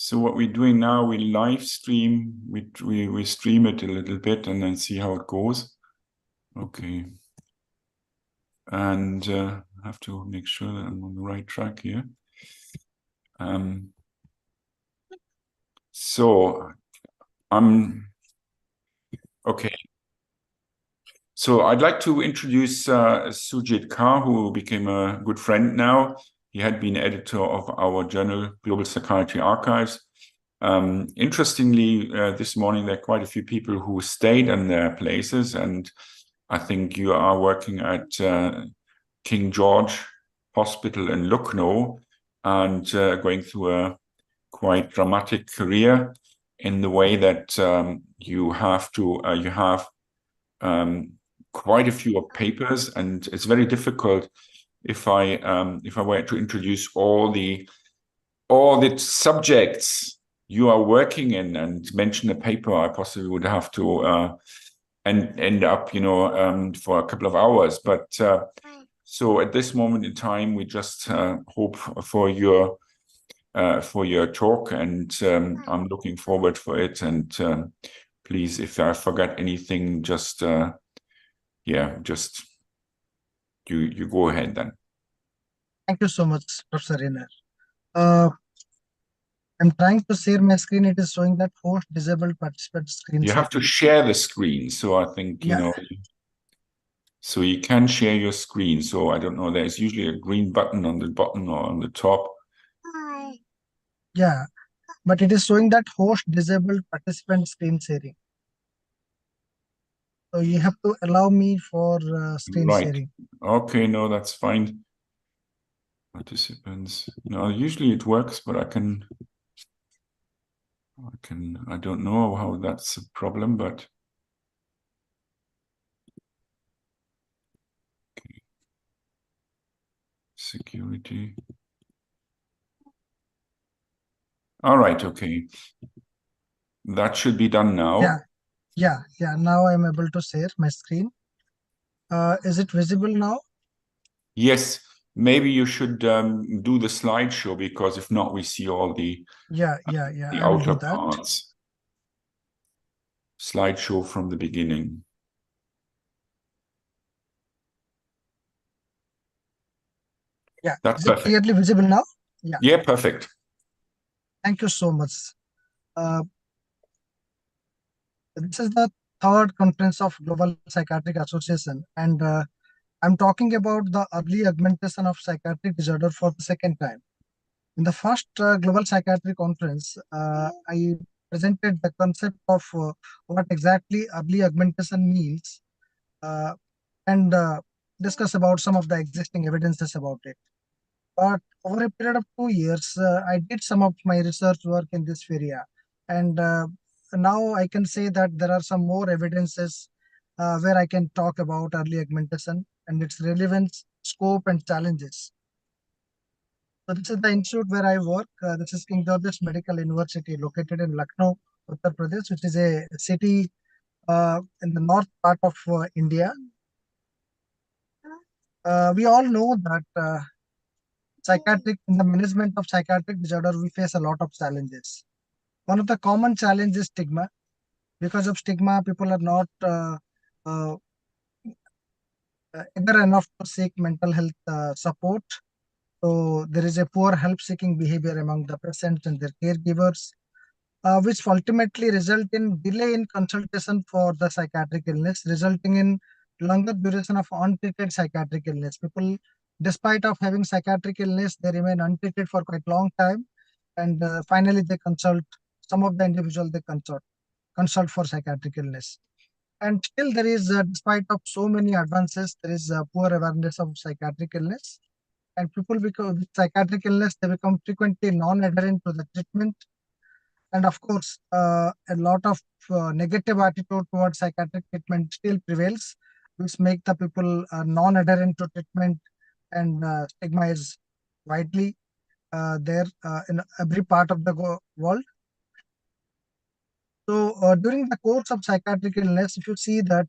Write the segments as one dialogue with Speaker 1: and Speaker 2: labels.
Speaker 1: So what we're doing now, we live stream, we stream it a little bit and then see how it goes. Okay. And I have to make sure that I'm on the right track here. So I'm okay. So I'd like to introduce Sujit Kar, who became a good friend now. He had been editor of our journal, Global Psychiatry Archives. Interestingly, this morning, there are quite a few people who stayed in their places, and I think you are working at King George Hospital in Lucknow and going through a quite dramatic career in the way that you have quite a few papers, and it's very difficult if I were to introduce all the subjects you are working in and mention a paper. I possibly would have to end up, for a couple of hours. But so at this moment in time, we just hope for your talk, and I'm looking forward for it. And please, if I forgot anything, just you go ahead then.
Speaker 2: Thank you so much, Professor Riner. I'm trying to share my screen. It is showing that host disabled participant screen.
Speaker 1: You have to share the screen. So I think,
Speaker 2: Yeah.
Speaker 1: So you can share your screen. So I don't know, there's usually a green button on the bottom or on the top.
Speaker 2: Yeah, but it is showing that host disabled participant screen sharing. So you have to allow me for screen sharing.
Speaker 1: Okay, no, that's fine. Participants. No, usually it works, but I don't know how that's a problem, but okay. Security. All right, okay. That should be done now.
Speaker 2: Yeah. Now I'm able to share my screen. Is it visible now?
Speaker 1: Yes. Maybe you should do the slideshow, because if not, we see all the the outer parts. Slideshow from the beginning.
Speaker 2: Yeah,
Speaker 1: that's
Speaker 2: is it clearly visible now?
Speaker 1: Yeah, perfect.
Speaker 2: Thank you so much. This is the third conference of Global Psychiatric Association, and I'm talking about the early augmentation of psychiatric disorder for the second time. In the first Global Psychiatric Conference, I presented the concept of what exactly early augmentation means and discuss about some of the existing evidences about it. But over a period of 2 years, I did some of my research work in this area, and now I can say that there are some more evidences where I can talk about early augmentation and its relevance, scope, and challenges. So this is the institute where I work. This is King George's Medical University, located in Lucknow, Uttar Pradesh, which is a city in the north part of India. We all know that in the management of psychiatric disorder, we face a lot of challenges. One of the common challenges is stigma. Because of stigma, people are not eager enough to seek mental health support. So there is a poor help-seeking behavior among the patients and their caregivers, which ultimately result in delay in consultation for the psychiatric illness, resulting in longer duration of untreated psychiatric illness. People, despite of having psychiatric illness, they remain untreated for quite long time, and finally they consult. Some of the individuals they consult for psychiatric illness. And still there is, despite of so many advances, there is poor awareness of psychiatric illness. And people with psychiatric illness, they become frequently non-adherent to the treatment. And of course, a lot of negative attitude towards psychiatric treatment still prevails, which make the people non-adherent to treatment, and stigma is widely there in every part of the world. So during the course of psychiatric illness, if you see that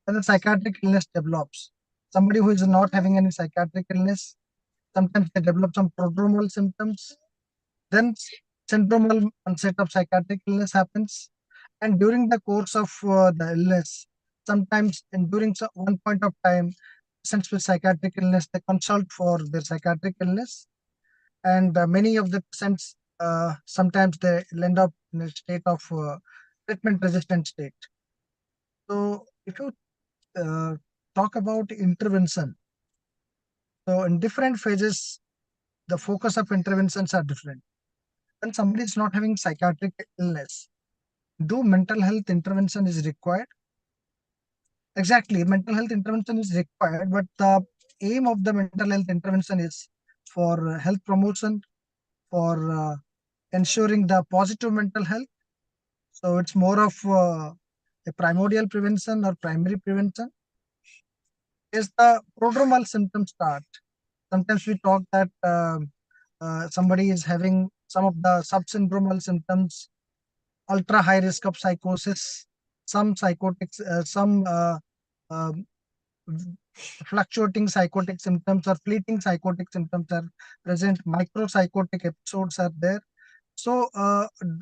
Speaker 2: when a psychiatric illness develops, somebody who is not having any psychiatric illness, sometimes they develop some prodromal symptoms. Then syndromal onset of psychiatric illness happens, and during the course of the illness, sometimes and during one point of time, patients with psychiatric illness, they consult for their psychiatric illness, and many of the patients sometimes they end up in a state of treatment resistant state. So if you talk about intervention, so in different phases, the focus of interventions are different. When somebody is not having psychiatric illness, do mental health intervention is required? Exactly, mental health intervention is required, but the aim of the mental health intervention is for health promotion, for ensuring the positive mental health. So it's more of a primordial prevention or primary prevention. Is the prodromal symptoms start? Sometimes we talk that somebody is having some of the subsyndromal symptoms, ultra high risk of psychosis, some psychotics, some um, fluctuating psychotic symptoms or fleeting psychotic symptoms are present, micropsychotic episodes are there. So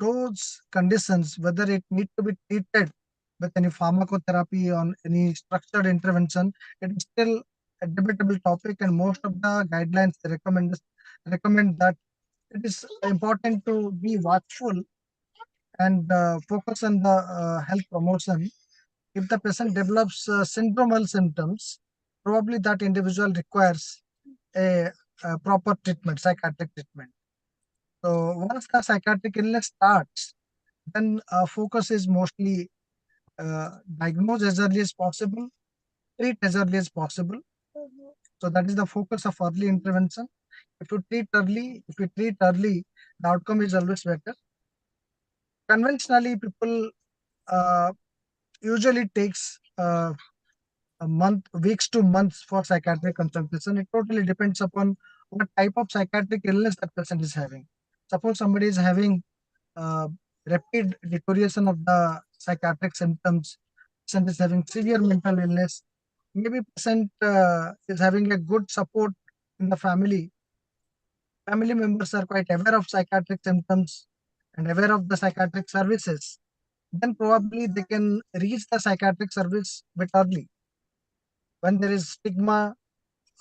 Speaker 2: those conditions, whether it need to be treated with any pharmacotherapy or any structured intervention, it is still a debatable topic, and most of the guidelines recommend that it is important to be watchful and focus on the health promotion. If the patient develops syndromal symptoms, probably that individual requires a proper treatment, psychiatric treatment. So once the psychiatric illness starts, then focus is mostly diagnose as early as possible, treat as early as possible. So that is the focus of early intervention. If you treat early, the outcome is always better. Conventionally, people uh, usually takes a month, weeks to months for psychiatric consultation. It totally depends upon what type of psychiatric illness that person is having. Suppose somebody is having uh, rapid deterioration of the psychiatric symptoms, patient is having severe mental illness, maybe patient is having a good support in the family. Family members are quite aware of psychiatric symptoms and aware of the psychiatric services. Then probably they can reach the psychiatric service bit early. When there is stigma,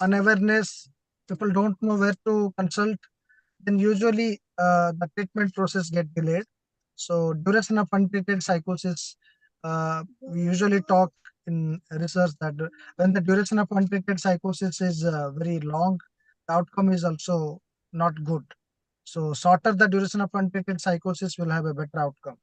Speaker 2: unawareness, people don't know where to consult, then usually the treatment process get delayed. So duration of untreated psychosis, we usually talk in research that when the duration of untreated psychosis is very long, the outcome is also not good. So shorter the duration of untreated psychosis will have a better outcome.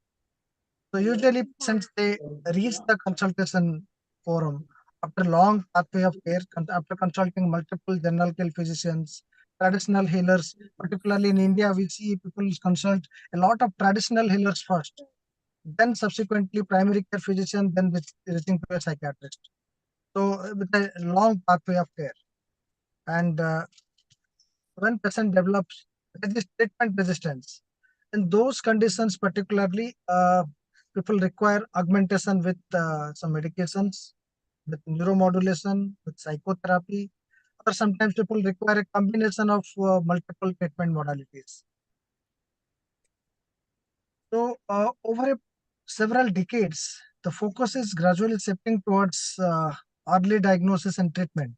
Speaker 2: So usually since they reach the consultation forum after long pathway of care, after consulting multiple general care physicians, traditional healers, particularly in India, we see people consult a lot of traditional healers first, then subsequently primary care physician, then reaching to a psychiatrist. So with a long pathway of care. And when patient develops treatment resistance, in those conditions particularly, people require augmentation with some medications, with neuromodulation, with psychotherapy, or sometimes people require a combination of multiple treatment modalities. So over several decades, the focus is gradually shifting towards early diagnosis and treatment,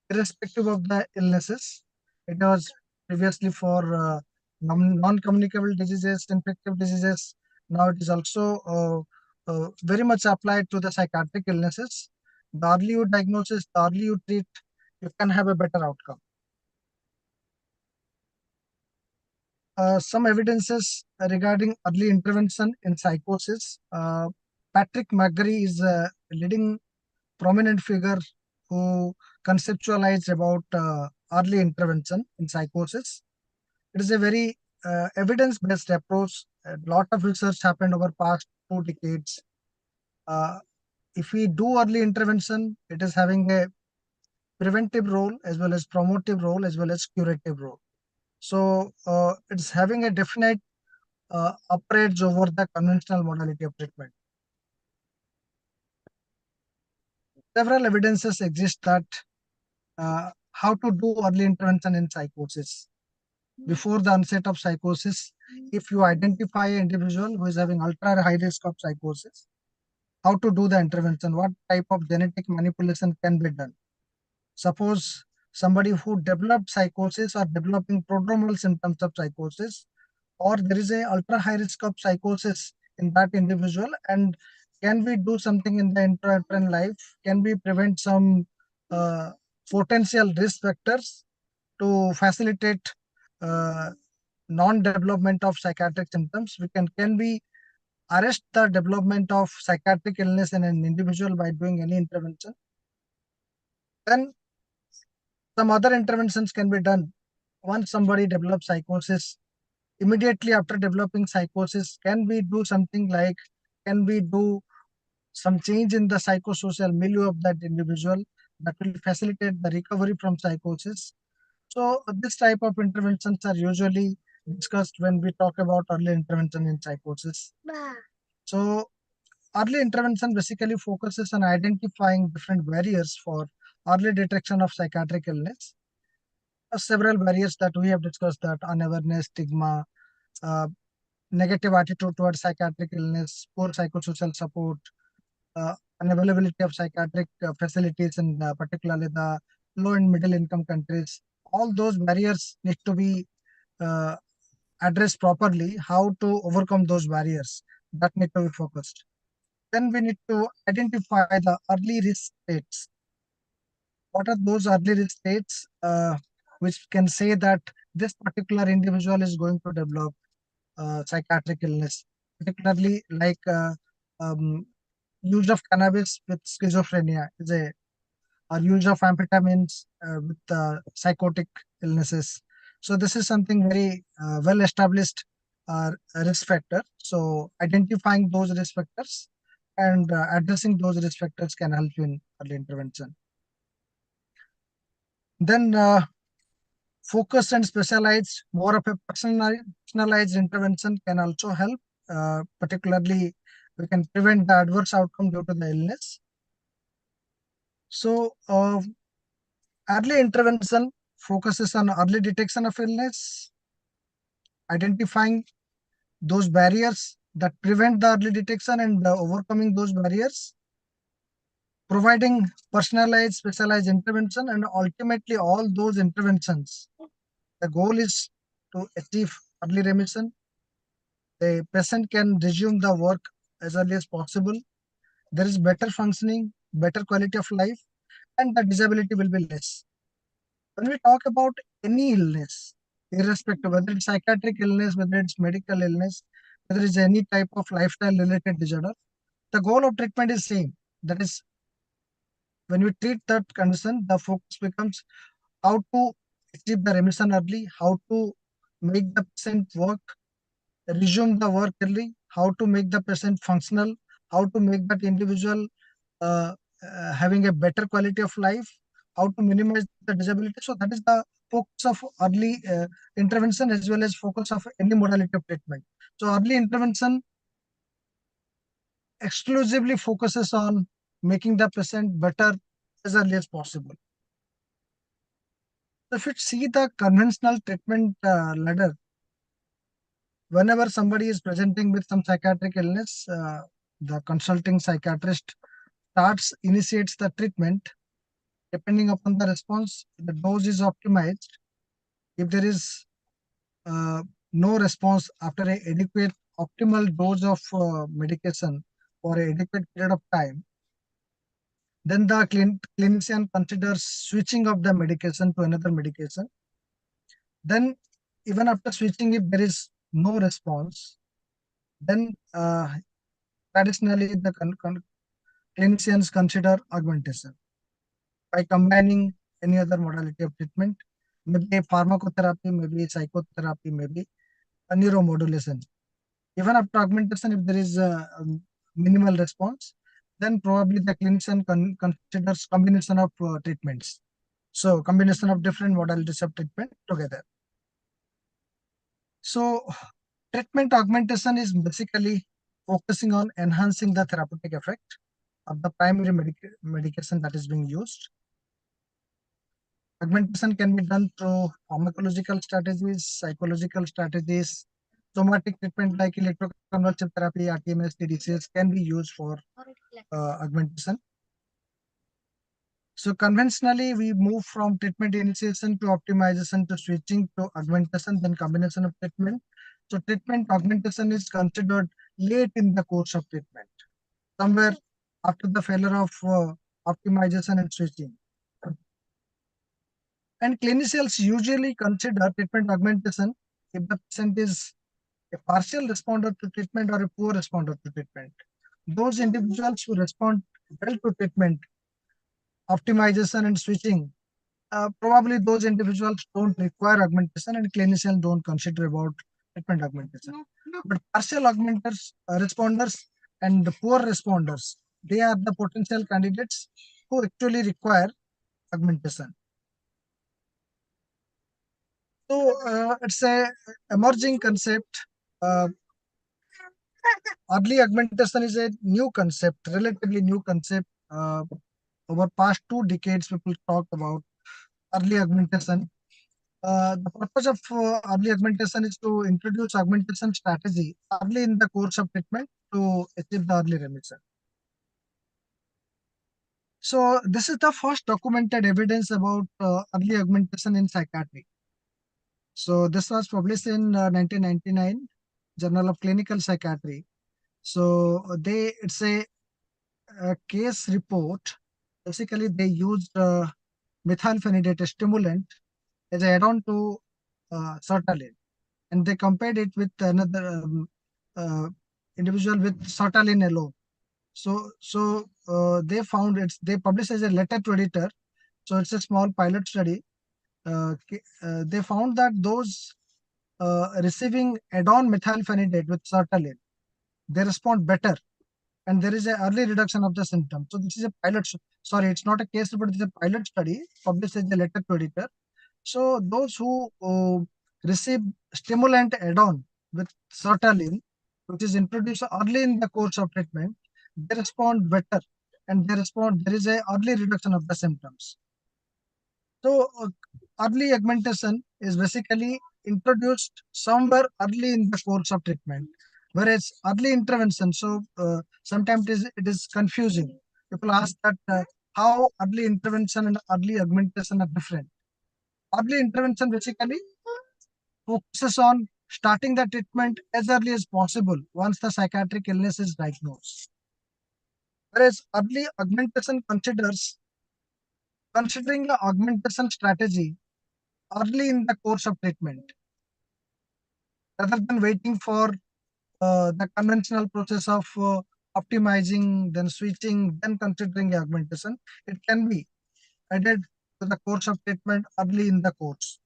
Speaker 2: irrespective of the illnesses. It was previously for non-communicable diseases, infectious diseases. Now it is also very much applied to the psychiatric illnesses. The early you diagnosis, the early you treat, you can have a better outcome. Some evidences regarding early intervention in psychosis. Patrick McGarry is a leading prominent figure who conceptualized about early intervention in psychosis. It is a very evidence-based approach. A lot of research happened over past 2 decades. Uh, if we do early intervention, it is having a preventive role as well as promotive role as well as curative role. So it's having a definite upgrades over the conventional modality of treatment. Several evidences exist that how to do early intervention in psychosis. before the onset of psychosis. If you identify an individual who is having ultra high risk of psychosis, how to do the intervention, what type of genetic manipulation can be done. Suppose somebody who developed psychosis or developing prodromal symptoms of psychosis, or there is a ultra high risk of psychosis in that individual, and can we do something in the intrauterine life? Can we prevent some uh, potential risk factors to facilitate uh, non-development of psychiatric symptoms? Can we arrest the development of psychiatric illness in an individual by doing any intervention? Then some other interventions can be done. Once somebody develops psychosis, immediately after developing psychosis, can we do something like, can we do some change in the psychosocial milieu of that individual that will facilitate the recovery from psychosis? So this type of interventions are usually discussed when we talk about early intervention in psychosis. So early intervention basically focuses on identifying different barriers for early detection of psychiatric illness. Several barriers that we have discussed, that unawareness, stigma, uh, negative attitude towards psychiatric illness, poor psychosocial support, unavailability of psychiatric facilities in particularly the low and middle income countries. All those barriers need to be uh, addressed properly. How to overcome those barriers, that need to be focused. Then we need to identify the early risk states. What are those early risk states which can say that this particular individual is going to develop psychiatric illness, particularly like use of cannabis with schizophrenia is a, or use of amphetamines with psychotic illnesses. So this is something very well established risk factor. So identifying those risk factors and addressing those risk factors can help you in early intervention. Then focused and specialized, more of a personalized intervention can also help. Particularly, we can prevent the adverse outcome due to the illness. So, early intervention focuses on early detection of illness, identifying those barriers that prevent the early detection and overcoming those barriers, providing personalized, specialized intervention, and ultimately all those interventions. The goal is to achieve early remission. The patient can resume the work as early as possible. There is better functioning, better quality of life, and the disability will be less. When we talk about any illness, irrespective whether it's psychiatric illness, whether it's medical illness, whether it's any type of lifestyle related disorder, the goal of treatment is same. That is, when we treat that condition, the focus becomes how to achieve the remission early, how to make the patient work, resume the work early, how to make the patient functional, how to make that individual uh, having a better quality of life, how to minimize the disability. So that is the focus of early intervention as well as focus of any modality of treatment. So early intervention exclusively focuses on making the patient better as early as possible. If you see the conventional treatment ladder, whenever somebody is presenting with some psychiatric illness, the consulting psychiatrist initiates the treatment. Depending upon the response, the dose is optimized. If there is no response after an adequate optimal dose of medication for an adequate period of time, then the clinician considers switching of the medication to another medication. Then even after switching, if there is no response, then traditionally the clinicians consider augmentation by combining any other modality of treatment, maybe pharmacotherapy, maybe psychotherapy, maybe a neuromodulation. Even after augmentation, if there is a minimal response, then probably the clinician considers combination of treatments. So combination of different modalities of treatment together. So treatment augmentation is basically focusing on enhancing the therapeutic effect of the primary medication that is being used. Augmentation can be done through pharmacological strategies, psychological strategies, somatic treatment like electroconvulsive therapy, RTMS, TDCs can be used for augmentation. So conventionally, we move from treatment initiation to optimization to switching to augmentation, then combination of treatment. So treatment augmentation is considered late in the course of treatment, somewhere after the failure of optimization and switching. And clinicians usually consider treatment augmentation if the patient is a partial responder to treatment or a poor responder to treatment. Those individuals who respond well to treatment, optimization and switching, probably those individuals don't require augmentation and clinicians don't consider about treatment augmentation. But partial augmenters, responders and the poor responders, they are the potential candidates who actually require augmentation. So it's a emerging concept. Early augmentation is a new concept, relatively new concept. Over past 2 decades, people talk about early augmentation. The purpose of early augmentation is to introduce augmentation strategy early in the course of treatment to achieve the early remission. So this is the first documented evidence about early augmentation in psychiatry. So this was published in 1999, Journal of Clinical Psychiatry. So it's a case report. Basically, they used methylphenidate stimulant as an add-on to sertraline, and they compared it with another uh, individual with sertraline alone. So they found they published as a letter to editor. So it's a small pilot study. They found that those receiving add-on methylphenidate with sertraline, they respond better, and there is an early reduction of the symptoms. So this is a pilot. Sorry, it's not a case, but it's a pilot study published as a letter to editor. So those who receive stimulant add-on with sertraline, which is introduced early in the course of treatment, they respond better, and there is a early reduction of the symptoms. So early augmentation is basically introduced somewhere early in the course of treatment, whereas early intervention, so sometimes it is confusing. People ask that how early intervention and early augmentation are different. Early intervention basically focuses on starting the treatment as early as possible once the psychiatric illness is diagnosed. Whereas early augmentation considering the augmentation strategy early in the course of treatment rather than waiting for the conventional process of optimizing, then switching, then considering augmentation. It can be added to the course of treatment early in the course.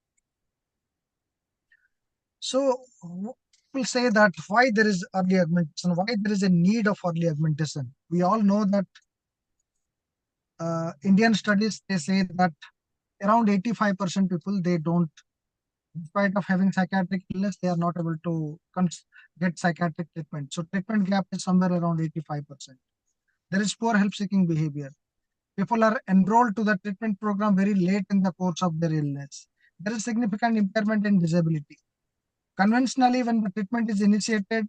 Speaker 2: So people say that why there is early augmentation, why there is a need of early augmentation. We all know that Indian studies, they say that around 85% people, they don't, in spite of having psychiatric illness, they are not able to get psychiatric treatment. So treatment gap is somewhere around 85%. There is poor help-seeking behavior. People are enrolled to the treatment program very late in the course of their illness. There is significant impairment and disability. Conventionally, when the treatment is initiated,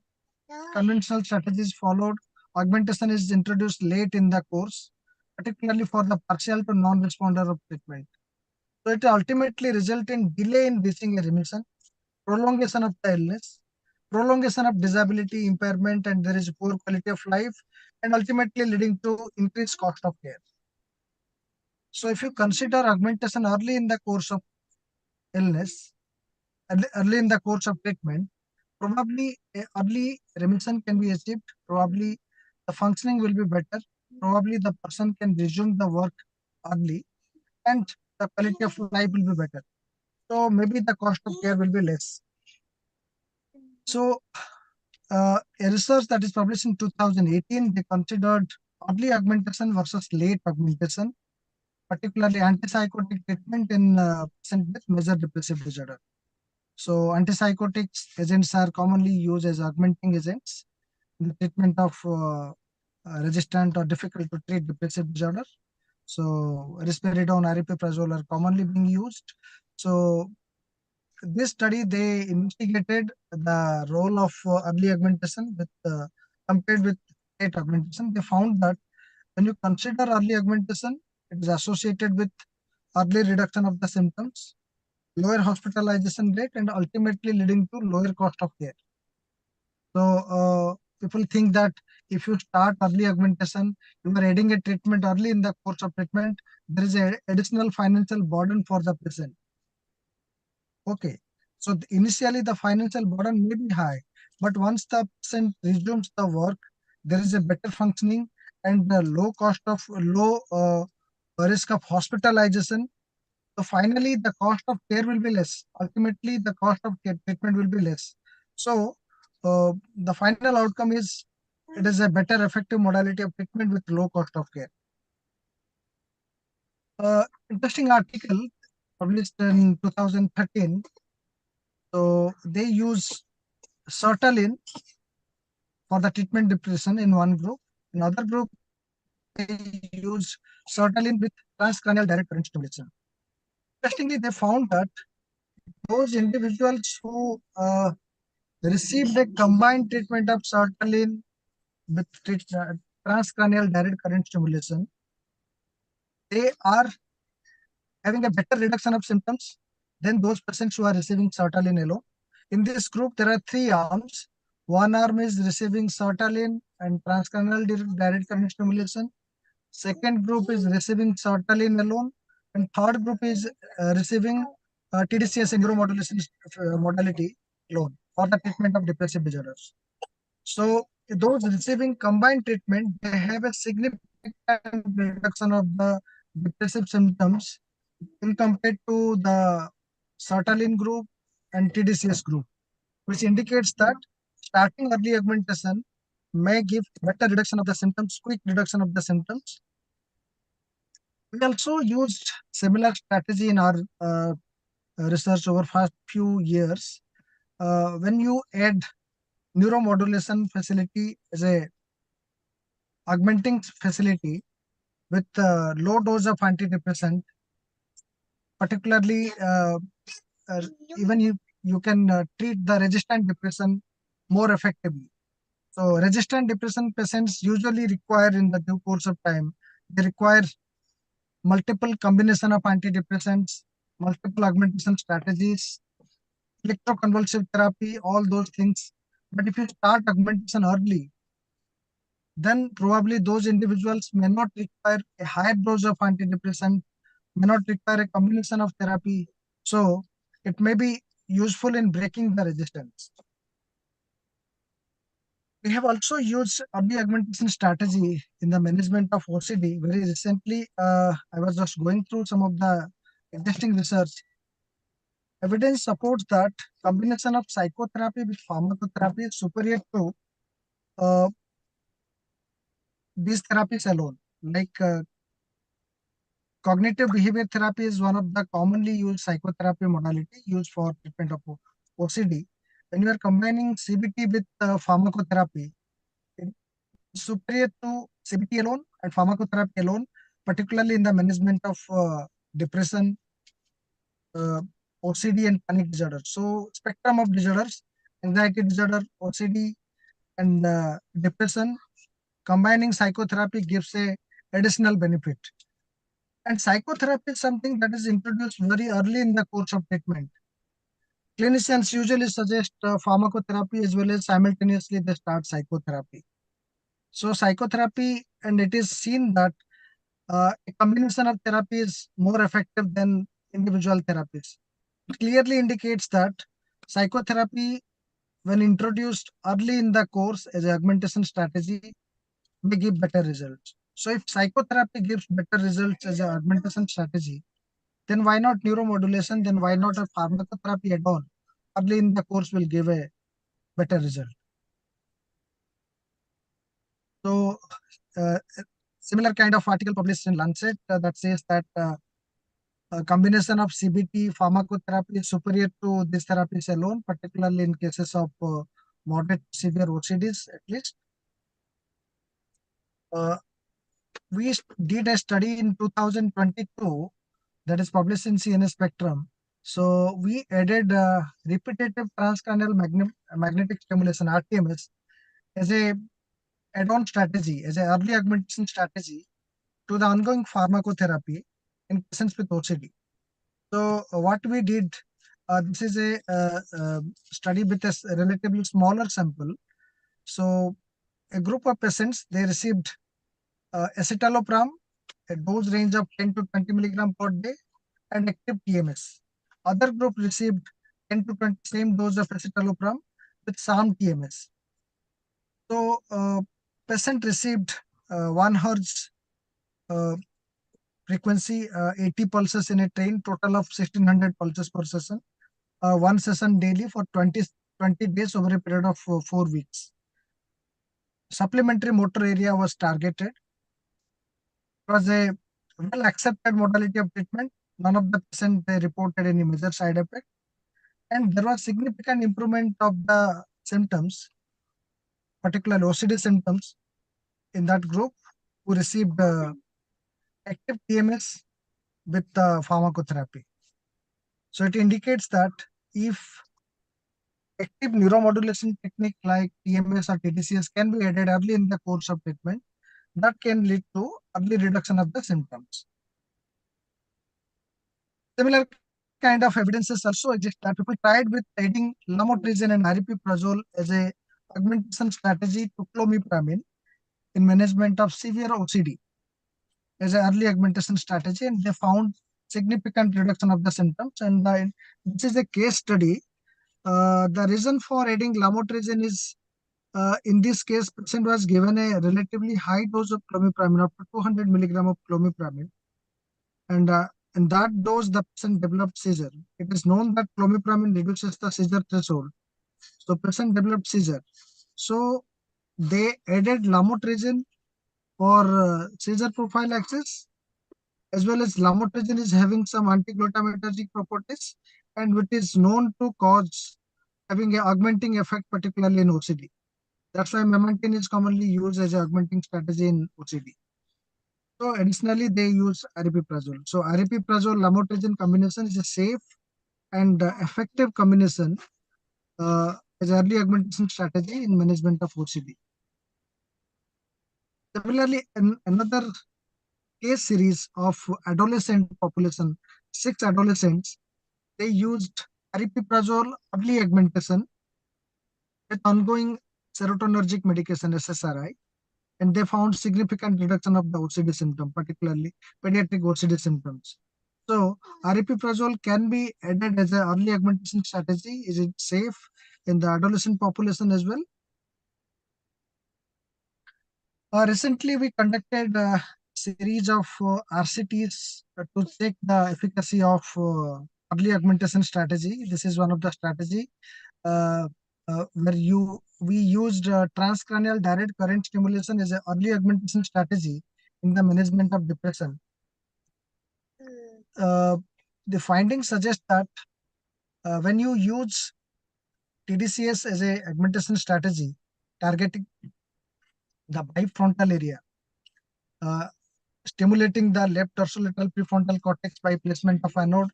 Speaker 2: conventional strategies followed, augmentation is introduced late in the course, particularly for the partial to non-responder of treatment. So it ultimately results in delay in reaching a remission, prolongation of the illness, prolongation of disability, impairment, and there is poor quality of life, and ultimately leading to increased cost of care. So if you consider augmentation early in the course of illness, early in the course of treatment, probably early remission can be achieved, probably the functioning will be better, probably the person can resume the work early, and the quality of life will be better. So maybe the cost of care will be less. So a research that is published in 2018, they considered early augmentation versus late augmentation, particularly antipsychotic treatment in patients with major depressive disorder. So antipsychotics agents are commonly used as augmenting agents in the treatment of resistant or difficult to treat depressive disorder. So risperidone, aripiprazole are commonly being used. So this study, they investigated the role of early augmentation with compared with late augmentation. They found that when you consider early augmentation, it is associated with early reduction of the symptoms, lower hospitalization rate, and ultimately leading to lower cost of care. So people think that if you start early augmentation, you are adding a treatment early in the course of treatment, there is a additional financial burden for the patient. Okay. So initially the financial burden may be high, but once the patient resumes the work, there is a better functioning and the low risk of hospitalization. So finally, the cost of care will be less. Ultimately, the cost of care treatment will be less. So the final outcome is it is a better effective modality of treatment with low cost of care. Interesting article published in 2013. So they use sertraline for the treatment depression in one group. In other group, they use sertraline with transcranial direct current stimulation. Interestingly, they found that those individuals who received a combined treatment of sertraline with transcranial direct current stimulation, they are having a better reduction of symptoms than those patients who are receiving sertraline alone. In this group, there are three arms. One arm is receiving sertraline and transcranial direct current stimulation. Second group is receiving sertraline alone, and third group is receiving TDCS neuromodulation modality alone for the treatment of depressive disorders. So those receiving combined treatment, they have a significant reduction of the depressive symptoms in compared to the sertraline group and TDCS group, which indicates that starting early augmentation may give better reduction of the symptoms, quick reduction of the symptoms. We also used similar strategy in our research over past few years. When you add neuromodulation facility as a augmenting facility with low dose of antidepressant, particularly uh, even you can treat the resistant depression more effectively. So resistant depression patients usually require in the due course of time, they require multiple combination of antidepressants, multiple augmentation strategies, electroconvulsive therapy, all those things. But if you start augmentation early, then probably those individuals may not require a higher dose of antidepressant, may not require a combination of therapy. So it may be useful in breaking the resistance. We have also used early augmentation strategy in the management of OCD. Very recently, I was just going through some of the existing research. Evidence supports that combination of psychotherapy with pharmacotherapy is superior to uh, these therapies alone. Like cognitive behavior therapy is one of the commonly used psychotherapy modality used for treatment of OCD. When you are combining CBT with pharmacotherapy, it is superior to CBT alone and pharmacotherapy alone, particularly in the management of depression, uh, OCD, and panic disorder. So, spectrum of disorders, anxiety disorder, OCD, and depression, combining psychotherapy gives a additional benefit. And psychotherapy is something that is introduced very early in the course of treatment. Clinicians usually suggest pharmacotherapy as well as simultaneously they start psychotherapy. So psychotherapy, and it is seen that a combination of therapy is more effective than individual therapies. It clearly indicates that psychotherapy, when introduced early in the course as an augmentation strategy, may give better results. So if psychotherapy gives better results as an augmentation strategy, then why not neuromodulation? Then why not a pharmacotherapy add-on? Early in the course will give a better result. So, similar kind of article published in Lancet that says that a combination of CBT pharmacotherapy is superior to these therapies alone, particularly in cases of moderate to severe OCDs at least. Uh, we did a study in 2022 that is published in CNS Spectrum. So we added repetitive transcranial magnetic stimulation (RTMS) as a add-on strategy, as an early augmentation strategy to the ongoing pharmacotherapy in patients with OCD. So what we did, this is a study with a relatively smaller sample. So a group of patients, they received escitalopram, a dose range of 10 to 20 milligram per day, and active TMS. Other group received 10 to 20 same dose of escitalopram with SAM TMS. So patient received 1 hertz frequency, 80 pulses in a train, total of 1600 pulses per session, one session daily for 20 days over a period of 4 weeks. Supplementary motor area was targeted. It was a well accepted modality of treatment. None of the patients reported any major side effect, and there was significant improvement of the symptoms, particularly OCD symptoms, in that group who received active TMS with pharmacotherapy. So it indicates that if active neuromodulation technique like TMS or TDCS can be added early in the course of treatment, that can lead to early reduction of the symptoms. Similar kind of evidences also exist that people tried with adding lamotrigine and aripiprazole as a augmentation strategy to clomipramine in management of severe OCD as an early augmentation strategy, and they found significant reduction of the symptoms. And this is a case study. The reason for adding lamotrigine is, in this case, patient was given a relatively high dose of clomipramine, up to 200 milligram of clomipramine, and in that dose, the patient developed seizure. It is known that clomipramine reduces the seizure threshold, so patient developed seizure. So they added lamotrigine for seizure prophylaxis, as well as lamotrigine is having some antiglutamatergic properties, and which is known to cause having an augmenting effect, particularly in OCD. That's why memantine is commonly used as an augmenting strategy in OCD. So additionally, they use aripiprazole. So aripiprazole lamotrigine combination is a safe and effective combination as early augmentation strategy in management of OCD. Similarly, another case series of adolescent population, 6 adolescents, they used aripiprazole early augmentation with ongoing serotonergic medication SSRI, and they found significant reduction of the OCD symptom, particularly pediatric OCD symptoms. So aripiprazole can be added as an early augmentation strategy. Is it safe in the adolescent population as well? Recently, we conducted a series of RCTs to check the efficacy of early augmentation strategy. This is one of the strategy where we used transcranial direct current stimulation as an early augmentation strategy in the management of depression. The findings suggest that when you use TDCS as a augmentation strategy targeting the bifrontal area, stimulating the left dorsolateral prefrontal cortex by placement of anode,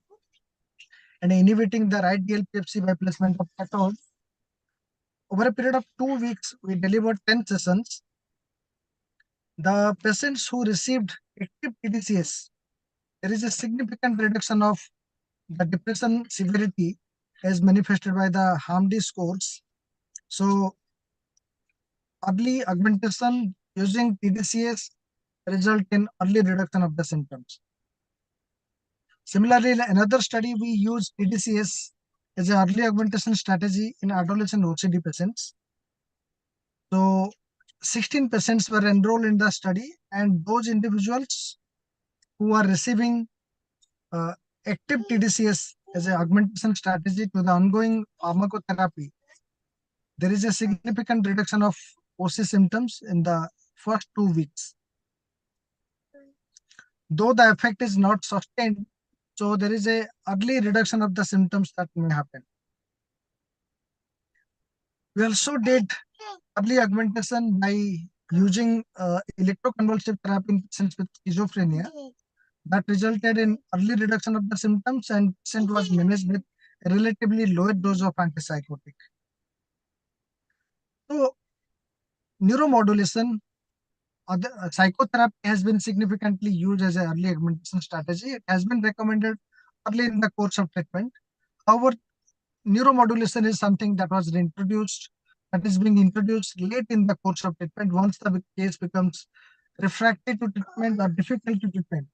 Speaker 2: and inhibiting the right DLPFC by placement of cathode. Over a period of 2 weeks, we delivered 10 sessions. The patients who received active TDCS, there is a significant reduction of the depression severity as manifested by the HAM-D scores. So early augmentation using TDCS result in early reduction of the symptoms. Similarly, in another study, we used TDCS as an early augmentation strategy in adolescent OCD patients. So 16 patients were enrolled in the study, and those individuals who are receiving active TDCS as an augmentation strategy to the ongoing pharmacotherapy, there is a significant reduction of OC symptoms in the first 2 weeks. Though the effect is not sustained, so there is a early reduction of the symptoms that may happen. We also did early augmentation by using electroconvulsive therapy in patients with schizophrenia that resulted in early reduction of the symptoms, and patient was managed with a relatively lower dose of antipsychotic. So neuromodulation, psychotherapy has been significantly used as an early augmentation strategy. It has been recommended early in the course of treatment. However, neuromodulation is something that was introduced, that is being introduced late in the course of treatment once the case becomes refractory to treatment or difficult to treatment.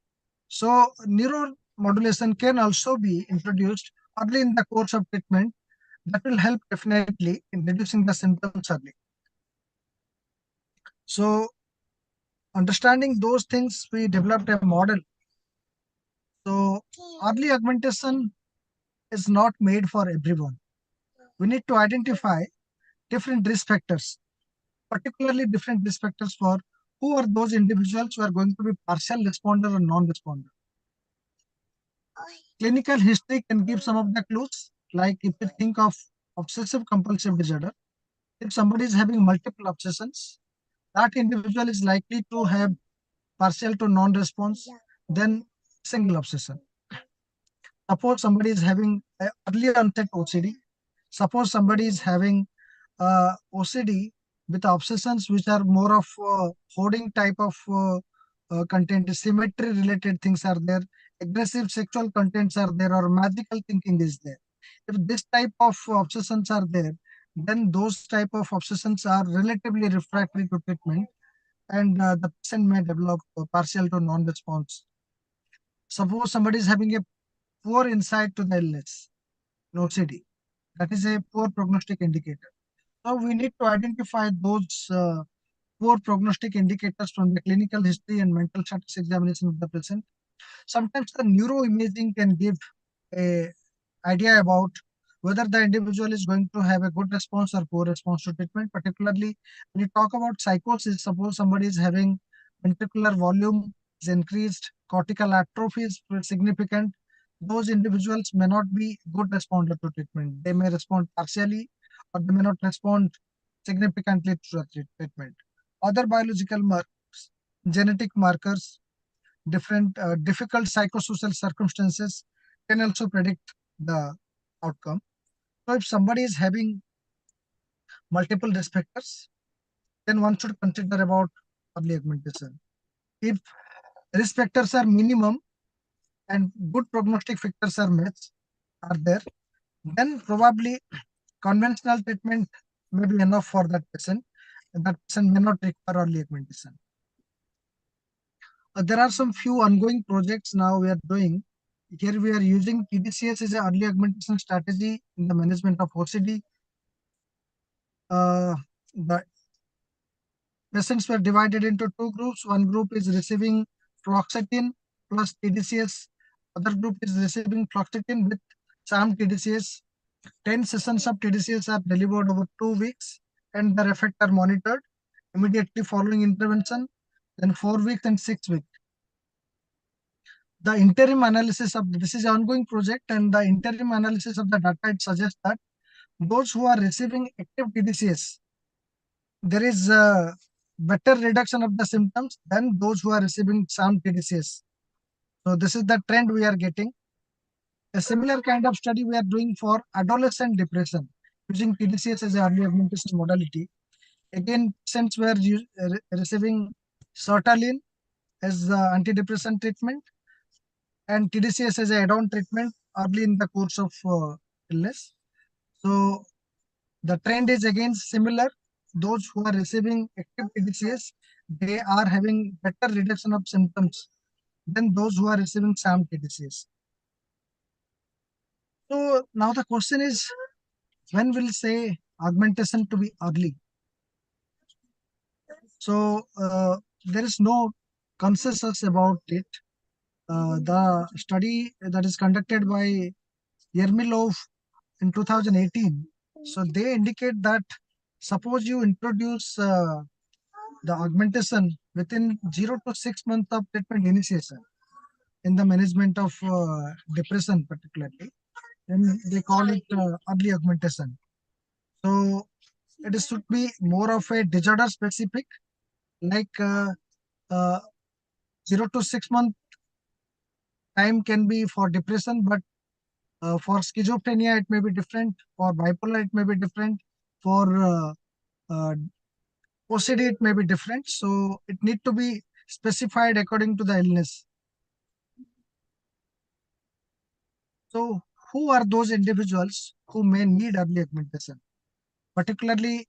Speaker 2: So neuromodulation can also be introduced early in the course of treatment. That will help definitely in reducing the symptoms early. So understanding those things, we developed a model. So early augmentation is not made for everyone. We need to identify different risk factors, particularly different risk factors for who are those individuals who are going to be partial responder or non-responder. Clinical history can give some of the clues, like if you think of obsessive compulsive disorder, if somebody is having multiple obsessions, that individual is likely to have partial to non-response than single obsession. Suppose somebody is having early onset OCD. Suppose somebody is having OCD with obsessions which are more of hoarding type of content, symmetry related things are there, aggressive sexual contents are there, or magical thinking is there. If this type of obsessions are there, then those type of obsessions are relatively refractory to treatment, and the patient may develop partial to non-response. Suppose somebody is having a poor insight to the illness, OCD, that is a poor prognostic indicator. So we need to identify those poor prognostic indicators from the clinical history and mental status examination of the patient. Sometimes the neuroimaging can give a idea about whether the individual is going to have a good response or poor response to treatment. Particularly when you talk about psychosis, suppose somebody is having ventricular volume is increased, cortical atrophy is significant, those individuals may not be good responder to treatment. They may respond partially, or they may not respond significantly to the treatment. Other biological markers, genetic markers, different difficult psychosocial circumstances can also predict the outcome. So if somebody is having multiple risk factors, then one should consider about early augmentation. If risk factors are minimum and good prognostic factors are there, then probably conventional treatment may be enough for that patient, and that patient may not require early augmentation. There are some few ongoing projects now we are doing. Here we are using TDCS as an early augmentation strategy in the management of OCD. The patients were divided into two groups. One group is receiving fluoxetine plus TDCS. Other group is receiving fluoxetine with sham TDCS. 10 sessions of TDCS are delivered over 2 weeks, and their effect are monitored immediately following intervention, then 4 weeks and 6 weeks. The interim analysis of this is an ongoing project, and the interim analysis of the data, it suggests that those who are receiving active TDCS, there is a better reduction of the symptoms than those who are receiving sham TDCS. So this is the trend we are getting. A similar kind of study we are doing for adolescent depression using TDCS as an early augmentation modality. Again, patients were receiving sertraline as antidepressant treatment and TDCS as an add-on treatment early in the course of illness. So the trend is again similar. Those who are receiving active TDCS, they are having better reduction of symptoms than those who are receiving sham TDCS. So now the question is, when will say augmentation to be early? So there is no consensus about it. The study that is conducted by Yermilov in 2018, so they indicate that suppose you introduce the augmentation within 0 to 6 months of treatment initiation in the management of depression particularly, then they call it early augmentation. So it should be more of a disorder specific like 0 to 6 month time can be for depression, but for schizophrenia it may be different, for bipolar it may be different, for OCD it may be different. So it need to be specified according to the illness. So who are those individuals who may need early augmentation? Particularly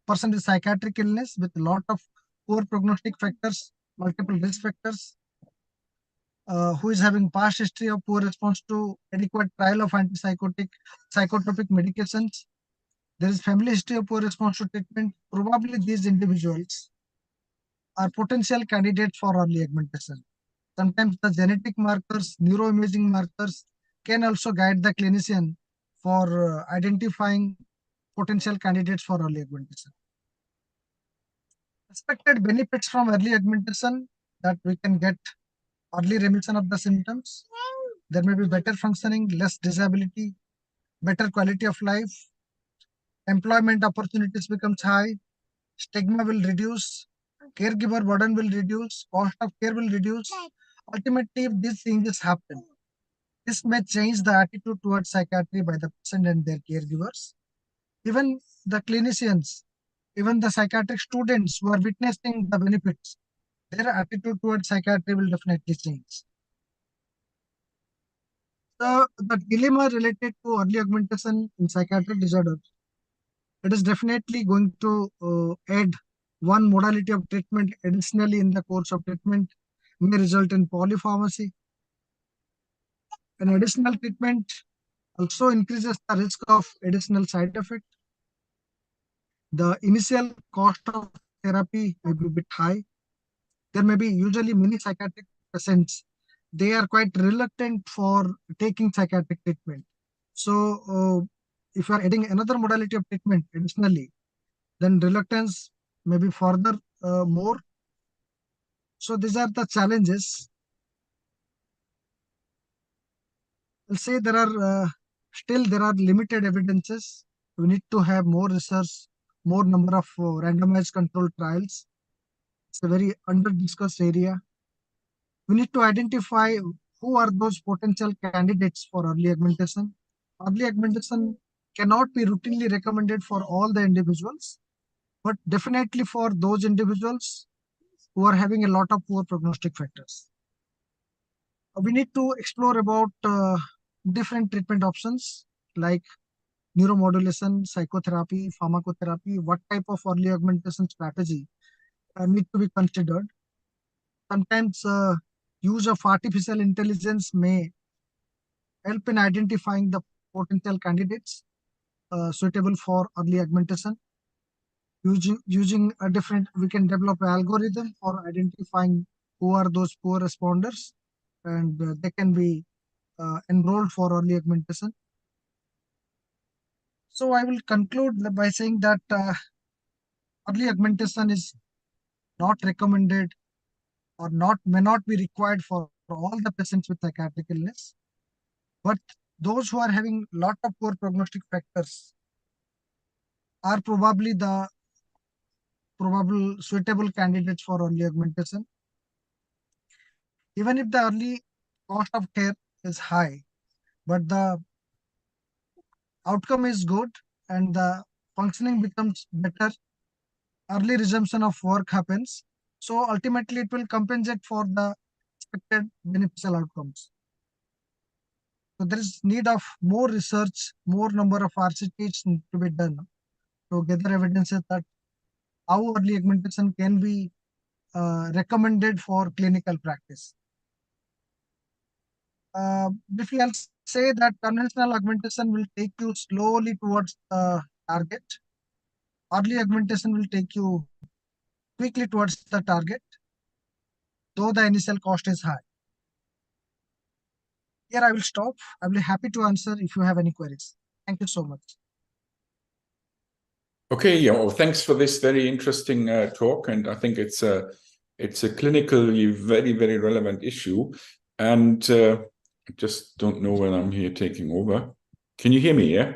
Speaker 2: person with psychiatric illness with a lot of poor prognostic factors, multiple risk factors, who is having past history of poor response to adequate trial of antipsychotic, psychotropic medications. There is family history of poor response to treatment. Probably these individuals are potential candidates for early augmentation. Sometimes the genetic markers, neuroimaging markers can also guide the clinician for identifying potential candidates for early augmentation. Expected benefits from early augmentation, that we can get early remission of the symptoms. There may be better functioning, less disability, better quality of life, employment opportunities becomes high, stigma will reduce, caregiver burden will reduce, cost of care will reduce. Ultimately, if these changes happen, this may change the attitude towards psychiatry by the patient and their caregivers. Even the clinicians, even the psychiatric students who are witnessing the benefits, their attitude towards psychiatry will definitely change. The dilemma related to early augmentation in psychiatric disorders, it is definitely going to add one modality of treatment additionally in the course of treatment, may result in polypharmacy. An additional treatment also increases the risk of additional side effect. The initial cost of therapy may be a bit high. There may be usually many psychiatric patients, they are quite reluctant for taking psychiatric treatment. So if you are adding another modality of treatment additionally, then reluctance may be further more. So these are the challenges. I'll say there are still there are limited evidences. We need to have more research, more number of randomized controlled trials. It's a very under-discussed area. We need to identify who are those potential candidates for early augmentation. Early augmentation cannot be routinely recommended for all the individuals, but definitely for those individuals who are having a lot of poor prognostic factors. We need to explore about different treatment options like neuromodulation, psychotherapy, pharmacotherapy. What type of early augmentation strategy need to be considered? Sometimes use of artificial intelligence may help in identifying the potential candidates suitable for early augmentation. Using a different, we can develop an algorithm for identifying who are those poor responders, and they can be enrolled for early augmentation. So I will conclude by saying that early augmentation is not recommended or may not be required for all the patients with psychiatric illness, but those who are having lot of poor prognostic factors are probably the probable suitable candidates for early augmentation. Even if the early cost of care is high, but the outcome is good and the functioning becomes better, early resumption of work happens. So ultimately it will compensate for the expected beneficial outcomes. So there is need of more research, more number of RCTs need to be done to gather evidences that how early augmentation can be recommended for clinical practice. Briefly, I'll say that conventional augmentation will take you slowly towards the target. Early augmentation will take you quickly towards the target, though the initial cost is high. Here I will stop. I will be happy to answer if you have any queries. Thank you so much.
Speaker 1: Okay, yeah, well, thanks for this very interesting talk, and I think it's a clinically very, very relevant issue. And I just don't know when I'm here taking over. Can you hear me? Yeah.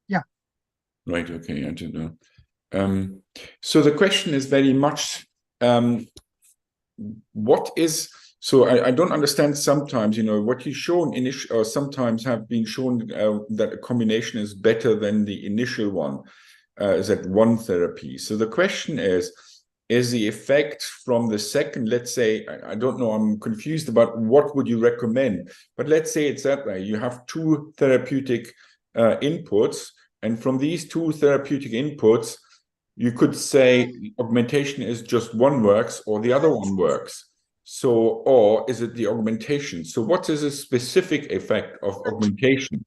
Speaker 2: Yeah.
Speaker 1: Right. Okay. I don't know. So the question is very much what is, so I don't understand sometimes, what you shown initial, or sometimes have been shown that a combination is better than the initial one, is that one therapy. So the question is the effect from the second, let's say, I don't know, I'm confused about what would you recommend, but let's say it's that way. You have two therapeutic inputs, and from these two therapeutic inputs, you could say augmentation is just one works or the other one works. So, or is it the augmentation? So what is a specific effect of augmentation,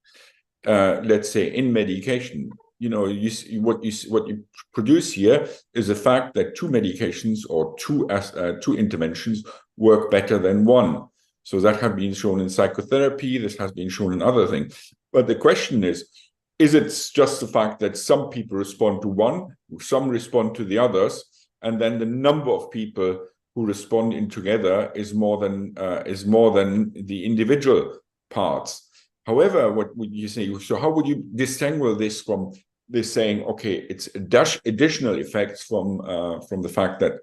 Speaker 1: let's say, in medication? What you produce here is the fact that two medications or two interventions work better than one. So that has been shown in psychotherapy. This has been shown in other things. But the question is it just the fact that some people respond to one, some respond to the others, and then the number of people who respond in together is more than the individual parts? However, what would you say? So how would you disentangle this from this saying, okay, it's additional effects from the fact that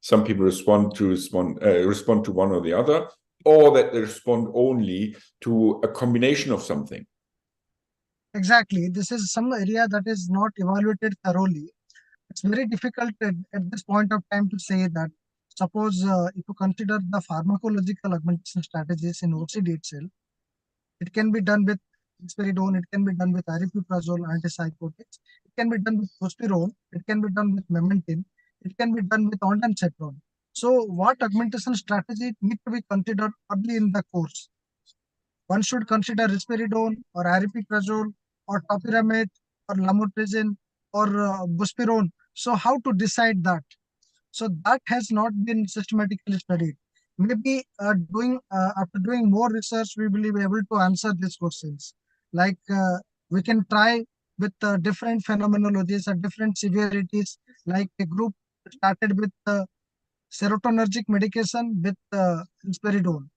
Speaker 1: some people respond to one or the other, or that they respond only to a combination of something?
Speaker 2: Exactly. This is some area that is not evaluated thoroughly. It's very difficult at this point of time to say that. Suppose if you consider the pharmacological augmentation strategies in OCD itself, it can be done with risperidone, it can be done with aripiprazole, antipsychotics, it can be done with buspirone, it can be done with memantine, it can be done with ondansetron. So what augmentation strategy need to be considered early in the course? One should consider risperidone or aripiprazole or topiramate or lamotrigine or buspirone. So how to decide that? So that has not been systematically studied. Maybe after doing more research, we will be able to answer these questions. Like we can try with different phenomenologies at different severities. Like a group started with serotonergic medication with risperidone,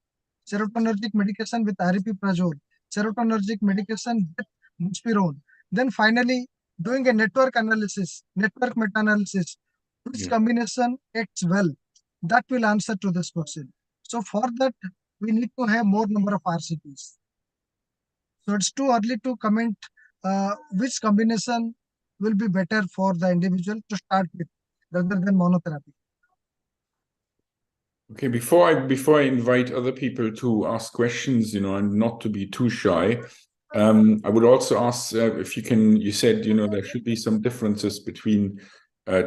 Speaker 2: serotonergic medication with aripiprazole, serotonergic medication with buspirone. Then finally, doing a network analysis, network meta-analysis, which combination acts well, that will answer to this question. So for that, we need to have more number of RCTs. So it's too early to comment which combination will be better for the individual to start with rather than monotherapy.
Speaker 1: Okay, before I invite other people to ask questions, and not to be too shy, I would also ask if you can. You said there should be some differences between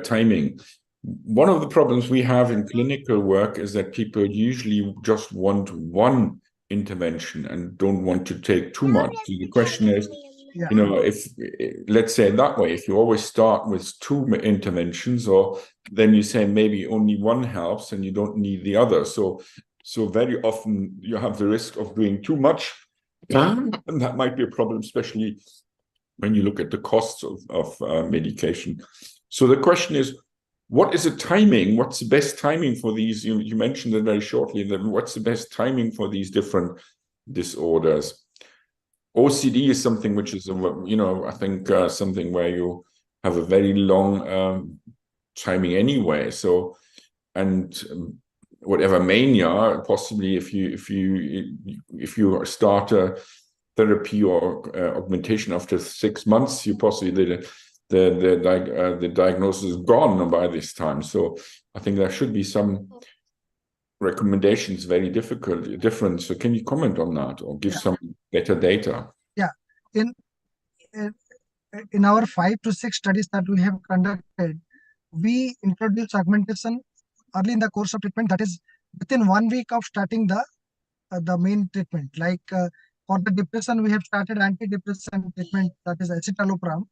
Speaker 1: timing. One of the problems we have in clinical work is that people usually just want one intervention and don't want to take too much. So the question is, if let's say it that way, if you always start with two interventions, or then you say maybe only one helps and you don't need the other. So very often you have the risk of doing too much, and that might be a problem, especially when you look at the costs of medication. So the question is, what is the timing? What's the best timing for these? You mentioned it very shortly. Then what's the best timing for these different disorders? OCD is something which is, I think something where you have a very long timing anyway. So, and whatever mania, possibly if you start a therapy or augmentation after 6 months, you possibly the diagnosis is gone by this time. So I think there should be some recommendations very different. So can you comment on that or give some better data?
Speaker 2: Yeah, in our 5 to 6 studies that we have conducted, we introduced augmentation early in the course of treatment. That is within 1 week of starting the main treatment. Like for the depression, we have started antidepressant treatment, that is escitalopram,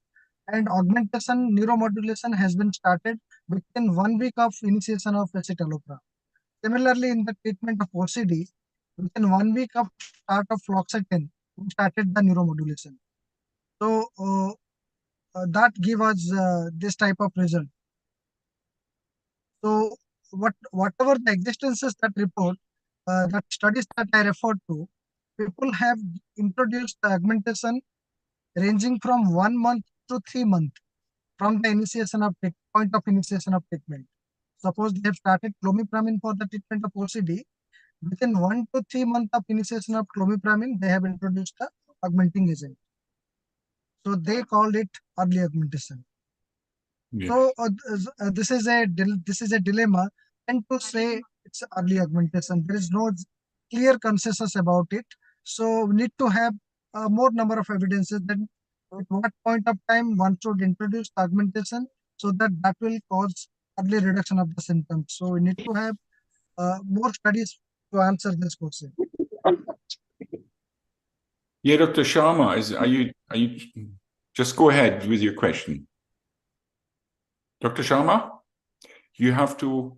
Speaker 2: and augmentation neuromodulation has been started within 1 week of initiation of escitalopram. Similarly, in the treatment of OCD, within 1 week of start of fluoxetine, we started the neuromodulation. So that give us this type of result. So whatever the existences that report, that studies that I referred to, people have introduced the augmentation ranging from 1 month to 3 months from the initiation of point of initiation of treatment. suppose they have started clomipramine for the treatment of OCD, within 1 to 3 months of initiation of clomipramine, they have introduced the augmenting agent. So they called it early augmentation.
Speaker 1: Yeah.
Speaker 2: So this is a dilemma, and to say it's early augmentation, there is no clear consensus about it. So we need to have more number of evidences that at what point of time one should introduce augmentation, so that will cause early reduction of the symptoms. So we need to have more studies to answer this question.
Speaker 1: Yeah, Dr. Sharma, are you just go ahead with your question. Dr. Sharma, you have to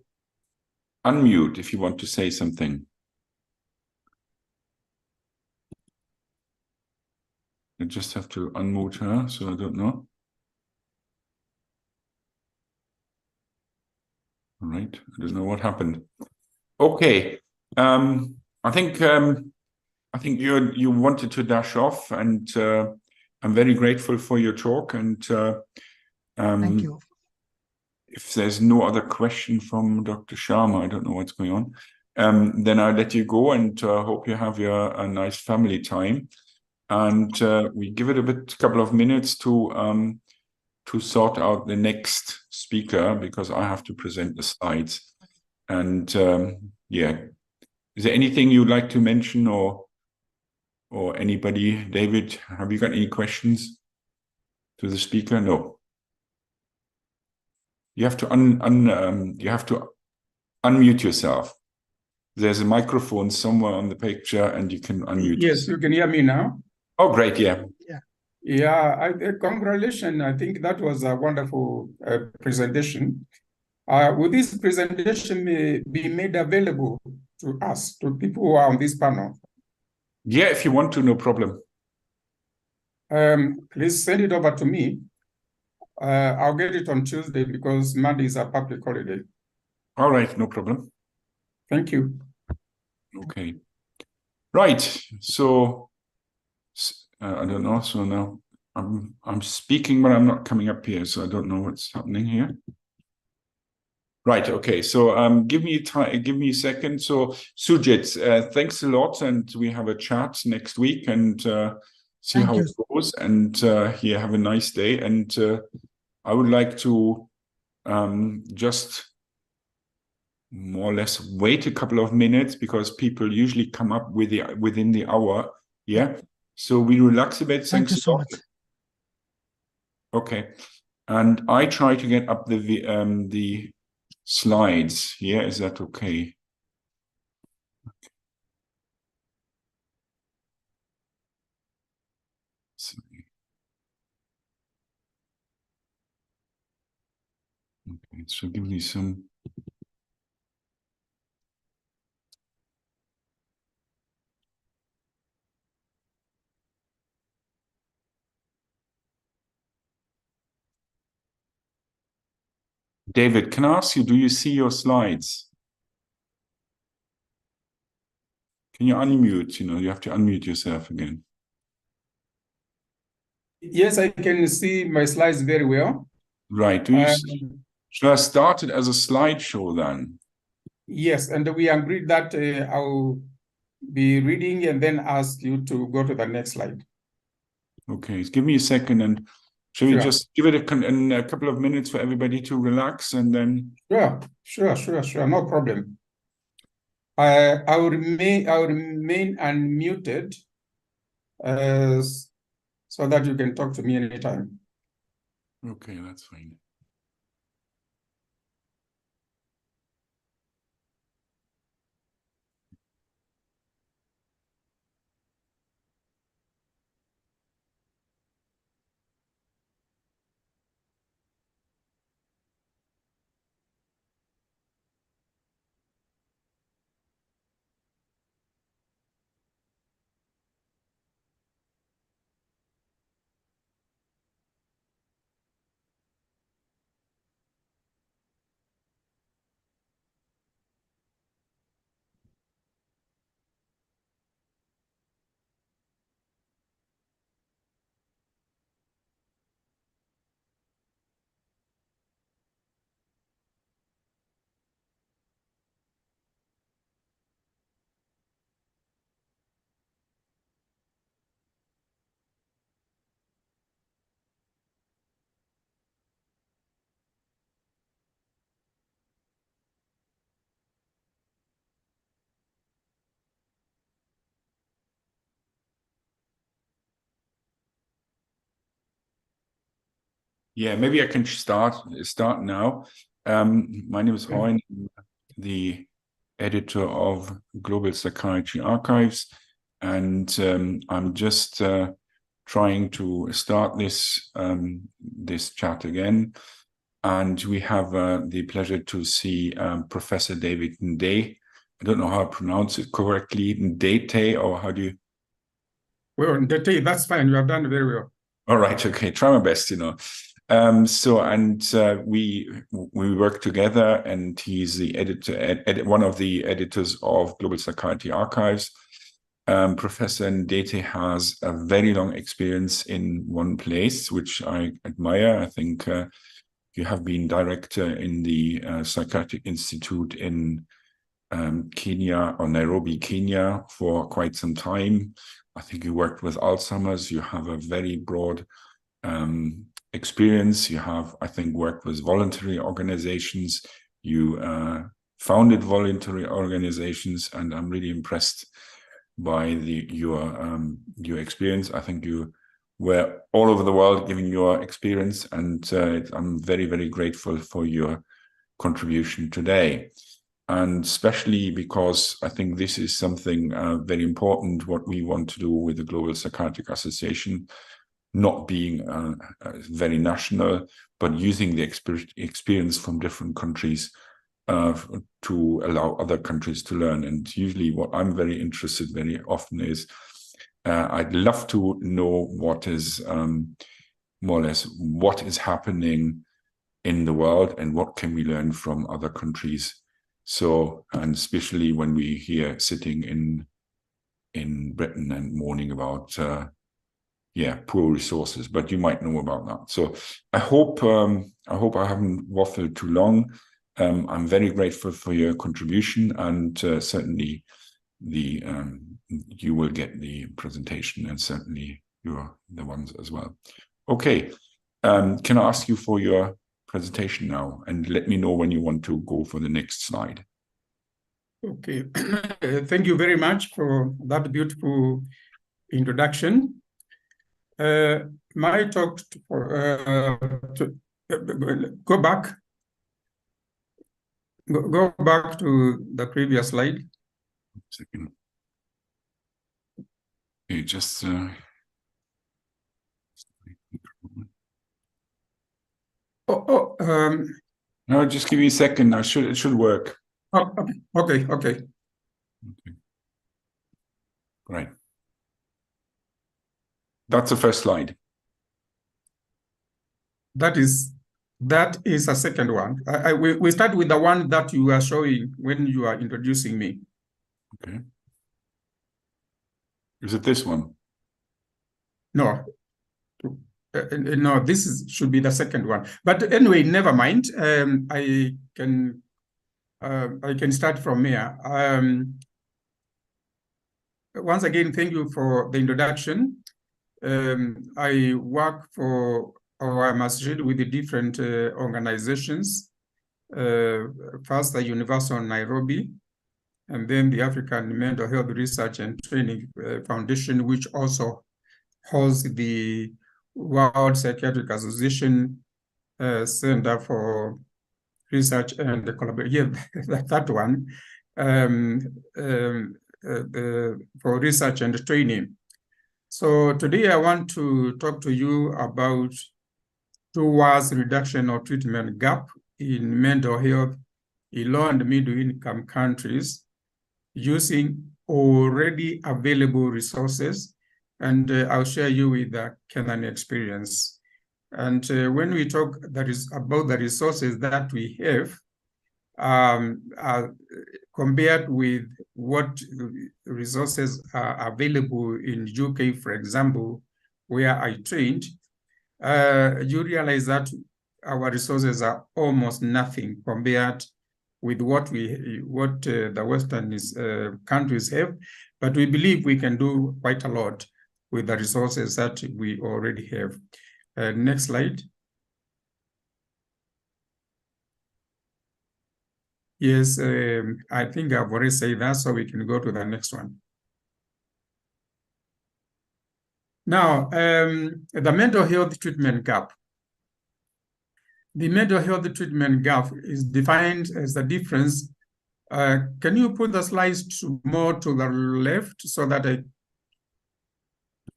Speaker 1: unmute if you want to say something. You just have to unmute her, so I don't know. All right, I don't know what happened. Okay, I think you wanted to dash off, and I'm very grateful for your talk. And
Speaker 2: Thank you.
Speaker 1: if there's no other question from Dr. Sharma, I don't know what's going on. Then I'll let you go, and hope you have a nice family time. And we give it a couple of minutes to sort out the next speaker, because I have to present the slides. And yeah, is there anything you'd like to mention, or anybody? David, have you got any questions to the speaker? No. You have to unmute yourself. There's a microphone somewhere on the picture, and you can unmute.
Speaker 3: Yes, you can hear me now.
Speaker 1: Oh, great! Yeah.
Speaker 3: Yeah. Congratulations. I think that was a wonderful presentation. Will this presentation be made available to us, to people who are on this panel?
Speaker 1: Yeah, if you want to, no problem.
Speaker 3: Please send it over to me. I'll get it on Tuesday because Monday is a public holiday.
Speaker 1: All right, no problem.
Speaker 3: Thank you.
Speaker 1: Okay. Right. So I don't know. So now I'm speaking, but I'm not coming up here, so I don't know what's happening here. Right. Okay. So give me a second. So Sujit, thanks a lot, and we have a chat next week, and see how it goes. And yeah, have a nice day. And I would like to just more or less wait a couple of minutes, because people usually come up within the hour. Yeah. So we relax a bit.
Speaker 2: Thank you so much.
Speaker 1: Okay. And I try to get up the slides here. Is that okay? Okay, so give me some. David, can I ask you, do you see your slides? Can you unmute? You have to unmute yourself again.
Speaker 3: Yes, I can see my slides very well.
Speaker 1: Right. Should I start it as a slideshow then?
Speaker 3: Yes, and we agreed that I'll be reading and then ask you to go to the next slide.
Speaker 1: Okay, give me a second, and shall we just give it a couple of minutes for everybody to relax, and then?
Speaker 3: Sure. No problem. I will remain unmuted, so that you can talk to me anytime.
Speaker 1: Okay, that's fine. Yeah, maybe I can start now. My name is Hoyn, the editor of Global Psychiatric Archives, and I'm just trying to start this chat again. And we have the pleasure to see Professor David Ndeye. I don't know how to pronounce it correctly, Ndeye, or how do you?
Speaker 3: Well, Ndeye, that's fine. You have done very well.
Speaker 1: All right, okay, try my best, we work together, and he's the editor, one of the editors of Global Psychiatric Archives. Professor Ndeye has a very long experience in one place, which I admire. I think you have been director in the Psychiatric Institute in Kenya, or Nairobi, Kenya, for quite some time. I think you worked with Alzheimer's. You have a very broad experience. You have, I think, worked with voluntary organizations. You founded voluntary organizations, and I'm really impressed by your experience. I think you were all over the world giving your experience, and I'm very, very grateful for your contribution today. And especially because I think this is something very important, what we want to do with the Global Psychiatric Association, not being very national, but using the experience from different countries to allow other countries to learn. And usually what I'm very interested very often is, I'd love to know what is more or less what is happening in the world and what can we learn from other countries. So, and especially when we here sitting in Britain and mourning about poor resources, but you might know about that. So I hope I haven't waffled too long. I'm very grateful for your contribution, and certainly you will get the presentation, and certainly you're the ones as well. Okay, can I ask you for your presentation now, and let me know when you want to go for the next slide.
Speaker 3: Okay, thank you very much for that beautiful introduction. My talk go back to the previous slide.
Speaker 1: Second. Okay, just no, just give me a second. It should work.
Speaker 3: Oh, okay.
Speaker 1: Right. That's the first slide.
Speaker 3: That is a second one. We start with the one that you are showing when you are introducing me.
Speaker 1: Okay. Is it this one?
Speaker 3: No. No, should be the second one. But anyway, never mind. I can start from here. Once again, thank you for the introduction. I work for, or I'm associated with the different organizations. First, the University of Nairobi, and then the African Mental Health Research and Training Foundation, which also holds the World Psychiatric Association Center for Research and Collaboration. Yeah, that one, for research and training. So today I want to talk to you about towards reduction of treatment gap in mental health in low and middle income countries using already available resources. And I'll share you with the Kenyan experience. And when we talk about the resources that we have, compared with what resources are available in UK, for example, where I trained, you realize that our resources are almost nothing compared with what the Western countries have. But we believe we can do quite a lot with the resources that we already have. Next slide. Yes, I think I've already said that, so we can go to the next one. Now, the mental health treatment gap. the mental health treatment gap is defined as the difference. Can you put the slides more to the left so that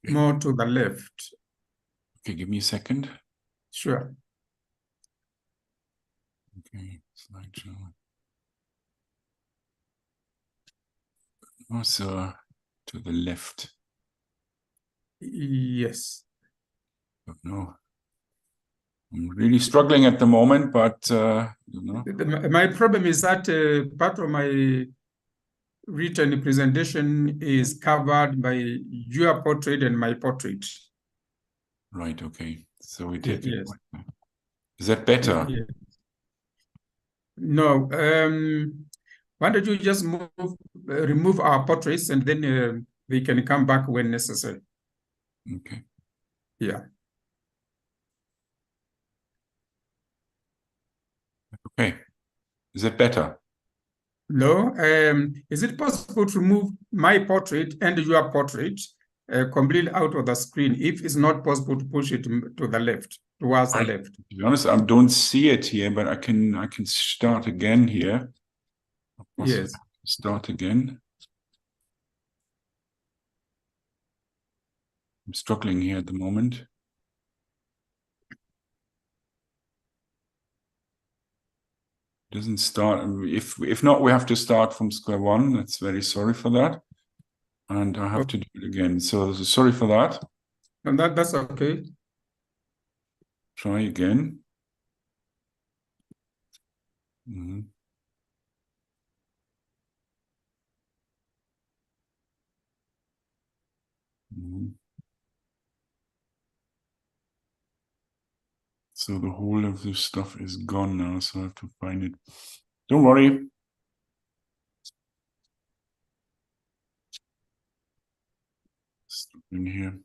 Speaker 3: more to the left?
Speaker 1: Okay, give me a second.
Speaker 3: Sure.
Speaker 1: Okay, slideshow. Also to the left.
Speaker 3: Yes.
Speaker 1: No, I'm really struggling at the moment, but you know.
Speaker 3: My problem is that part of my written presentation is covered by your portrait and my portrait.
Speaker 1: Right. Okay. So we take it.
Speaker 3: Yes.
Speaker 1: Is that better?
Speaker 3: Yeah. No. Why don't you just remove our portraits and then they can come back when necessary.
Speaker 1: Okay.
Speaker 3: Yeah.
Speaker 1: Okay. Is it better?
Speaker 3: No. Is it possible to remove my portrait and your portrait completely out of the screen if it's not possible to push it to the left, towards the left?
Speaker 1: To be honest, I don't see it here, but I can start again here.
Speaker 3: Yes.
Speaker 1: Start again. I'm struggling here at the moment. Doesn't start. If not, we have to start from square one. That's very sorry for that. And I have to do it again. So sorry for that.
Speaker 3: And that's okay.
Speaker 1: Try again. Mm-hmm. Mm-hmm. So the whole of this stuff is gone now, so I have to find it. Don't worry. Stop in here.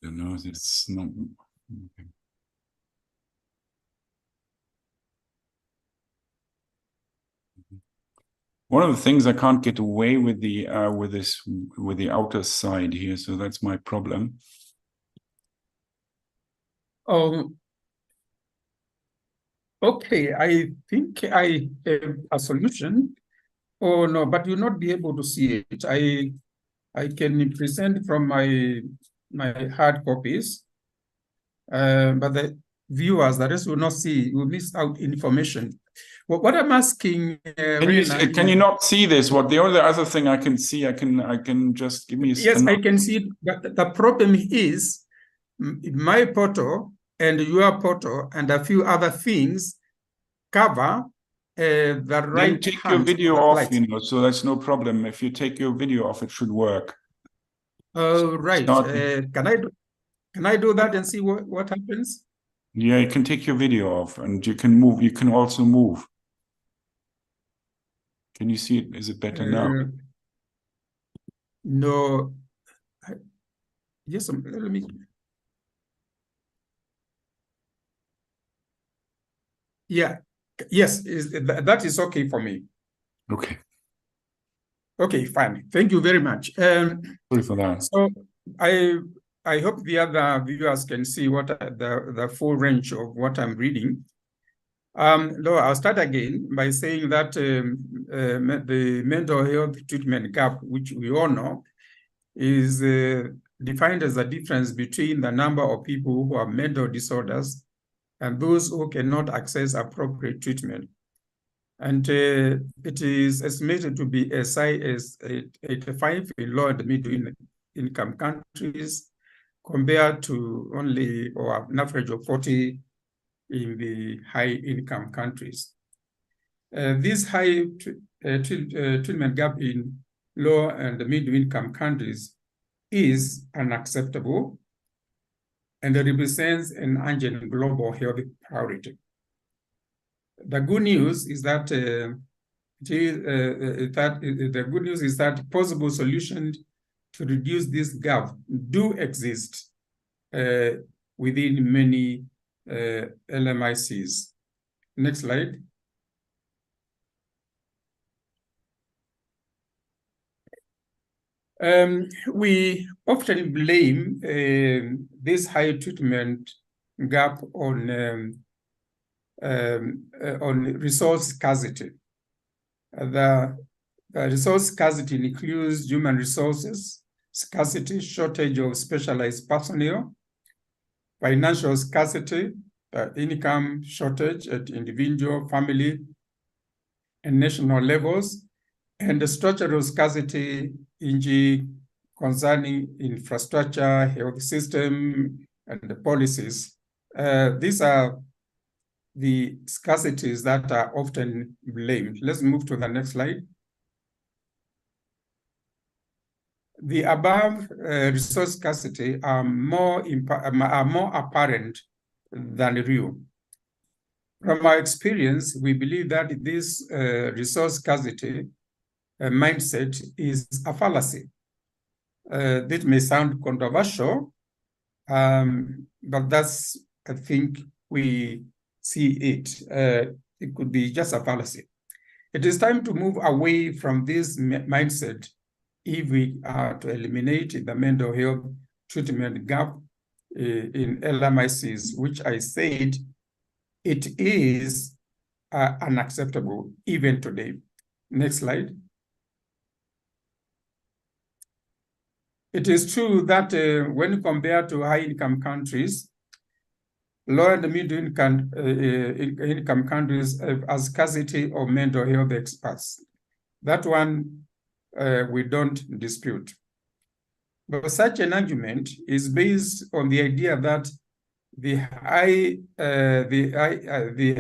Speaker 1: You know, it's not. Okay. One of the things I can't get away with the with the outer side here, so that's my problem.
Speaker 3: Oh, okay. I think I have a solution. Oh no, but you'll not be able to see it. I can present from my hard copies, but the viewers, the rest will not see. Will miss out information. What I'm asking,
Speaker 1: Can you not see this? What the only other thing I can see, I can just give me.
Speaker 3: Yes, I can see it, but the problem is my photo and your photo and a few other things cover the right
Speaker 1: Then take
Speaker 3: hand
Speaker 1: your video
Speaker 3: of the
Speaker 1: off,
Speaker 3: light.
Speaker 1: you know, so that's no problem. If you take your video off, it should work.
Speaker 3: Oh, right. Can I do that and see what happens?
Speaker 1: Yeah, you can take your video off and you can move. You can also move. Can you see it? Is it better now?
Speaker 3: No. Yes, let me. Yeah. Yes, that is okay for me.
Speaker 1: Okay.
Speaker 3: Okay, fine. Thank you very much.
Speaker 1: Sorry for that.
Speaker 3: So I hope the other viewers can see what the full range of what I'm reading. No, I'll start again by saying that the mental health treatment gap, which we all know, is defined as the difference between the number of people who have mental disorders and those who cannot access appropriate treatment. And it is estimated to be as high as 85 in low and middle income countries, compared to only or an average of 40 in the high income countries. This high treatment gap in low and middle-income countries is unacceptable and represents an urgent global health priority. The good news is that the good news is that possible solutions to reduce this gap do exist within many LMICs. Next slide. We often blame this high treatment gap on resource scarcity. The resource scarcity includes human resources scarcity, shortage of specialized personnel, financial scarcity, income shortage at individual, family, and national levels, and the structural scarcity concerning infrastructure, health system, and the policies. These are the scarcities that are often blamed. Let's move to the next slide. The above resource scarcity are more apparent than real. From our experience, we believe that this resource scarcity mindset is a fallacy. This may sound controversial, but that's, I think, we see it. It could be just a fallacy. It is time to move away from this mindset if we are to eliminate the mental health treatment gap in LMICs, which I said it is unacceptable even today. Next slide. It is true that when compared to high-income countries, low and middle-income income countries have a scarcity of mental health experts. That one we don't dispute. But such an argument is based on the idea that the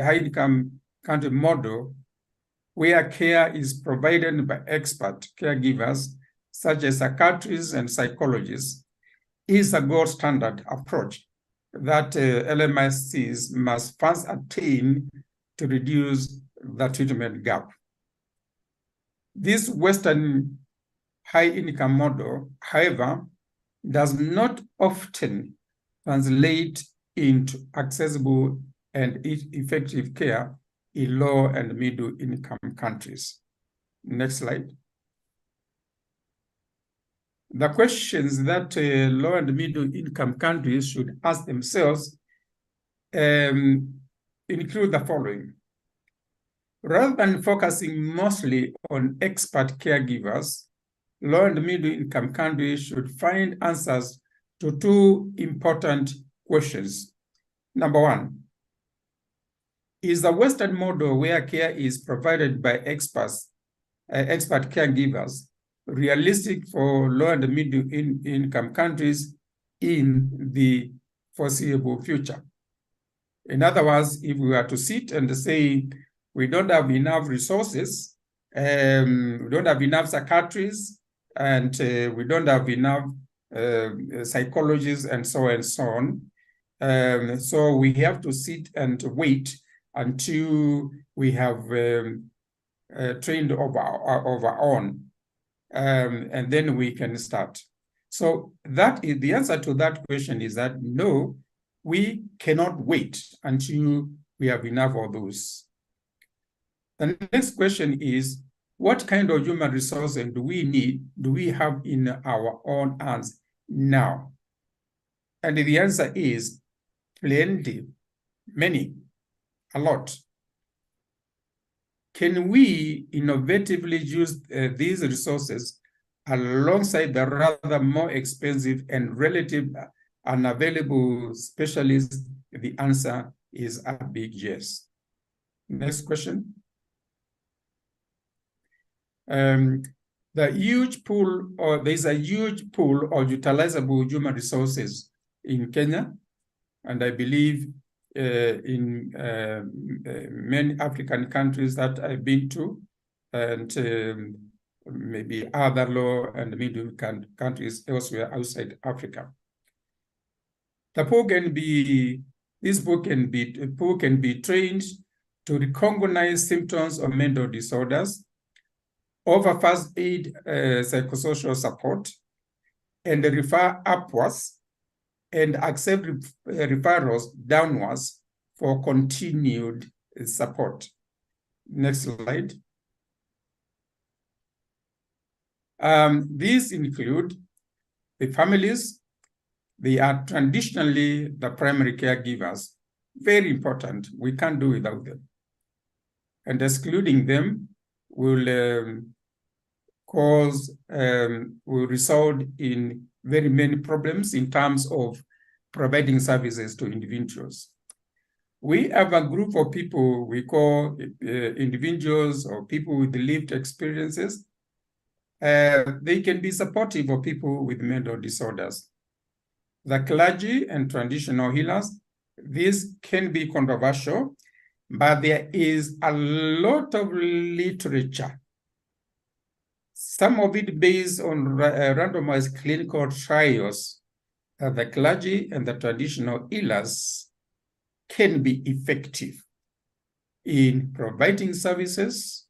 Speaker 3: high-income country model, where care is provided by expert caregivers, such as psychiatrists and psychologists, is a gold standard approach that LMICs must first attain to reduce the treatment gap. This Western high-income model, however, does not often translate into accessible and effective care in low and middle-income countries. Next slide. The questions that low and middle-income countries should ask themselves include the following. Rather than focusing mostly on expert caregivers, low and middle-income countries should find answers to two important questions. Number one, is the Western model where care is provided by expert caregivers realistic for low and middle-income countries in the foreseeable future? In other words, if we were to sit and say, we don't have enough resources, we don't have enough psychiatrists, and we don't have enough psychologists, and so on. So we have to sit and wait until we have trained of our own, and then we can start. So that is the answer to that question is that no, we cannot wait until we have enough of those. The next question is, what kind of human resources do we have in our own hands now? And the answer is plenty, many, a lot. Can we innovatively use these resources alongside the rather more expensive and relative unavailable specialists? The answer is a big yes. Next question. There's a huge pool of utilizable human resources in Kenya, and I believe in many African countries that I've been to, and maybe other low and middle countries elsewhere outside Africa. The poor can be, this book can be trained to recognize symptoms of mental disorders, offer first aid psychosocial support, and refer upwards and accept referrals downwards for continued support. Next slide. These include the families. They are traditionally the primary caregivers. Very important. We can't do without them. And excluding them will will result in very many problems in terms of providing services to individuals. We have a group of people we call individuals or people with lived experiences. They can be supportive of people with mental disorders. The clergy and traditional healers, this can be controversial, but there is a lot of literature, some of it based on randomized clinical trials. The clergy and the traditional healers can be effective in providing services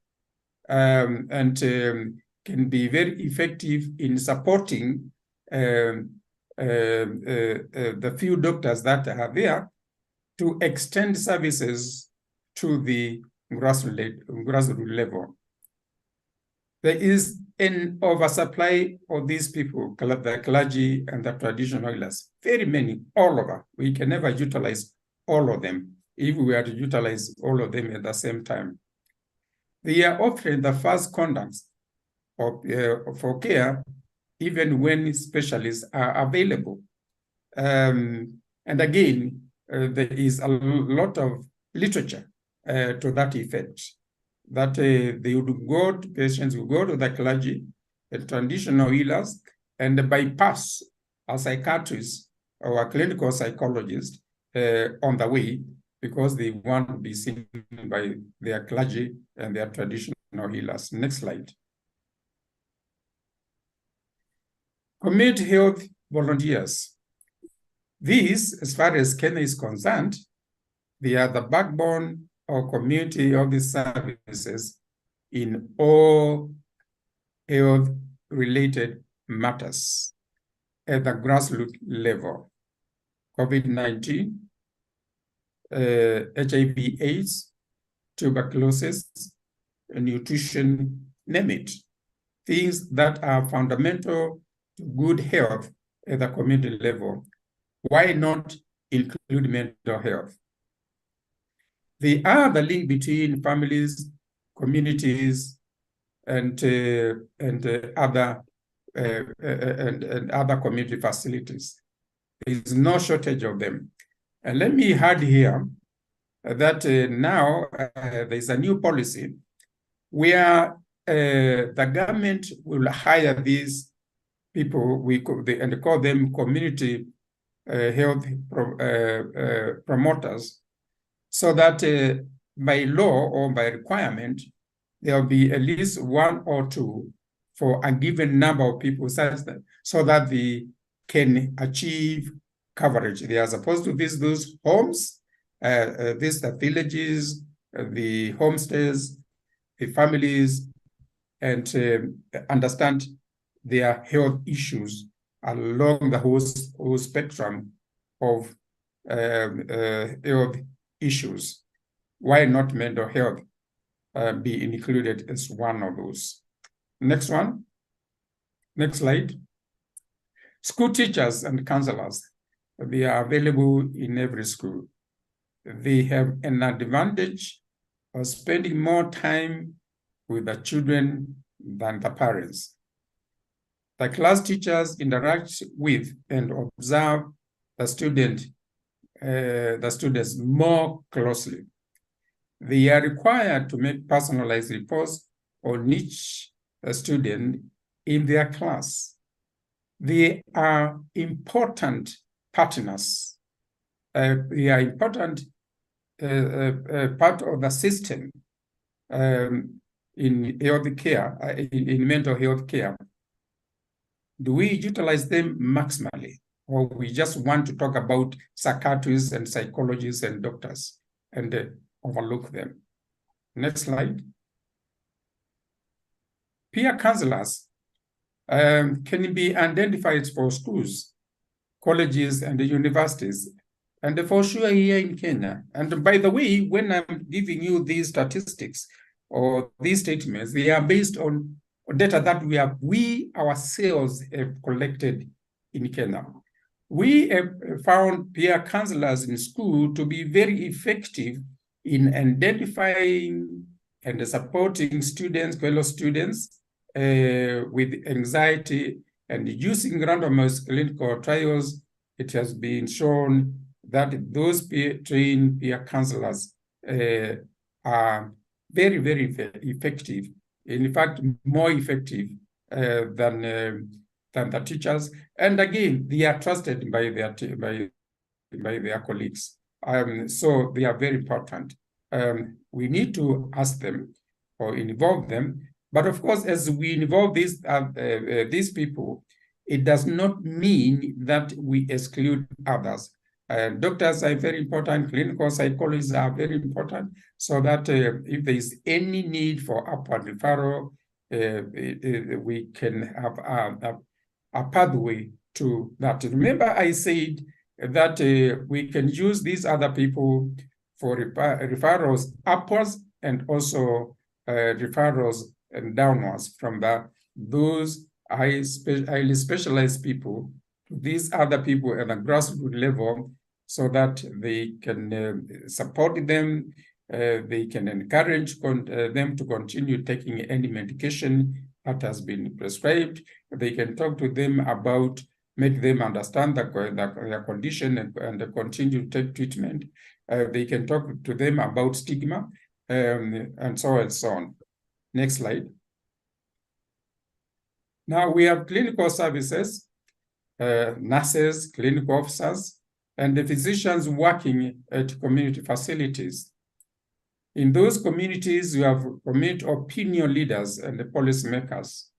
Speaker 3: and can be very effective in supporting the few doctors that are there to extend services to the grassroots level. There is an oversupply of these people, the clergy and the traditional healers. Very many, all over. We can never utilize all of them if we were to utilize all of them at the same time. They are often the first contacts for care, even when specialists are available. And again, there is a lot of literature to that effect, that they would go to, patients will go to the clergy, the traditional healers, and bypass a psychiatrist or a clinical psychologist on the way, because they want to be seen by their clergy and their traditional healers. Next slide. Community health volunteers. These, as far as Kenya is concerned, they are the backbone of community health services in all health-related matters at the grassroots level. COVID-19, HIV/AIDS, tuberculosis, nutrition, name it. Things that are fundamental to good health at the community level. Why not include mental health? They are the link between families, communities, and other community facilities. There is no shortage of them. And let me add here that now there is a new policy where the government will hire these people, and call them community health promoters, so that by law or by requirement, there will be at least one or two for a given number of people, so that they can achieve coverage. They are supposed to visit those homes, visit the villages, the homestays, the families, and understand their health issues along the whole spectrum of health issues. Why not mental health be included as one of those? Next one. Next slide. School teachers and counselors, they are available in every school. They have an advantage of spending more time with the children than the parents. The class teachers interact with and observe the students more closely. They are required to make personalized reports on each student in their class. They are important partners. They are important part of the system in health care, in mental health care, do we utilize them maximally? Or we just want to talk about psychiatrists and psychologists and doctors and overlook them? Next slide. Peer counselors can be identified for schools, colleges, and universities, and for sure here in Kenya. And by the way, when I'm giving you these statistics or these statements, they are based on data that we ourselves have collected in Kenya. We have found peer counselors in school to be very effective in identifying and supporting students, fellow students, with anxiety, and using randomized clinical trials. It has been shown that those trained peer counselors are very, very effective. In fact, more effective than the teachers. And again, they are trusted by their colleagues. So they are very important. We need to ask them or involve them. But of course, as we involve these people, it does not mean that we exclude others. Doctors are very important, clinical psychologists are very important, so that if there is any need for upward referral, we can have a pathway to that. Remember, I said that we can use these other people for referrals upwards and also referrals and downwards from those highly specialized people to these other people at a grassroots level, so that they can support them, they can encourage them to continue taking any medication that has been prescribed. They can talk to them about, make them understand their condition and continue to take treatment. They can talk to them about stigma and so on. Next slide. Now we have clinical services, nurses, clinical officers, and the physicians working at community facilities. In those communities, you have community opinion leaders and the policymakers.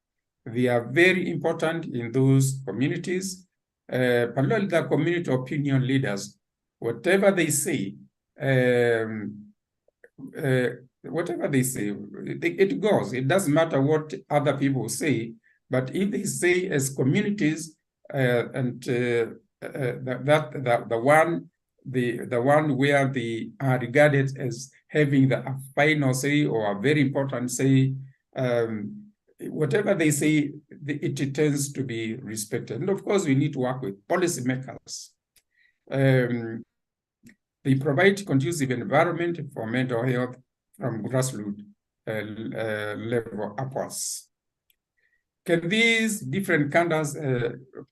Speaker 3: They are very important in those communities, particularly the community opinion leaders. Whatever they say, it goes. It doesn't matter what other people say, but if they say as communities, the one where they are regarded as having a final say or a very important say, whatever they say, it tends to be respected. And of course, we need to work with policymakers. They provide conducive environment for mental health from grassroots level upwards. Can these different countries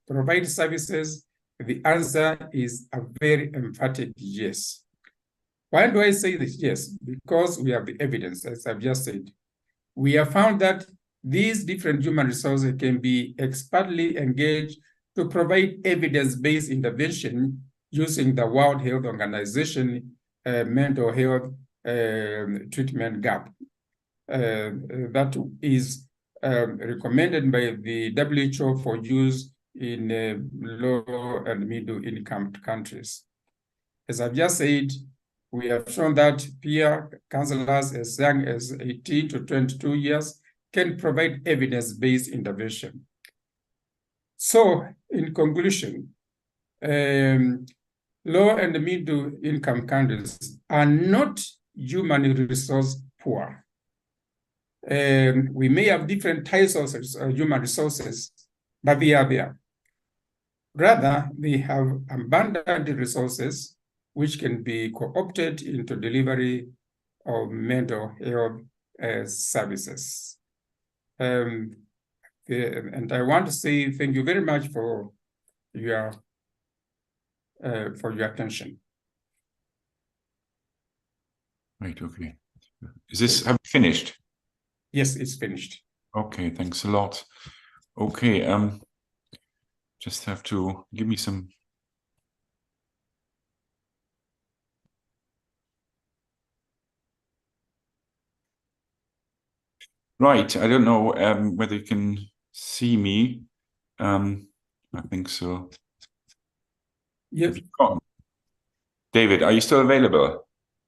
Speaker 3: provide services? The answer is a very emphatic yes. Why do I say this? Yes, because we have the evidence, as I've just said. We have found that these different human resources can be expertly engaged to provide evidence-based intervention using the World Health Organization mental health treatment gap. That is recommended by the WHO for use in low and middle income countries. As I've just said, we have shown that peer counselors as young as 18 to 22 years can provide evidence-based intervention. So, in conclusion, low and middle income countries are not human resource poor. We may have different types of human resources, but they are there. Rather, they have abundant resources which can be co-opted into delivery of mental health services. And I want to say thank you very much for your attention.
Speaker 1: Right, okay. Have you finished?
Speaker 3: Yes, it's finished.
Speaker 1: Okay, thanks a lot. Okay, just have to give me some Right. I don't know whether you can see me. I think so.
Speaker 3: Yes.
Speaker 1: David, are you still available?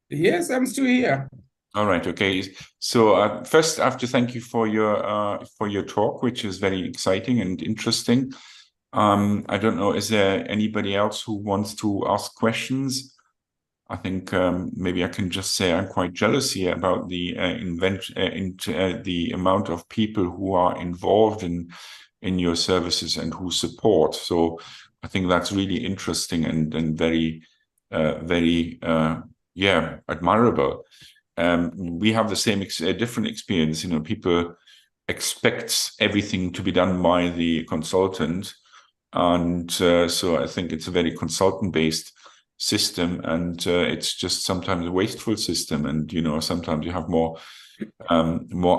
Speaker 3: Yes, I'm still here.
Speaker 1: All right. Okay. So first, I have to thank you for your talk, which is very exciting and interesting. I don't know, is there anybody else who wants to ask questions? I think maybe I can just say I'm quite jealous here about the the amount of people who are involved in your services and who support. So I think that's really interesting and very admirable. We have the same different experience. You know, people expect everything to be done by the consultant, and so I think it's a very consultant-based system, and it's just sometimes a wasteful system. And you know, sometimes you have more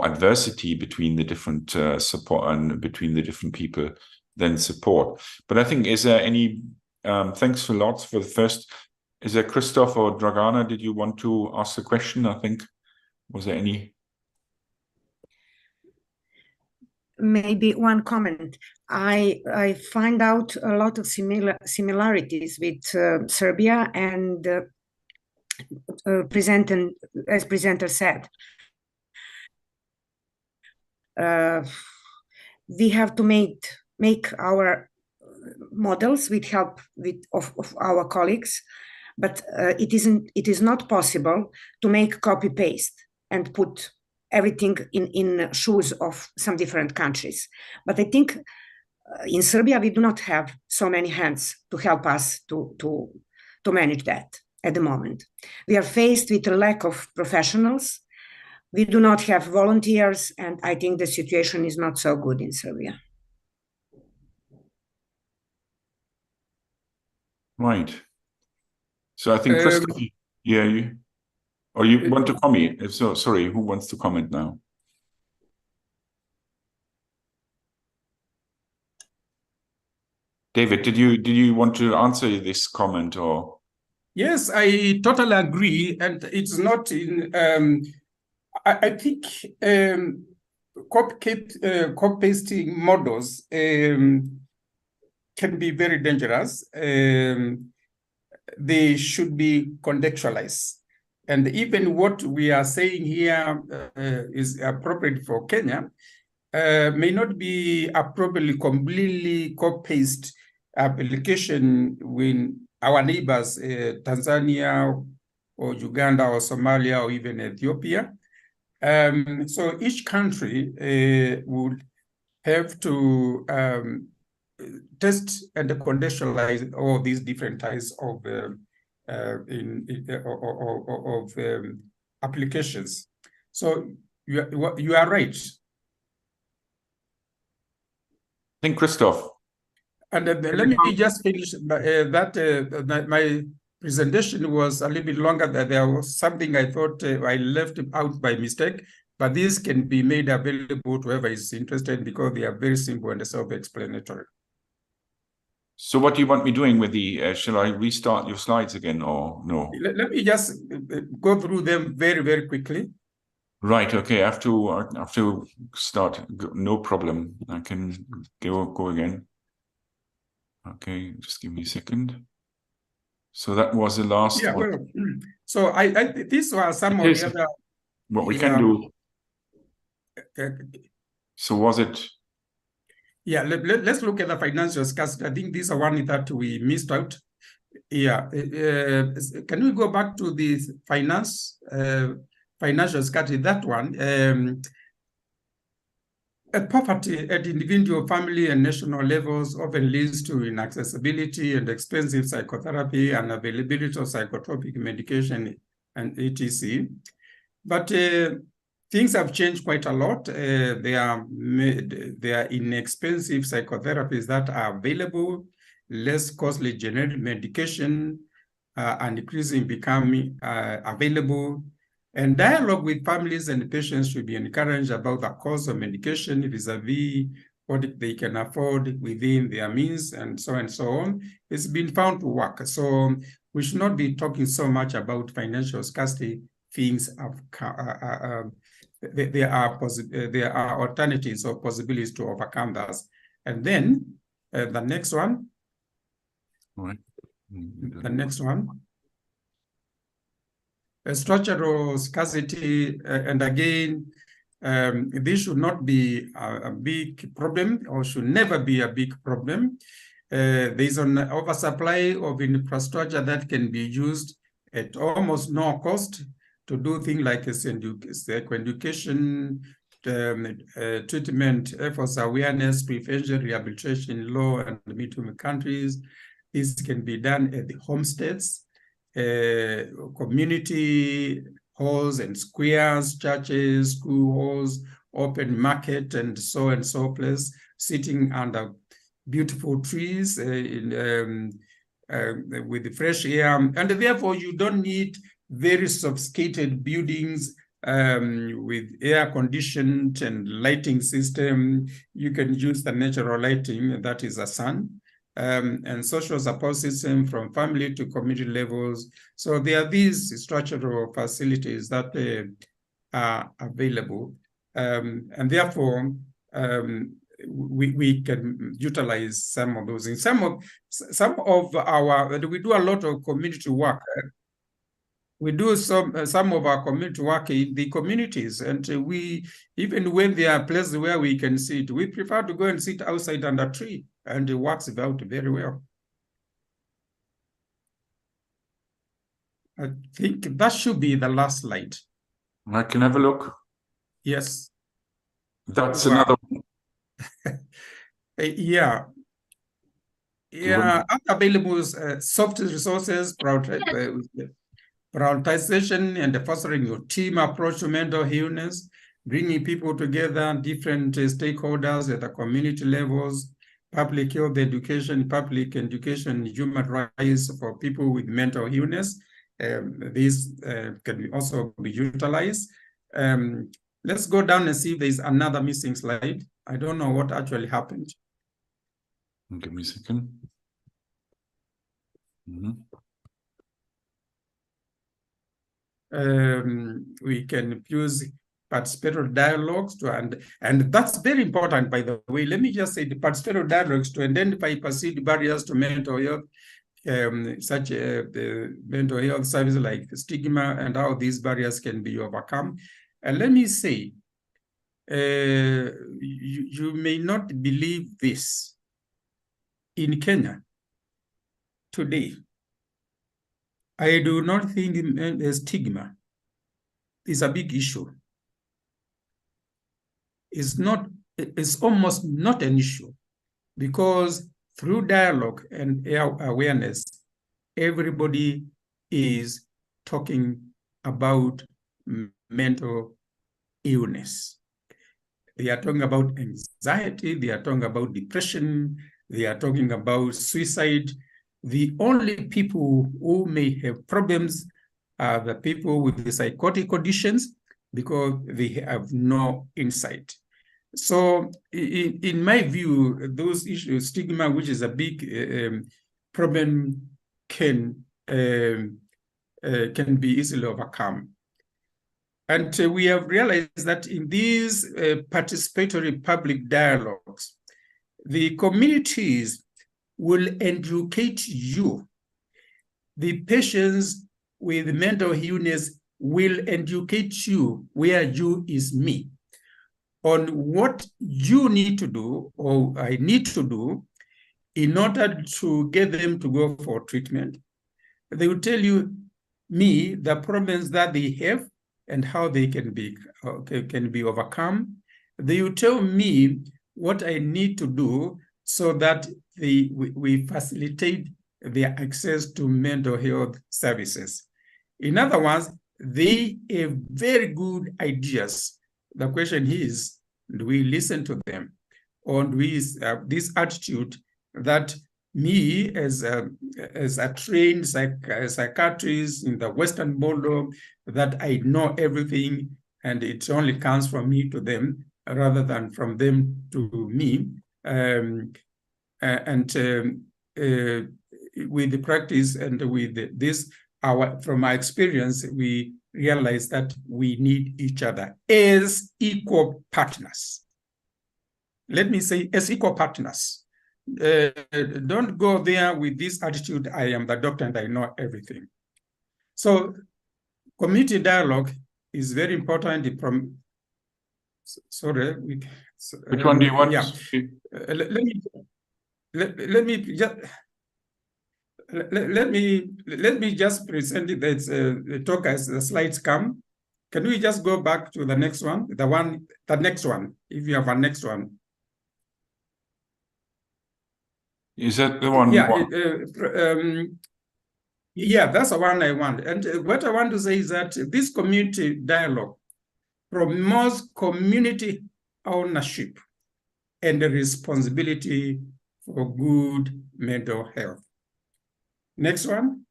Speaker 1: adversity between the different support and between the different people than support. But I think, is there any thanks a lot for the first. Is there Christoph or Dragana? Did you want to ask a question? I think, was there any?
Speaker 4: Maybe one comment. I find out a lot of similarities with Serbia and as presenter said. We have to make our models with help of our colleagues, but it is not possible to make copy paste and put everything in shoes of some different countries. But I think in Serbia we do not have so many hands to help us to manage that at the moment. We are faced with a lack of professionals. We do not have volunteers, and I think the situation is not so good in Serbia.
Speaker 1: Right. So I think Christoph, you want to comment? If so, sorry, who wants to comment now? David, did you want to answer this comment or?
Speaker 3: Yes, I totally agree, and it's not in. I think copy-pasting models can be very dangerous. They should be contextualized. And even what we are saying here is appropriate for Kenya may not be appropriately completely copy-paste application when our neighbors, Tanzania or Uganda or Somalia or even Ethiopia. So each country would have to test and contextualize all these different types of applications. So you are right.
Speaker 1: I think Christoph.
Speaker 3: And let me just finish that my presentation was a little bit longer. That there was something I thought I left out by mistake, but this can be made available to whoever is interested because they are very simple and self-explanatory.
Speaker 1: So what do you want me doing with the, shall I restart your slides again or no?
Speaker 3: Let me just go through them very, very quickly.
Speaker 1: Right, okay, I have to start, no problem. I can go again. Okay, just give me a second. So that was the last one.
Speaker 3: Well, so these were some of the other.
Speaker 1: What we can do. So was it?
Speaker 3: Yeah, let's look at the financial scarcity. I think these are one that we missed out. Yeah, can we go back to the financial scarcity? That one. Poverty at individual, family, and national levels often leads to inaccessibility and expensive psychotherapy and availability of psychotropic medication and etc. But things have changed quite a lot. There are inexpensive psychotherapies that are available, less costly generic medication, and increasingly becoming available. And dialogue with families and patients should be encouraged about the cost of medication vis-a-vis what they can afford within their means and so on. It's been found to work. So we should not be talking so much about financial scarcity things there are alternatives or possibilities to overcome that. And then the next one.
Speaker 1: Right.
Speaker 3: The next one. A structural scarcity, and again, this should not be a big problem, or should never be a big problem. There's an oversupply of infrastructure that can be used at almost no cost to do things like education, treatment efforts, awareness, prevention, rehabilitation, low and middle countries. This can be done at the homesteads, community halls and squares, churches, school halls, open market, and so place, sitting under beautiful trees with the fresh air. And therefore, you don't need very sophisticated buildings with air conditioned and lighting system. You can use the natural lighting, that is the sun. And social support system from family to community levels. So there are these structural facilities that are available. And therefore, we can utilize some of those things. Some of our, we do a lot of community work. We do some of our community work in the communities, and we, even when there are places where we can sit, we prefer to go and sit outside under a tree, and it works out very well. I think that should be the last slide.
Speaker 1: I can have a look.
Speaker 3: Yes.
Speaker 1: That's another one.
Speaker 3: Yeah. Yeah, available soft resources, prioritization and fostering your team approach to mental illness, bringing people together, different stakeholders at the community levels, public health education, human rights for people with mental illness. These can also be utilized. Let's go down and see if there's another missing slide. I don't know what actually happened.
Speaker 1: Give me a second.
Speaker 3: We can use participatory dialogues to, and that's very important, by the way. Let me just say the participatory dialogues to identify perceived barriers to mental health, such mental health services like stigma, and how these barriers can be overcome. And let me say, you may not believe this. In Kenya today, I do not think stigma is a big issue. It's almost not an issue, because through dialogue and awareness, everybody is talking about mental illness. They are talking about anxiety, they are talking about depression, they are talking about suicide. The only people who may have problems are the people with the psychotic conditions, because they have no insight. So in my view, those issues, stigma, which is a big problem, can be easily overcome. And we have realized that in these participatory public dialogues, the communities will educate you. The patients with mental illness will educate you, where you is me, on what you need to do, or I need to do, in order to get them to go for treatment. They will tell you, me, the problems that they have and how they can be overcome. They will tell me what I need to do so that we facilitate their access to mental health services. In other words, they have very good ideas. The question is, do we listen to them? Or do we have this attitude that me, as a trained psychiatrist in the Western model, that I know everything and it only comes from me to them rather than from them to me? With the practice and with this, from my experience, we realize that we need each other as equal partners. Let me say, as equal partners. Don't go there with this attitude, I am the doctor and I know everything. So community dialogue is very important. Sorry.
Speaker 1: Which one do you want?
Speaker 3: Yeah. Let me just present it as the talk as the slides come. Can we just go back to the next one? The next one, if you have a next one.
Speaker 1: Is that the one?
Speaker 3: Yeah, yeah, that's the one I want. And what I want to say is that this community dialogue promotes community ownership and the responsibility for good mental health. Next one.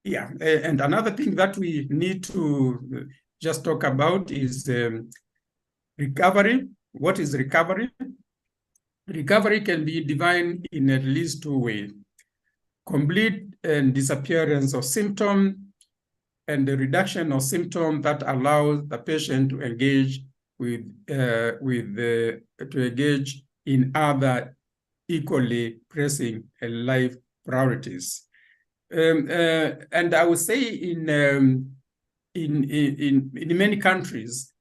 Speaker 3: Yeah, and another thing that we need to just talk about is recovery. What is recovery? Recovery can be defined in at least two ways: complete and disappearance of symptom, and the reduction of symptom that allows the patient to engage engage in other equally pressing life priorities. And I would say in many countries,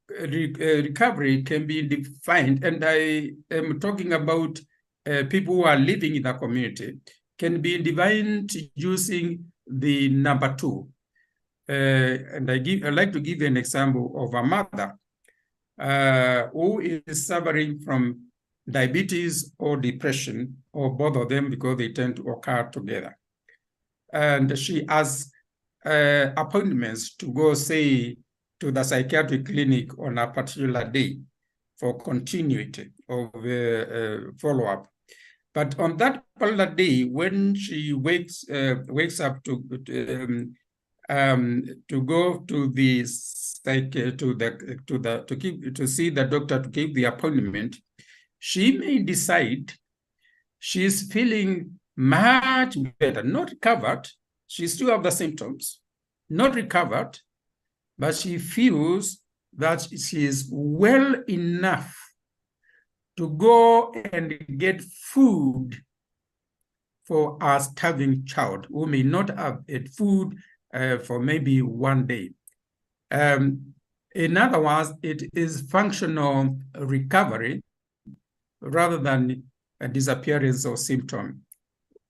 Speaker 3: recovery can be defined, and I am talking about people who are living in the community, can be defined using the number 2. And I'd like to give an example of a mother who is suffering from diabetes or depression, or both of them, because they tend to occur together. And she has appointments to go, say, to the psychiatric clinic on a particular day for continuity of follow-up. But on that particular day, when she wakes up to go to the to see the doctor to keep the appointment, she may decide she's feeling much better, not recovered. She still have the symptoms, not recovered, but she feels that she is well enough to go and get food for a starving child who may not have had food for maybe one day. In other words, it is functional recovery rather than a disappearance of symptom.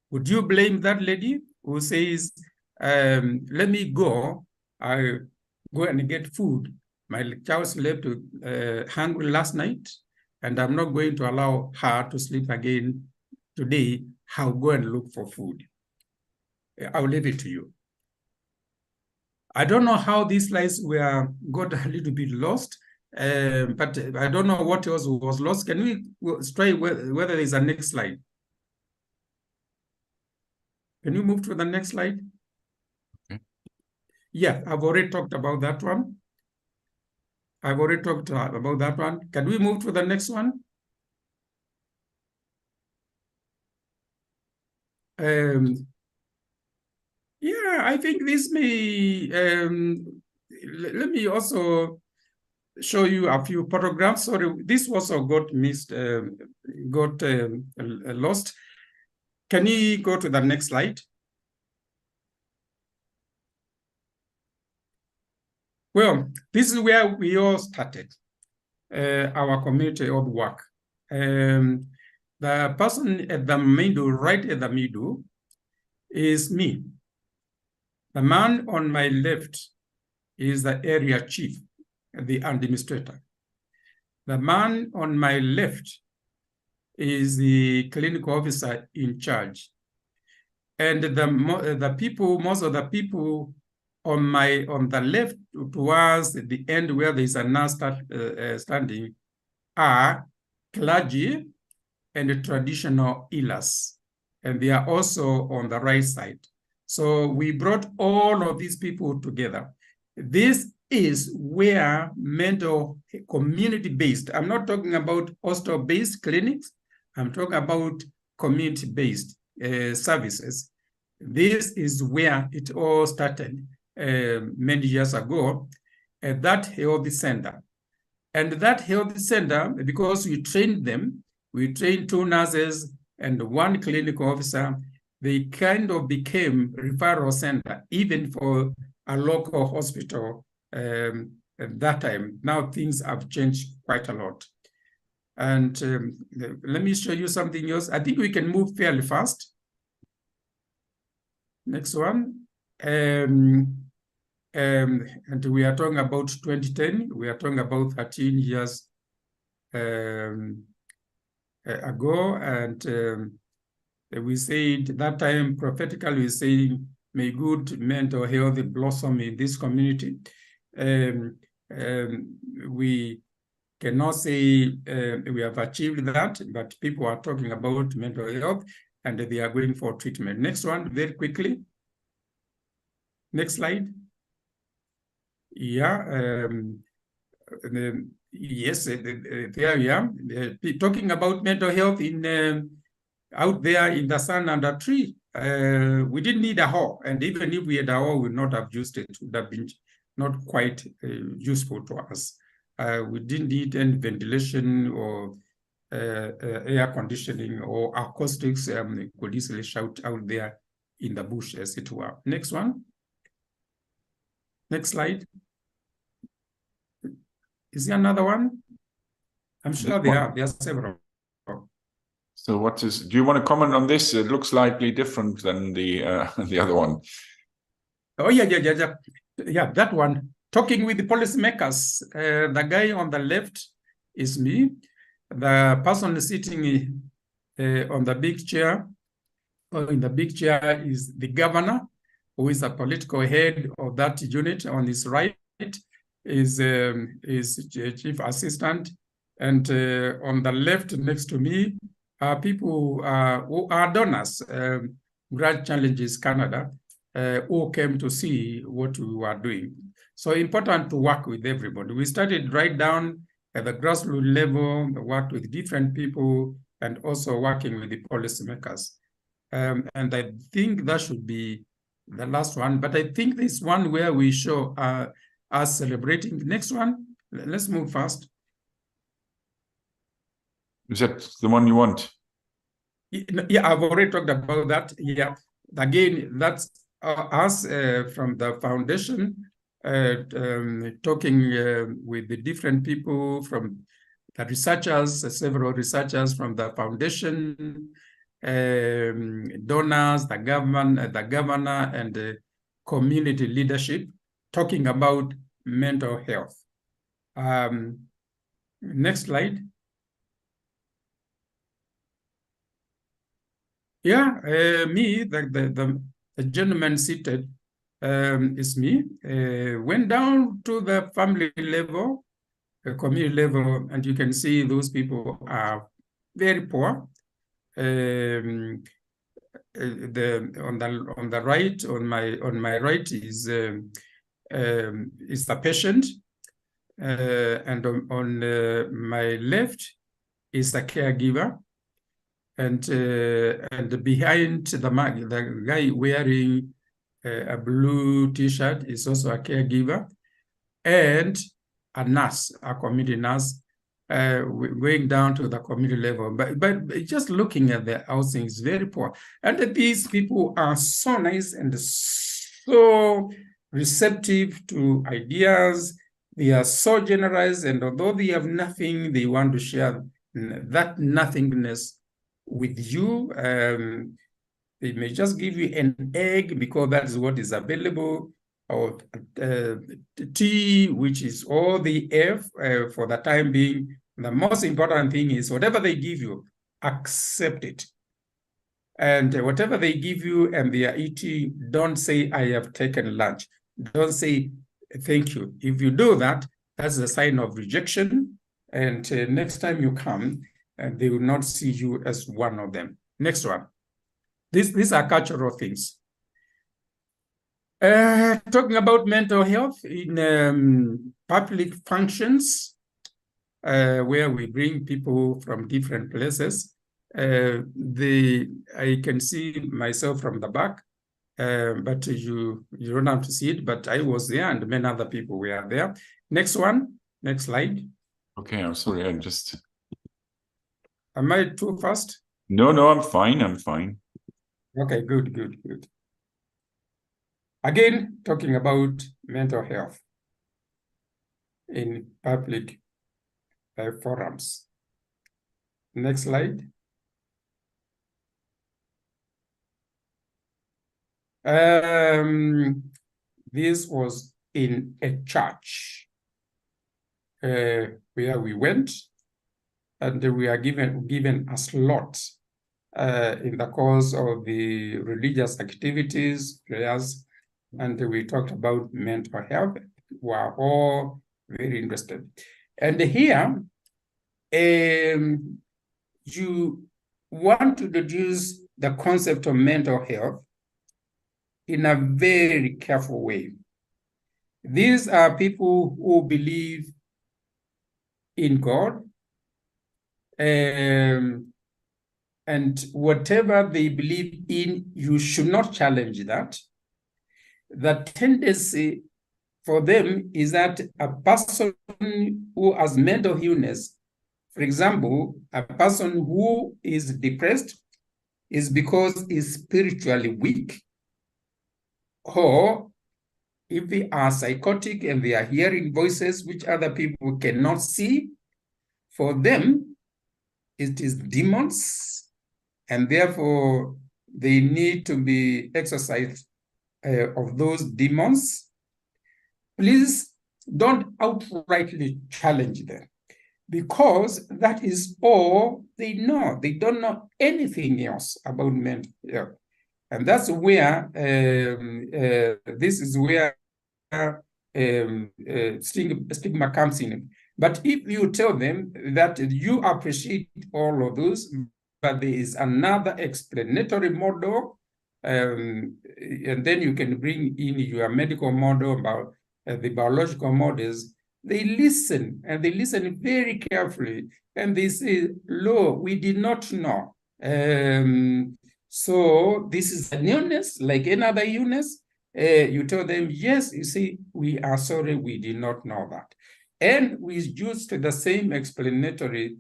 Speaker 3: Would you blame that lady who says, let me go, I go and get food. My child slept hungry last night, and I'm not going to allow her to sleep again today. I'll go and look for food. I'll leave it to you. I don't know how these slides got a little bit lost, but I don't know what else was lost. Can we try whether there's a next slide? Can you move to the next slide? Okay. Yeah, I've already talked about that one. Can we move to the next one? Yeah, I think this may, let me also show you a few photographs. Sorry, this also got missed, lost. Can you go to the next slide? Well, this is where we all started our community of work. The person at the middle, right at the middle, is me. The man on my left is the area chief, the administrator. The man on my left is the clinical officer in charge. And most of the people on the left towards the end where there is a nurse standing are clergy and traditional healers. And they are also on the right side. So we brought all of these people together. This is where mental community-based, I'm not talking about hostel-based clinics, I'm talking about community-based. services. This is where it all started many years ago, at that health center. And that health center, because we trained them, we trained 2 nurses and 1 clinical officer, they kind of became referral center, even for a local hospital at that time. Now things have changed quite a lot. And let me show you something else. I think we can move fairly fast. Next one. And we are talking about 2010. We are talking about 13 years ago. And we said that time prophetically, we say, may good mental health blossom in this community. We cannot say we have achieved that, but people are talking about mental health and they are going for treatment. Next one, very quickly. Next slide. Yeah. Yes, there we are. Talking about mental health in out there in the sun under tree. We didn't need a hall, and even if we had a hall, we would not have used it. It would have been not quite useful to us. We didn't need any ventilation or air conditioning or acoustics. Could easily shout out there in the bush, as it were. Next one. Next slide. Is there another one? I'm sure there are several.
Speaker 1: So what is, do you want to comment on this? It looks slightly different than the other one.
Speaker 3: Oh, yeah, that one. Talking with the policymakers. The guy on the left is me. The person sitting on the big chair, or in the big chair, is the governor, who is a political head of that unit. On his right is chief assistant, and on the left next to me are people who are donors, Grant Challenges Canada, who came to see what we were doing. So important to work with everybody. We started right down at the grassroots level, worked with different people, and also working with the policymakers. And I think that should be the last one, but I think this one where we show us celebrating. Next one, let's move fast.
Speaker 1: Is that the one you want?
Speaker 3: Yeah, I've already talked about that. Yeah, again, that's us from the foundation, talking with the different people, from the researchers, several researchers from the foundation, donors, the governor, and community leadership, talking about mental health. Next slide. Yeah, me, the gentleman seated is me. Went down to the family level, community level, and you can see those people are very poor. On the right, on my right is the patient, and on my left is the caregiver. And behind the guy wearing a blue T-shirt is also a caregiver, and a nurse, a community nurse, going down to the community level. But just looking at the housing is very poor. And these people are so nice and so receptive to ideas. They are so generous, and although they have nothing, they want to share that nothingness with you. They may just give you an egg because that is what is available, or tea, which is all the F for the time being. The most important thing is whatever they give you, accept it. And whatever they give you and they are eating, don't say, I have taken lunch. Don't say, thank you. If you do that, that's a sign of rejection. And next time you come, and they will not see you as one of them. Next one. These are cultural things. Talking about mental health in public functions, where we bring people from different places. I can see myself from the back, but you don't have to see it, but I was there and many other people were there. Next one, next slide.
Speaker 1: Okay, I'm sorry, I'm just...
Speaker 3: Am I too fast?
Speaker 1: No, I'm fine, I'm fine.
Speaker 3: Okay, good. Again, talking about mental health in public forums. Next slide. This was in a church where we went, and we are given a slot in the course of the religious activities, prayers, and we talked about mental health. We are all very interested. And here, you want to introduce the concept of mental health in a very careful way. These are people who believe in God, and whatever they believe in, you should not challenge that. The tendency for them is that a person who has mental illness, for example, a person who is depressed is because he's spiritually weak, or if they are psychotic and they are hearing voices which other people cannot see, for them, it is demons, and therefore they need to be exorcised of those demons. Please don't outrightly challenge them, because that is all they know. They don't know anything else about mental health. And that's where, this is where stigma comes in. But if you tell them that you appreciate all of those, but there is another explanatory model, and then you can bring in your medical model about the biological models, they listen, and they listen very carefully, and they say, "Lo, we did not know. So this is an illness like any other illness." You tell them, "Yes, you see, we are sorry, we did not know that." And we used the same explanatory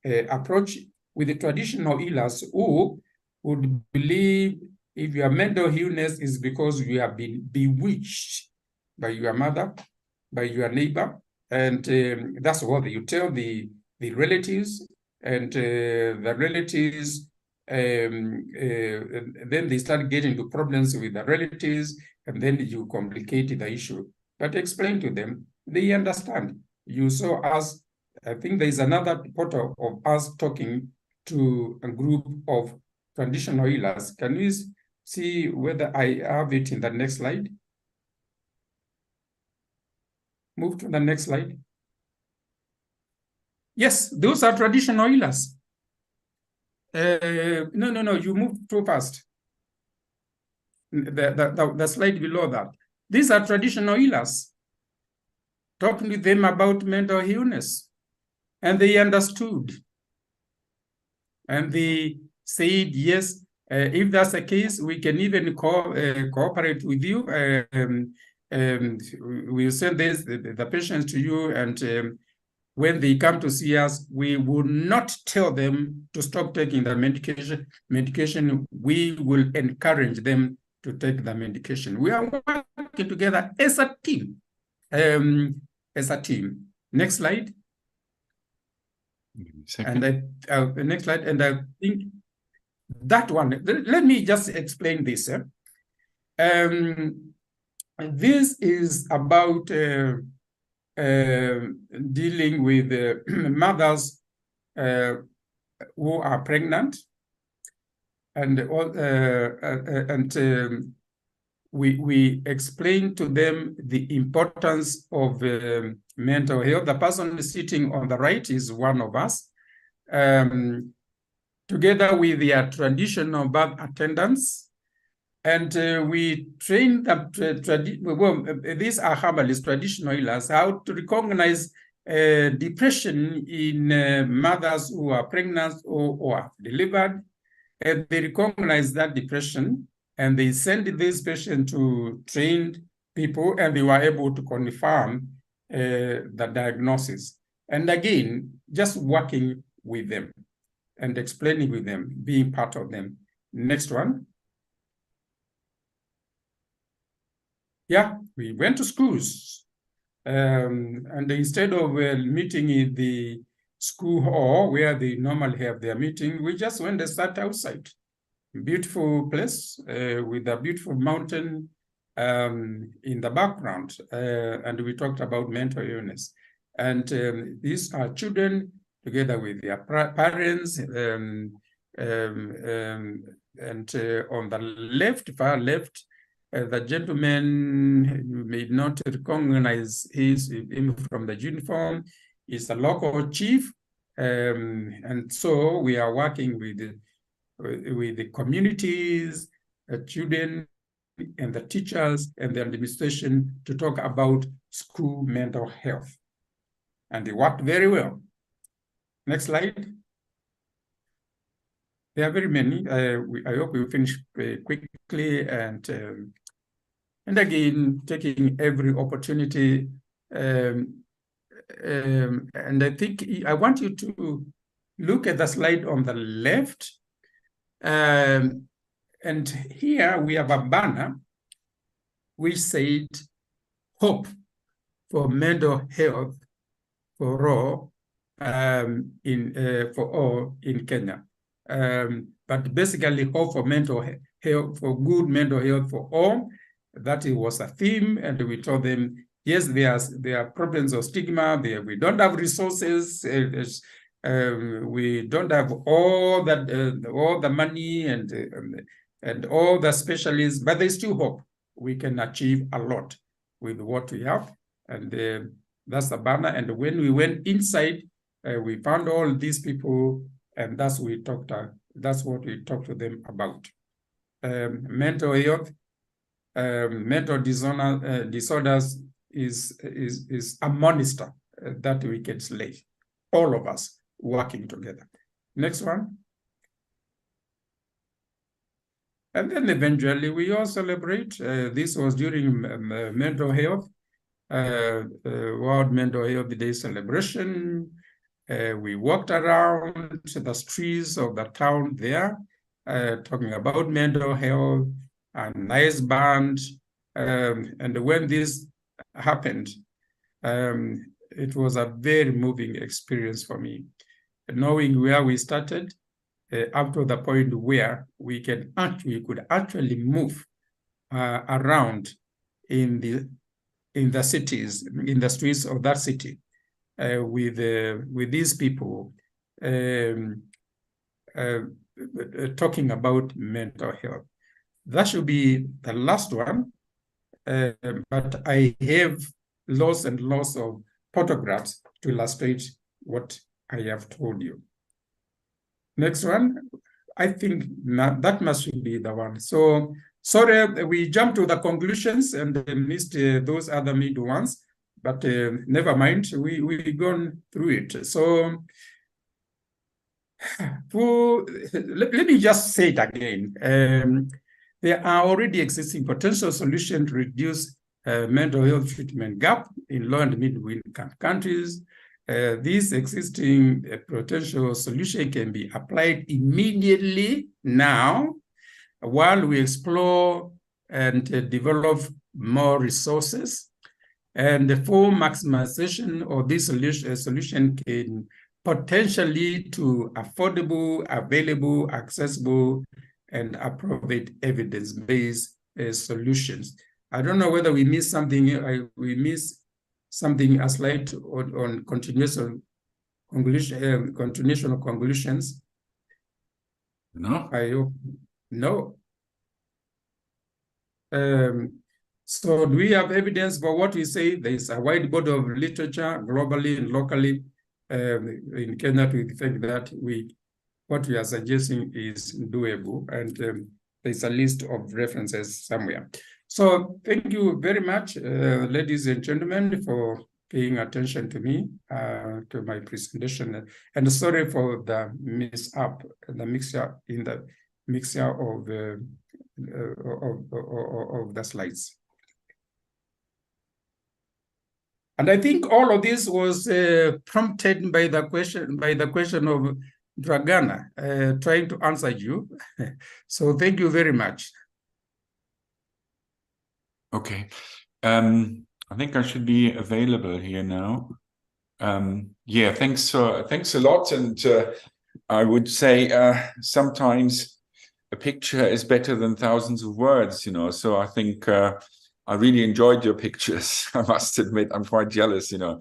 Speaker 3: approach with the traditional healers who would believe if your mental illness is because you have been bewitched by your mother, by your neighbor, and that's what you tell the relatives, and the relatives, then they start getting into problems with the relatives, and then you complicate the issue. But explain to them, they understand. You saw us, I think there's another photo of us talking to a group of traditional healers. Can we see whether I have it in the next slide? Move to the next slide. Yes, those are traditional healers. No, you moved too fast. The slide below that. These are traditional healers. Talking to them about mental illness. And they understood. And they said, yes, if that's the case, we can even cooperate with you. We'll send the patients to you, and when they come to see us, we will not tell them to stop taking the medication. We will encourage them to take the medication. We are working together as a team. Next slide. And the next slide. And I think that one, let me just explain this. This is about dealing with mothers who are pregnant, and we explain to them the importance of mental health. The person sitting on the right is one of us, together with their traditional birth attendants. And we train them, these are herbalists, traditional healers, how to recognize depression in mothers who are pregnant or have delivered. And they recognize that depression, and they send this patient to trained people, and they were able to confirm the diagnosis. And again, just working with them and explaining with them, being part of them. Next one. Yeah, we went to schools. And instead of meeting in the school hall where they normally have their meeting, we just went and sat outside. Beautiful place with a beautiful mountain in the background. And we talked about mental illness. And these are children together with their parents. And on the left, far left, the gentleman, you may not recognize him from the uniform, is a local chief. And so we are working with the communities, the children, and the teachers, and the administration to talk about school mental health. And they worked very well. Next slide. There are very many. I hope we finish quickly, and again, taking every opportunity. And I think I want you to look at the slide on the left. And here we have a banner which said, "Hope for mental health for all in Kenya." But basically, hope for mental health, for good mental health for all. That it was a theme, and we told them, yes, there are problems of stigma. We don't have resources. We don't have all the money and all the specialists, but there's still hope. We can achieve a lot with what we have, and that's the banner. And when we went inside, we found all these people, and that's what we talked to them about. Mental health, mental disorders is a monster that we can slay, all of us working together. Next one. And then eventually we all celebrate. This was during mental health, World Mental Health Day celebration. We walked around the streets of the town there, talking about mental health, a nice band. And when this happened, it was a very moving experience for me, knowing where we started up to the point where we could actually move around in the cities, in the streets of that city, with these people talking about mental health. That should be the last one, but I have lots and lots of photographs to illustrate what I have told you. Next one, I think that must be the one. So sorry, we jumped to the conclusions and missed those other middle ones, but never mind, we've gone through it. So let me just say it again. There are already existing potential solutions to reduce mental health treatment gap in low and middle income countries. This existing potential solution can be applied immediately now while we explore and develop more resources. And the full maximization of this solution can potentially lead to affordable, available, accessible, and appropriate evidence-based solutions. I don't know whether we missed something. A slide on continuation of conclusions.
Speaker 1: No.
Speaker 3: I hope no. So do we have evidence for what we say? There is a wide body of literature globally and locally in Kenya to think that what we are suggesting is doable, and there's a list of references somewhere. So thank you very much, ladies and gentlemen, for paying attention to me, to my presentation. And sorry for the mix-up, the mixture in the mixture of the slides. And I think all of this was prompted by the question of Dragana, trying to answer you. So thank you very much.
Speaker 1: Okay. I think I should be available here now. Yeah, thanks a lot. And I would say sometimes a picture is better than thousands of words, you know. So I think I really enjoyed your pictures. I must admit, I'm quite jealous, you know.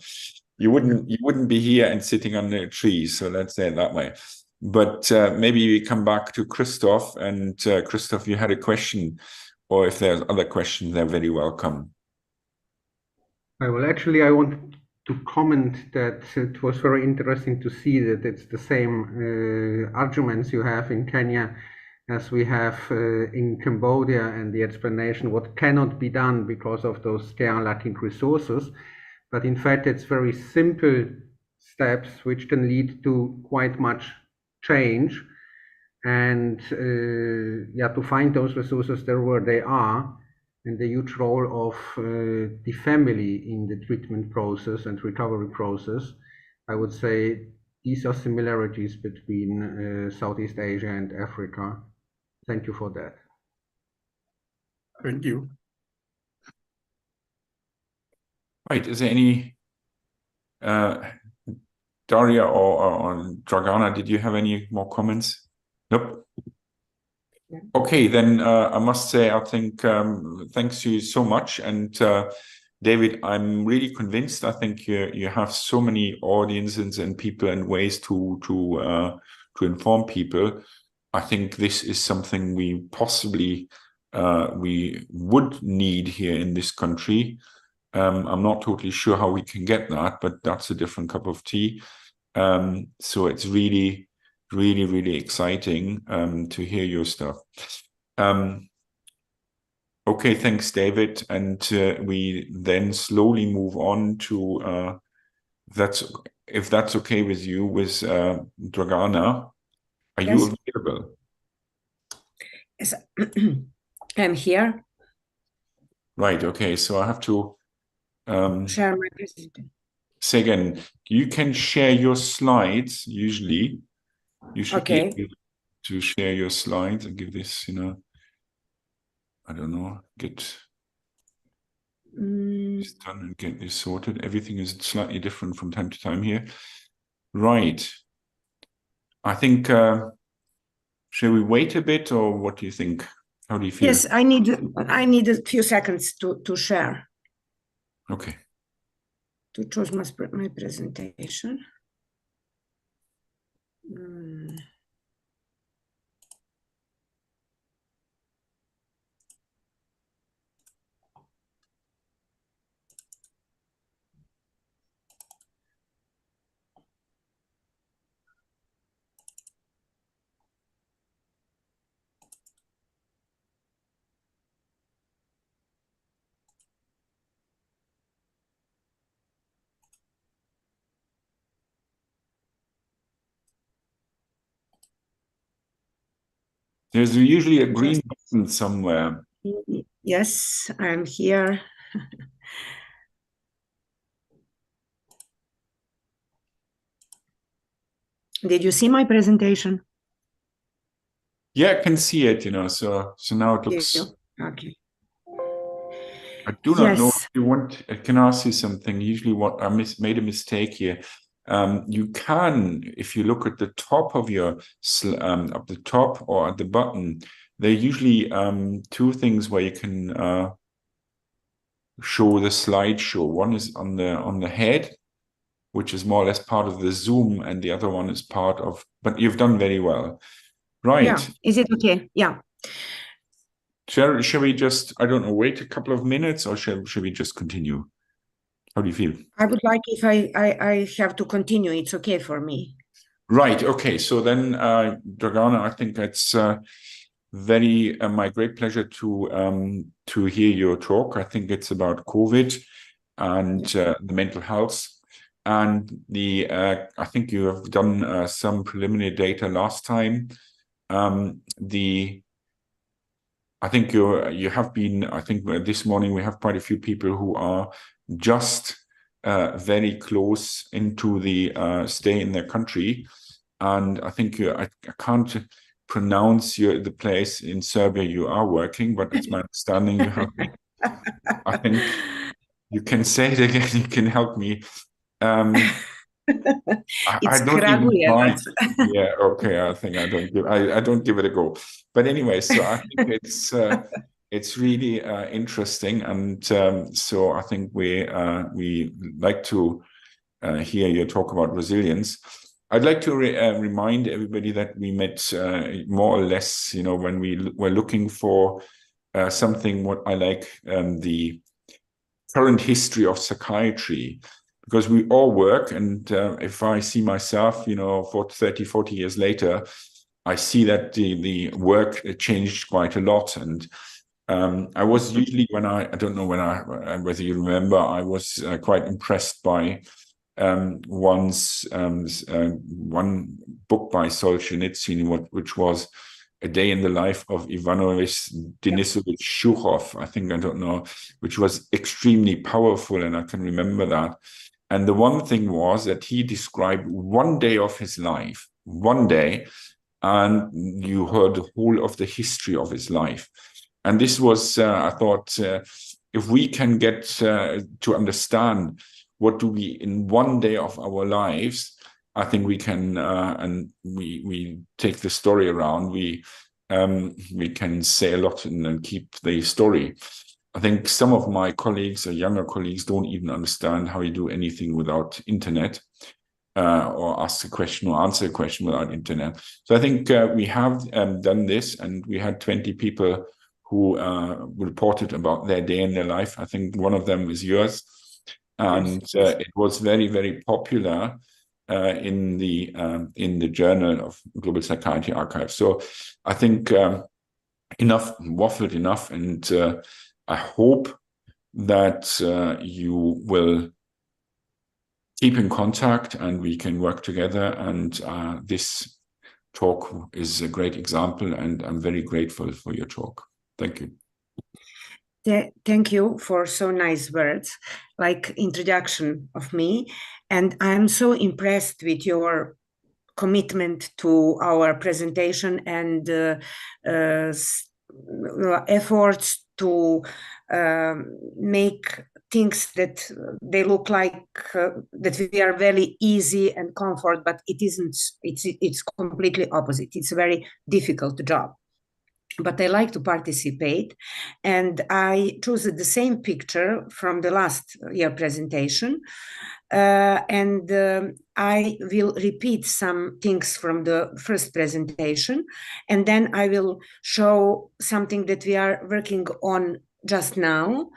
Speaker 1: You wouldn't be here and sitting under a tree, so let's say it that way. But maybe we come back to Christoph, and Christoph, you had a question, or if there's other questions, they're very welcome.
Speaker 5: Well, actually, I want to comment that it was very interesting to see that it's the same arguments you have in Kenya as we have in Cambodia, and the explanation what cannot be done because of those scarce lacking resources. But in fact, it's very simple steps which can lead to quite much change. And yeah, to find those resources there where they are, and the huge role of the family in the treatment process and recovery process, I would say these are similarities between Southeast Asia and Africa. Thank you for that.
Speaker 3: Thank you.
Speaker 1: Right, is there any, Daria or Dragana, did you have any more comments? Nope.
Speaker 4: Yeah.
Speaker 1: Okay, then I must say, I think thanks to you so much. And David, I'm really convinced. I think you have so many audiences and people and ways to inform people. I think this is something we possibly we would need here in this country. I'm not totally sure how we can get that, but that's a different cup of tea. So it's really exciting to hear your stuff. Okay, thanks, David. And we then slowly move on to if that's okay with you, with Dragana. Are
Speaker 4: Yes.
Speaker 1: you available?
Speaker 4: Yes, I'm here.
Speaker 1: Right. Okay. So I have to
Speaker 4: Share my presentation.
Speaker 1: say again. You can share your slides. Usually, you should be
Speaker 4: Okay.
Speaker 1: able to share your slides and give this, you know, I don't know, get this done and get this sorted. Everything is slightly different from time to time here. Right. I think, shall we wait a bit, or what do you think? How do you feel?
Speaker 4: Yes, I need a few seconds to share,
Speaker 1: Okay.
Speaker 4: to choose my presentation.
Speaker 1: There's usually a green button somewhere.
Speaker 4: Yes, I'm here. Did you see my presentation?
Speaker 1: Yeah, I can see it, you know, so now it looks.
Speaker 4: Okay.
Speaker 1: I do not know
Speaker 4: Yes.
Speaker 1: if you want. I can ask you something. Usually, what I made a mistake here. You can, if you look at the top of your up the top or at the bottom, there are usually two things where you can show the slideshow. One is on the head, which is more or less part of the Zoom, and the other one is part of. But you've done very well, right?
Speaker 4: Yeah. Is it okay? Yeah.
Speaker 1: Shall we just, I don't know, wait a couple of minutes, or shall we just continue? How do you feel?
Speaker 4: I would like, if I have to continue, it's okay for me.
Speaker 1: Right. Okay. So then, Dragana, I think it's very my great pleasure to hear your talk. I think it's about COVID, and the mental health. And I think you have done some preliminary data last time. I think you have been, I think this morning we have quite a few people who are just very close into the stay in their country. And I think I can't pronounce the place in Serbia you are working, but it's my understanding you have been. I think you can say it again, you can help me. I don't even try. Yeah, okay. I think I don't give it a go. But anyway, so I think it's really interesting, and so I think we like to hear you talk about resilience. I'd like to remind everybody that we met more or less, when we were looking for something what I like the current history of psychiatry. Because we all work, and if I see myself, 40 years later, I see that the work changed quite a lot. And I was usually, I don't know whether you remember, I was quite impressed by one book by Solzhenitsyn, which was A Day in the Life of Ivanovich Denisovich Shukhov, I don't know, which was extremely powerful, and I can remember that. And the one thing was that he described one day of his life, one day, and you heard the whole of the history of his life. And this was, I thought, if we can get to understand what do we in one day of our lives, I think we can, and we take the story around, we can say a lot and keep the story. I think some of my colleagues or younger colleagues don't even understand how you do anything without internet, or ask a question or answer a question without internet. So I think we have done this, and we had 20 people who reported about their day in their life. I think one of them is yours, and it was very, very popular in the journal of Global Psychiatry Archive. So I think waffled enough, and I hope that you will keep in contact and we can work together. And this talk is a great example, and I'm very grateful for your talk. Thank you.
Speaker 4: Thank you for so nice words, like introduction of me. And I'm so impressed with your commitment to our presentation and efforts to make things that they look like that we are very easy and comfort, but it isn't. It's completely opposite. It's a very difficult job. But I like to participate, and I chose the same picture from the last year presentation, and I will repeat some things from the first presentation, and then I will show something that we are working on just now,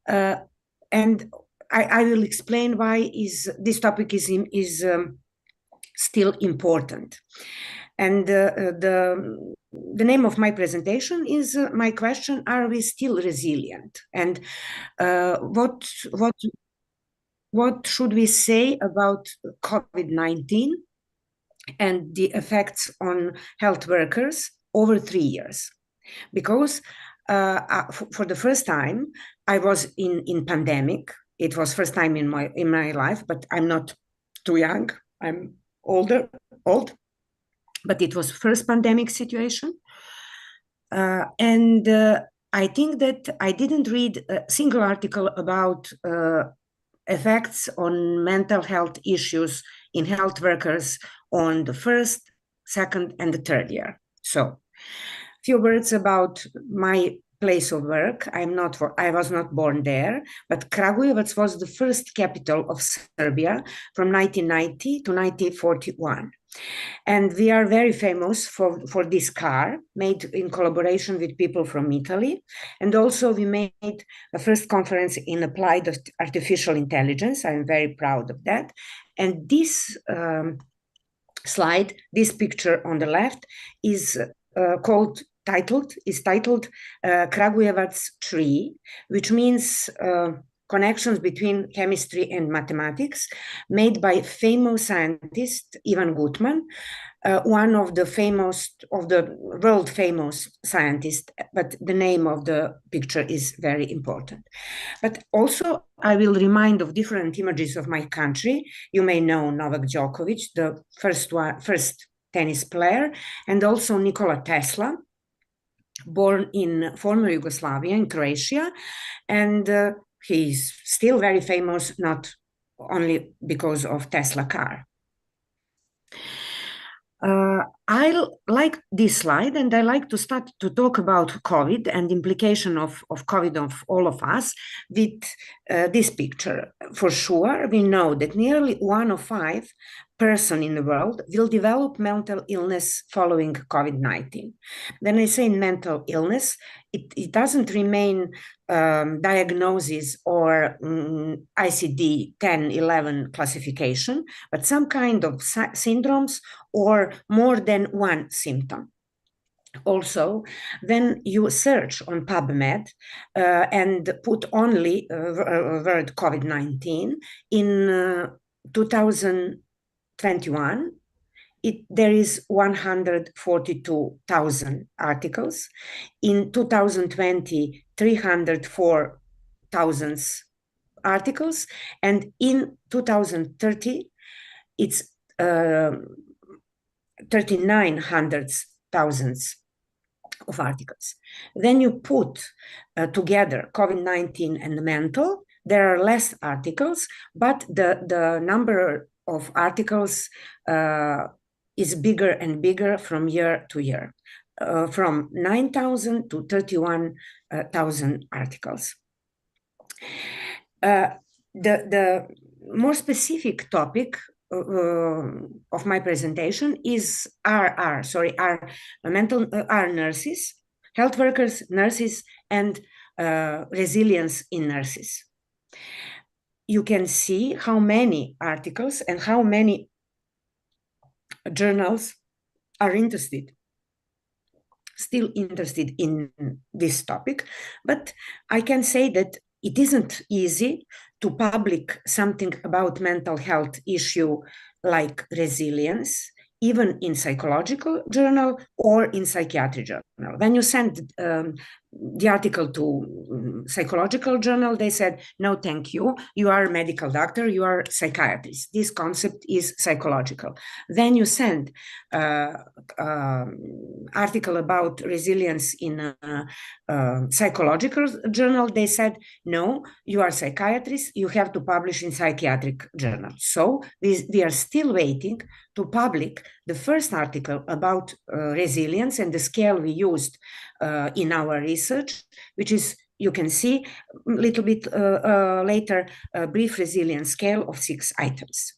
Speaker 4: and I will explain why this topic is still important. And the name of my presentation is my question: are we still resilient? And what should we say about COVID-19 and the effects on health workers over 3 years? Because for the first time, I was in pandemic. It was first time in my life, but I'm not too young. I'm old. But it was first pandemic situation. And I think that I didn't read a single article about effects on mental health issues in health workers on the first, second, and the third year. So, few words about my place of work. I was not born there, but Kragujevac was the first capital of Serbia from 1990 to 1941. And we are very famous for this car made in collaboration with people from Italy. And also we made a first conference in applied artificial intelligence. I'm very proud of that. And this slide, this picture on the left is titled Kragujevac tree, which means connections between chemistry and mathematics, made by famous scientist Ivan Gutman, one of the world famous scientists, but the name of the picture is very important. But also I will remind of different images of my country. You may know Novak Djokovic, the first tennis player, and also Nikola Tesla, born in former Yugoslavia in Croatia, and he's still very famous, not only because of Tesla car. I like this slide, and I like to start to talk about COVID and implication of COVID of all of us with this picture. For sure, we know that nearly 1 of 5 person in the world will develop mental illness following COVID-19. When I say mental illness, it doesn't remain diagnosis or ICD-10-11 classification, but some kind of syndromes or more than one symptom. Also, when you search on PubMed and put only word COVID-19 in 2021, there is 142,000 articles. In 2020, 304,000 articles, and in 2030, it's 3,900,000 of articles. Then you put together COVID-19 and mental, there are less articles, but the number of articles is bigger and bigger from year to year, from 9,000 to 31,000 articles. The more specific topic of my presentation is our nurses, health workers, nurses, and resilience in nurses. You can see how many articles and how many journals are still interested in this topic, but I can say that it isn't easy to publish something about mental health issue like resilience, even in psychological journal or in psychiatric journal. When you send the article to psychological journal, they said, no, thank you. You are a medical doctor, you are a psychiatrist. This concept is psychological. Then you send article about resilience in a psychological journal. They said, no, you are a psychiatrist, you have to publish in psychiatric journal. So we are still waiting to publish the first article about resilience and the scale we used in our research, which is, you can see a little bit later, a brief resilience scale of 6 items.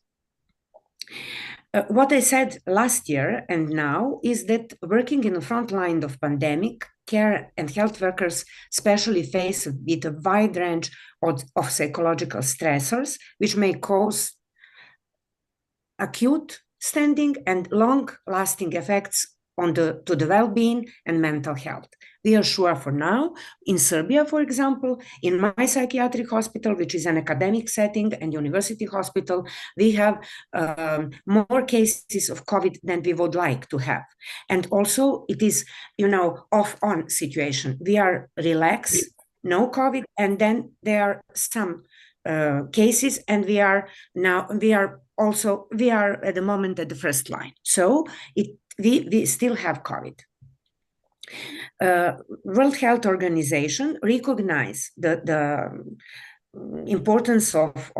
Speaker 4: What I said last year and now is that working in the front line of pandemic, care and health workers especially face with a wide range of psychological stressors, which may cause acute, standing and long-lasting effects on to the well-being and mental health. We are sure for now, in Serbia, for example, in my psychiatric hospital, which is an academic setting and university hospital, we have more cases of COVID than we would like to have. And also it is, off-on situation. We are relaxed, no COVID, and then there are some cases, and we are at the moment at the first line. So we still have COVID. World Health Organization recognize the importance of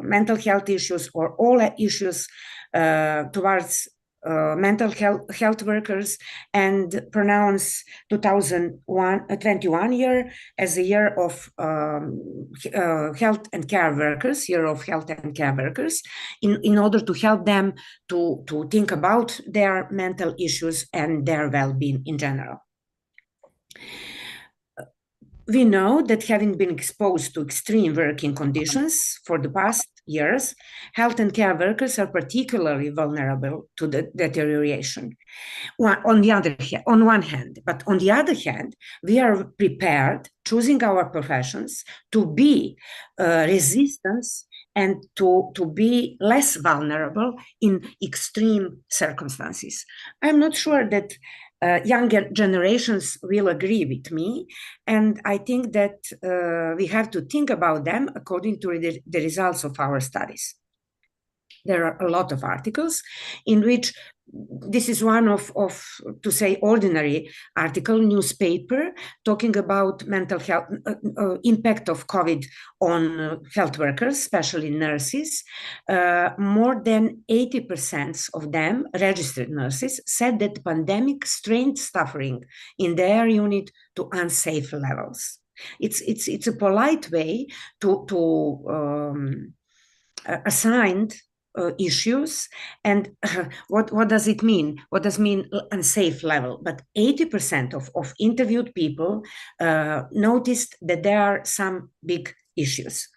Speaker 4: mental health issues or all issues towards mental health workers, and pronounce 2021 year as a year of health and care workers, year of health and care workers, in order to help them to think about their mental issues and their well-being in general. We know that having been exposed to extreme working conditions for the past years, health and care workers are particularly vulnerable to the deterioration. On one hand, but on the other hand, we are prepared, choosing our professions, to be resistant and to be less vulnerable in extreme circumstances. I'm not sure that younger generations will agree with me, and I think that we have to think about them according to the results of our studies. There are a lot of articles in which this is one of to say, ordinary article, newspaper, talking about mental health, impact of COVID on health workers, especially nurses. More than 80% of them, registered nurses, said that the pandemic strained staffing in their unit to unsafe levels. It's a polite way to assign issues, and what does it mean? What does mean unsafe level? But 80% of interviewed people noticed that there are some big issues.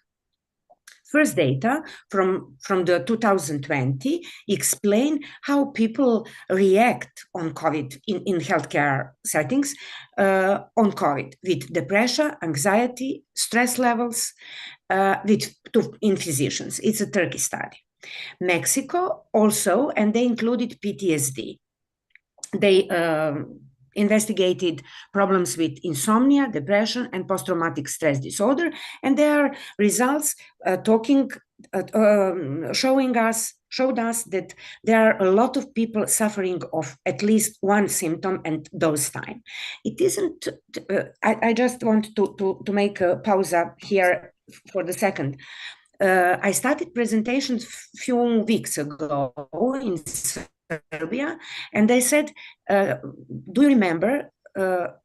Speaker 4: First data from the 2020 explain how people react on COVID in healthcare settings on COVID, with depression, anxiety, stress levels, in physicians. It's a Turkey study. Mexico also, and they included PTSD. They investigated problems with insomnia, depression, and post-traumatic stress disorder, and their results showed us that there are a lot of people suffering of at least one symptom at those time. It isn't. I just want to make a pause up here for the second. I started presentations a few weeks ago in Serbia, and they said, do you remember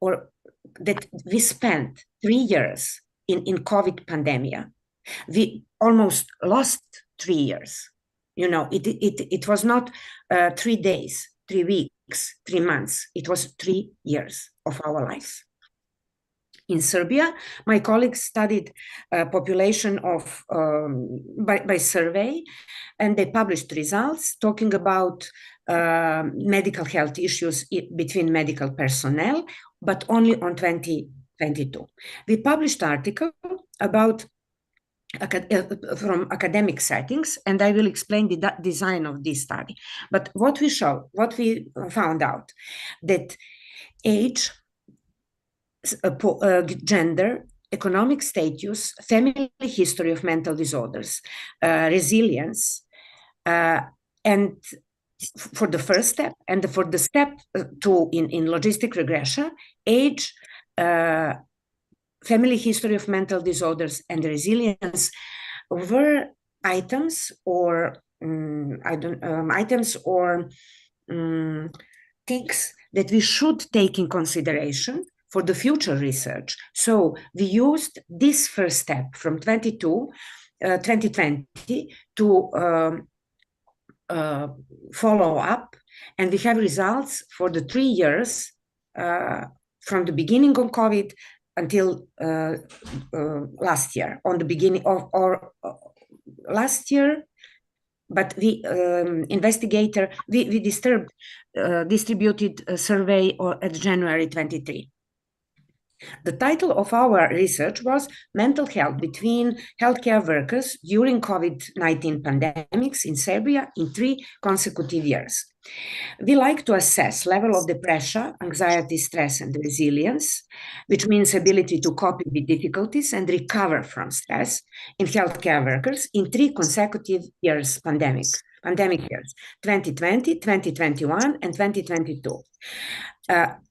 Speaker 4: or that we spent 3 years in COVID pandemic? We almost lost 3 years. You know, it was not 3 days, 3 weeks, 3 months. It was 3 years of our lives. In Serbia, my colleagues studied population of by survey, and they published results talking about medical health issues between medical personnel, but only on 2022. We published article about from academic settings, and I will explain the design of this study. But what we found out, that age, gender, economic status, family history of mental disorders, resilience, and for the first step, and for the step 2 in logistic regression, age, family history of mental disorders, and resilience were items or things that we should take in consideration for the future research. So we used this first step from 2020 to follow up, and we have results for the 3 years from the beginning of COVID until last year, on the beginning of last year. But we distributed a survey at January 23. The title of our research was Mental Health Between Healthcare Workers During COVID-19 Pandemics in Serbia in 3 consecutive years. We like to assess level of depression, anxiety, stress, and resilience, which means ability to cope with difficulties and recover from stress in healthcare workers in 3 consecutive years pandemic years, 2020, 2021, and 2022.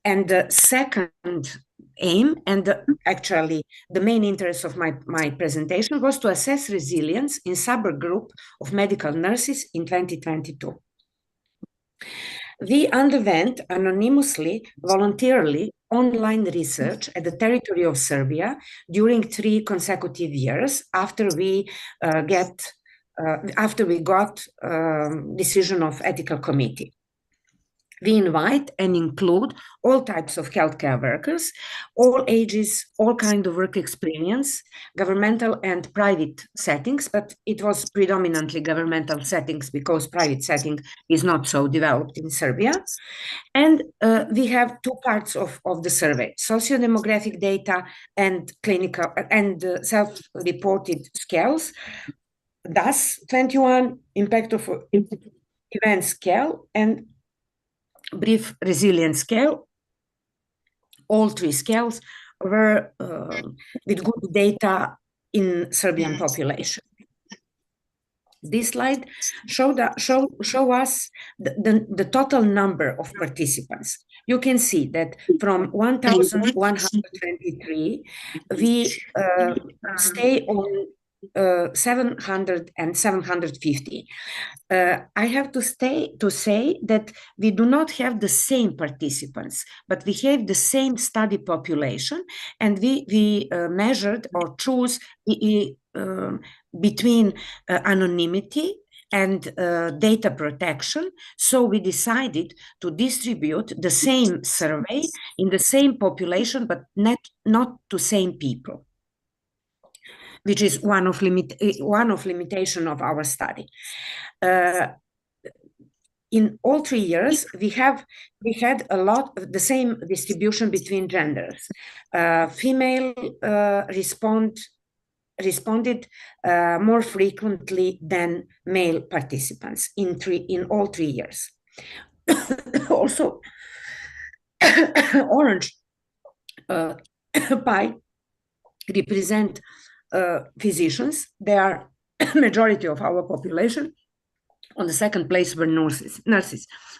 Speaker 4: And the second aim, and actually the main interest of my presentation, was to assess resilience in subgroup of medical nurses in 2022. We underwent anonymously, voluntarily, online research at the territory of Serbia during 3 consecutive years after we got decision of ethical committee. We invite and include all types of healthcare workers, all ages, all kind of work experience, governmental and private settings, but it was predominantly governmental settings because private setting is not so developed in Serbia. And we have two parts of the survey: socio-demographic data and clinical and self-reported scales. Thus, 21 impact of event scale and brief resilience scale. All three scales were with good data in Serbian population. This slide show us the total number of participants. You can see that from 1,123, we stay on 700 and 750. I have to say that we do not have the same participants, but we have the same study population, and we measured or chose between anonymity and data protection. So we decided to distribute the same survey in the same population, but not to same people, which is one of limitation of our study. In all 3 years, we had a lot of the same distribution between genders. Female responded more frequently than male participants in all 3 years. Also, orange pie represent physicians. They are majority of our population. On the second place were nurses.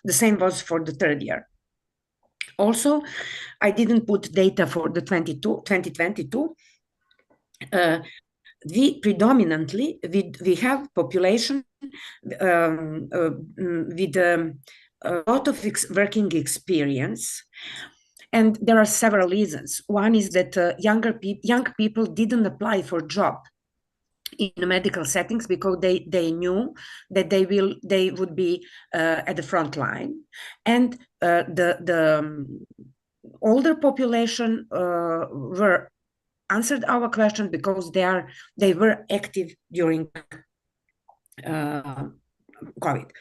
Speaker 4: The same was for the third year. Also, I didn't put data for the 2022. We predominantly we have population with a lot of working experience. And there are several reasons. One is that young people didn't apply for job in medical settings because they knew that they would be at the front line, and the older population were answered our question because they were active during COVID.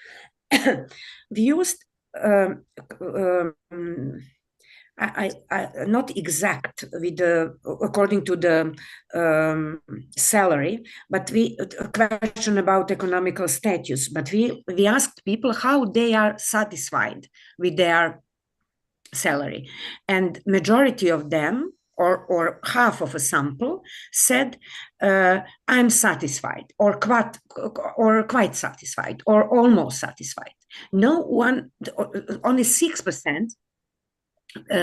Speaker 4: We used I not exact with according to the salary, but a question about economical status. But we asked people how they are satisfied with their salary, and majority of them, or half of a sample, said I'm satisfied, or quite satisfied, or almost satisfied. No one, only 6%.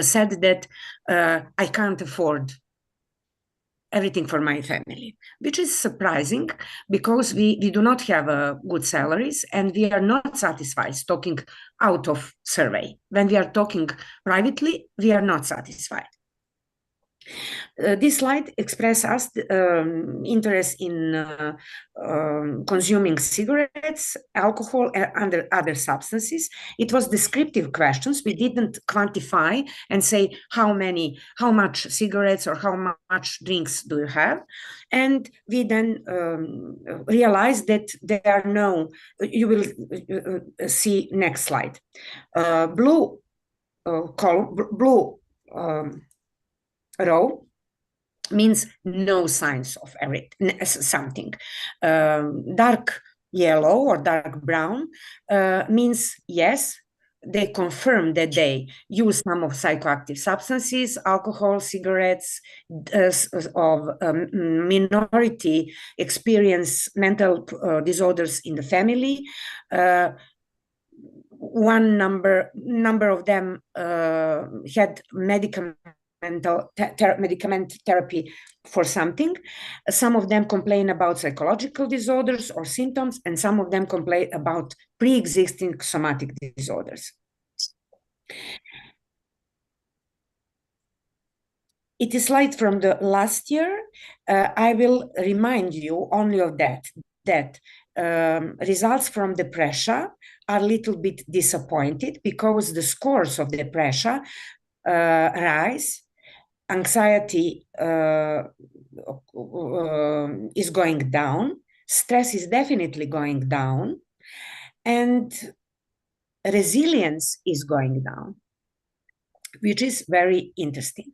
Speaker 4: Said that I can't afford everything for my family, which is surprising because we do not have good salaries, and we are not satisfied talking out of survey. When we are talking privately, we are not satisfied. This slide expresses interest in consuming cigarettes, alcohol, and other substances. It was descriptive questions. We didn't quantify and say how much cigarettes or how much drinks do you have. And we then realized that there are no, you will see next slide. Blue column, blue row means no signs of something. Dark yellow or dark brown means yes, they confirm that they use some of psychoactive substances, alcohol, cigarettes, of minority experience mental disorders in the family. One number of them had medicament therapy for something. Some of them complain about psychological disorders or symptoms, and some of them complain about pre-existing somatic disorders. It is slide from the last year. I will remind you only of that that results from the pressure are a little bit disappointed because the scores of the pressure rise, anxiety is going down, stress is definitely going down, and resilience is going down, which is very interesting.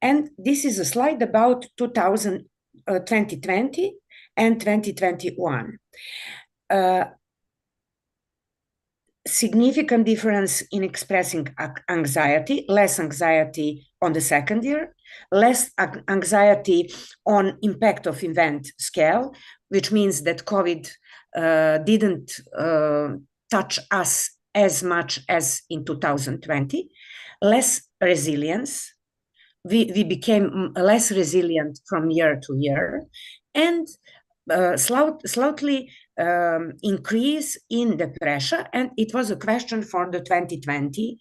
Speaker 4: And this is a slide about 2020 and 2021. Significant difference in expressing anxiety, less anxiety on the second year, less anxiety on impact of event scale, which means that COVID didn't touch us as much as in 2020, less resilience. We became less resilient from year to year, and slightly increase in the pressure. And it was a question for the 2020.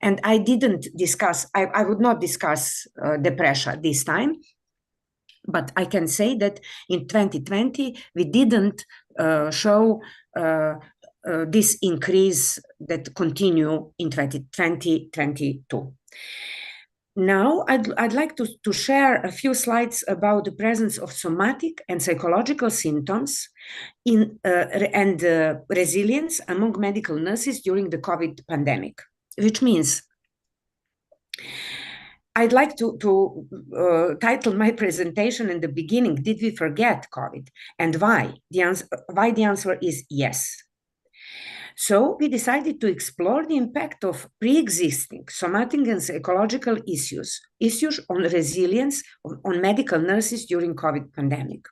Speaker 4: And I didn't discuss, I would not discuss the pressure this time. But I can say that in 2020, we didn't show this increase that continue in 2022. Now, I'd like to share a few slides about the presence of somatic and psychological symptoms and resilience among medical nurses during the COVID pandemic, which means I'd like to title my presentation in the beginning, Did we forget COVID? And why? The answer is yes. So we decided to explore the impact of pre-existing somatic and psychological issues on resilience on medical nurses during COVID pandemic.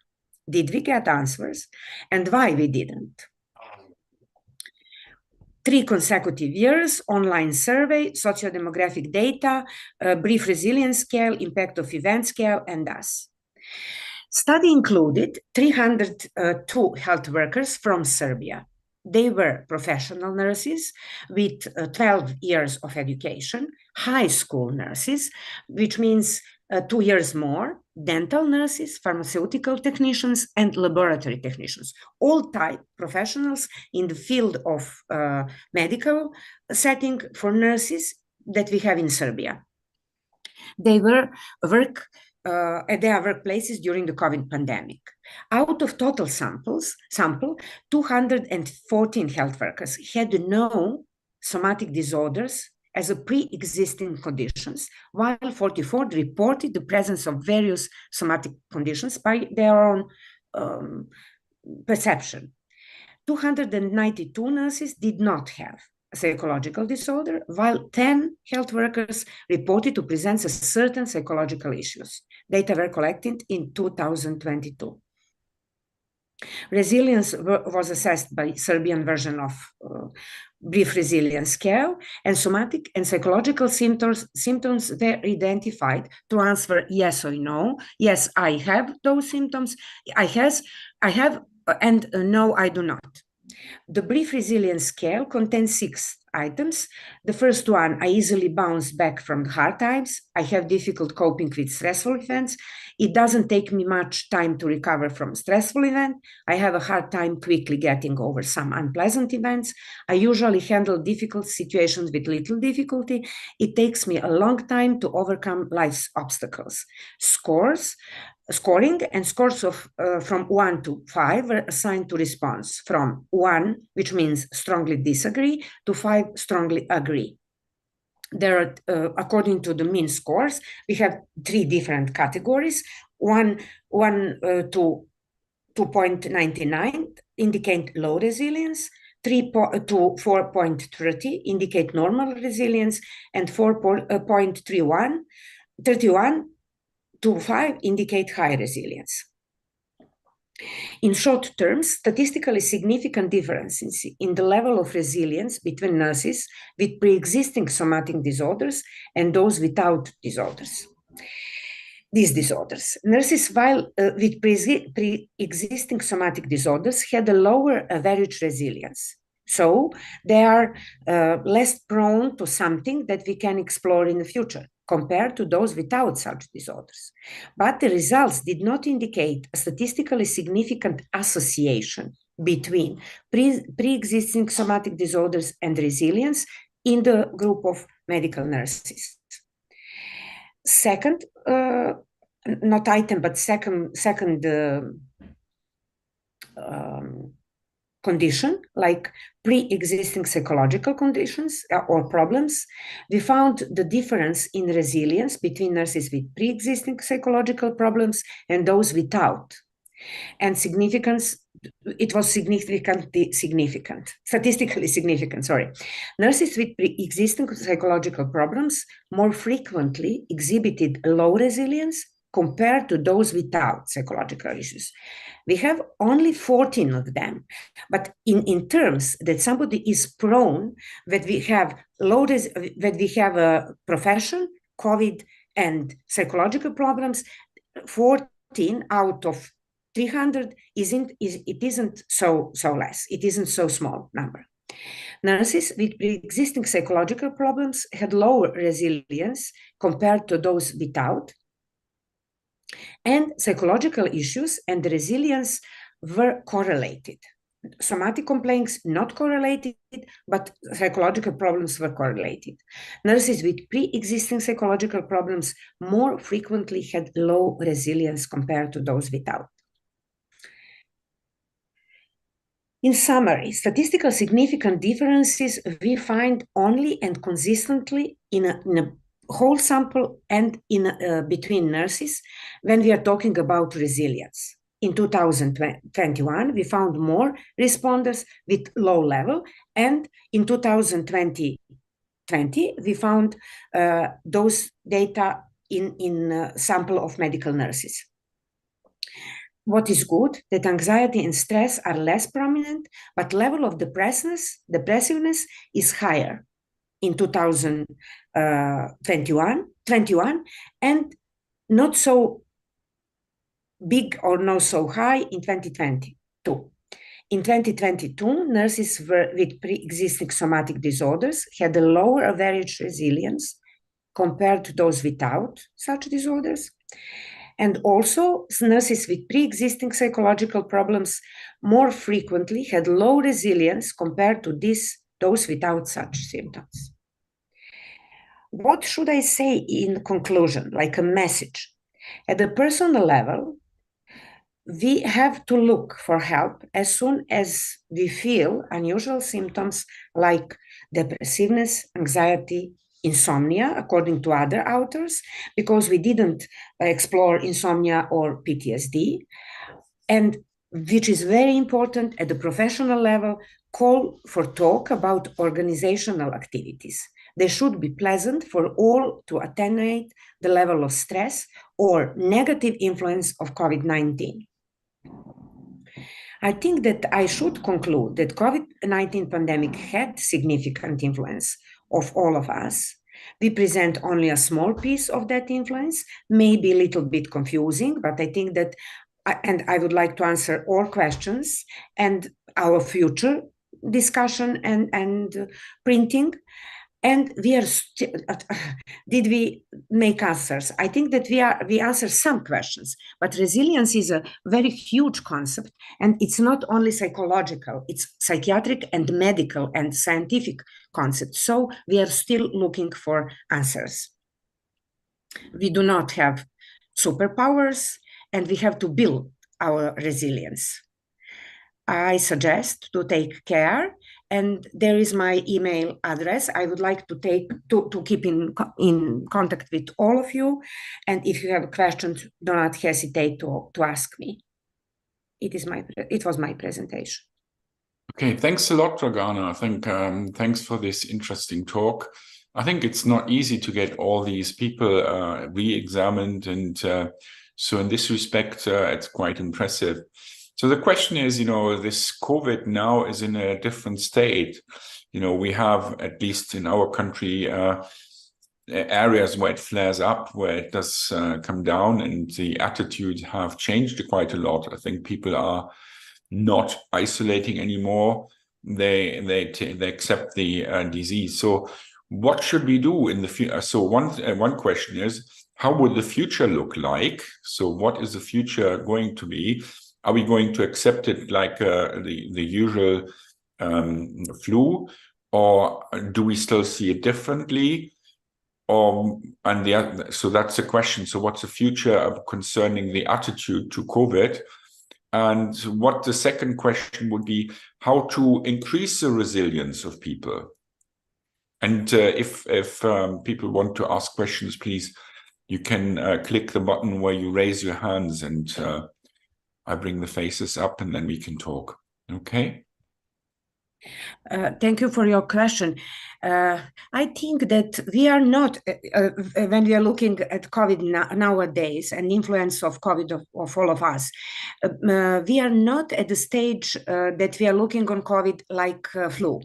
Speaker 4: Did we get answers? And why we didn't? 3 consecutive years, online survey, sociodemographic data, brief resilience scale, impact of event scale, and thus. Study included 302 health workers from Serbia. They were professional nurses with 12 years of education, high school nurses, which means 2 years more, dental nurses, pharmaceutical technicians, and laboratory technicians, all type professionals in the field of medical setting for nurses that we have in Serbia. They were at their workplaces during the COVID pandemic. Out of total sample, 214 health workers had no somatic disorders as a pre-existing conditions, while 44 reported the presence of various somatic conditions by their own perception. 292 nurses did not have a psychological disorder, while 10 health workers reported to present a certain psychological issues. Data were collected in 2022. Resilience was assessed by Serbian version of brief resilience scale, and somatic and psychological symptoms were identified to answer yes or no. Yes, I have those symptoms. I have, and no, I do not. The brief resilience scale contains 6 items. The first one, I easily bounce back from hard times. I have difficult coping with stressful events. It doesn't take me much time to recover from stressful event. I have a hard time quickly getting over some unpleasant events. I usually handle difficult situations with little difficulty. It takes me a long time to overcome life's obstacles. Scoring and scores of from 1 to 5 were assigned to response, from 1, which means strongly disagree, to 5, strongly agree. There are, according to the mean scores, we have 3 different categories. 1 to 2.99 indicate low resilience, 3 to 4.30 indicate normal resilience, and 4.31 to 5 indicate high resilience. In short terms, statistically significant differences in the level of resilience between nurses with pre-existing somatic disorders and those without these disorders. Nurses with pre-existing somatic disorders had a lower average resilience. So they are less prone to something that we can explore in the future compared to those without such disorders. But the results did not indicate a statistically significant association between pre-existing somatic disorders and resilience in the group of medical nurses. Second, not item, but second condition, like pre-existing psychological conditions or problems, we found the difference in resilience between nurses with pre-existing psychological problems and those without. And it was statistically significant, sorry. Nurses with pre-existing psychological problems more frequently exhibited low resilience compared to those without psychological issues. We have only 14 of them, but in terms that somebody is prone, that we have a profession, COVID, and psychological problems, 14 out of 300 isn't so less. It isn't so small number. Nurses with pre-existing psychological problems had lower resilience compared to those without. And psychological issues and resilience were correlated. Somatic complaints not correlated, but psychological problems were correlated. Nurses with pre-existing psychological problems more frequently had low resilience compared to those without. In summary, statistical significant differences we find only and consistently in a whole sample and in between nurses when we are talking about resilience. In 2021, we found more responders with low level, and in 2020, we found those data in a sample of medical nurses. What is good, that anxiety and stress are less prominent, but level of depressiveness is higher in 2021, and not so big or not so high in 2022. In 2022, nurses with pre-existing somatic disorders had a lower average resilience compared to those without such disorders. And also, nurses with pre-existing psychological problems more frequently had low resilience compared to those without such symptoms. What should I say in conclusion, like a message? At the personal level, we have to look for help as soon as we feel unusual symptoms like depressiveness, anxiety, insomnia, according to other authors, because we didn't explore insomnia or PTSD. And which is very important at the professional level, call for talk about organizational activities. They should be pleasant for all to attenuate the level of stress or negative influence of COVID-19. I think that I should conclude that COVID-19 pandemic had significant influence of all of us. We present only a small piece of that influence, maybe a little bit confusing, but I think that, and I would like to answer all questions and our future discussion and printing. And we are did we make answers? I think that we answer some questions, but resilience is a very huge concept, and it's not only psychological, it's psychiatric and medical and scientific concept. So we are still looking for answers. We do not have superpowers, and we have to build our resilience. I suggest to take care, and there is my email address. I would like to keep in contact with all of you, and if you have questions, do not hesitate to ask me. It was my presentation.
Speaker 1: Okay, thanks a lot, Dragana. I think thanks for this interesting talk. I think it's not easy to get all these people re-examined, and so in this respect, it's quite impressive. So the question is, this COVID now is in a different state. We have, at least in our country, areas where it flares up, where it does come down, and the attitudes have changed quite a lot. I think people are not isolating anymore. they accept the disease. So what should we do in the future? So one question is, how would the future look like? So what is the future going to be? Are we going to accept it like the usual flu, or do we still see it differently? So that's the question. So what's the future concerning the attitude to COVID? And what the second question would be, how to increase the resilience of people. And if people want to ask questions, please, you can click the button where you raise your hands, and I bring the faces up, and then we can talk. Okay?
Speaker 4: Thank you for your question. I think that we are not, when we are looking at COVID nowadays and influence of COVID of all of us, we are not at the stage that we are looking on COVID like flu,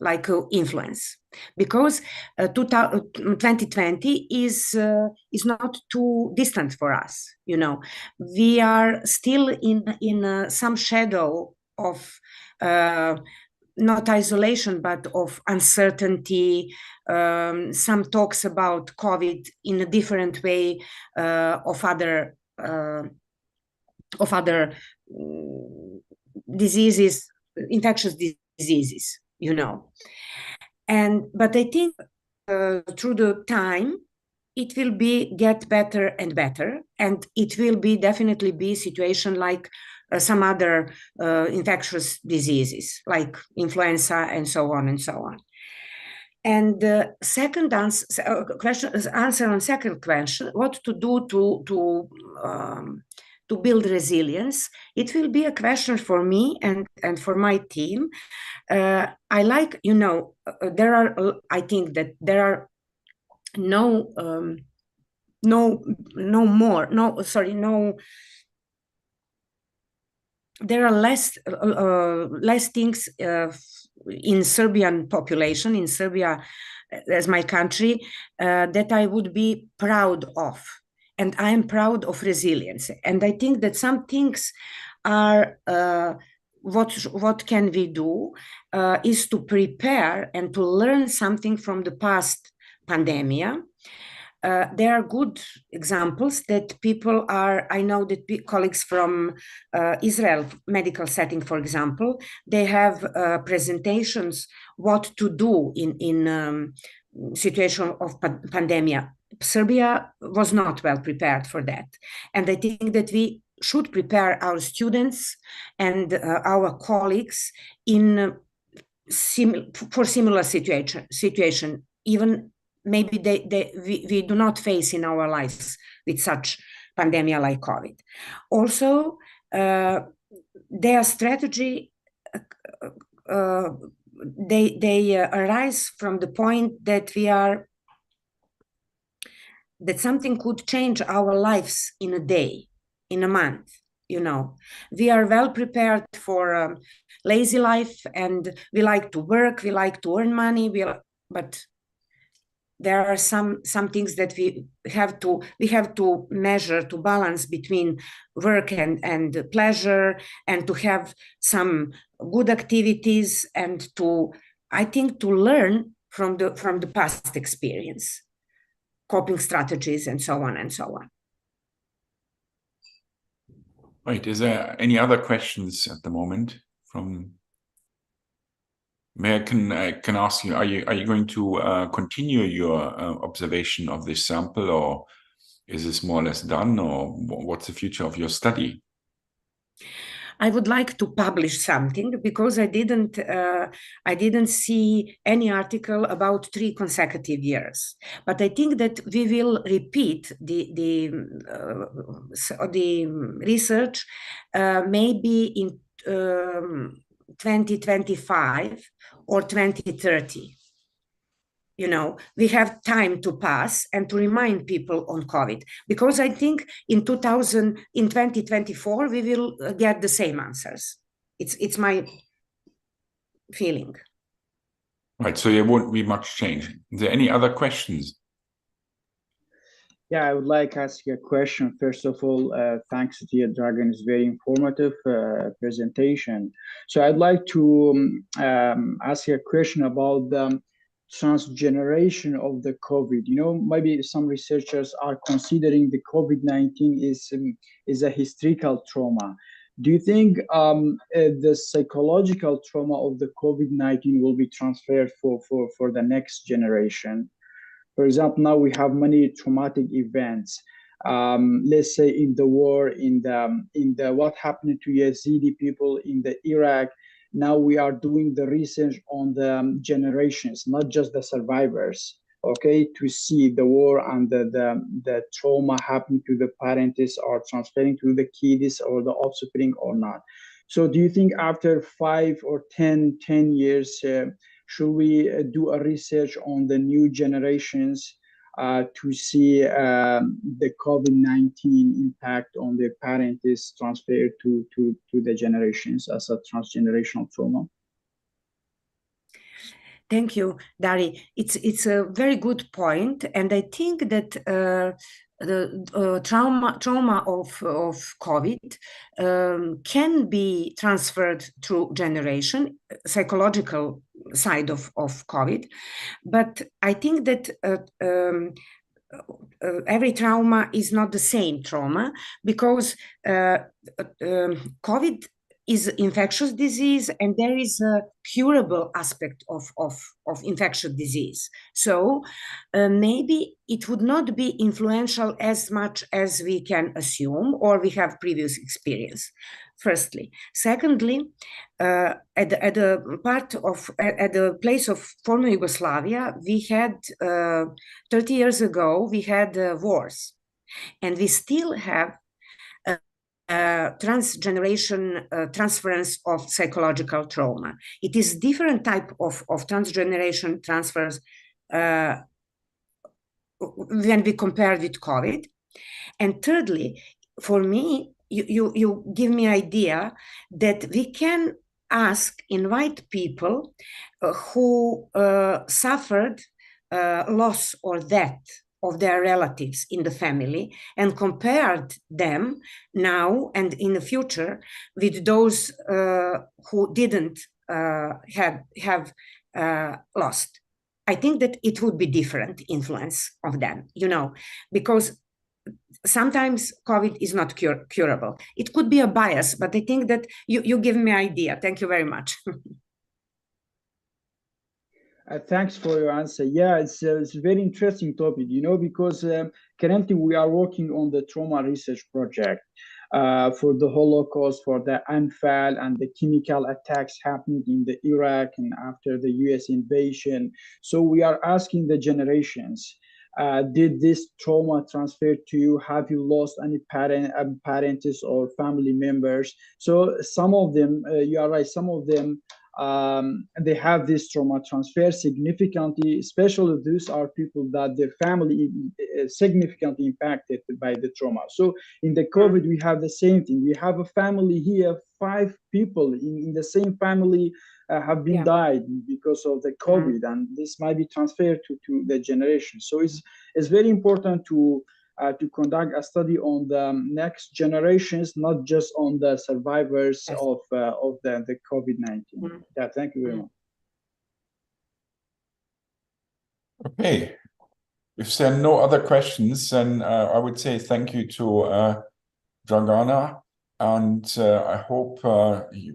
Speaker 4: like influence, because 2020 is not too distant for us. You know, we are still in some shadow of not isolation, but of uncertainty. Some talks about COVID in a different way of other diseases, infectious diseases, you know. But I think through the time, it will get better and better, and it will definitely be situation like some other infectious diseases like influenza and so on and so on. And the second answer on second question, what to do to build resilience, it will be a question for me and for my team. I like, you know, I think that there are there are less things in Serbian population, in Serbia as my country, that I would be proud of. And I am proud of resilience. And I think that some things are, what can we do is to prepare and to learn something from the past pandemia. There are good examples that people are, I know that colleagues from Israel medical setting, for example, they have presentations what to do in situation of pandemia. Serbia was not well prepared for that. And I think that we should prepare our students and our colleagues for similar situation, even maybe we do not face in our lives with such pandemic like COVID. Also, their strategy, they arise from the point that that something could change our lives in a day, in a month. You know, we are well prepared for lazy life, and we like to work, we like to earn money, but there are some things that we have to measure, to balance between work and pleasure, and to have some good activities, and I think to learn from the past experience, coping strategies, and so on and so on.
Speaker 1: Right. Is there any other questions at the moment from? I can ask you, are you going to continue your observation of this sample, or is this more or less done, or what's the future of your study?
Speaker 4: I would like to publish something, because I didn't see any article about 3 consecutive years. But I think that we will repeat the research maybe in 2025 or 2030. You know, we have time to pass and to remind people on COVID, because I think in 2024 we will get the same answers. It's my feeling.
Speaker 1: Right, so there won't be much change. Is there any other questions?
Speaker 6: Yeah, I would like to ask you a question. First of all, thanks to you, Dragan. It's very informative presentation. So I'd like to ask you a question about the transgeneration of the COVID. You know, maybe some researchers are considering the COVID-19 is a historical trauma. Do you think the psychological trauma of the COVID-19 will be transferred for the next generation? For example, now we have many traumatic events. Let's say in the war, in the what happened to Yazidi people in the Iraq. Now we are doing the research on the generations, not just the survivors. Okay, to see the war and the trauma happening to the parents or transferring to the kids or the offspring or not. So, do you think after 5 or 10 years? Should we do a research on the new generations to see the COVID-19 impact on the parents transferred to the generations as a transgenerational trauma?
Speaker 4: Thank you, Dari. It's a very good point, and I think that the trauma of COVID can be transferred through generation, psychological side of COVID, but I think that every trauma is not the same trauma, because COVID is infectious disease, and there is a curable aspect of infectious disease. So maybe it would not be influential as much as we can assume, or we have previous experience. Firstly. Secondly, at the place of former Yugoslavia, we had 30 years ago, we had wars, and we still have transgeneration transference of psychological trauma. It is different type of transgeneration transfers when we compare with COVID. And thirdly, for me, you give me idea that we can invite people who suffered loss or death of their relatives in the family, and compared them now and in the future with those who didn't have lost. I think that it would be different influence of them, because sometimes COVID is not curable. It could be a bias, but I think that you give me an idea. Thank you very much.
Speaker 6: Thanks for your answer. Yeah, it's a very interesting topic, because currently we are working on the trauma research project for the Holocaust, for the Anfal and the chemical attacks happening in the Iraq and after the US invasion. So we are asking the generations, did this trauma transfer to you? Have you lost any parents or family members? So some of them, you are right, some of them, they have this trauma transfer significantly, especially those are people that their family is significantly impacted by the trauma. So in the COVID, we have the same thing. We have a family here, 5 people in the same family have been died because of the COVID, and this might be transferred to the generation. So it's very important to conduct a study on the next generations, not just on the survivors of the COVID-19. Yeah, thank you very much.
Speaker 1: Okay. If there are no other questions, then I would say thank you to Dragana, and I hope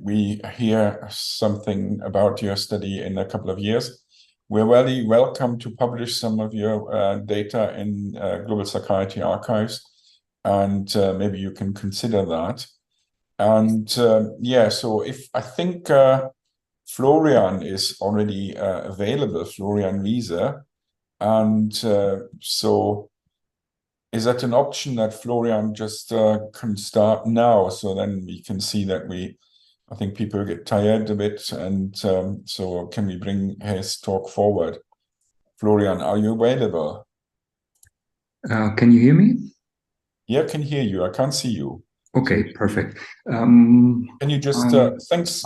Speaker 1: we hear something about your study in a couple of years. We're very welcome to publish some of your data in Global Psychiatry Archives, and maybe you can consider that. And yeah, so I think Florian is already available, Florian Wiese, and so is that an option that Florian just can start now, so then we can see that I think people get tired a bit, and so can we bring his talk forward? Florian, are you available?
Speaker 7: Can you hear me?
Speaker 1: Yeah, I can hear you. I can't see you.
Speaker 7: Okay, perfect.
Speaker 1: Can you just thanks,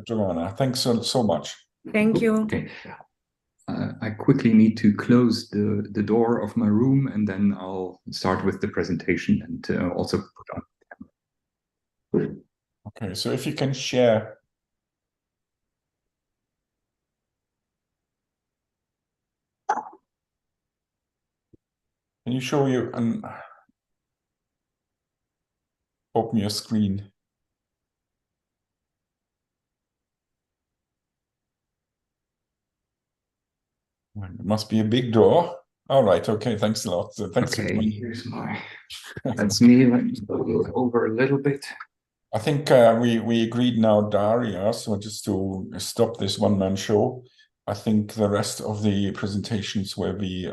Speaker 1: Joanna. Thanks so much.
Speaker 4: Thank you.
Speaker 7: Okay. I quickly need to close the door of my room, and then I'll start with the presentation and also put on camera.
Speaker 1: Okay, so if you can share. Can you show you and open your screen? It must be a big door. All right. Okay. Thanks a lot. So thanks.
Speaker 7: Okay, here's my. That's me. Let me go over a little bit.
Speaker 1: I think we agreed now, Daria. So just to stop this one-man show, I think the rest of the presentations will be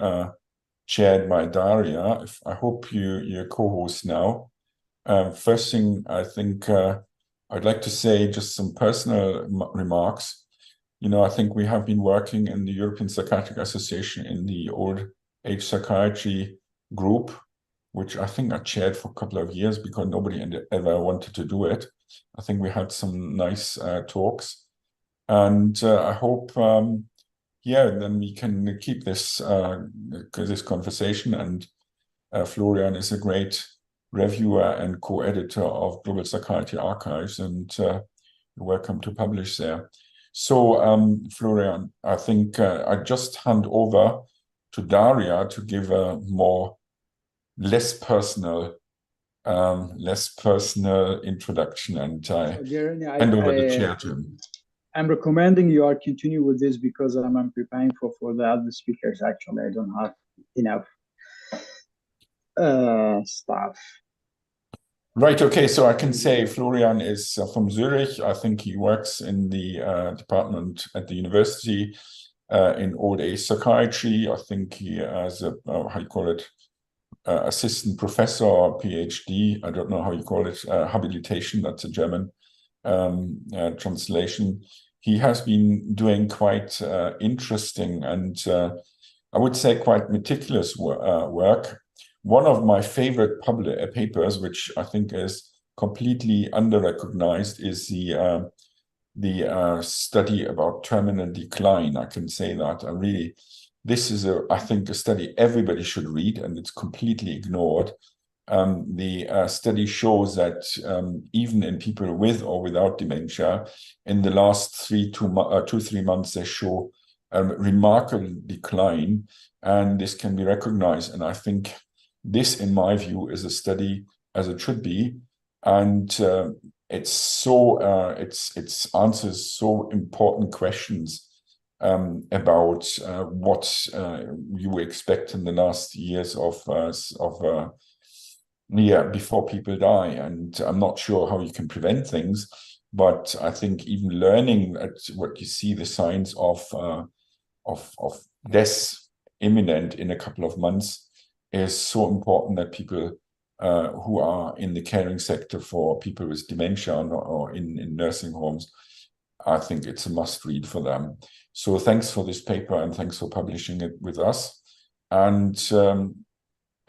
Speaker 1: chaired by Daria. I hope you're co-host now. First thing, I think I'd like to say just some personal remarks. You know, I think we have been working in the European Psychiatric Association in the old age psychiatry group, which I think I chaired for a couple of years because nobody ever wanted to do it. I think we had some nice talks, and I hope, yeah, then we can keep this this conversation. And Florian is a great reviewer and co-editor of Global Psychiatry Archives, and you're welcome to publish there. So, Florian, I think I just hand over to Daria to give a less personal introduction, and
Speaker 6: Jeremy,
Speaker 1: hand over the chair to him.
Speaker 6: I'm recommending you are continue with this because I'm preparing for the other speakers. Actually, I don't have enough stuff.
Speaker 1: Right. Okay. So I can say Florian is from Zurich. I think he works in the department at the university in old age psychiatry. I think he has a how you call it, assistant professor or PhD. I don't know how you call it, habilitation. That's a German translation. He has been doing quite interesting and I would say quite meticulous work. One of my favorite papers, which I think is completely under-recognized, is the study about terminal decline. I can say that this is I think a study everybody should read, and it's completely ignored. The study shows that even in people with or without dementia, in the last 2-3 months, they show a remarkable decline, and this can be recognized. And I think this, in my view, is a study as it should be, and it's answers so important questions about what you expect in the last years of before people die. And I'm not sure how you can prevent things, but I think even learning what you see, the signs of death imminent in a couple of months, is so important that people who are in the caring sector for people with dementia or in nursing homes, I think it's a must read for them. So thanks for this paper and thanks for publishing it with us. And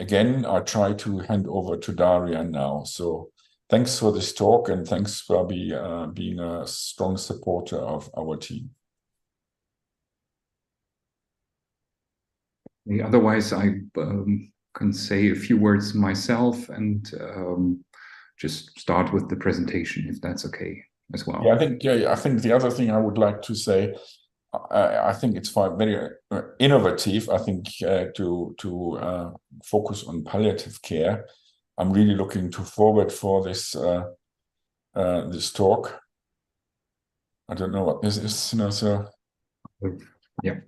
Speaker 1: again, I try to hand over to Daria now. So thanks for this talk and thanks for being a strong supporter of our team.
Speaker 7: Otherwise, I can say a few words myself and just start with the presentation, if that's okay as well.
Speaker 1: Yeah, I think the other thing I would like to say, I think it's very innovative. I think to focus on palliative care. I'm really looking forward for this this talk. I don't know what this is. So
Speaker 7: yeah.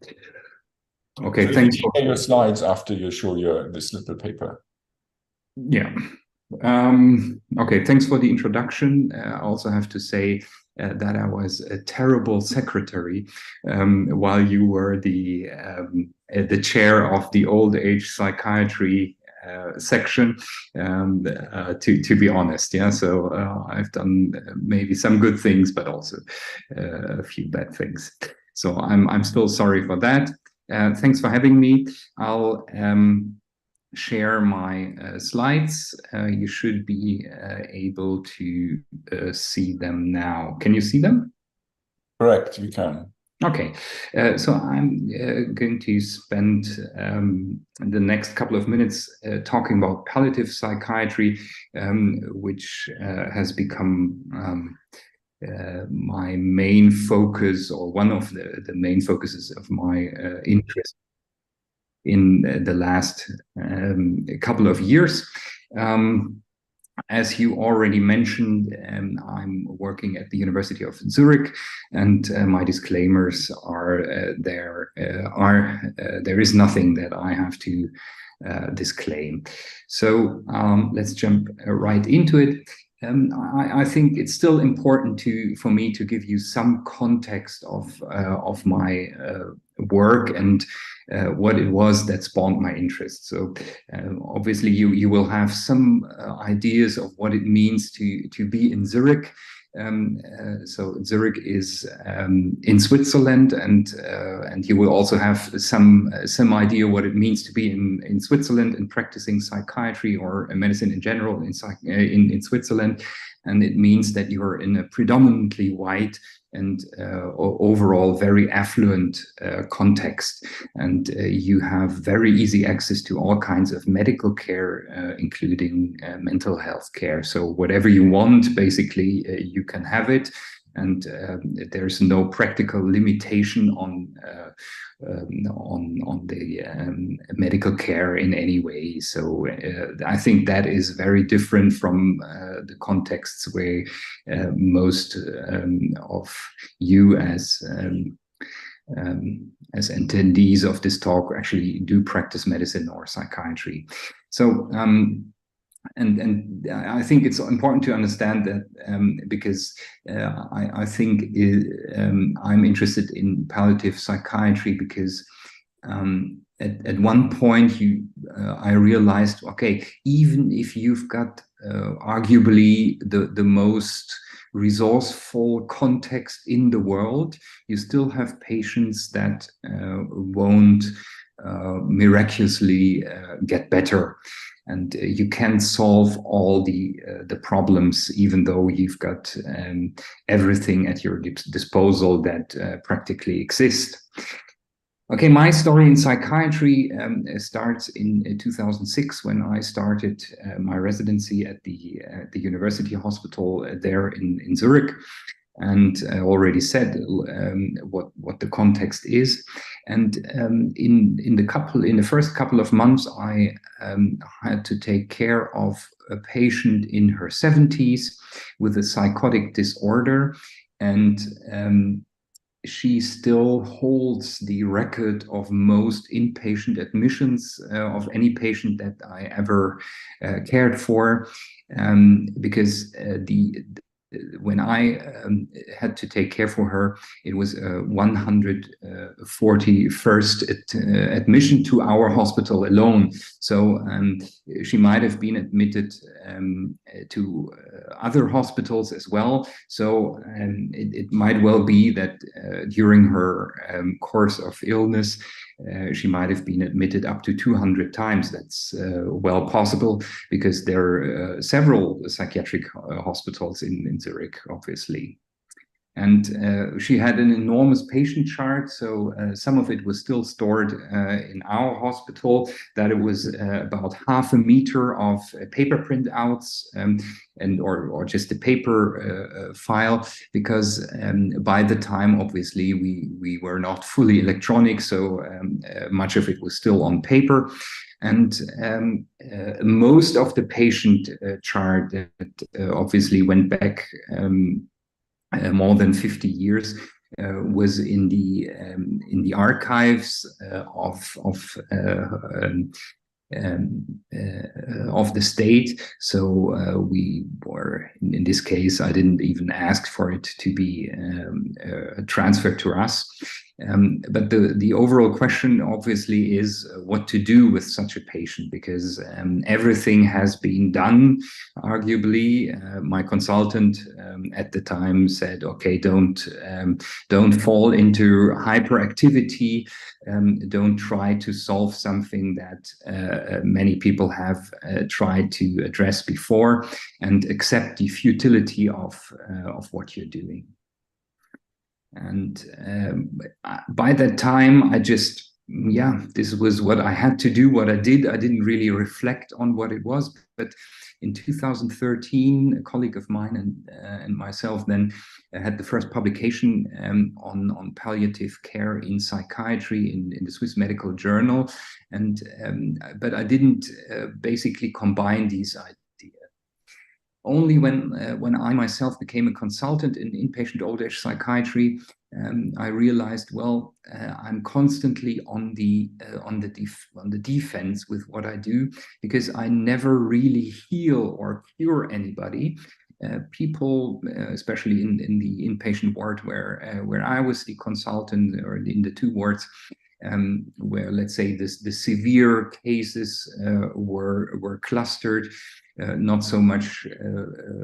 Speaker 7: Okay,
Speaker 1: so
Speaker 7: thanks.
Speaker 1: You share your slides after you show this little paper.
Speaker 7: Yeah. Okay, thanks for the introduction. I also have to say that I was a terrible secretary while you were the chair of the old age psychiatry section, to be honest. Yeah, so I've done maybe some good things, but also a few bad things. So I'm still sorry for that. Thanks for having me. I'll share my slides. You should be able to see them now. Can you see them?
Speaker 1: Correct, you can.
Speaker 7: Okay, so I'm going to spend the next couple of minutes talking about palliative psychiatry, which has become my main focus, or one of the main focuses of my interest in the last couple of years. As you already mentioned, I'm working at the University of Zurich, and my disclaimers are there is nothing that I have to disclaim. So let's jump right into it. I think it's still important for me to give you some context of my work and what it was that spawned my interest. So obviously you will have some ideas of what it means to be in Zurich. So Zurich is in Switzerland, and you will also have some idea what it means to be in Switzerland and practicing psychiatry or medicine in general in Switzerland. And it means that you are in a predominantly white and overall very affluent context, and you have very easy access to all kinds of medical care, including mental health care. So whatever you want, basically, you can have it, and there's no practical limitation on the medical care in any way. So I think that is very different from the contexts where most of you as attendees of this talk actually do practice medicine or psychiatry. So and I think it's important to understand that because I think I'm interested in palliative psychiatry because at one point I realized, okay, even if you've got arguably the most resourceful context in the world, you still have patients that won't miraculously get better. And you can't solve all the problems, even though you've got everything at your disposal that practically exists. Okay, my story in psychiatry starts in 2006 when I started my residency at the University Hospital there in Zurich. And I already said what the context is. And in the first couple of months, I had to take care of a patient in her 70s with a psychotic disorder, and she still holds the record of most inpatient admissions of any patient that I ever cared for, because when I had to take care for her, it was 141st admission to our hospital alone. So she might have been admitted to other hospitals as well. So it might well be that during her course of illness, she might have been admitted up to 200 times. That's well possible because there are several psychiatric hospitals in Zurich, obviously. And she had an enormous patient chart, so some of it was still stored in our hospital. That it was about 1/2 meter of paper printouts or just a paper file, because by the time, obviously, we were not fully electronic, so much of it was still on paper. And most of the patient chart that obviously went back more than 50 years was in the archives of the state. So we were, in this case, I didn't even ask for it to be transferred to us. But the overall question obviously is what to do with such a patient, because everything has been done, arguably. My consultant at the time said, okay, don't fall into hyperactivity, don't try to solve something that many people have tried to address before, and accept the futility of what you're doing. And by that time, I just, this was what I had to do, what I did. I didn't really reflect on what it was. But in 2013, a colleague of mine and myself then had the first publication on palliative care in psychiatry in the Swiss Medical Journal. And but I didn't basically combine these ideas. Only when I myself became a consultant in inpatient old age psychiatry, I realized, well, I'm constantly on the defense with what I do, because I never really heal or cure anybody. People, especially in the inpatient ward where I was the consultant, or in the two wards, where, let's say, the severe cases were clustered. Not so much,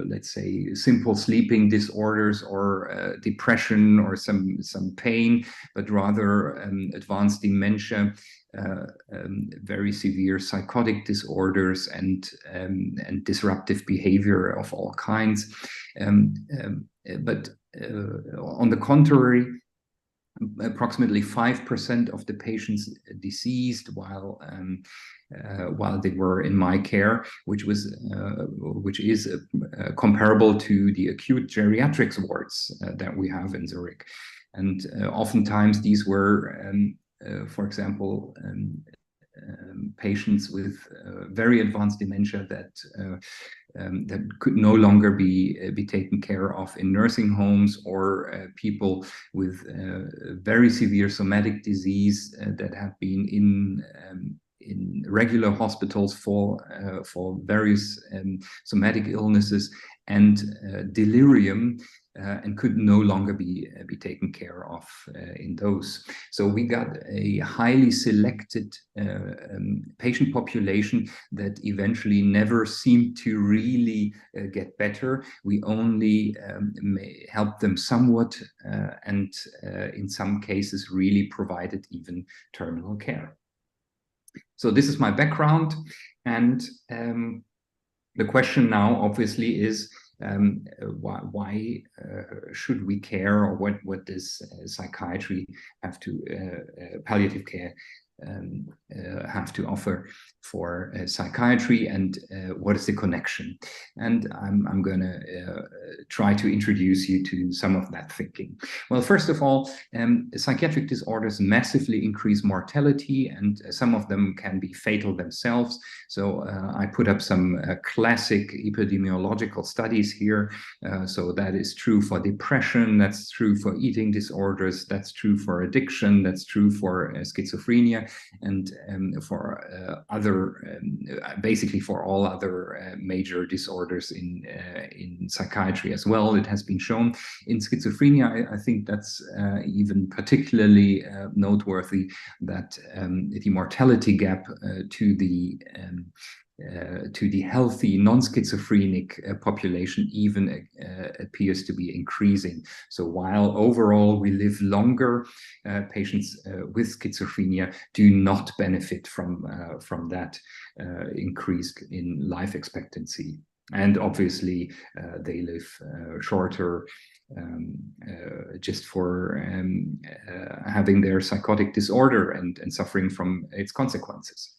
Speaker 7: let's say, simple sleeping disorders or depression or some pain, but rather advanced dementia, very severe psychotic disorders, and disruptive behavior of all kinds. But on the contrary, approximately 5% of the patients deceased while they were in my care, which is comparable to the acute geriatrics wards that we have in Zurich. And oftentimes these were, for example, patients with very advanced dementia that could no longer be taken care of in nursing homes, or people with very severe somatic disease that have been in regular hospitals for various somatic illnesses and delirium, and could no longer be taken care of in those. So we got a highly selected patient population that eventually never seemed to really get better. We only helped them somewhat, and in some cases really provided even terminal care. So this is my background, and the question now obviously is, why should we care, or what does psychiatry have to, palliative care have to offer for psychiatry, and what is the connection? And I'm going to try to introduce you to some of that thinking. Well, first of all, psychiatric disorders massively increase mortality, and some of them can be fatal themselves. So I put up some classic epidemiological studies here. So that is true for depression, that's true for eating disorders, that's true for addiction, that's true for schizophrenia, and for other, basically for all other major disorders in psychiatry as well. It has been shown in schizophrenia. I think that's even particularly noteworthy, that the mortality gap to the healthy non-schizophrenic population even appears to be increasing. So while overall we live longer, patients with schizophrenia do not benefit from that increase in life expectancy. And obviously they live shorter just for having their psychotic disorder and suffering from its consequences.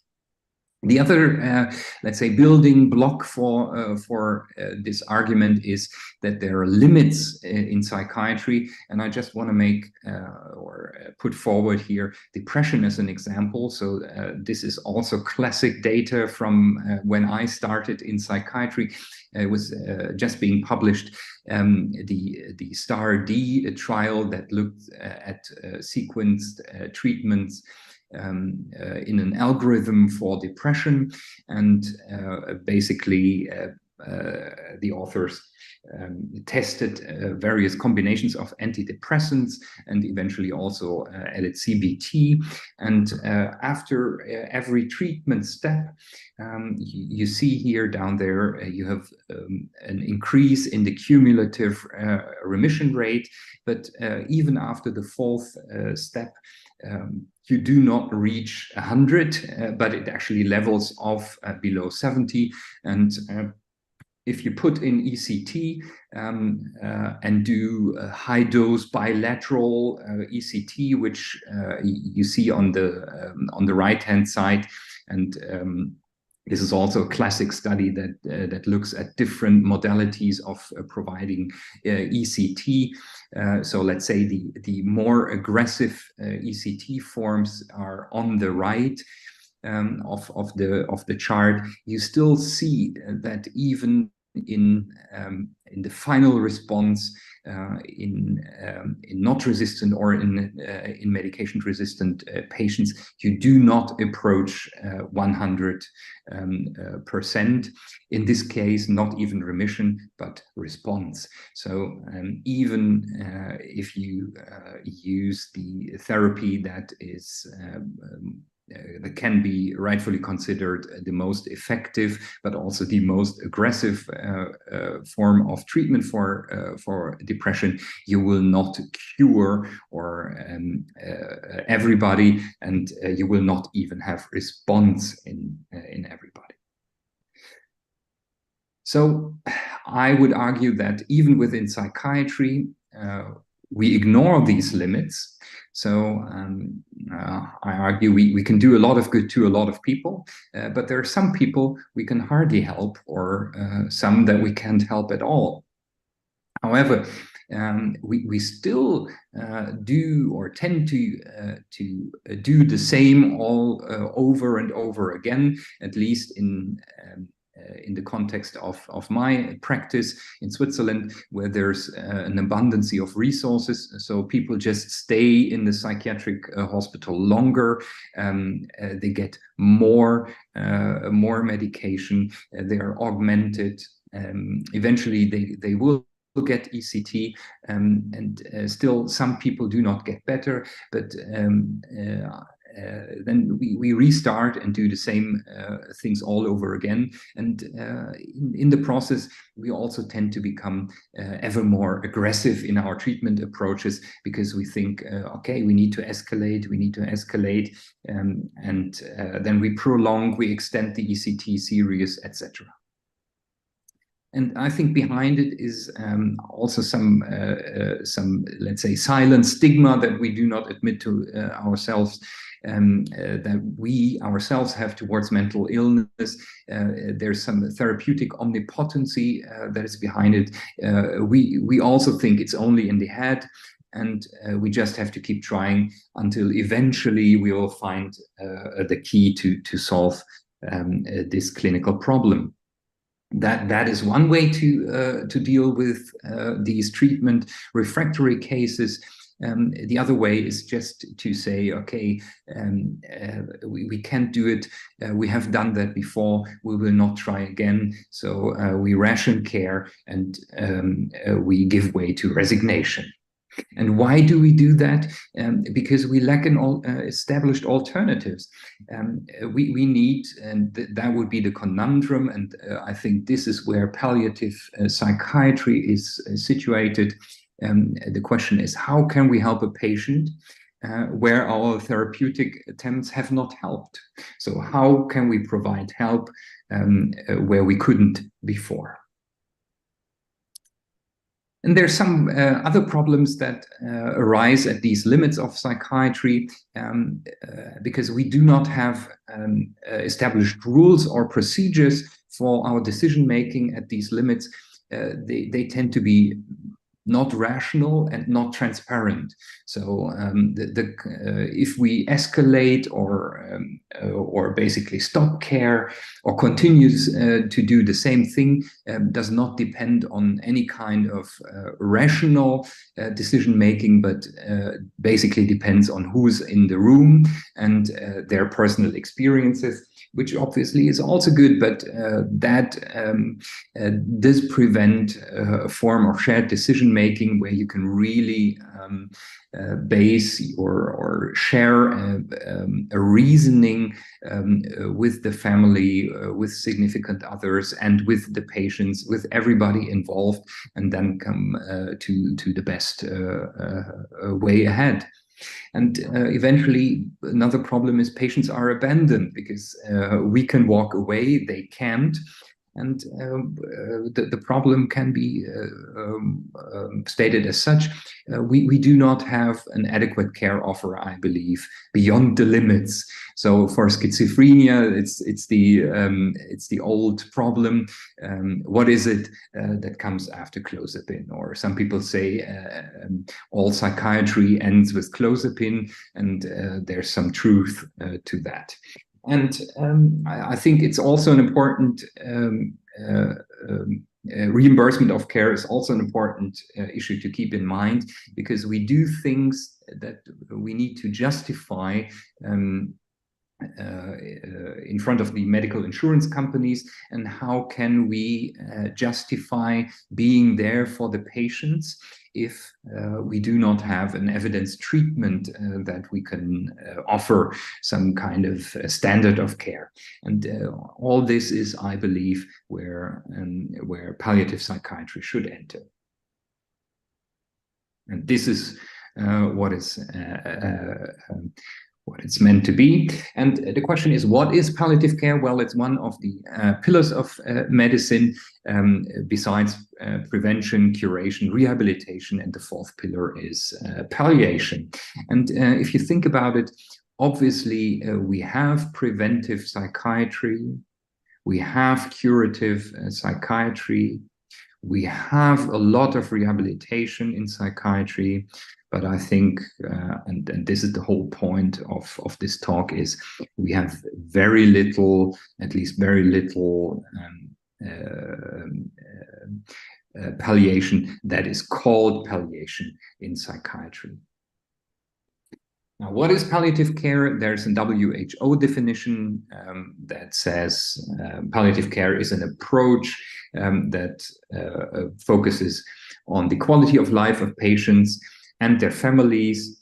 Speaker 7: The other, let's say, building block for this argument is that there are limits in psychiatry, and I just want to make or put forward here depression as an example. So this is also classic data from when I started in psychiatry. It was just being published, the STAR-D trial that looked at sequenced treatments in an algorithm for depression, and basically the authors tested various combinations of antidepressants and eventually also added CBT. And after every treatment step, you see here down there, you have an increase in the cumulative remission rate, but even after the fourth step, you do not reach 100, but it actually levels off below 70. And if you put in ECT and do a high-dose bilateral ECT, which you see on the right-hand side, and this is also a classic study that looks at different modalities of providing ECT. So let's say the more aggressive ECT forms are on the right of the chart. You still see that even in the final response in not resistant or in medication resistant patients, you do not approach 100%. In this case, not even remission, but response. So even if you use the therapy that is that can be rightfully considered the most effective, but also the most aggressive form of treatment for depression, you will not cure or everybody, and you will not even have response in everybody. So I would argue that even within psychiatry, we ignore these limits. So I argue we can do a lot of good to a lot of people, but there are some people we can hardly help, or some that we can't help at all. However, we still do or tend to do the same all over and over again, at least in the context of my practice in Switzerland, where there's an abundance of resources. So people just stay in the psychiatric hospital longer. They get more medication. They are augmented. Eventually, they will get ECT, and still some people do not get better, but then we restart and do the same things all over again. And in the process, we also tend to become ever more aggressive in our treatment approaches, because we think, okay, we need to escalate, and then we prolong, we extend the ECT series, etc. And I think behind it is also some, let's say, silent stigma that we do not admit to ourselves, that we ourselves have towards mental illness. There's some therapeutic omnipotency that is behind it. We also think it's only in the head, and we just have to keep trying until eventually we will find the key to solve this clinical problem. That is one way to deal with these treatment refractory cases. The other way is just to say, okay, we can't do it. We have done that before. We will not try again. So we ration care, and we give way to resignation. And why do we do that? Because we lack established alternatives. We need, and that would be the conundrum, and I think this is where palliative psychiatry is situated. The question is, how can we help a patient where our therapeutic attempts have not helped? So how can we provide help where we couldn't before? And there's some other problems that arise at these limits of psychiatry, because we do not have established rules or procedures for our decision-making at these limits. They tend to be not rational and not transparent. So if we escalate or basically stop care or continues to do the same thing, does not depend on any kind of rational decision making, but basically depends on who's in the room and their personal experiences, which obviously is also good, but that does prevent a form of shared decision-making where you can really base or share a reasoning with the family, with significant others, and with the patients, with everybody involved, and then come to the best way ahead. And eventually, another problem is patients are abandoned because we can walk away, they can't. And the problem can be stated as such. We do not have an adequate care offer, I believe, beyond the limits. So for schizophrenia, it's the old problem. What is it that comes after clozapine? Or some people say all psychiatry ends with clozapine, and there's some truth to that. And I think it's also an important reimbursement of care is also an important issue to keep in mind, because we do things that we need to justify in front of the medical insurance companies. And how can we justify being there for the patients if we do not have an evidence treatment that we can offer some kind of standard of care? And all this is, I believe, where palliative psychiatry should enter. And this is what it's meant to be. And the question is, what is palliative care? Well, it's one of the pillars of medicine, besides prevention, curation, rehabilitation, and the fourth pillar is palliation. And if you think about it, obviously we have preventive psychiatry, we have curative psychiatry, we have a lot of rehabilitation in psychiatry. But I think, and this is the whole point of this talk, is we have very little, at least very little palliation that is called palliation in psychiatry. Now, what is palliative care? There's a WHO definition that says palliative care is an approach that focuses on the quality of life of patients and their families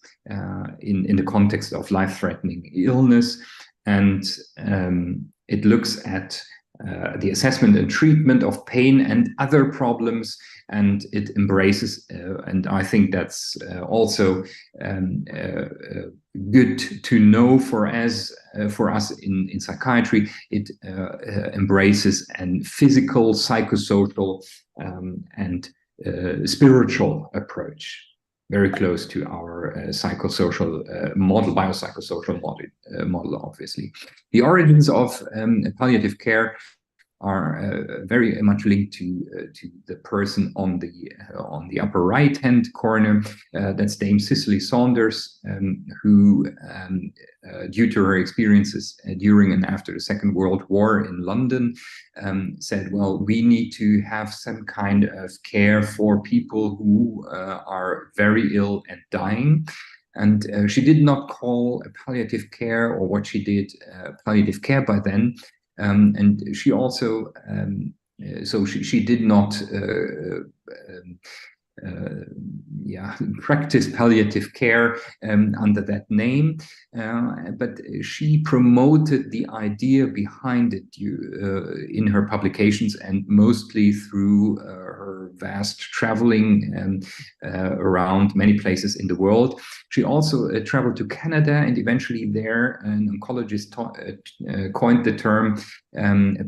Speaker 7: in the context of life-threatening illness. And it looks at the assessment and treatment of pain and other problems, and it embraces, and I think that's also good to know for us in psychiatry, it embraces a physical, psychosocial, and spiritual approach, very close to our psychosocial model, biopsychosocial model, obviously. The origins of palliative care are very much linked to the person on the upper right-hand corner. That's Dame Cicely Saunders, who, due to her experiences during and after the Second World War in London, said, well, we need to have some kind of care for people who are very ill and dying. And she did not call palliative care, or what she did, palliative care by then. And she also, so she did not practice palliative care under that name, but she promoted the idea behind it in her publications, and mostly through her vast traveling around many places in the world. She also traveled to Canada, and eventually there an oncologist coined the term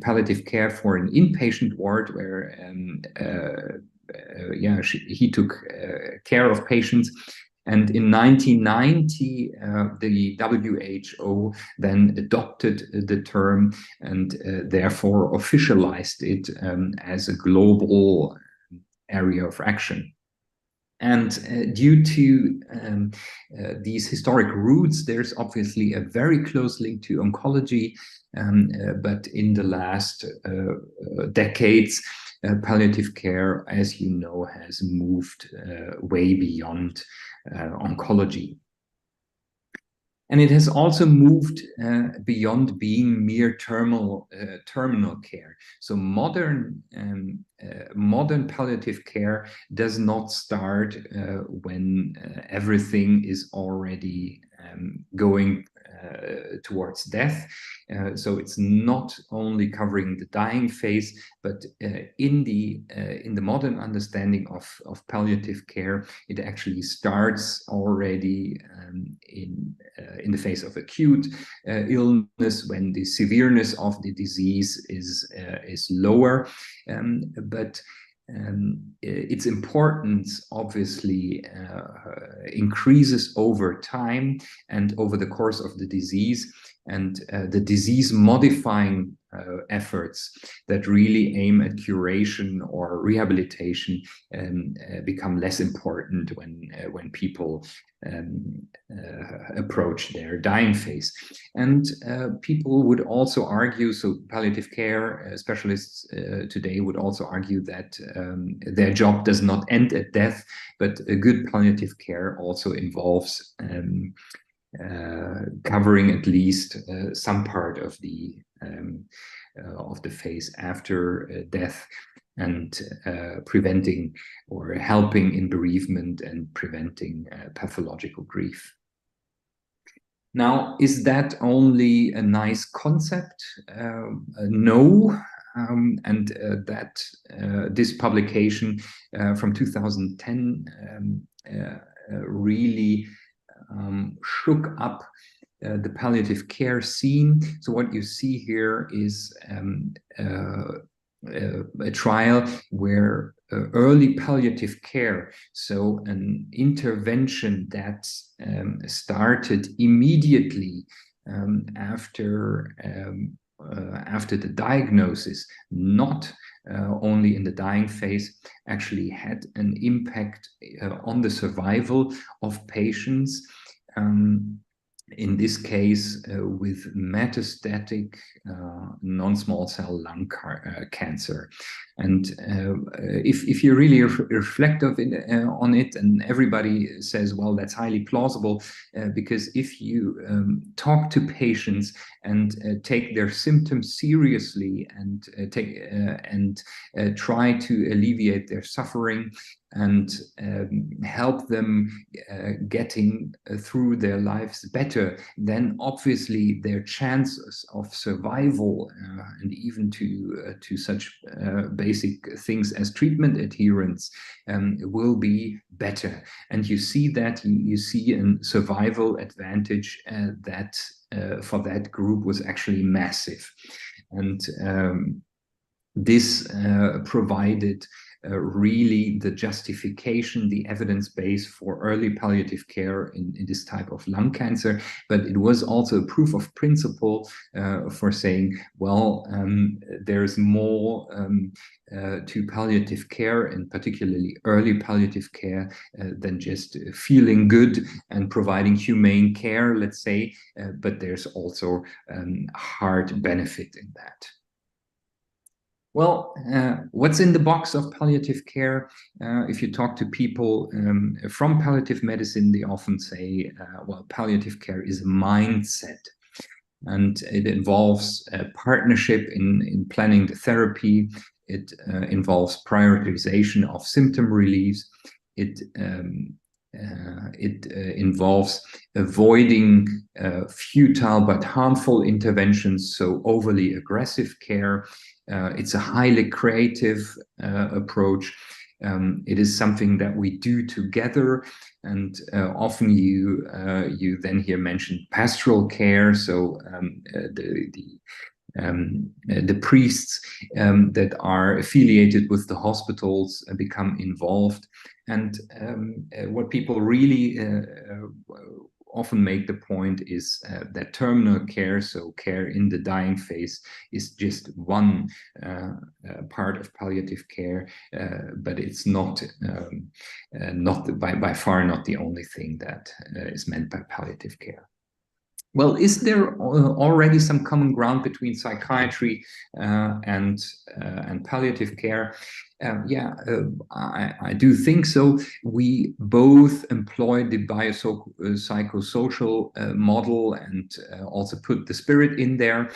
Speaker 7: palliative care for an inpatient ward, where he took care of patients. And in 1990, the WHO then adopted the term and therefore officialized it as a global area of action. And due to these historic roots, there's obviously a very close link to oncology. But in the last decades, palliative care, as you know, has moved way beyond oncology. And it has also moved beyond being mere terminal care. So modern palliative care does not start when everything is already going towards death. So it's not only covering the dying phase, but in the modern understanding of palliative care, it actually starts already in the phase of acute illness, when the severeness of the disease is lower, but its importance obviously increases over time and over the course of the disease, and the disease modifying efforts that really aim at curation or rehabilitation become less important when people approach their dying phase. And people would also argue, so palliative care specialists today would also argue that their job does not end at death, but a good palliative care also involves covering at least some part of the phase after death, and preventing or helping in bereavement and preventing pathological grief. Now, is that only a nice concept? No. And that this publication from 2010 really shook up the palliative care scene. So what you see here is a trial where early palliative care, so an intervention that started immediately after the diagnosis, not only in the dying phase, actually had an impact on the survival of patients. In this case, with metastatic non-small cell lung cancer. And if you really reflect on it, and everybody says, well, that's highly plausible, because if you talk to patients and take their symptoms seriously and try to alleviate their suffering and help them getting through their lives better, then obviously their chances of survival and even to such basic things as treatment adherence will be better. And you see that, you see a survival advantage that for that group was actually massive. And this provided really the justification, the evidence base for early palliative care in this type of lung cancer. But it was also a proof of principle for saying, well, there's more to palliative care, and particularly early palliative care, than just feeling good and providing humane care, let's say, but there's also hard benefit in that. Well, what's in the box of palliative care? If you talk to people from palliative medicine, they often say, well, palliative care is a mindset. And it involves a partnership in planning the therapy. It involves prioritization of symptom reliefs. It involves avoiding futile but harmful interventions, so overly aggressive care. It's a highly creative approach. It is something that we do together, and often you then hear mentioned pastoral care. So the priests that are affiliated with the hospitals become involved. And what people really often make the point is that terminal care, so care in the dying phase, is just one part of palliative care, but it's not by far not the only thing that is meant by palliative care. Well, is there already some common ground between psychiatry and palliative care? I do think so. We both employ the biopsychosocial model and also put the spirit in there,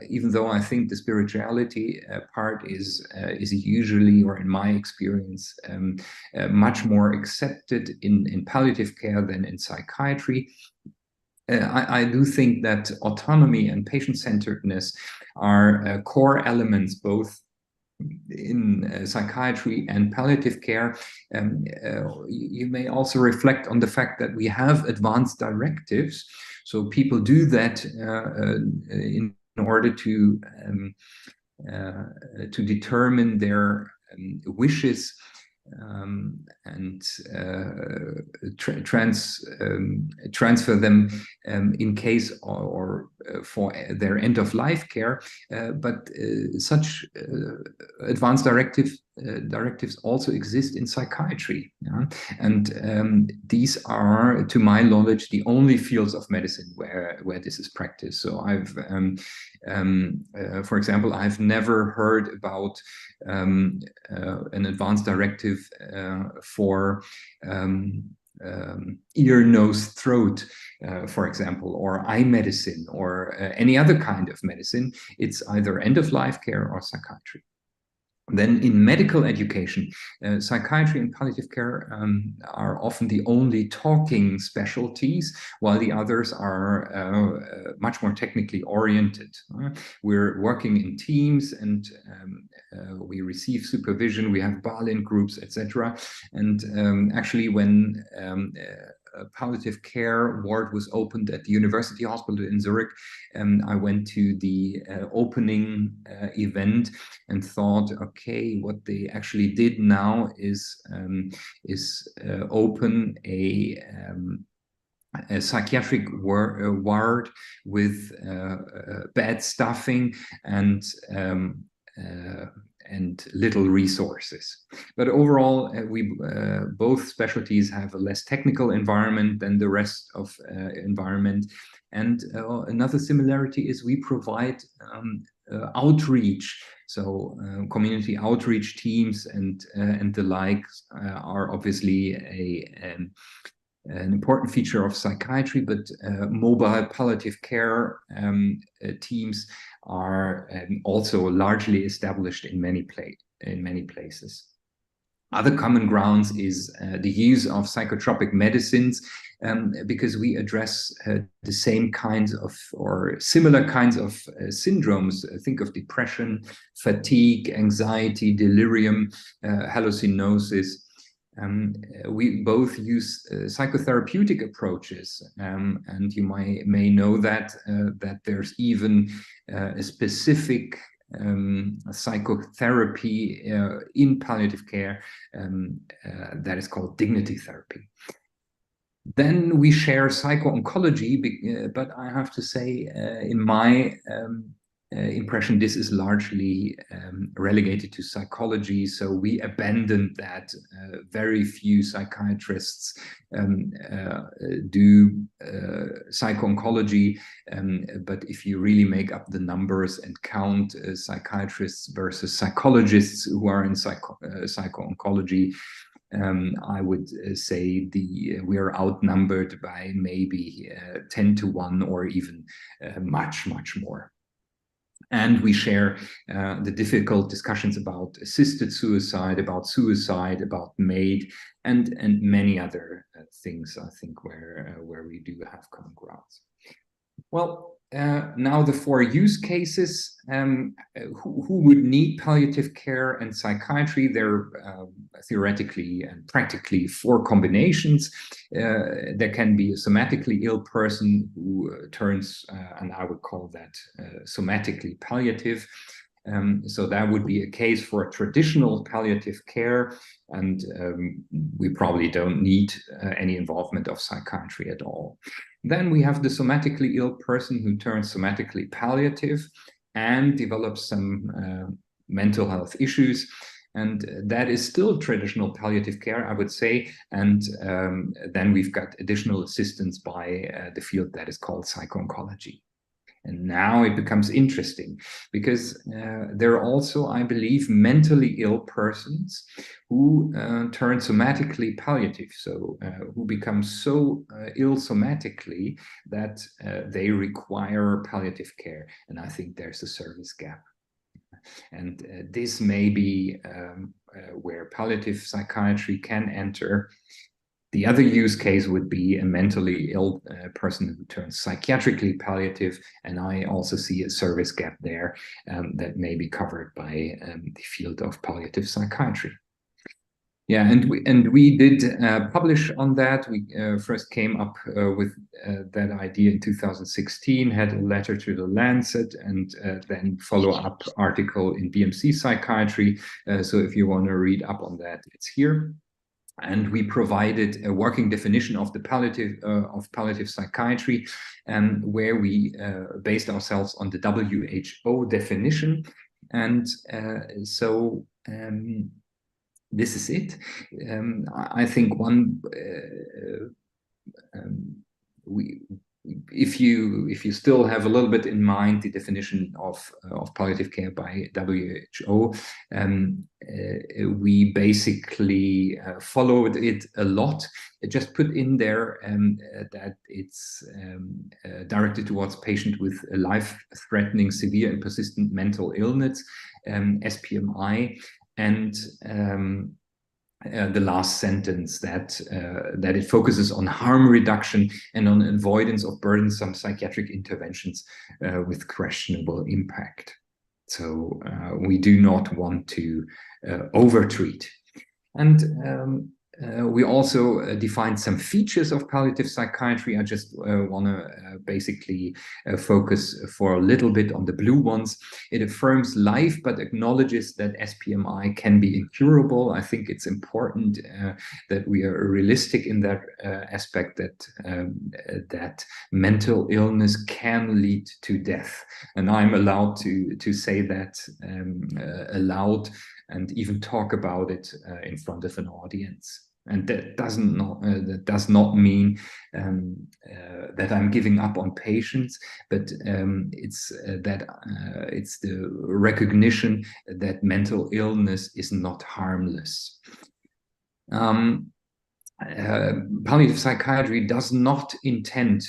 Speaker 7: even though I think the spirituality part is usually, or in my experience, much more accepted in palliative care than in psychiatry. I do think that autonomy and patient-centeredness are core elements both in psychiatry and palliative care. You may also reflect on the fact that we have advanced directives, so people do that in order to determine their wishes and transfer them in case or for their end-of-life care. But such advanced directives also exist in psychiatry. Yeah? And these are, to my knowledge, the only fields of medicine where this is practiced. So I've, for example, I've never heard about an advanced directive for ear, nose, throat, for example, or eye medicine, or any other kind of medicine. It's either end-of-life care or psychiatry. Then in medical education, psychiatry and palliative care are often the only talking specialties, while the others are much more technically oriented. We're working in teams, and we receive supervision, we have Berlin groups, etc. And actually, when a palliative care ward was opened at the University Hospital in Zurich, I went to the opening event and thought, okay, what they actually did now is open a psychiatric ward with bad staffing and little resources. But overall, we both specialties have a less technical environment than the rest of environment. And another similarity is we provide outreach. So community outreach teams and the like are obviously an important feature of psychiatry, but mobile palliative care teams are also largely established in many places. Other common grounds is the use of psychotropic medicines, because we address the same kinds of or similar kinds of syndromes. Think of depression, fatigue, anxiety, delirium, hallucinosis. We both use psychotherapeutic approaches, and you may know that there's even a specific psychotherapy in palliative care that is called dignity therapy. Then we share psycho-oncology, but I have to say, in my impression, this is largely relegated to psychology. So we abandoned that. Very few psychiatrists do psycho-oncology. But if you really make up the numbers and count psychiatrists versus psychologists who are in psycho-oncology, I would say we are outnumbered by maybe 10 to 1 or even much, much more. And we share the difficult discussions about assisted suicide, about MAID, and many other things, I think, where we do have common grounds. Well, now the 4 use cases. Who would need palliative care and psychiatry? There are theoretically and practically 4 combinations. There can be a somatically ill person who turns, and I would call that somatically palliative. So that would be a case for traditional palliative care, and we probably don't need any involvement of psychiatry at all. Then we have the somatically ill person who turns somatically palliative and develops some mental health issues. And that is still traditional palliative care, I would say. And then we've got additional assistance by the field that is called psycho-oncology. And now it becomes interesting because there are also, I believe, mentally ill persons who turn somatically palliative, so who become so ill somatically that they require palliative care. And I think there's a service gap. And this may be where palliative psychiatry can enter. The other use case would be a mentally ill person who turns psychiatrically palliative, and I also see a service gap there that may be covered by the field of palliative psychiatry. Yeah, and we did publish on that. We first came up with that idea in 2016, had a letter to the Lancet, and then follow-up article in BMC Psychiatry. So if you want to read up on that, it's here. And we provided a working definition of the palliative psychiatry, where we based ourselves on the WHO definition. And so this is it. I think if you still have a little bit in mind the definition of palliative care by WHO, we basically followed it a lot. It just put in there that it's directed towards patients with a life-threatening, severe and persistent mental illness, SPMI, and the last sentence that it focuses on harm reduction and on avoidance of burdensome psychiatric interventions with questionable impact. So we do not want to overtreat. And we also defined some features of palliative psychiatry. I just want to basically focus for a little bit on the blue ones. It affirms life, but acknowledges that SPMI can be incurable. I think it's important that we are realistic in that aspect, that mental illness can lead to death. And I'm allowed to say that aloud and even talk about it in front of an audience. And that does not mean that I'm giving up on patients, but it's the recognition that mental illness is not harmless. Palliative psychiatry does not intend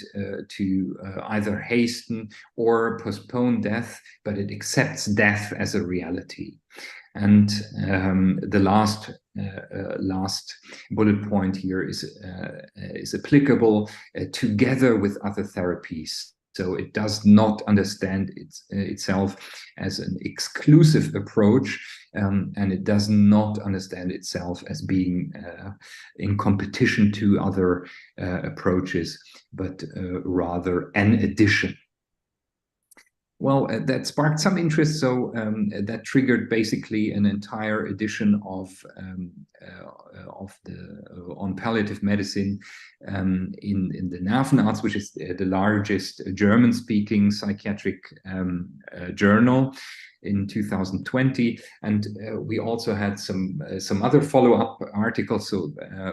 Speaker 7: to either hasten or postpone death, but it accepts death as a reality. And the last bullet point here is applicable together with other therapies. So it does not understand itself as an exclusive approach, and it does not understand itself as being in competition to other approaches, but rather an addition. Well, that sparked some interest, so that triggered basically an entire edition on palliative medicine in the Nervenarzt, which is the largest German-speaking psychiatric journal, in 2020, and we also had some other follow-up articles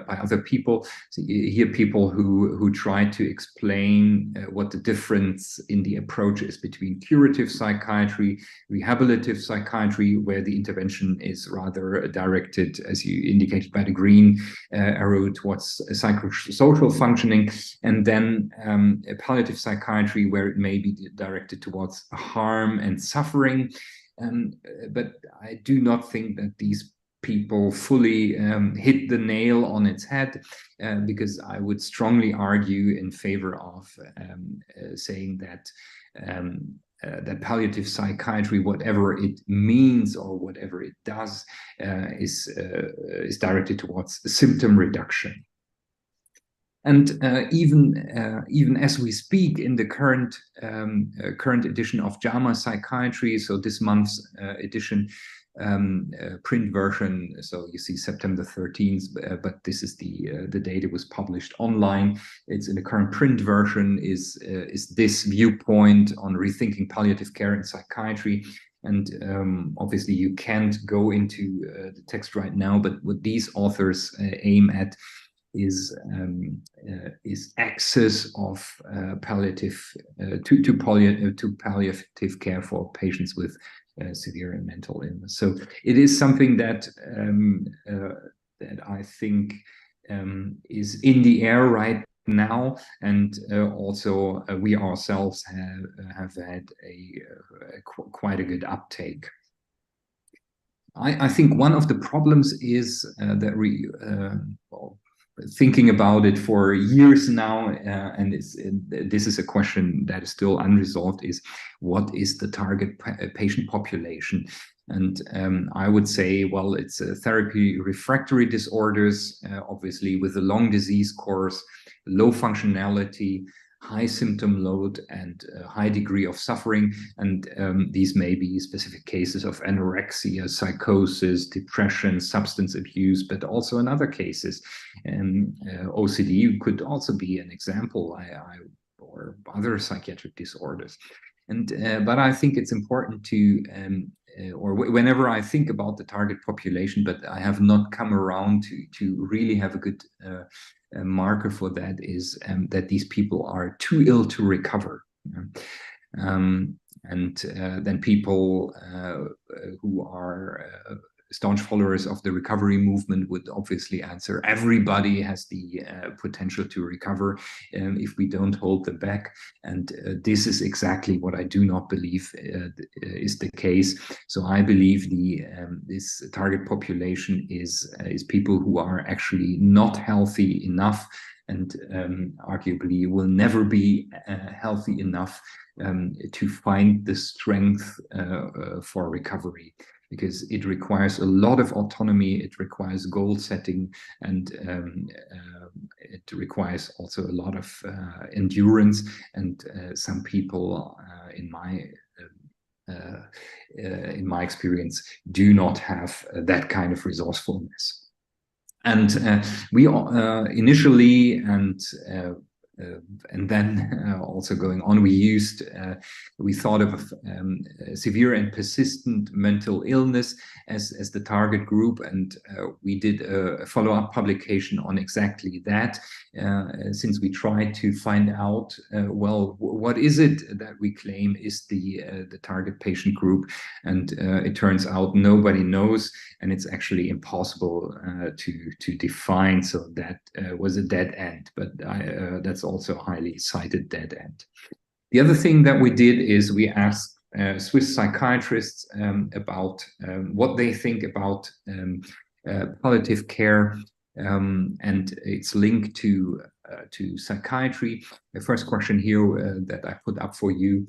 Speaker 7: by other people. So here, people who tried to explain what the difference in the approach is between curative psychiatry, rehabilitative psychiatry, where the intervention is rather directed, as you indicated by the green arrow, towards psychosocial functioning, and then palliative psychiatry, where it may be directed towards harm and suffering. But I do not think that these people fully hit the nail on its head, because I would strongly argue in favor of saying that that palliative psychiatry, whatever it means or whatever it does, is directed towards symptom reduction. And even as we speak, in the current edition of JAMA Psychiatry, so this month's edition, print version, so you see September 13th, but this is the date it was published online. It's in the current print version is this viewpoint on rethinking palliative care in psychiatry. And obviously you can't go into the text right now, but what these authors aim at is access of palliative to palliative care for patients with severe mental illness. So it is something that that I think is in the air right now, and also we ourselves have had quite a good uptake. I think one of the problems is that thinking about it for years now, and this is a question that is still unresolved, is what is the target patient population? And I would say, well, it's therapy refractory disorders, obviously with a long disease course, low functionality, high symptom load, and high degree of suffering. And these may be specific cases of anorexia, psychosis, depression, substance abuse, but also in other cases. OCD could also be an example, or other psychiatric disorders. And but I think it's important to, or whenever I think about the target population, but I have not come around to really have a good marker for that, is that these people are too ill to recover. And then people who are staunch followers of the recovery movement would obviously answer, everybody has the potential to recover if we don't hold them back. And this is exactly what I do not believe is the case. So I believe this target population is people who are actually not healthy enough, and arguably will never be healthy enough to find the strength for recovery, because it requires a lot of autonomy, it requires goal setting, and it requires also a lot of endurance. And some people, in my experience, do not have that kind of resourcefulness. And we initially, and then also going on, we thought of severe and persistent mental illness as the target group, and we did a follow-up publication on exactly that, since we tried to find out, well, what is it that we claim is the target patient group, and it turns out nobody knows, and it's actually impossible to define. So that was a dead end, but that's also a highly cited dead end. The other thing that we did is we asked Swiss psychiatrists about what they think about palliative care, and its link to psychiatry. The first question here that I put up for you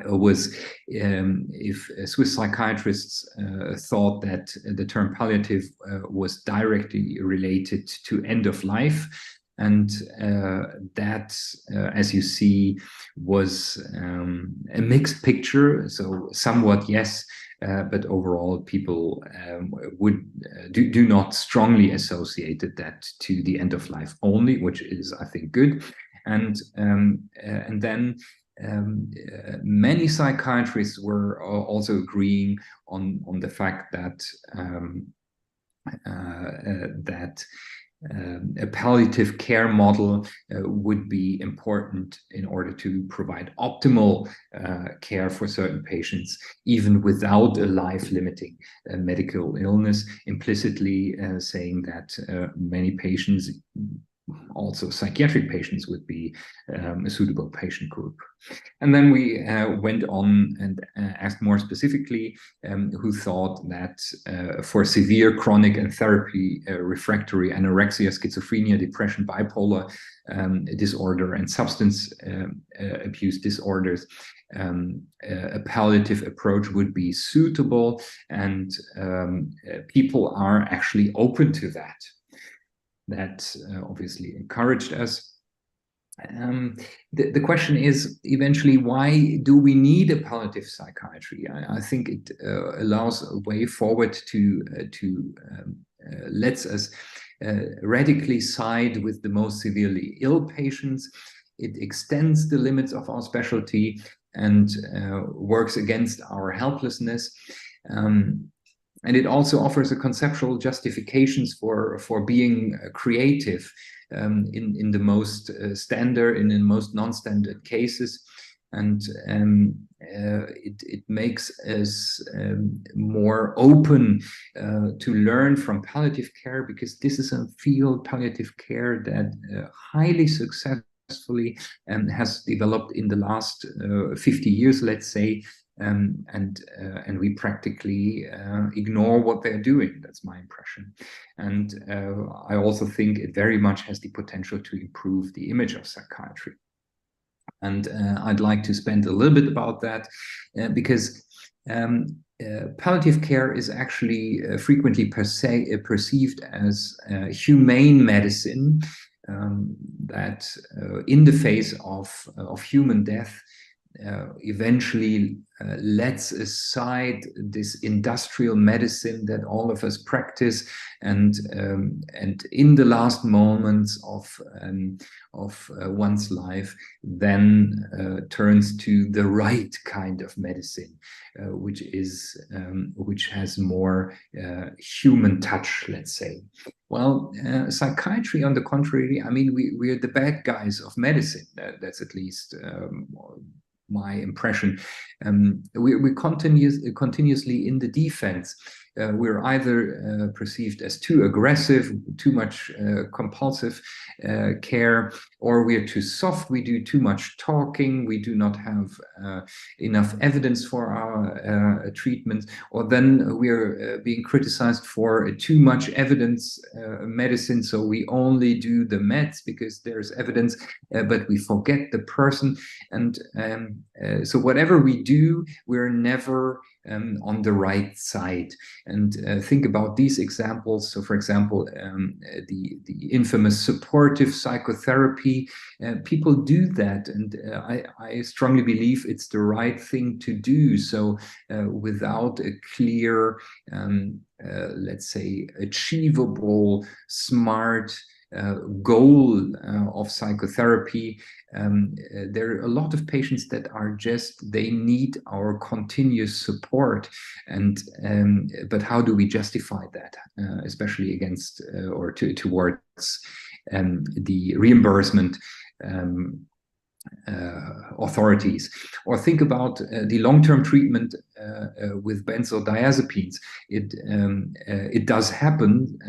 Speaker 7: was if Swiss psychiatrists thought that the term palliative was directly related to end of life. And that, as you see, was a mixed picture. So somewhat yes, but overall people do not strongly associate that to the end of life only, which is, I think, good. And then many psychiatrists were also agreeing on the fact that a palliative care model would be important in order to provide optimal care for certain patients, even without a life-limiting medical illness, implicitly saying that many patients, also psychiatric patients, would be a suitable patient group. And then we went on and asked more specifically who thought that for severe chronic and therapy refractory anorexia, schizophrenia, depression, bipolar disorder, and substance abuse disorders, a palliative approach would be suitable, and people are actually open to that. That obviously encouraged us. The question is eventually, why do we need a palliative psychiatry? I think it allows a way forward to lets us radically side with the most severely ill patients. It extends the limits of our specialty and works against our helplessness. And it also offers a conceptual justifications for being creative in the most standard, in the most non-standard cases. And it makes us more open to learn from palliative care, because this is a field, palliative care, that highly successful successfully and has developed in the last 50 years, let's say, and we practically ignore what they're doing. That's my impression. And I also think it very much has the potential to improve the image of psychiatry. And I'd like to spend a little bit about that because palliative care is actually frequently perceived as humane medicine that in the face of human death eventually lets aside this industrial medicine that all of us practice, and in the last moments of one's life, then turns to the right kind of medicine, which has more human touch, let's say. Well, psychiatry, on the contrary, I mean, we're the bad guys of medicine. That's at least my impression. We're continuously in the defense. We're either perceived as too aggressive, too much compulsive care, or we're too soft, we do too much talking, we do not have enough evidence for our treatment, or then we're being criticized for too much evidence medicine, so we only do the meds because there's evidence, but we forget the person. And so whatever we do, we're never on the right side. And think about these examples. So, for example, the infamous supportive psychotherapy, people do that, and I strongly believe it's the right thing to do. So, without a clear, let's say, achievable, smart goal of psychotherapy, there are a lot of patients that are just, they need our continuous support, and but how do we justify that, especially against or towards the reimbursement authorities? Or think about the long-term treatment with benzodiazepines. It does happen,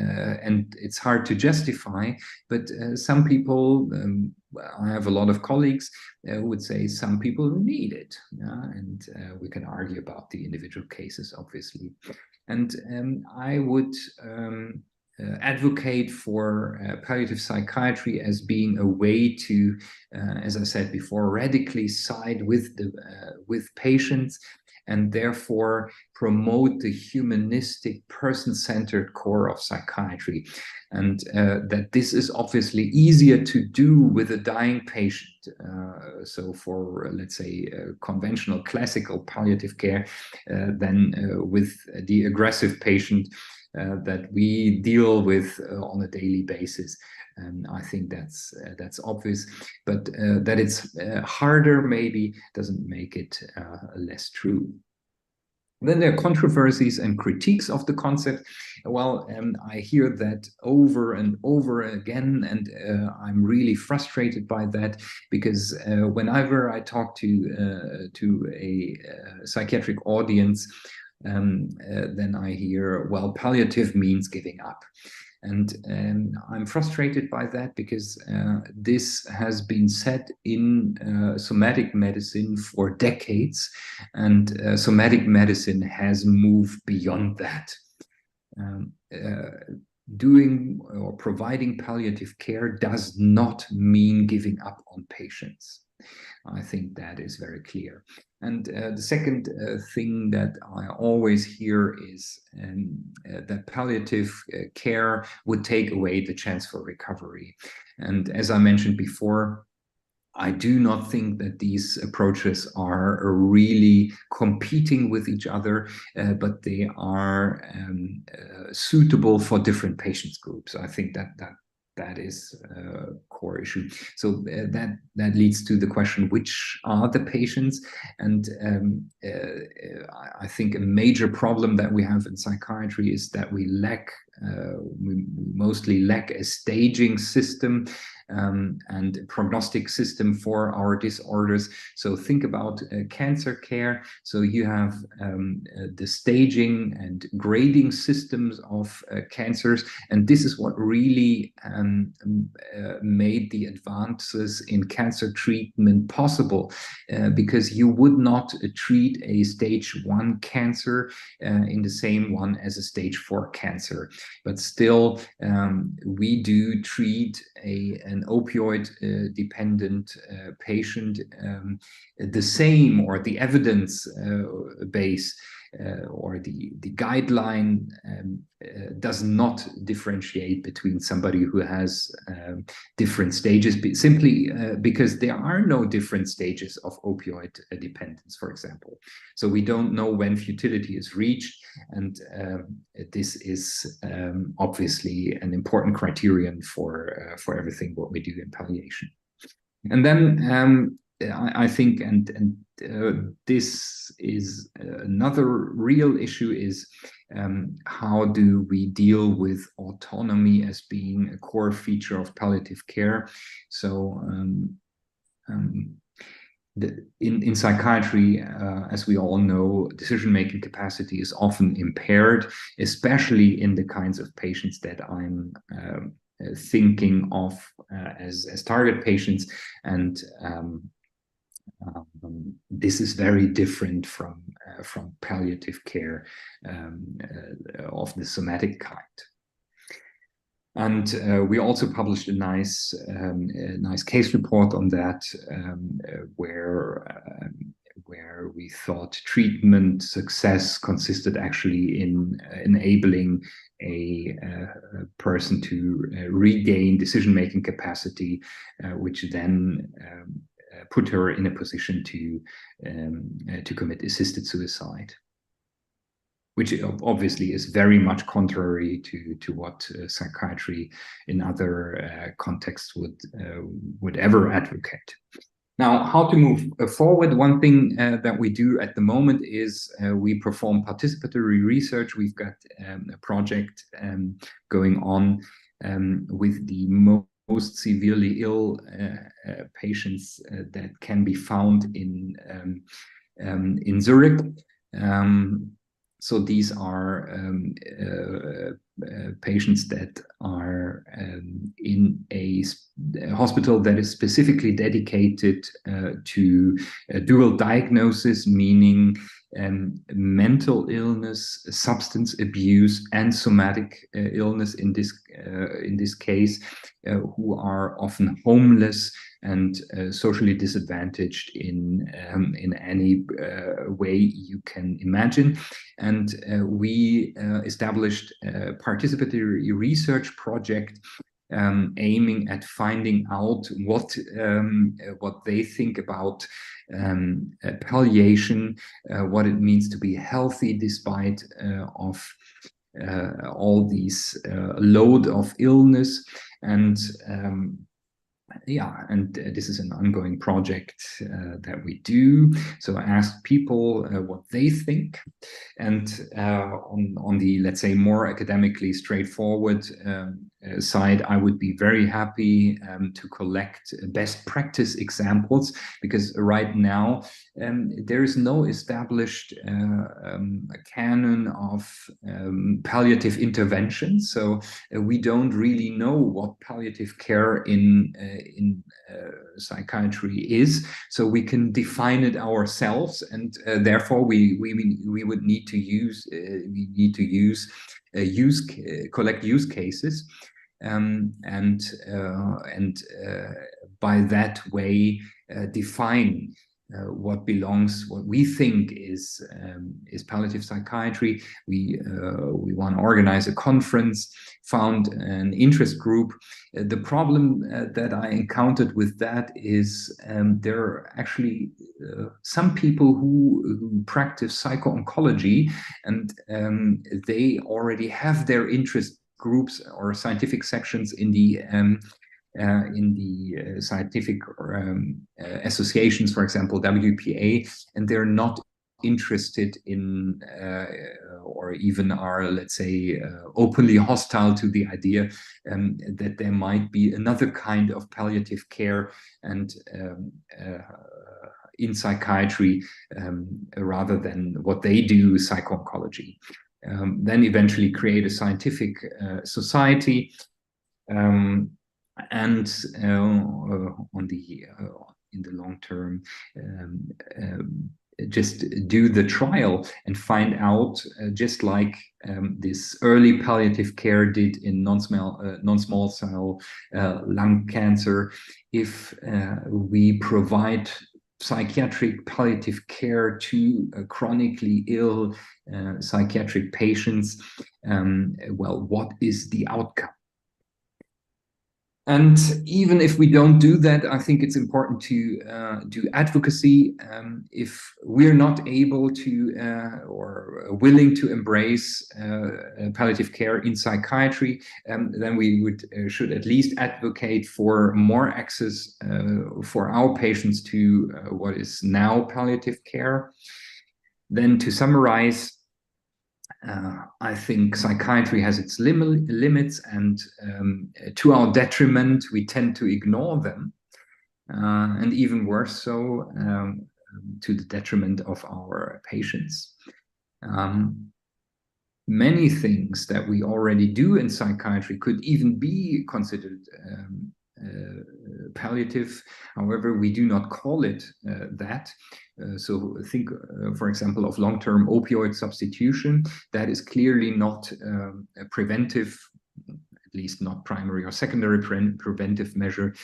Speaker 7: and it's hard to justify, but some people, I have a lot of colleagues who would say some people need it, and we can argue about the individual cases, obviously. And I would advocate for palliative psychiatry as being a way to, as I said before, radically side with patients, and therefore promote the humanistic, person-centered core of psychiatry. And that this is obviously easier to do with a dying patient. So for, let's say, conventional classical palliative care than with the aggressive patient that we deal with on a daily basis. And I think that's obvious, but that it's harder maybe doesn't make it less true. Then there are controversies and critiques of the concept. Well, I hear that over and over again, and I'm really frustrated by that, because whenever I talk to a psychiatric audience, then I hear, well, palliative means giving up. And I'm frustrated by that, because this has been said in somatic medicine for decades, and somatic medicine has moved beyond that. Doing or providing palliative care does not mean giving up on patients. I think that is very clear. And the second thing that I always hear is that palliative care would take away the chance for recovery. And as I mentioned before, I do not think that these approaches are really competing with each other, but they are suitable for different patients groups. I think that is a core issue. So that leads to the question, which are the patients? And I think a major problem that we have in psychiatry is that we mostly lack a staging system and prognostic system for our disorders. So think about cancer care. So you have the staging and grading systems of cancers, and this is what really made the advances in cancer treatment possible, because you would not treat a stage 1 cancer in the same one as a stage 4 cancer. But still, we do treat an opioid dependent patient the same, or the evidence base or the guideline does not differentiate between somebody who has different stages, simply because there are no different stages of opioid dependence, for example. So we don't know when futility is reached, and this is obviously an important criterion for everything what we do in palliation. And then I think, and this is another real issue, is how do we deal with autonomy as being a core feature of palliative care? So in psychiatry, as we all know, decision-making capacity is often impaired, especially in the kinds of patients that I'm thinking of as target patients, and this is very different from palliative care of the somatic kind. And we also published a nice case report on that, where we thought treatment success consisted actually in enabling a person to regain decision-making capacity, which then put her in a position to commit assisted suicide, which obviously is very much contrary to what psychiatry in other contexts would ever advocate. Now, how to move forward? One thing that we do at the moment is we perform participatory research. We've got a project going on with the most severely ill patients that can be found in Zurich. So these are patients that are in a hospital that is specifically dedicated to dual diagnosis, meaning mental illness, substance abuse, and somatic illness in this case, who are often homeless and socially disadvantaged in any way you can imagine. And we established a participatory research project aiming at finding out what they think about palliation, what it means to be healthy despite of all these load of illness. And this is an ongoing project that we do. So I asked people what they think, and on the, let's say, more academically straightforward side, I would be very happy to collect best practice examples, because right now there is no established canon of palliative intervention. So we don't really know what palliative care in psychiatry is. So we can define it ourselves, and therefore we would need to collect use cases, and by that way define what we think is palliative psychiatry. We want to organize a conference, found an interest group. The problem that I encountered with that is there are actually some people who practice psycho-oncology, and they already have their interest groups or scientific sections in the scientific associations, for example, WPA, and they're not interested in or even are, let's say, openly hostile to the idea that there might be another kind of palliative care and in psychiatry rather than what they do, psycho-oncology. Then eventually create a scientific society, and in the long term, just do the trial and find out, just like this early palliative care did in non-small cell lung cancer, if we provide psychiatric palliative care to chronically ill psychiatric patients, well, what is the outcome? And even if we don't do that, I think it's important to do advocacy. If we're not able to or willing to embrace palliative care in psychiatry, then we should at least advocate for more access for our patients to what is now palliative care. Then to summarize, I think psychiatry has its limits, and to our detriment, we tend to ignore them, and even worse so, to the detriment of our patients. Many things that we already do in psychiatry could even be considered palliative. However, we do not call it that. So think, for example, of long-term opioid substitution. That is clearly not a preventive, at least not primary or secondary preventive measure,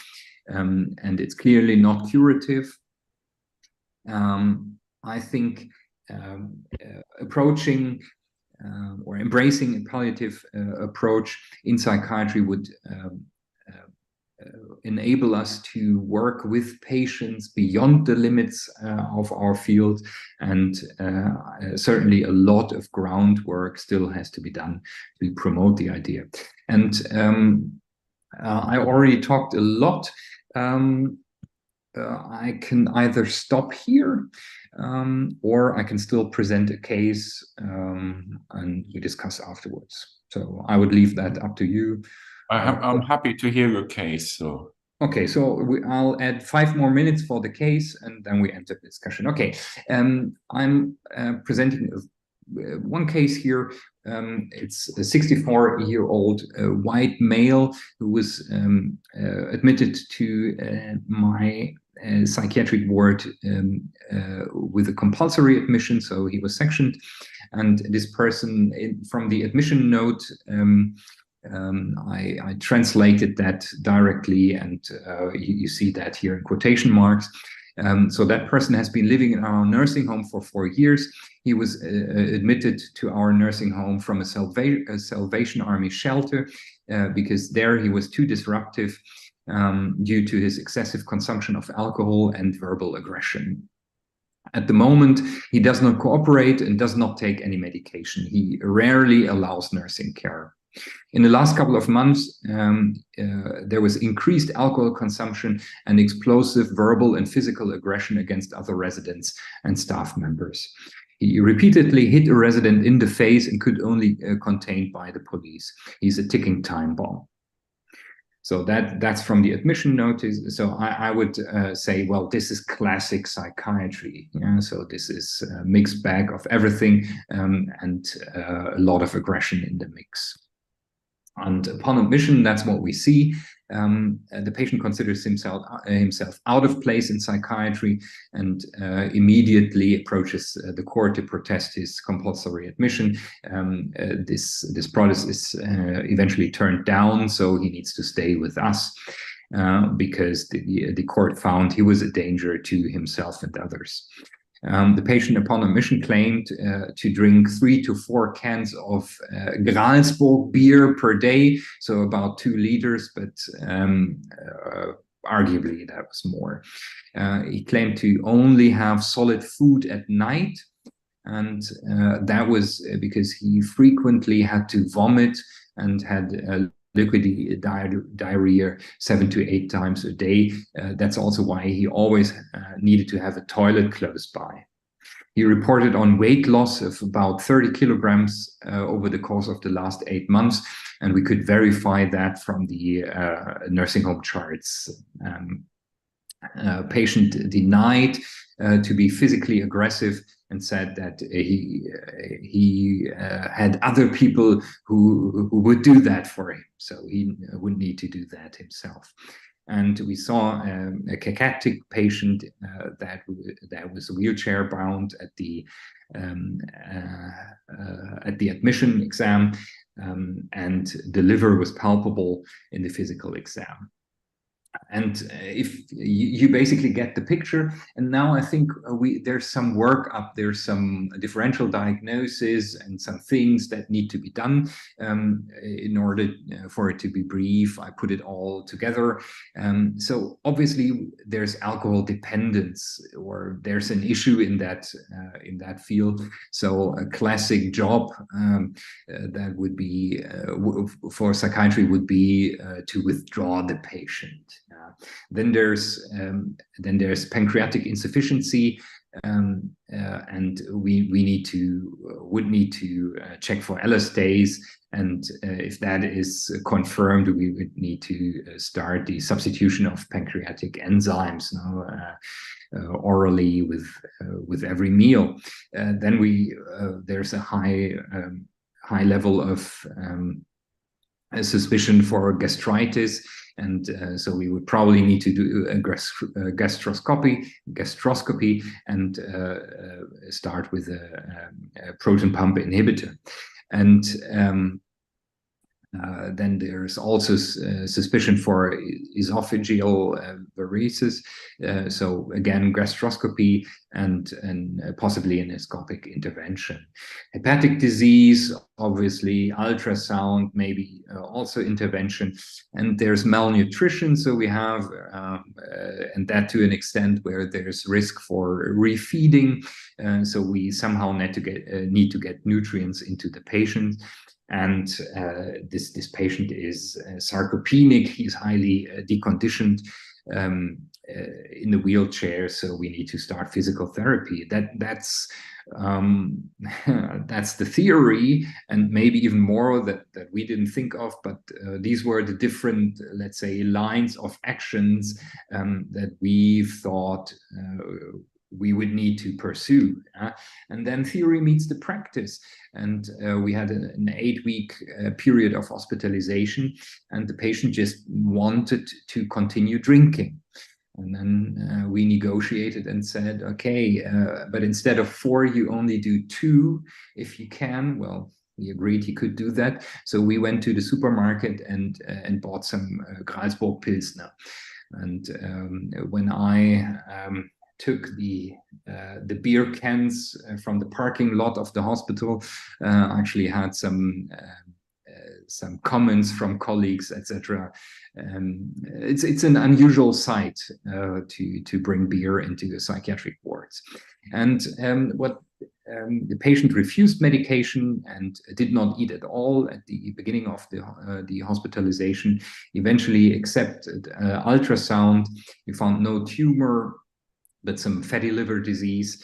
Speaker 7: and it's clearly not curative. I think approaching or embracing a palliative approach in psychiatry would enable us to work with patients beyond the limits of our field, and certainly a lot of groundwork still has to be done to promote the idea. And I already talked a lot. I can either stop here or I can still present a case and we discuss afterwards. So I would leave that up to you.
Speaker 1: I'm happy to hear your case. So
Speaker 7: okay, so I'll add 5 more minutes for the case, and then we enter the discussion. Okay, I'm presenting one case here. It's a 64-year-old white male who was admitted to my psychiatric ward with a compulsory admission, so he was sectioned. And this person, from the admission note, I translated that directly, and you see that here in quotation marks. So that person has been living in our nursing home for 4 years. He was admitted to our nursing home from a Salvation Army shelter because there he was too disruptive due to his excessive consumption of alcohol and verbal aggression. At the moment, he does not cooperate and does not take any medication. He rarely allows nursing care. In the last couple of months, there was increased alcohol consumption and explosive verbal and physical aggression against other residents and staff members. He repeatedly hit a resident in the face and could only be contained by the police. He's a ticking time bomb. So that's from the admission notice. So I would say, well, this is classic psychiatry. Yeah? So this is a mixed bag of everything and a lot of aggression in the mix. And upon admission, that's what we see. The patient considers himself out of place in psychiatry and immediately approaches the court to protest his compulsory admission. This protest is eventually turned down, so he needs to stay with us because the court found he was a danger to himself and others. The patient, upon admission, claimed to drink 3 to 4 cans of Gralsburg beer per day, so about 2 liters, but arguably that was more. He claimed to only have solid food at night, and that was because he frequently had to vomit and had liquid diarrhea 7 to 8 times a day. That's also why he always needed to have a toilet close by. He reported on weight loss of about 30 kilograms over the course of the last 8 months, and we could verify that from the nursing home charts. Patient denied to be physically aggressive and said that he had other people who would do that for him, so he wouldn't need to do that himself. And we saw a cachectic patient that was wheelchair bound at the admission exam, and the liver was palpable in the physical exam. And if you basically get the picture, and now I think there's some work up, there's some differential diagnosis and some things that need to be done in order for it to be brief. I put it all together. So obviously there's alcohol dependence, or there's an issue in that field. So a classic job that would be for psychiatry would be to withdraw the patient. Then there's pancreatic insufficiency, and we would need to check for elastase, and if that is confirmed, we would need to start the substitution of pancreatic enzymes orally with every meal. Then there's a high level of a suspicion for gastritis, and so we would probably need to do a gastroscopy and start with a proton pump inhibitor. And then there's also suspicion for esophageal varices. So again, gastroscopy and possibly endoscopic intervention. Hepatic disease, obviously, ultrasound, maybe also intervention. And there's malnutrition. So we have, and that to an extent where there's risk for refeeding. So we somehow need to get nutrients into the patient. And this patient is sarcopenic. He's highly deconditioned in the wheelchair, so we need to start physical therapy. That's the theory, and maybe even more that we didn't think of. But these were the different, let's say, lines of actions that we thought we would need to pursue. And then theory meets the practice. And we had an 8-week period of hospitalization, and the patient just wanted to continue drinking. And then we negotiated and said, okay, but instead of 4, you only do 2 if you can. Well, he agreed he could do that. So we went to the supermarket and bought some Gralsburg Pilsner. And when I took the beer cans from the parking lot of the hospital, actually had some comments from colleagues, etc. It's an unusual sight to bring beer into the psychiatric wards. And the patient refused medication and did not eat at all at the beginning of the hospitalization. Eventually accepted ultrasound. We found no tumor, but some fatty liver disease.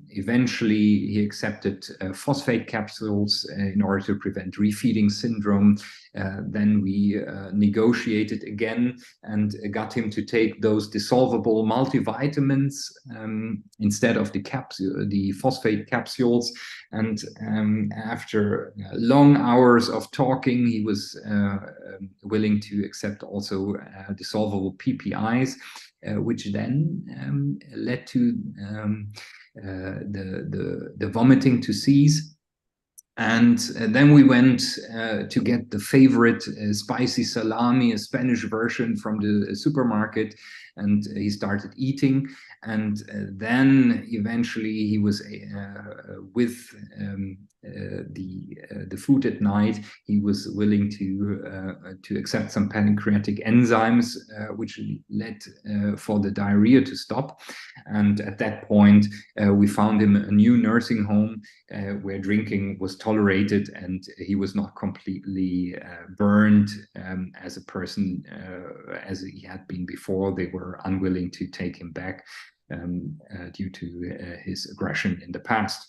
Speaker 7: Eventually, he accepted phosphate capsules in order to prevent refeeding syndrome. Then we negotiated again and got him to take those dissolvable multivitamins instead of the phosphate capsules. And after long hours of talking, he was willing to accept also dissolvable PPIs, which then led to the vomiting to cease. And then we went to get the favorite spicy salami, a Spanish version from the supermarket, and he started eating. And then eventually he was with the food at night, he was willing to accept some pancreatic enzymes, which led for the diarrhea to stop. And at that point, we found him a new nursing home where drinking was tolerated, and he was not completely burned as a person as he had been before. They were unwilling to take him back due to his aggression in the past.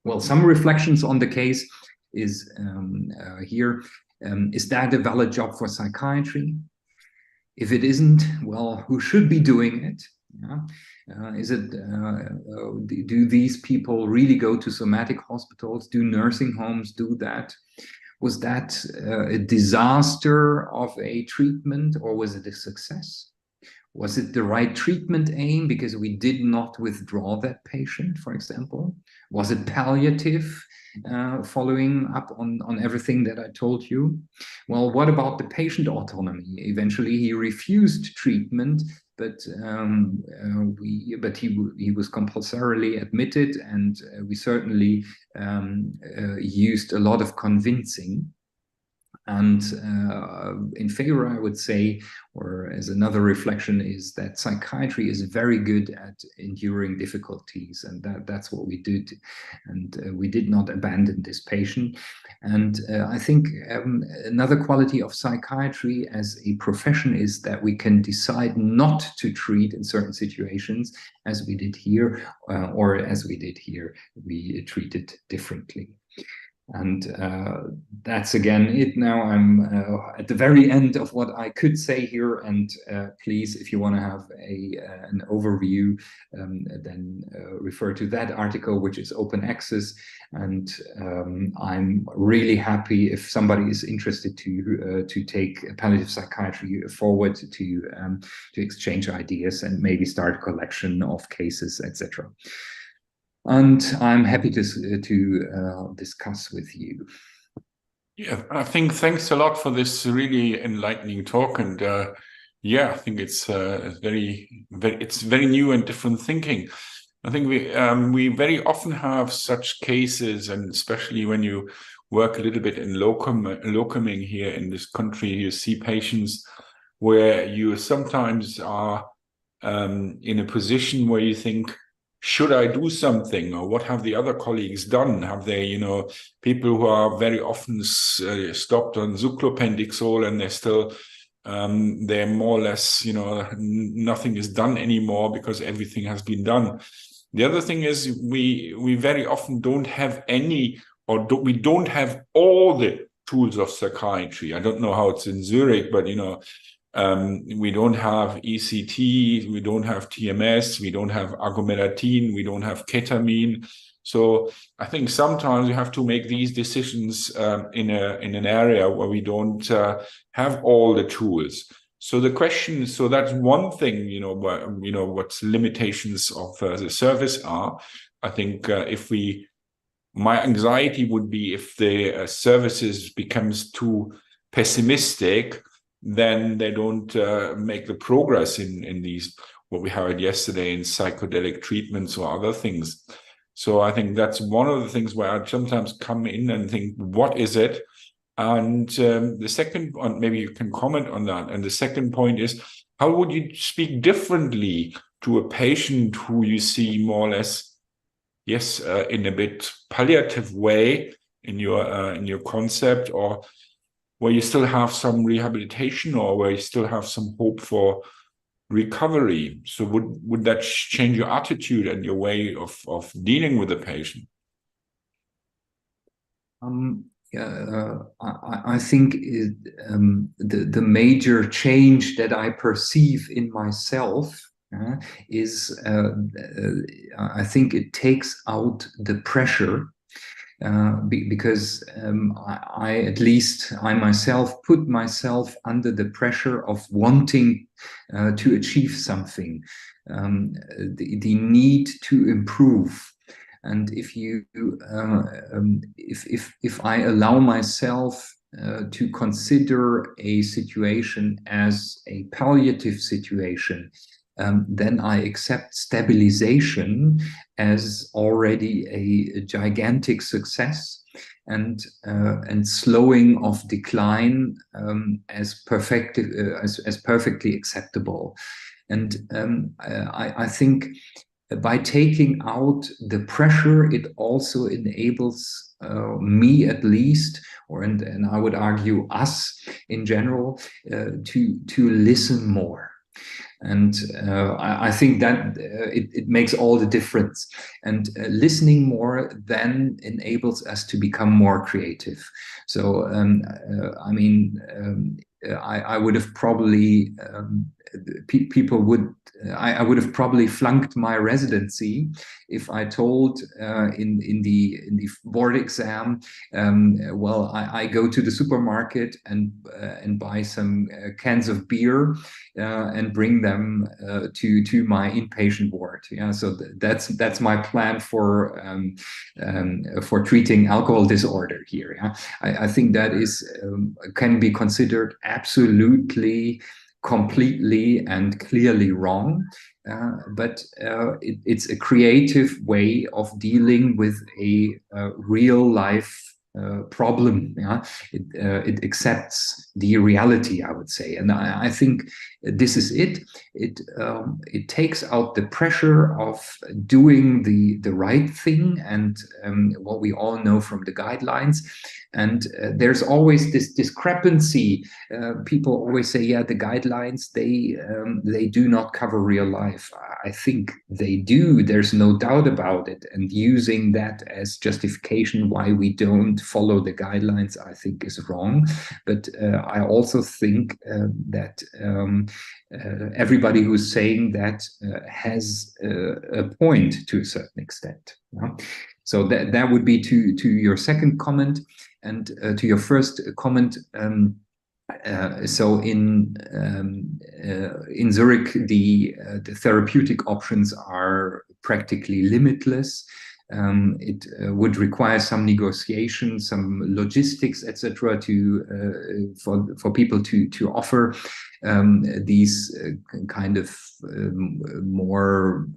Speaker 7: Well, some reflections on the case is here. Is that a valid job for psychiatry? If it isn't, well, who should be doing it? Yeah. Do these people really go to somatic hospitals? Do nursing homes do that? Was that a disaster of a treatment, or was it a success? Was it the right treatment aim because we did not withdraw that patient, for example? Was it palliative, following up on everything that I told you? Well, what about the patient autonomy? Eventually, he refused treatment, but he was compulsorily admitted, and we certainly used a lot of convincing. And in favor, I would say, or as another reflection, is that psychiatry is very good at enduring difficulties, and that's what we did. And we did not abandon this patient. And I think another quality of psychiatry as a profession is that we can decide not to treat in certain situations, as we did here, or as we did here, we treated differently. And that's again it. Now I'm at the very end of what I could say here, and please, if you want to have an overview, then refer to that article, which is open access. And I'm really happy if somebody is interested to take palliative psychiatry forward, to exchange ideas and maybe start a collection of cases, etc. And I'm happy to discuss with you.
Speaker 1: Yeah, I think thanks a lot for this really enlightening talk. And yeah, I think it's very new and different thinking. I think we very often have such cases, and especially when you work a little bit in locuming here in this country, you see patients where you sometimes are in a position where you think, should I do something, or what have the other colleagues done? Have they, people who are very often stopped on Suclopentixol, and they're still, they're more or less, nothing is done anymore because everything has been done. The other thing is we very often don't have any, or we don't have all the tools of psychiatry. I don't know how it's in Zurich, but we don't have ECT, we don't have TMS, we don't have agomelatine, we don't have ketamine. So I think sometimes we have to make these decisions in an area where we don't have all the tools. So the question, so that's one thing, what limitations of the service are. I think my anxiety would be if the services becomes too pessimistic, then they don't make the progress in these, what we heard yesterday, in psychedelic treatments or other things. So I think that's one of the things where I sometimes come in and think, what is it? And the second, maybe you can comment on that. And the second point is, how would you speak differently to a patient who you see more or less, yes, in a bit palliative way in your concept, or where you still have some rehabilitation, or where you still have some hope for recovery? So would that change your attitude and your way of dealing with the patient?
Speaker 7: I think the major change that I perceive in myself is I think it takes out the pressure. Because I myself put myself under the pressure of wanting to achieve something, the need to improve. And if I allow myself to consider a situation as a palliative situation, then I accept stabilization as already a gigantic success, and slowing of decline as perfectly acceptable. And I think by taking out the pressure, it also enables me, at least, and I would argue us in general, to listen more. And I think that it makes all the difference. And listening more then enables us to become more creative. So, I mean, I would have probably, I would have probably flunked my residency if I told in the board exam, well, I go to the supermarket and buy some cans of beer and bring them to my inpatient ward. Yeah, so that's my plan for treating alcohol disorder here. Yeah, I think that is can be considered absolutely, completely, and clearly wrong. But it's a creative way of dealing with a real life problem. Yeah, it accepts the reality, I would say, and I think this is it. It takes out the pressure of doing the right thing, and what we all know from the guidelines. And there's always this discrepancy. People always say, yeah, the guidelines, they do not cover real life. I think they do. There's no doubt about it. And using that as justification why we don't follow the guidelines, I think is wrong. But I also think that everybody who's saying that has a point to a certain extent. Yeah? So that would be to your second comment. And to your first comment, so in Zurich, the therapeutic options are practically limitless. It would require some negotiation, some logistics, etc., for people to offer these kind of more,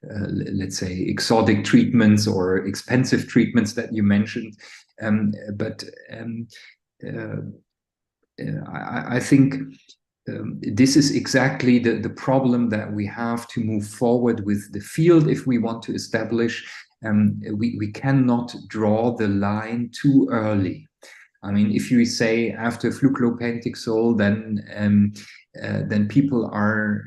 Speaker 7: let's say, exotic treatments or expensive treatments that you mentioned. But I think this is exactly the problem that we have to move forward with the field if we want to establish. We cannot draw the line too early. I mean, if you say after fluclopenticol, then people are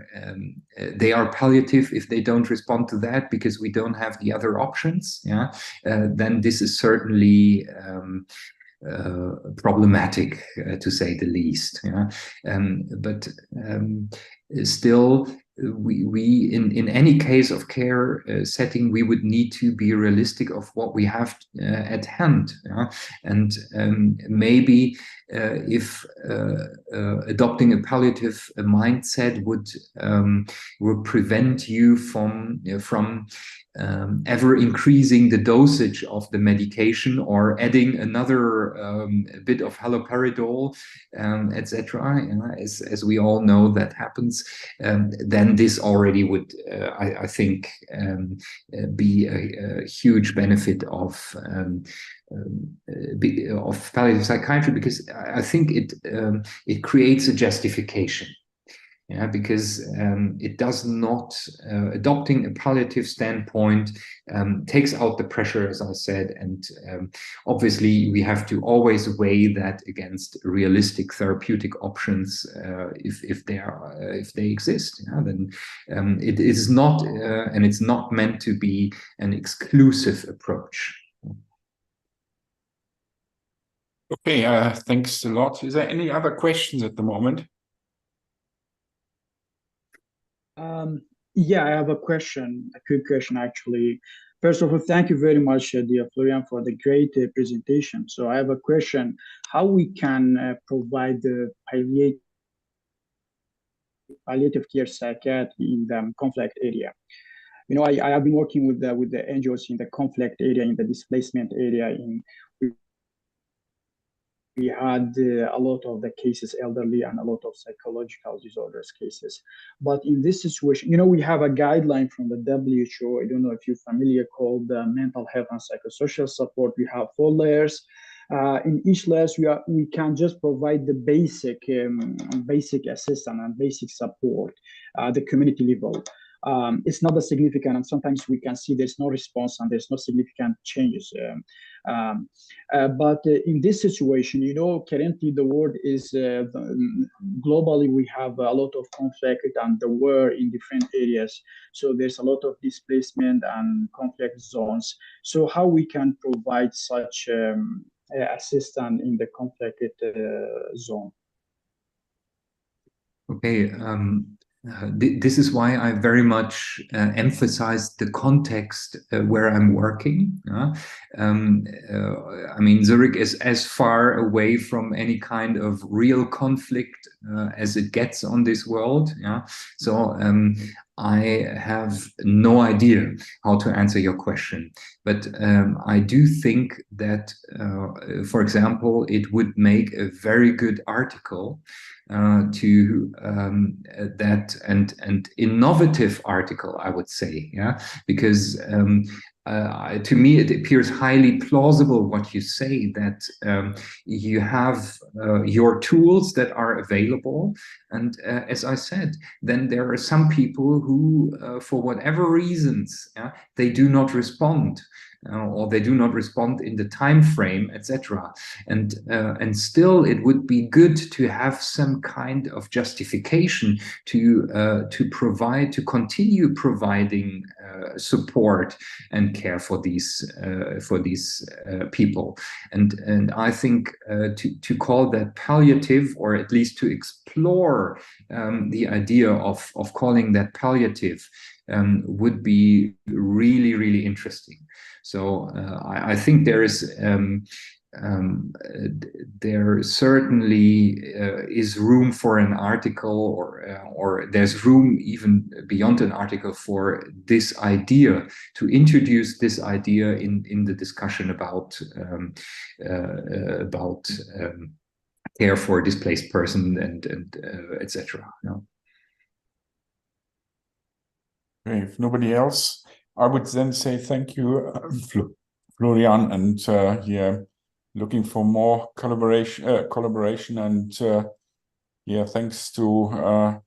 Speaker 7: they are palliative if they don't respond to that because we don't have the other options. Yeah, then this is certainly problematic, to say the least. Yeah, but still, we in any case of care setting, we would need to be realistic of what we have at hand. Yeah? And maybe if adopting a palliative mindset would prevent you from ever increasing the dosage of the medication or adding another bit of haloperidol, etc. As we all know that happens, then this already would, I think, be a huge benefit of palliative psychiatry, because I think it creates a justification. Yeah, because it does not, adopting a palliative standpoint takes out the pressure, as I said, and obviously we have to always weigh that against realistic therapeutic options if they exist. Yeah, then it is not, and it's not meant to be an exclusive approach.
Speaker 1: Okay, thanks a lot. Is there any other questions at the moment?
Speaker 6: Yeah, I have a question, a quick question actually. First of all, thank you very much, dear Florian, for the great presentation. So I have a question: how we can provide the palliative care psychiatry in the conflict area? You know, I have been working with the NGOs in the conflict area, in the displacement area, we had a lot of the cases elderly and a lot of psychological disorders cases. But in this situation, you know, we have a guideline from the WHO. I don't know if you're familiar, called mental health and psychosocial support. We have 4 layers. In each layers, we can just provide the basic assistance and basic support at the community level. It's not as significant, and sometimes we can see there's no response and there's no significant changes. But in this situation, you know, currently the world is globally, we have a lot of conflict and the war in different areas. So there's a lot of displacement and conflict zones. So how we can provide such assistance in the conflicted zone?
Speaker 7: Okay, this is why I very much emphasize the context where I'm working. I mean, Zurich is as far away from any kind of real conflict as it gets on this world. So I have no idea how to answer your question, but I do think that, for example, it would make a very good article to that and innovative article, I would say, because to me it appears highly plausible what you say, that you have your tools that are available, and as I said, then there are some people who for whatever reasons they do not respond, or they do not respond in the time frame, etc. And still, it would be good to have some kind of justification to continue providing support and care for these people. And I think to call that palliative, or at least to explore the idea of calling that palliative, would be really, really interesting. So I think there is there certainly is room for an article, or there's room even beyond an article for this idea, to introduce this idea in the discussion about care for a displaced person and etc.
Speaker 1: Okay, if nobody else, I would then say thank you, Florian, and yeah, looking for more collaboration, and yeah, thanks to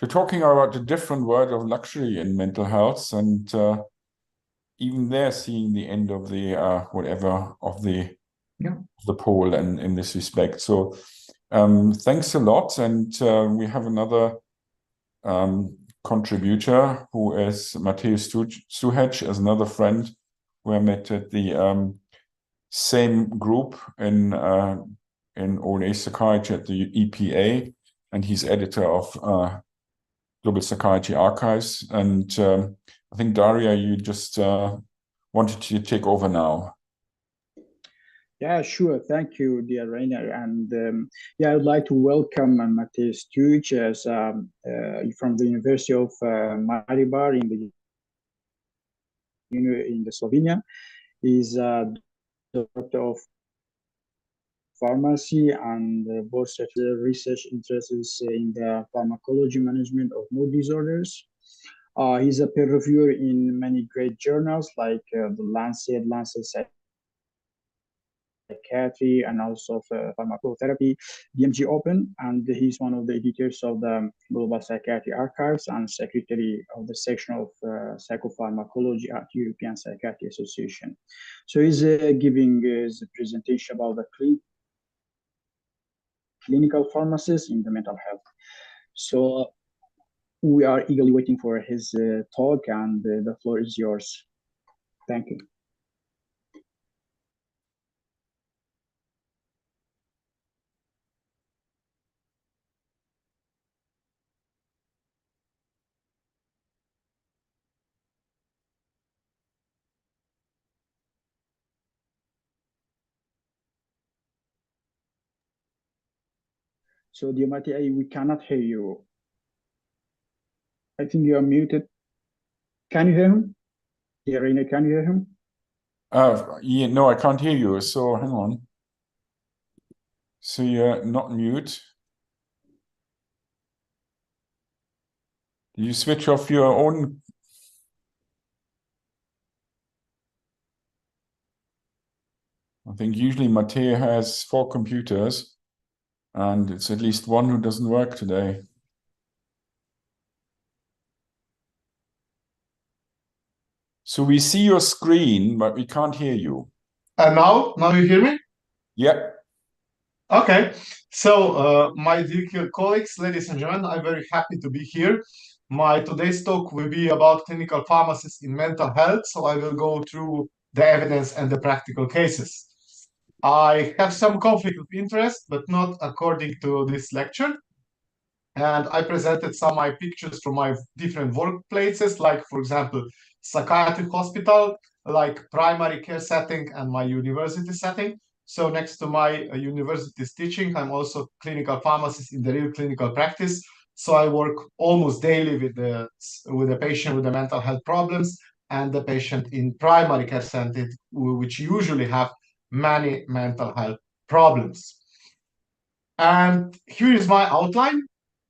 Speaker 1: talking about the different world of luxury in mental health, and even there seeing the end of the whatever of the pole, and in this respect. So thanks a lot, and we have another contributor who is Mateusz Suhec, as another friend who I met at the same group in old age psychiatry at the EPA, and he's editor of Global Psychiatry Archives. And I think, Daria, you just wanted to take over now.
Speaker 6: Yeah, sure. Thank you, dear Rainer. And yeah, I'd like to welcome Mateusz Suhec as from the University of Maribor in the Slovenia. He's a doctor of pharmacy and both research interests in the pharmacology management of mood disorders. He's a peer reviewer in many great journals like the Lancet Psychiatry, and also Pharmacotherapy, DMG Open, and he's one of the editors of the Global Psychiatric Archives and secretary of the section of psychopharmacology at European Psychiatric Association. So he's giving his presentation about the clinical pharmacists in the mental health. So we are eagerly waiting for his talk, and the floor is yours. Thank you. So, dear Matti, we cannot hear you. I think you are muted. Can you hear him? Dear Rainer, can you hear him?
Speaker 1: Yeah, no, I can't hear you. So hang on. So you're not mute. You switch off your own. I think usually Matej has 4 computers, and it's at least one who doesn't work today. So we see your screen, but we can't hear you.
Speaker 8: Now you hear me?
Speaker 1: Yeah.
Speaker 8: Okay. So, my dear colleagues, ladies and gentlemen, I'm very happy to be here. My today's talk will be about clinical pharmacists in mental health. So I will go through the evidence and the practical cases. I have some conflict of interest, but not according to this lecture. And I presented some of my pictures from my different workplaces, like, for example, psychiatric hospital, like primary care setting, and my university setting. So next to my university's teaching, I'm also clinical pharmacist in the real clinical practice. So I work almost daily with the patient with the mental health problems and the patient in primary care setting, which usually have many mental health problems. And here is my outline.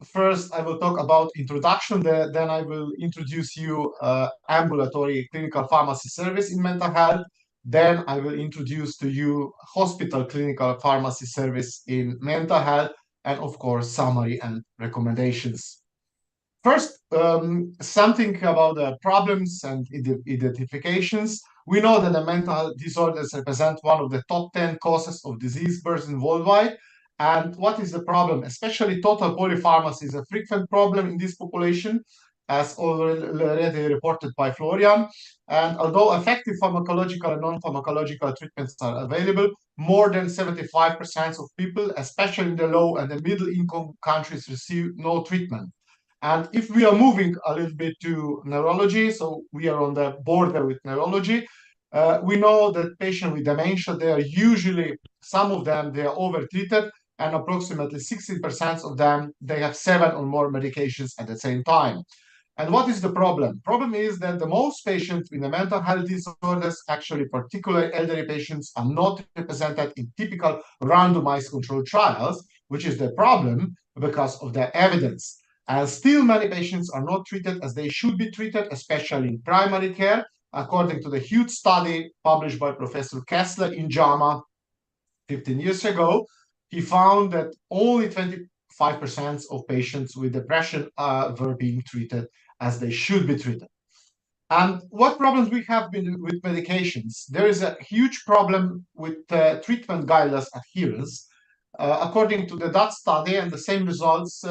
Speaker 8: First, I will talk about introduction. Then I will introduce you ambulatory clinical pharmacy service in mental health. Then I will introduce to you hospital clinical pharmacy service in mental health, and of course, summary and recommendations. First, something about the problems and identifications. We know that the mental health disorders represent one of the top 10 causes of disease burden worldwide. And what is the problem? Especially total polypharmacy is a frequent problem in this population, as already reported by Florian. And although effective pharmacological and non-pharmacological treatments are available, more than 75% of people, especially in the low and the middle income countries, receive no treatment. And if we are moving a little bit to neurology, so we are on the border with neurology, we know that patients with dementia, they are usually, some of them, they are over-treated, and approximately 60% of them, they have 7 or more medications at the same time. And what is the problem? Problem is that the most patients with the mental health disorders, actually particularly elderly patients, are not represented in typical randomized controlled trials, which is the problem because of the evidence. And still many patients are not treated as they should be treated, especially in primary care. According to the huge study published by Professor Kessler in JAMA 15 years ago, he found that only 25% of patients with depression were being treated as they should be treated. And what problems we have been with medications? There is a huge problem with treatment guidelines adherence. According to the Dutch study, and the same results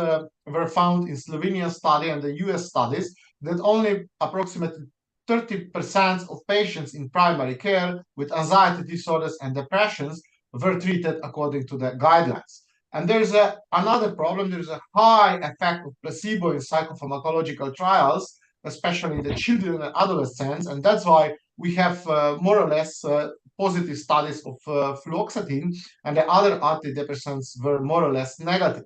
Speaker 8: were found in Slovenian study and the US studies, that only approximately 30% of patients in primary care with anxiety disorders and depressions were treated according to the guidelines. And there's another problem. There's a high effect of placebo in psychopharmacological trials, especially in the children and adolescents. And that's why we have more or less positive studies of fluoxetine, and the other antidepressants were more or less negative.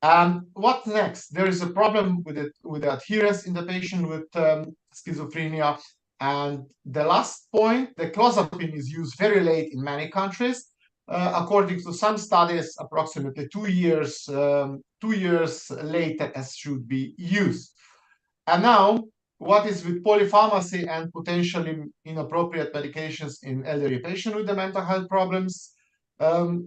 Speaker 8: And what next? There is a problem with the adherence in the patient with schizophrenia. And the last point, the clozapine is used very late in many countries. According to some studies, approximately 2 years later as should be used. And now, what is with polypharmacy and potentially inappropriate medications in elderly patients with the mental health problems?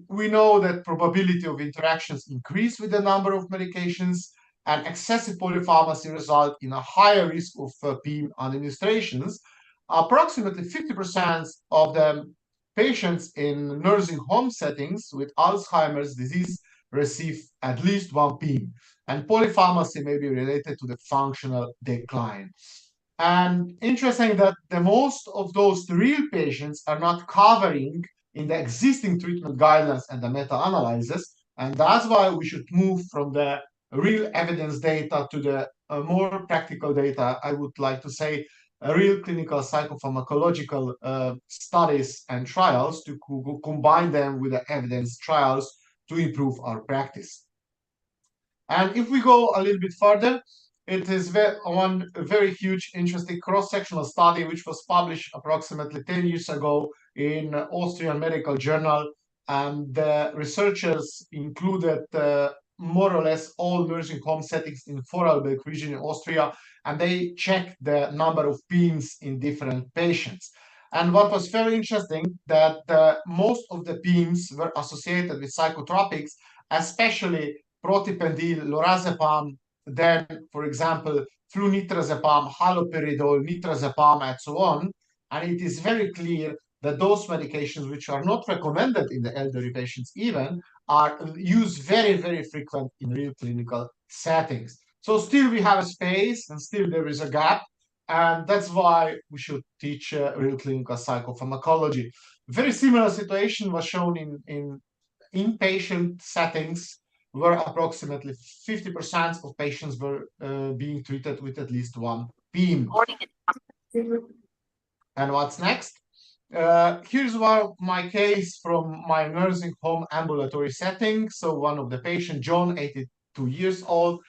Speaker 8: We know that probability of interactions increase with the number of medications, and excessive polypharmacy result in a higher risk of PIM administrations. Approximately 50% of the patients in nursing home settings with Alzheimer's disease receive at least 1 PIM, and polypharmacy may be related to the functional decline. And interesting that the most of those real patients are not covering in the existing treatment guidelines and the meta-analysis, and that's why we should move from the real evidence data to the more practical data. I would like to say real clinical psychopharmacological studies and trials to combine them with the evidence trials to improve our practice. And if we go a little bit further, it is one very huge, interesting cross-sectional study which was published approximately 10 years ago in Austrian Medical Journal, and the researchers included more or less all nursing home settings in Vorarlberg region in Austria, and they checked the number of PIMS in different patients. And what was very interesting, that most of the PIMS were associated with psychotropics, especially protipendyl, lorazepam, then, for example, flunitrazepam, haloperidol, nitrazepam, and so on. And it is very clear that those medications, which are not recommended in the elderly patients even, are used very, very frequent in real clinical settings. So still we have a space, and still there is a gap, and that's why we should teach real clinical psychopharmacology. Very similar situation was shown in inpatient settings, where approximately 50% of patients were being treated with at least one PIM. And what's next? Here's my case from my nursing home ambulatory setting. So one of the patients, John, 82 years old,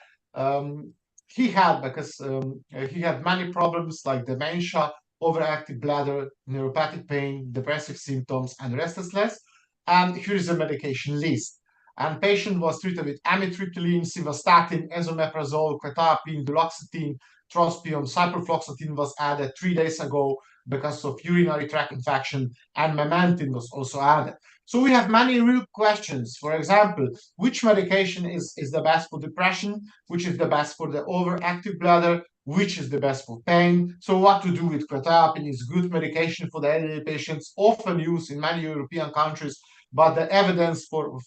Speaker 8: he had many problems like dementia, overactive bladder, neuropathic pain, depressive symptoms, and restlessness. And here is a medication list. And patient was treated with amitriptyline, simvastatin, esomeprazole, quetiapine, duloxetine, trospium, ciprofloxacin was added 3 days ago because of urinary tract infection, and memantine was also added. So we have many real questions. For example, which medication is the best for depression, which is the best for the overactive bladder, which is the best for pain. So what to do with quetiapine is good medication for the elderly patients, often used in many European countries, but the evidence for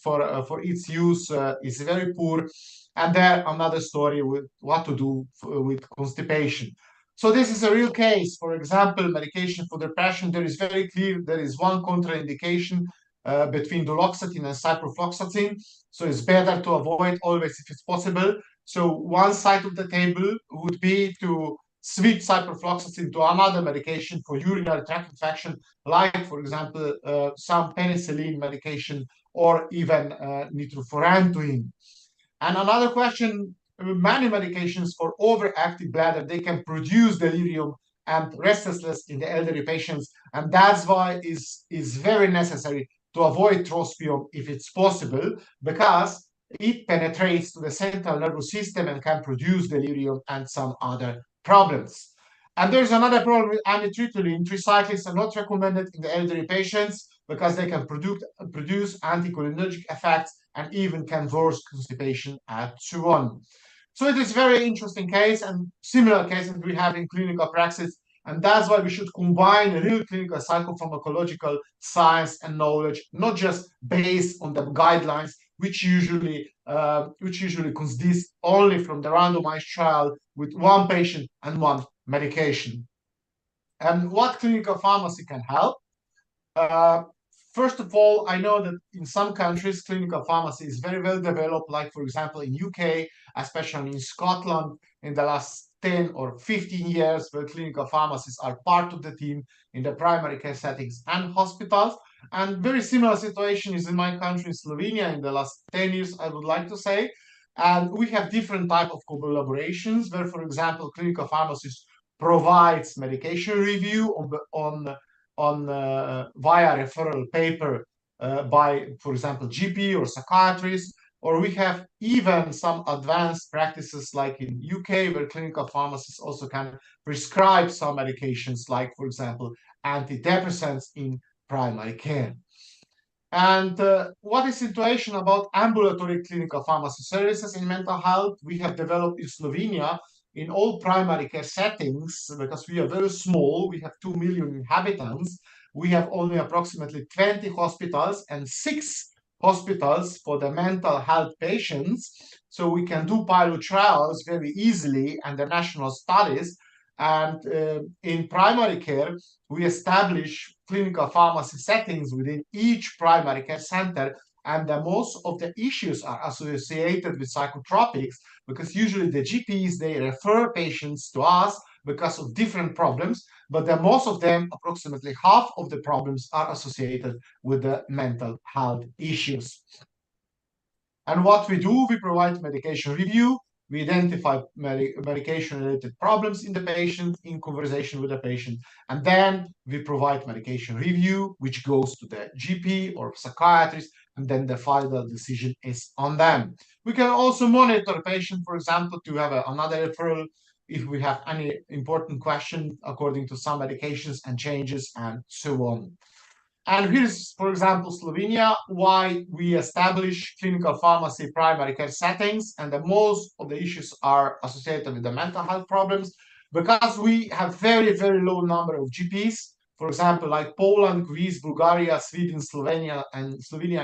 Speaker 8: its use is very poor. And there another story with what to do with constipation. So this is a real case. For example, medication for depression, there is very clear, there is one contraindication between duloxetine and ciprofloxacin. So it's better to avoid always if it's possible. So one side of the table would be to switch ciprofloxacin to another medication for urinary tract infection, like, for example, some penicillin medication or even nitrofurantoin. And another question, many medications for overactive bladder, they can produce delirium and restlessness in the elderly patients. And that's why it's very necessary to avoid trospium if it's possible, because it penetrates to the central nervous system and can produce delirium and some other problems. And there's another problem with amitriptyline. Tricyclics are not recommended in the elderly patients because they can produce anticholinergic effects and even can worsen constipation and so on. So it is a very interesting case, and similar cases we have in clinical practice, and that's why we should combine real clinical psychopharmacological science and knowledge, not just based on the guidelines, which usually consist only from the randomized trial with one patient and one medication. And what clinical pharmacy can help? First of all, I know that in some countries, clinical pharmacy is very well developed, like, for example, in UK, especially in Scotland, in the last 10 or 15 years, where clinical pharmacists are part of the team in the primary care settings and hospitals. And very similar situation is in my country, Slovenia, in the last 10 years, I would like to say. And we have different type of collaborations where, for example, clinical pharmacist provides medication review via referral paper by, for example, GP or psychiatrist, or we have even some advanced practices like in UK, where clinical pharmacists also can prescribe some medications, like, for example, antidepressants in primary care. And what is the situation about ambulatory clinical pharmacy services in mental health? We have developed in Slovenia in all primary care settings, because we are very small, we have 2 million inhabitants, we have only approximately 20 hospitals and 6 hospitals for the mental health patients. So we can do pilot trials very easily and the national studies. And in primary care, we establish clinical pharmacy settings within each primary care center. And most of the issues are associated with psychotropics, because usually the GPs, they refer patients to us because of different problems, but most of them, approximately half of the problems, are associated with the mental health issues. And what we do, we provide medication review, We identify medication-related problems in the patient, in conversation with the patient, and then we provide medication review, which goes to the GP or psychiatrist, and then the final decision is on them. We can also monitor the patient, for example, to have another referral if we have any important question according to some medications and changes and so on. And here's, for example, Slovenia, why we establish clinical pharmacy primary care settings, and the most of the issues are associated with the mental health problems, because we have very, very low number of GPs. For example, like Poland, Greece, Bulgaria, Sweden, Slovenia, and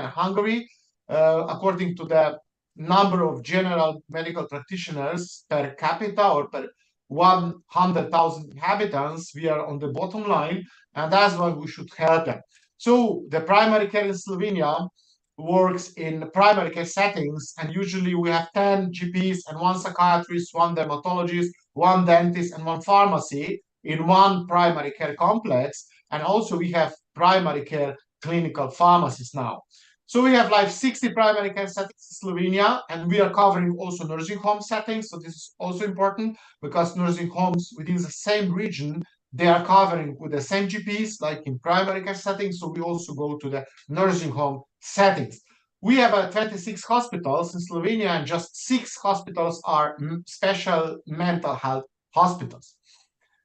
Speaker 8: Hungary, according to the number of general medical practitioners per capita or per 100,000 inhabitants, we are on the bottom line, and that's why we should help them. So the primary care in Slovenia works in primary care settings, and usually we have 10 GPs and 1 psychiatrist, 1 dermatologist, 1 dentist, and 1 pharmacy in 1 primary care complex. And also we have primary care clinical pharmacies now. So we have like 60 primary care settings in Slovenia, and we are covering also nursing home settings. So this is also important, because nursing homes within the same region, they are covering with the same GPs like in primary care settings. So we also go to the nursing home settings. We have 26 hospitals in Slovenia, and just 6 hospitals are special mental health hospitals.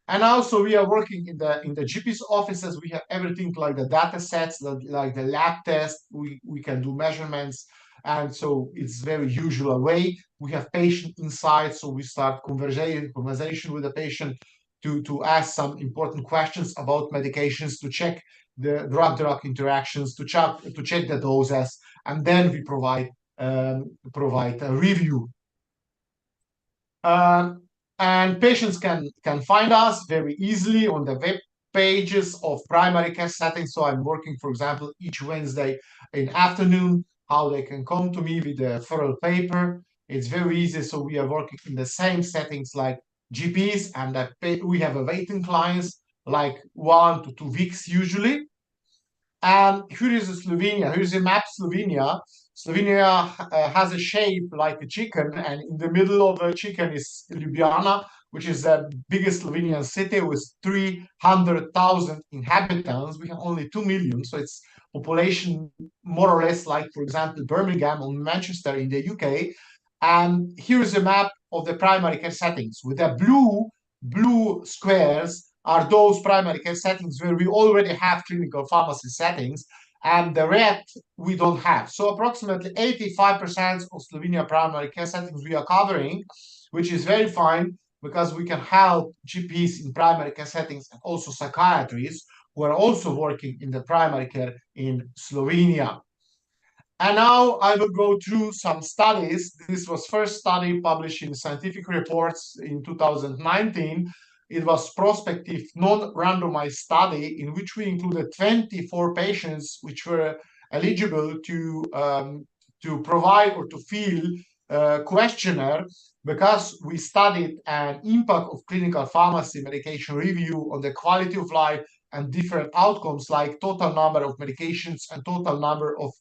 Speaker 8: And also we are working in the GP's offices. We have everything like the data sets, like the lab test. We can do measurements. And so it's very usual way. We have patient inside, so we start conversation with the patient to ask some important questions about medications, to check the drug-drug interactions, to check the doses, and then we provide a review. And patients can find us very easily on the web pages of primary care settings. So I'm working, for example, each Wednesday in afternoon, how they can come to me with a referral paper. It's very easy. So we are working in the same settings like GPs, and we have a waiting clients like 1 to 2 weeks usually. And here is Slovenia. Here's a map Slovenia. Slovenia has a shape like a chicken, and in the middle of the chicken is Ljubljana, which is the biggest Slovenian city with 300,000 inhabitants. We have only 2 million, so it's population more or less like, for example, Birmingham or Manchester in the UK. And here is a map of the primary care settings. With the blue squares are those primary care settings where we already have clinical pharmacy settings, and the red we don't have. So approximately 85% of Slovenia primary care settings we are covering, which is very fine, because we can help GPs in primary care settings and also psychiatrists who are also working in the primary care in Slovenia. And now I will go through some studies. This was first study published in Scientific Reports in 2019. It was prospective, non-randomized study in which we included 24 patients which were eligible to provide or to fill a questionnaire, because we studied an impact of clinical pharmacy medication review on the quality of life and different outcomes like total number of medications and total number of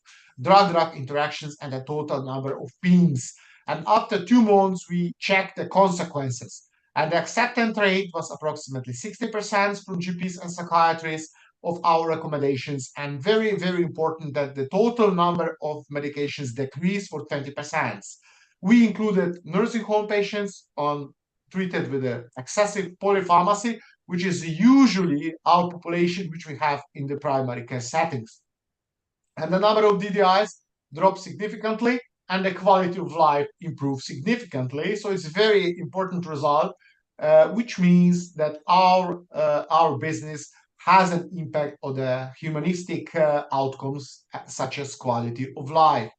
Speaker 8: drug-drug interactions and the total number of PIMS. And after 2 months, we checked the consequences. And the acceptance rate was approximately 60% from GPs and psychiatrists of our recommendations. And very, very important that the total number of medications decreased for 20%. We included nursing home patients treated with an excessive polypharmacy, which is usually our population which we have in the primary care settings. And the number of DDIs dropped significantly, and the quality of life improved significantly. So it's a very important result, which means that our business has an impact on the humanistic outcomes, such as quality of life.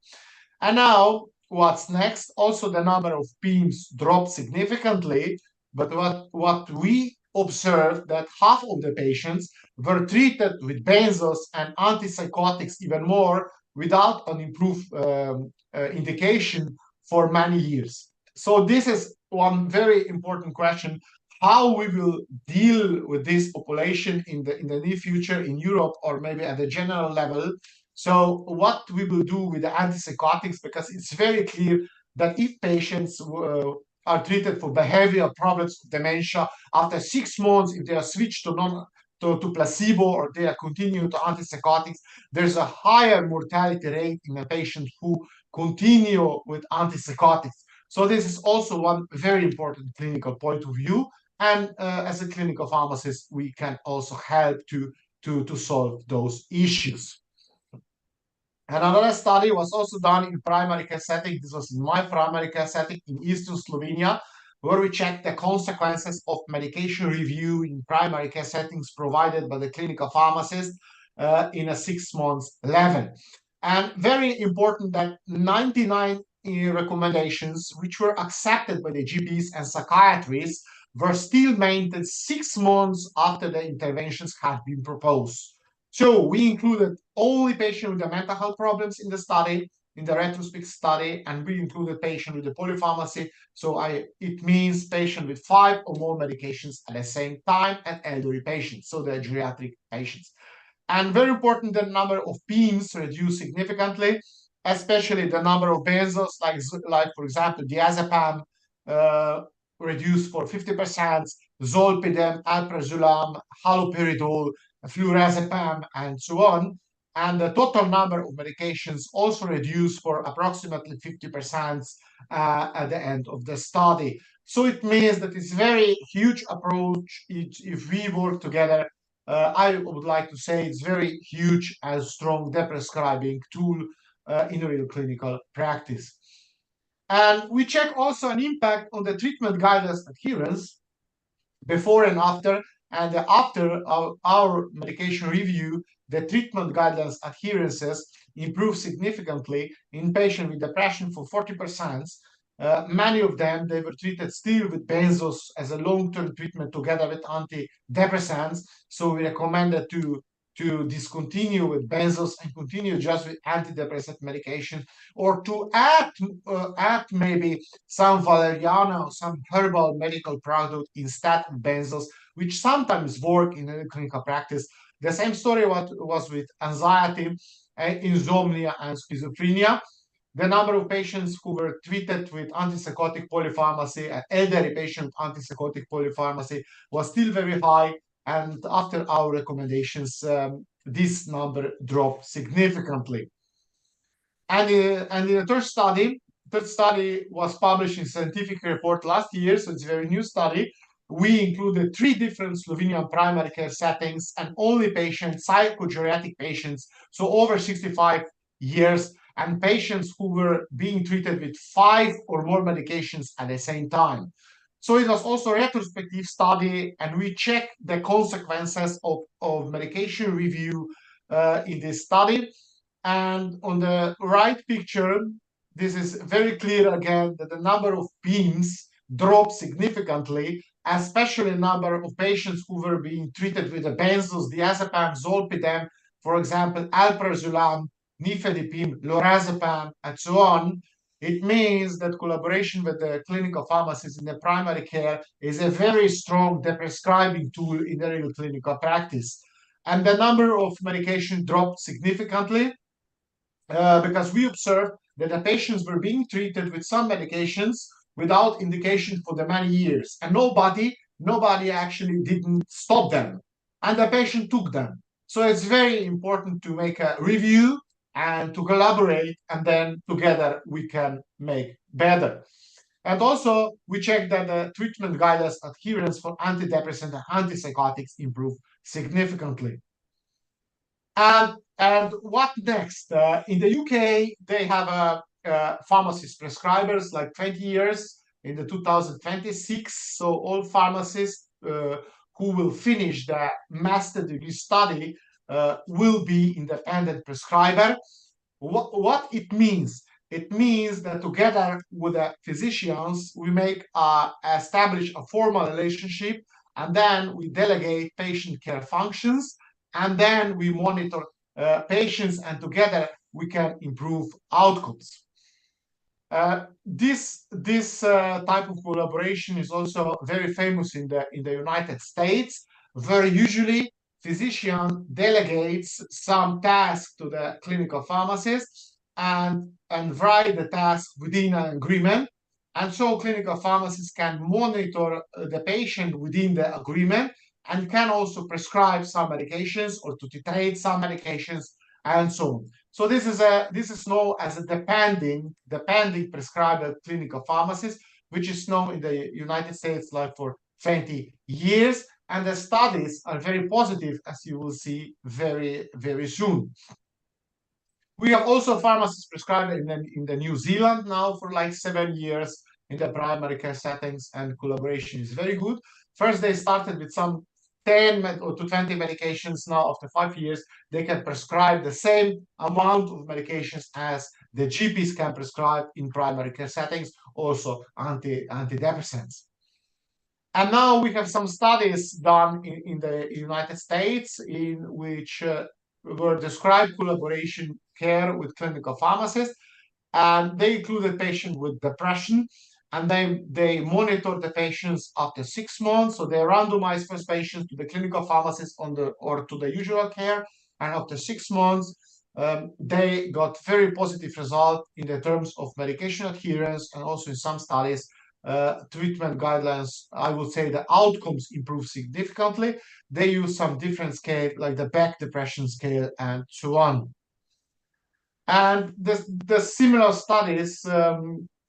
Speaker 8: And now, what's next? Also, the number of PIMS dropped significantly, but what we observed that half of the patients were treated with benzos and antipsychotics even more without an improved indication for many years. So this is one very important question, how we will deal with this population in the near future in Europe, or maybe at the general level. So what we will do with the antipsychotics, because it's very clear that if patients are treated for behavioral problems of dementia. After 6 months, if they are switched to placebo or they are continuing to antipsychotics, there's a higher mortality rate in a patient who continue with antipsychotics. So this is also one very important clinical point of view. And as a clinical pharmacist, we can also help to solve those issues. And another study was also done in primary care setting. This was in my primary care setting in Eastern Slovenia, where we checked the consequences of medication review in primary care settings provided by the clinical pharmacist in a 6 months level. And very important that 99 recommendations, which were accepted by the GPs and psychiatrists, were still maintained 6 months after the interventions had been proposed. So we included only patients with the mental health problems in the study, in the retrospective study, and we included patients with the polypharmacy. So it means patients with 5 or more medications at the same time and elderly patients, so the geriatric patients. And very important, the number of PIMs reduced significantly, especially the number of benzos, like for example, diazepam reduced for 50%, zolpidem, alprazolam, haloperidol, flurazepam, and so on. And the total number of medications also reduced for approximately 50% at the end of the study. So it means that it's a very huge approach. If we work together, I would like to say it's very huge and strong deprescribing tool in real clinical practice. And we check also an impact on the treatment guidelines adherence before and after. And after our medication review, the treatment guidelines adherences improved significantly in patients with depression for 40%. Many of them, they were treated still with benzos as a long-term treatment together with antidepressants. So we recommended to discontinue with benzos and continue just with antidepressant medication, or to add maybe some valeriana or some herbal medical product instead of benzos, which sometimes work in clinical practice. The same story was with anxiety, insomnia, and schizophrenia. The number of patients who were treated with antipsychotic polypharmacy and elderly patients with antipsychotic polypharmacy was still very high. And after our recommendations, this number dropped significantly. And in the third study was published in Scientific Report last year, so it's a very new study. We included 3 different Slovenian primary care settings and only patients, psychogeriatric patients, so over 65 years, and patients who were being treated with 5 or more medications at the same time. So it was also a retrospective study, and we checked the consequences of medication review in this study. And on the right picture, this is very clear again that the number of PIMs dropped significantly, especially the number of patients who were being treated with the benzos, diazepam, zolpidem, for example, alprazolam, nifedipine, lorazepam, and so on. It means that collaboration with the clinical pharmacists in the primary care is a very strong deprescribing tool in the real clinical practice. And the number of medication dropped significantly because we observed that the patients were being treated with some medications without indication for the many years. And nobody actually didn't stop them. And the patient took them. So it's very important to make a review and to collaborate, and then together we can make better. And also, we checked that the treatment guidelines adherence for antidepressant and antipsychotics improved significantly. And what next? In the UK, they have pharmacist prescribers like 20 years in the 2026. So all pharmacists who will finish the master degree study will be independent prescriber. What it means? It means that together with the physicians, we establish a formal relationship, and then we delegate patient care functions, and then we monitor patients, and together we can improve outcomes. This type of collaboration is also very famous in the United States, where usually physician delegates some task to the clinical pharmacist and write the task within an agreement. And so clinical pharmacists can monitor the patient within the agreement and can also prescribe some medications or to titrate some medications and so on. So this is known as a depending prescriber clinical pharmacist, which is known in the United States like for 20 years. And the studies are very positive, as you will see very, very soon. We have also pharmacists prescribed in the New Zealand now for like 7 years in the primary care settings, and collaboration is very good. First, they started with some 10 or to 20 medications. Now, after 5 years, they can prescribe the same amount of medications as the GPs can prescribe in primary care settings, also antidepressants. And now we have some studies done in the United States in which were described collaboration care with clinical pharmacists, and they included patients with depression, and they monitor the patients after 6 months. So they randomized first patients to the clinical pharmacist or to the usual care, and after 6 months, they got very positive result in the terms of medication adherence, and also in some studies, treatment guidelines. I would say the outcomes improve significantly. They use some different scale, like the Beck depression scale and so on. And the similar studies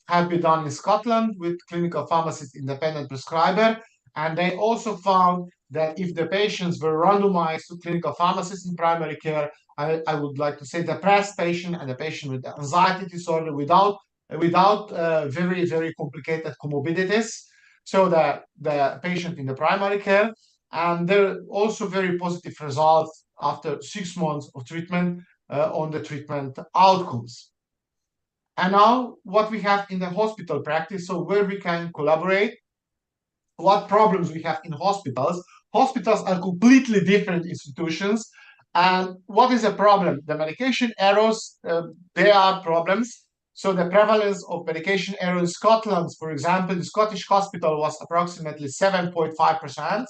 Speaker 8: have been done in Scotland with clinical pharmacist independent prescriber. And they also found that if the patients were randomized to clinical pharmacists in primary care, I would like to say depressed patient and a patient with anxiety disorder without very, very complicated comorbidities. So the patient in the primary care, and there are also very positive results after 6 months of treatment on the treatment outcomes. And now what we have in the hospital practice, so where we can collaborate, what problems we have in hospitals. Hospitals are completely different institutions. And what is a problem? The medication errors, there are problems. So the prevalence of medication error in Scotland, for example, the Scottish hospital was approximately 7.5%,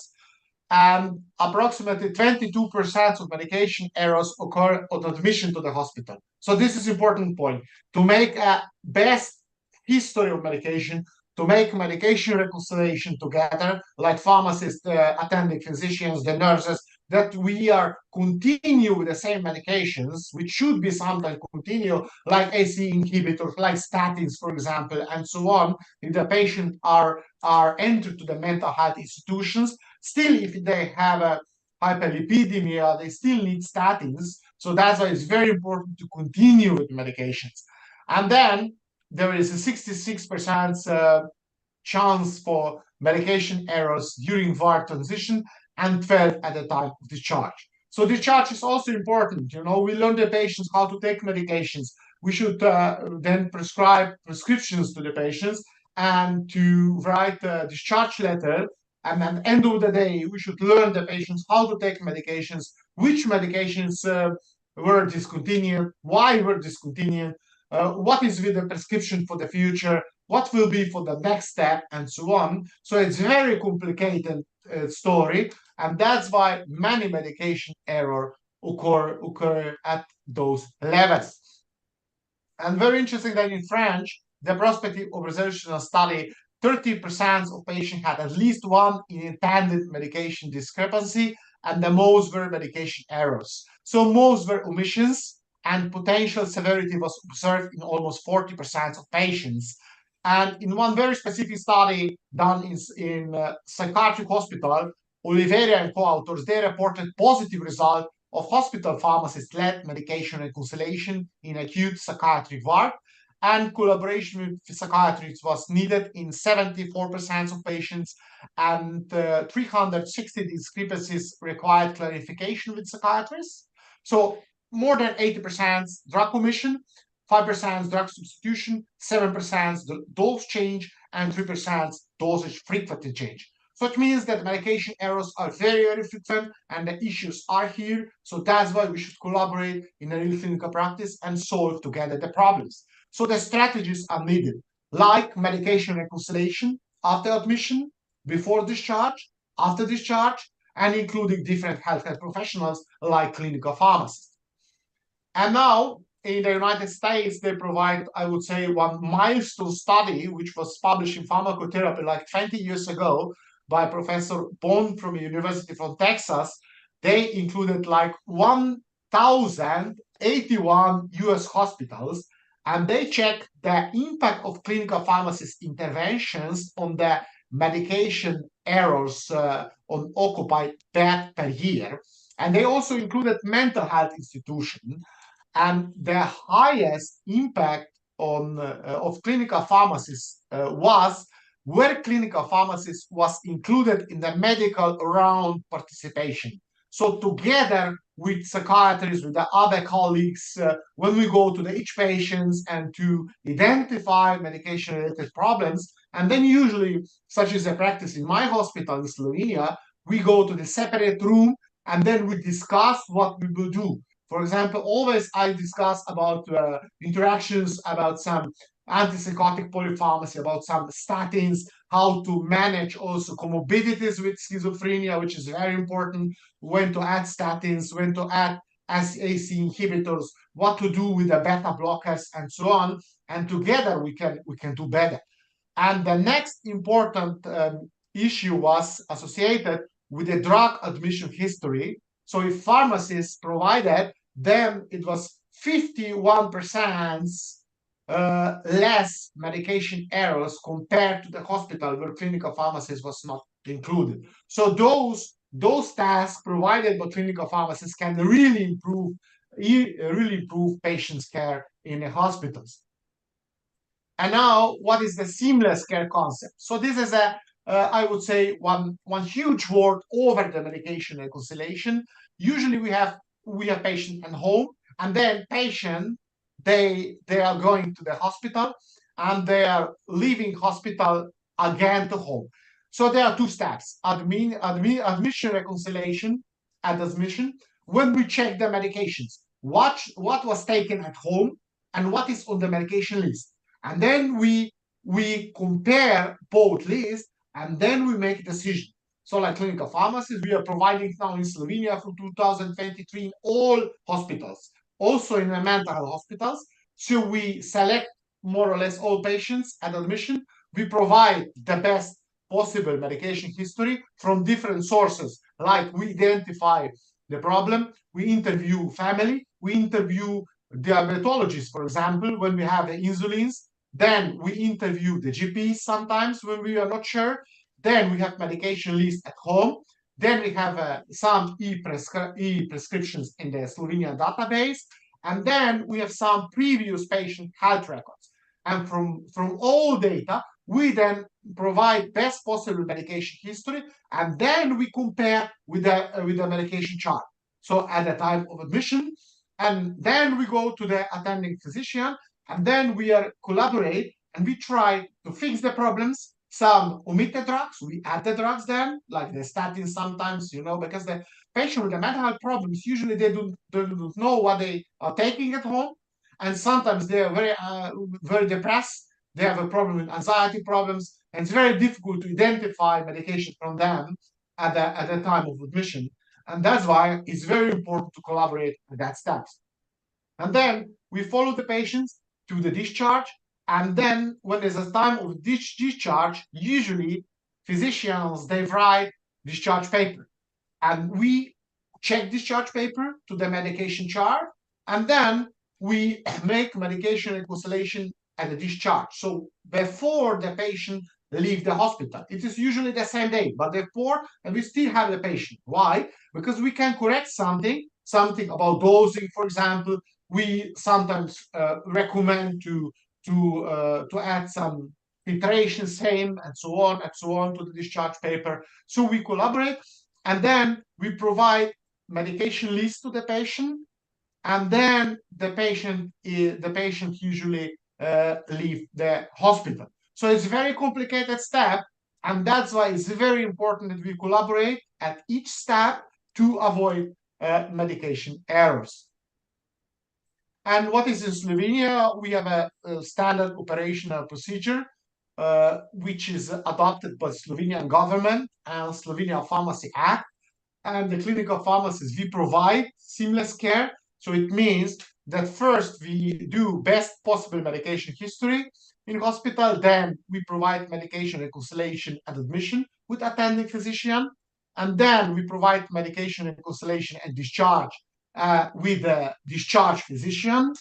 Speaker 8: and approximately 22% of medication errors occur on admission to the hospital. So this is an important point. To make a best history of medication, to make medication reconciliation together, like pharmacists, attending physicians, the nurses, that we are continue with the same medications, which should be sometimes continue, like ACE inhibitors, like statins, for example, and so on. If the patient are entered to the mental health institutions, still, if they have a hyperlipidemia, they still need statins. So that's why it's very important to continue with medications. And then there is a 66% chance for medication errors during VAR transition and 12 at the time of discharge. So discharge is also important. You know, we learn the patients how to take medications. We should then prescribe prescriptions to the patients and to write a discharge letter. And at the end of the day, we should learn the patients how to take medications, which medications were discontinued, why were discontinued, what is with the prescription for the future, what will be for the next step, and so on. So it's a very complicated story, and that's why many medication errors occur at those levels. And very interesting that in French, the prospective observational study, 30% of patients had at least one intended medication discrepancy, and the most were medication errors. So most were omissions, and potential severity was observed in almost 40% of patients. And in one very specific study done in psychiatric hospital, Oliveira and co-authors, they reported positive result of hospital pharmacist-led medication reconciliation in acute psychiatric ward, and collaboration with psychiatrists was needed in 74% of patients, and 360 discrepancies required clarification with psychiatrists. So more than 80% drug omission, 5% drug substitution, 7% dose change, and 3% dosage frequency change. So it means that medication errors are very, very frequent, and the issues are here. So that's why we should collaborate in a real clinical practice and solve together the problems. So the strategies are needed, like medication reconciliation after admission, before discharge, after discharge, and including different healthcare professionals like clinical pharmacists. And now, in the United States, they provide, I would say, one milestone study, which was published in Pharmacotherapy like 20 years ago by Professor Bond from the University of Texas. They included like 1,081 US hospitals, and they checked the impact of clinical pharmacist interventions on the medication errors on occupied bed per year. And they also included mental health institutions. And the highest impact on of clinical pharmacists was where clinical pharmacist was included in the medical round participation. So together with psychiatrists, with the other colleagues, when we go to each patients and to identify medication-related problems, and then usually, such as a practice in my hospital in Slovenia, we go to the separate room and then we discuss what we will do. For example, always I discuss about interactions, about some antipsychotic polypharmacy, about some statins, how to manage also comorbidities with schizophrenia, which is very important, when to add statins, when to add SAC inhibitors, what to do with the beta blockers, and so on. And together we can do better. And the next important issue was associated with the drug admission history. So if pharmacists provided, then it was 51% less medication errors compared to the hospital where clinical pharmacist was not included. So those tasks provided by clinical pharmacists can really improve patients' care in the hospitals. And now, what is the seamless care concept? So this is I would say one huge word over the medication reconciliation. Usually we have patient at home, and then patient they are going to the hospital and they are leaving hospital again to home. So there are two steps: admission reconciliation at admission, when we check the medications, what was taken at home and what is on the medication list, and then we compare both lists, and then we make a decision. So like clinical pharmacists, we are providing now in Slovenia from 2023 in all hospitals, also in the mental health hospitals. So we select more or less all patients at admission. We provide the best possible medication history from different sources, like we identify the problem, we interview family, we interview diabetologists, for example, when we have the insulins. Then we interview the GPs sometimes when we are not sure. Then we have medication list at home. Then we have some e-prescriptions in the Slovenian database. And then we have some previous patient health records. And from all data, we then provide best possible medication history. And then we compare with the medication chart. So at the time of admission, and then we go to the attending physician, and then we collaborate and we try to fix the problems. Some omit the drugs, we add the drugs then, like the statins sometimes, because the patient with the mental health problems, usually they don't know what they are taking at home. And sometimes they are very depressed. They have a problem with anxiety problems. And it's very difficult to identify medication from them at the time of admission. And that's why it's very important to collaborate with that steps. And then we follow the patients to the discharge. And then when there's a time of discharge, usually physicians, they write discharge paper. And we check discharge paper to the medication chart. And then we make medication reconciliation at the discharge. So before the patient leave the hospital, it is usually the same day, but before, and we still have the patient. Why? Because we can correct something about dosing, for example. We sometimes recommend to add some filtration, same, and so on to the discharge paper. So we collaborate, and then we provide medication list to the patient, and then the patient usually leave the hospital. So it's a very complicated step, and that's why it's very important that we collaborate at each step to avoid medication errors. And what is in Slovenia? We have a standard operational procedure, which is adopted by Slovenian government and Slovenia Pharmacy Act. And the clinical pharmacists, we provide seamless care. So it means that first we do best possible medication history in hospital, then we provide medication reconciliation and admission with attending physician, and then we provide medication reconciliation and discharge with the discharge physician,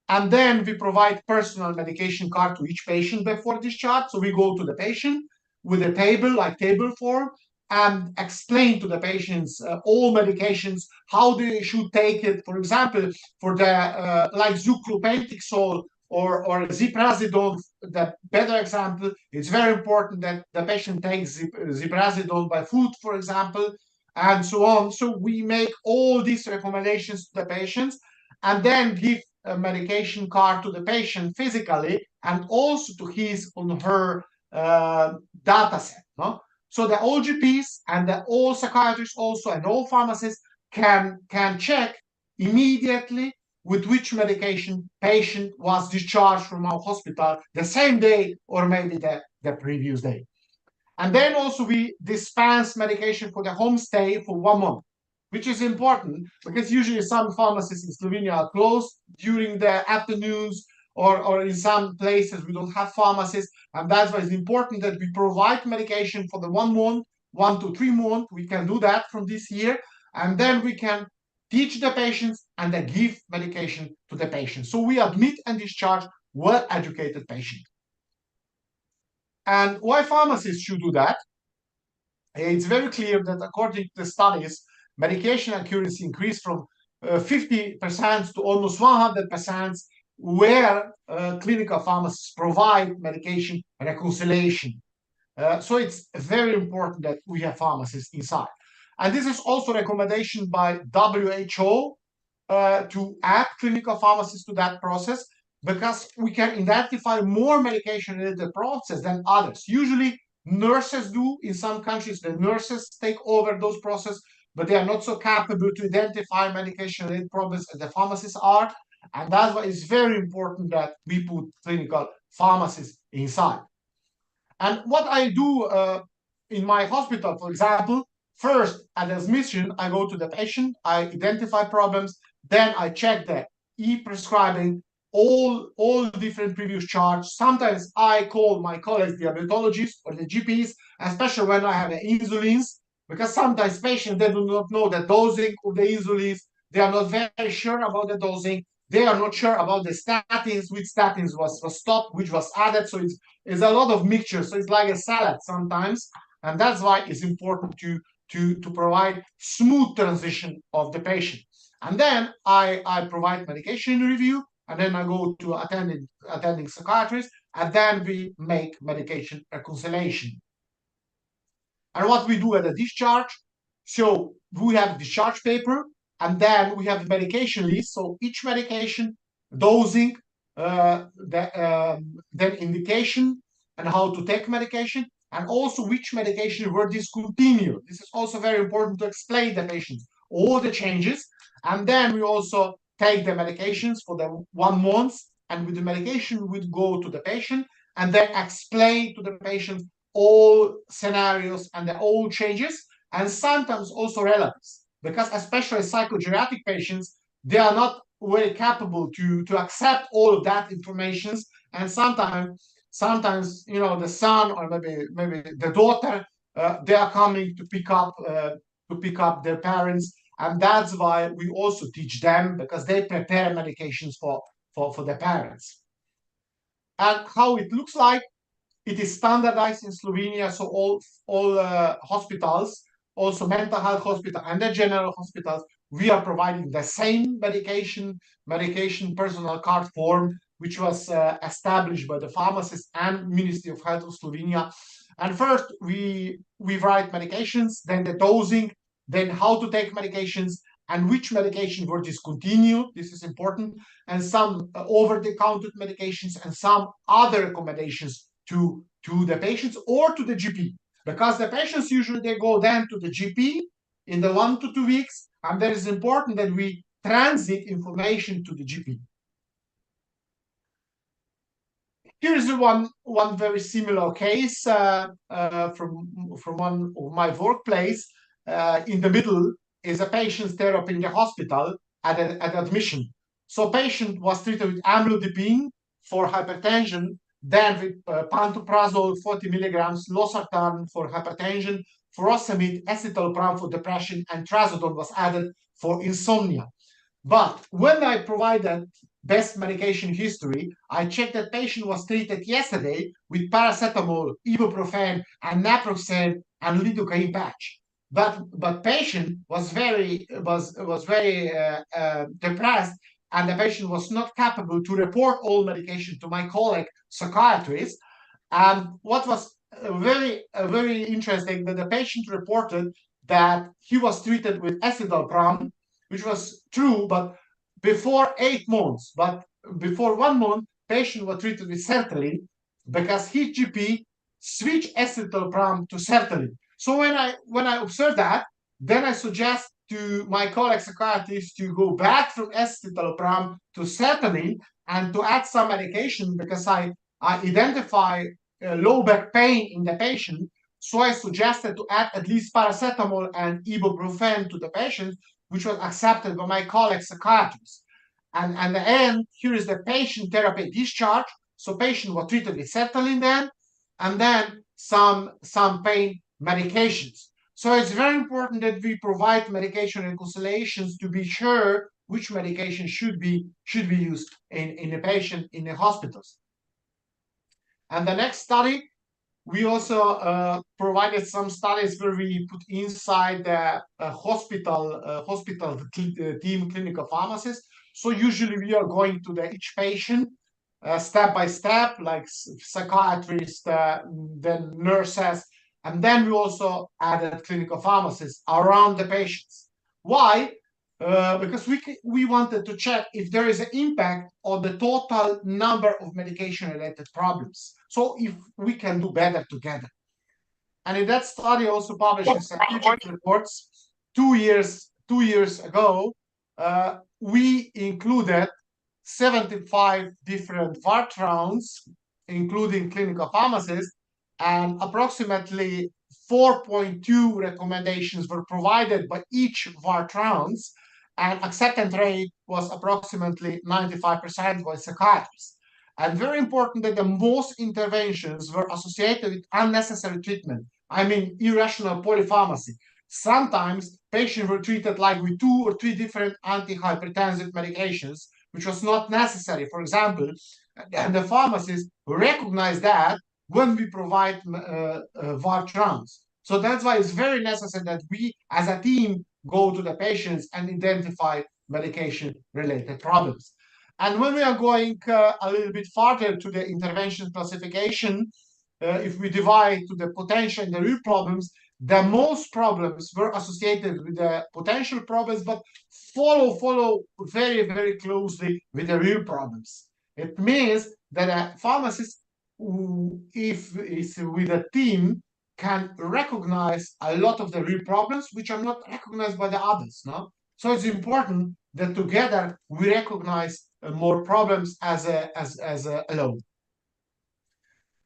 Speaker 8: and then we provide personal medication card to each patient before discharge. So we go to the patient with a table, like table form, and explain to the patients all medications, how they should take it. For example, for the like zuclopentixol or ziprasidone, the better example, it's very important that the patient takes ziprasidone by food, for example, and so on. So we make all these recommendations to the patients and then give a medication card to the patient physically and also to his or her data set. No? So the all GPs and all psychiatrists also and all pharmacists can check immediately with which medication patient was discharged from our hospital the same day or maybe the previous day. And then also we dispense medication for the home stay for 1 month, which is important because usually some pharmacies in Slovenia are closed during the afternoons, or in some places we don't have pharmacies, and that's why it's important that we provide medication for the 1 month, 1 to 3 months. We can do that from this year, and then we can teach the patients and then give medication to the patients. So we admit and discharge well-educated patients. And why pharmacists should do that? It's very clear that according to the studies, medication accuracy increased from 50% to almost 100% where clinical pharmacists provide medication reconciliation. So it's very important that we have pharmacists inside. And this is also a recommendation by WHO to add clinical pharmacists to that process, because we can identify more medication in the process than others. Usually nurses do. In some countries, the nurses take over those processes, but they are not so capable to identify medication-related problems as the pharmacists are. And that's why it's very important that we put clinical pharmacists inside. And what I do in my hospital, for example, first at admission, I go to the patient, I identify problems, then I check the e-prescribing, all different previous charts. Sometimes I call my colleagues, diabetologists or the GPs, especially when I have insulins, because sometimes patients, they do not know the dosing of the insulins. They are not very sure about the dosing. They are not sure about the statins, which statins was stopped, which was added. So it's a lot of mixture. So it's like a salad sometimes. And that's why it's important to provide smooth transition of the patient. And then I provide medication review, and then I go to attending psychiatrist, and then we make medication reconciliation. And what we do at the discharge, so we have discharge paper, and then we have the medication list. So each medication, dosing, then indication and how to take medication, and also which medication were discontinued. This is also very important to explain the patients all the changes. And then we also take the medications for the 1 month, and with the medication we go to the patient and then explain to the patient all scenarios and all changes, and sometimes also relatives, because especially psychogeriatric patients, they are not very capable to accept all of that information, and sometimes you know, the son or maybe the daughter, they are coming to pick up their parents, and that's why we also teach them, because they prepare medications for the parents. And how it looks like, it is standardized in Slovenia, so all hospitals, also mental health hospital and the general hospitals, we are providing the same medication personal card form, which was established by the pharmacist and Ministry of Health of Slovenia. And first we write medications, then the dosing, then how to take medications, and which medications were discontinued. This is important, and some over-the-counter medications, and some other recommendations to the patients or to the GP, because the patients usually they go then to the GP in the 1 to 2 weeks, and that is important that we transit information to the GP. Here is one very similar case from one of my workplace. In the middle is a patient's therapy in the hospital at admission. So patient was treated with amlodipine for hypertension, then with pantoprazole 40 milligrams, losartan for hypertension, furosemide, escitalopram for depression, and trazodone was added for insomnia. But when I provided best medication history, I checked that patient was treated yesterday with paracetamol, ibuprofen, and naproxen and lidocaine patch. But patient was very depressed, and the patient was not capable to report all medication to my colleague psychiatrist. And what was very interesting, that the patient reported that he was treated with escitalopram, which was true, but before 8 months. But before 1 month, patient was treated with sertraline because his GP switched escitalopram to sertraline. So when I observed that, then I suggest to my colleague psychiatrist to go back from escitalopram to sertraline and to add some medication, because I identify low back pain in the patient. So I suggested to add at least paracetamol and ibuprofen to the patient, which was accepted by my colleague psychiatrist. And at the end, here is the patient therapy discharge. So patient was treated with sertraline then, and then some pain medications. So it's very important that we provide medication reconciliations to be sure which medication should be used in a patient in the hospitals. And the next study, we also provided some studies where we put inside the hospital team clinical pharmacists. So usually we are going to each patient step by step, like psychiatrists, then nurses, and then we also added clinical pharmacists around the patients. Why? Because we wanted to check if there is an impact on the total number of medication-related problems. So if we can do better together. And in that study, also published in scientific reports 2 years ago, we included 75 different VART rounds, including clinical pharmacists, and approximately 4.2 recommendations were provided by each VART rounds, and acceptance rate was approximately 95% by psychiatrists. And very important that the most interventions were associated with unnecessary treatment. I mean, irrational polypharmacy. Sometimes patients were treated like with 2 or 3 different antihypertensive medications, which was not necessary, for example, and the pharmacists recognize that when we provide VART rounds. So that's why it's very necessary that we as a team go to the patients and identify medication-related problems. And when we are going a little bit further to the intervention classification, if we divide to the potential and the real problems, the most problems were associated with the potential problems, but follow very, very closely with the real problems. It means that a pharmacist, if is with a team, can recognize a lot of the real problems which are not recognized by the others. No, so it's important that together we recognize more problems as alone.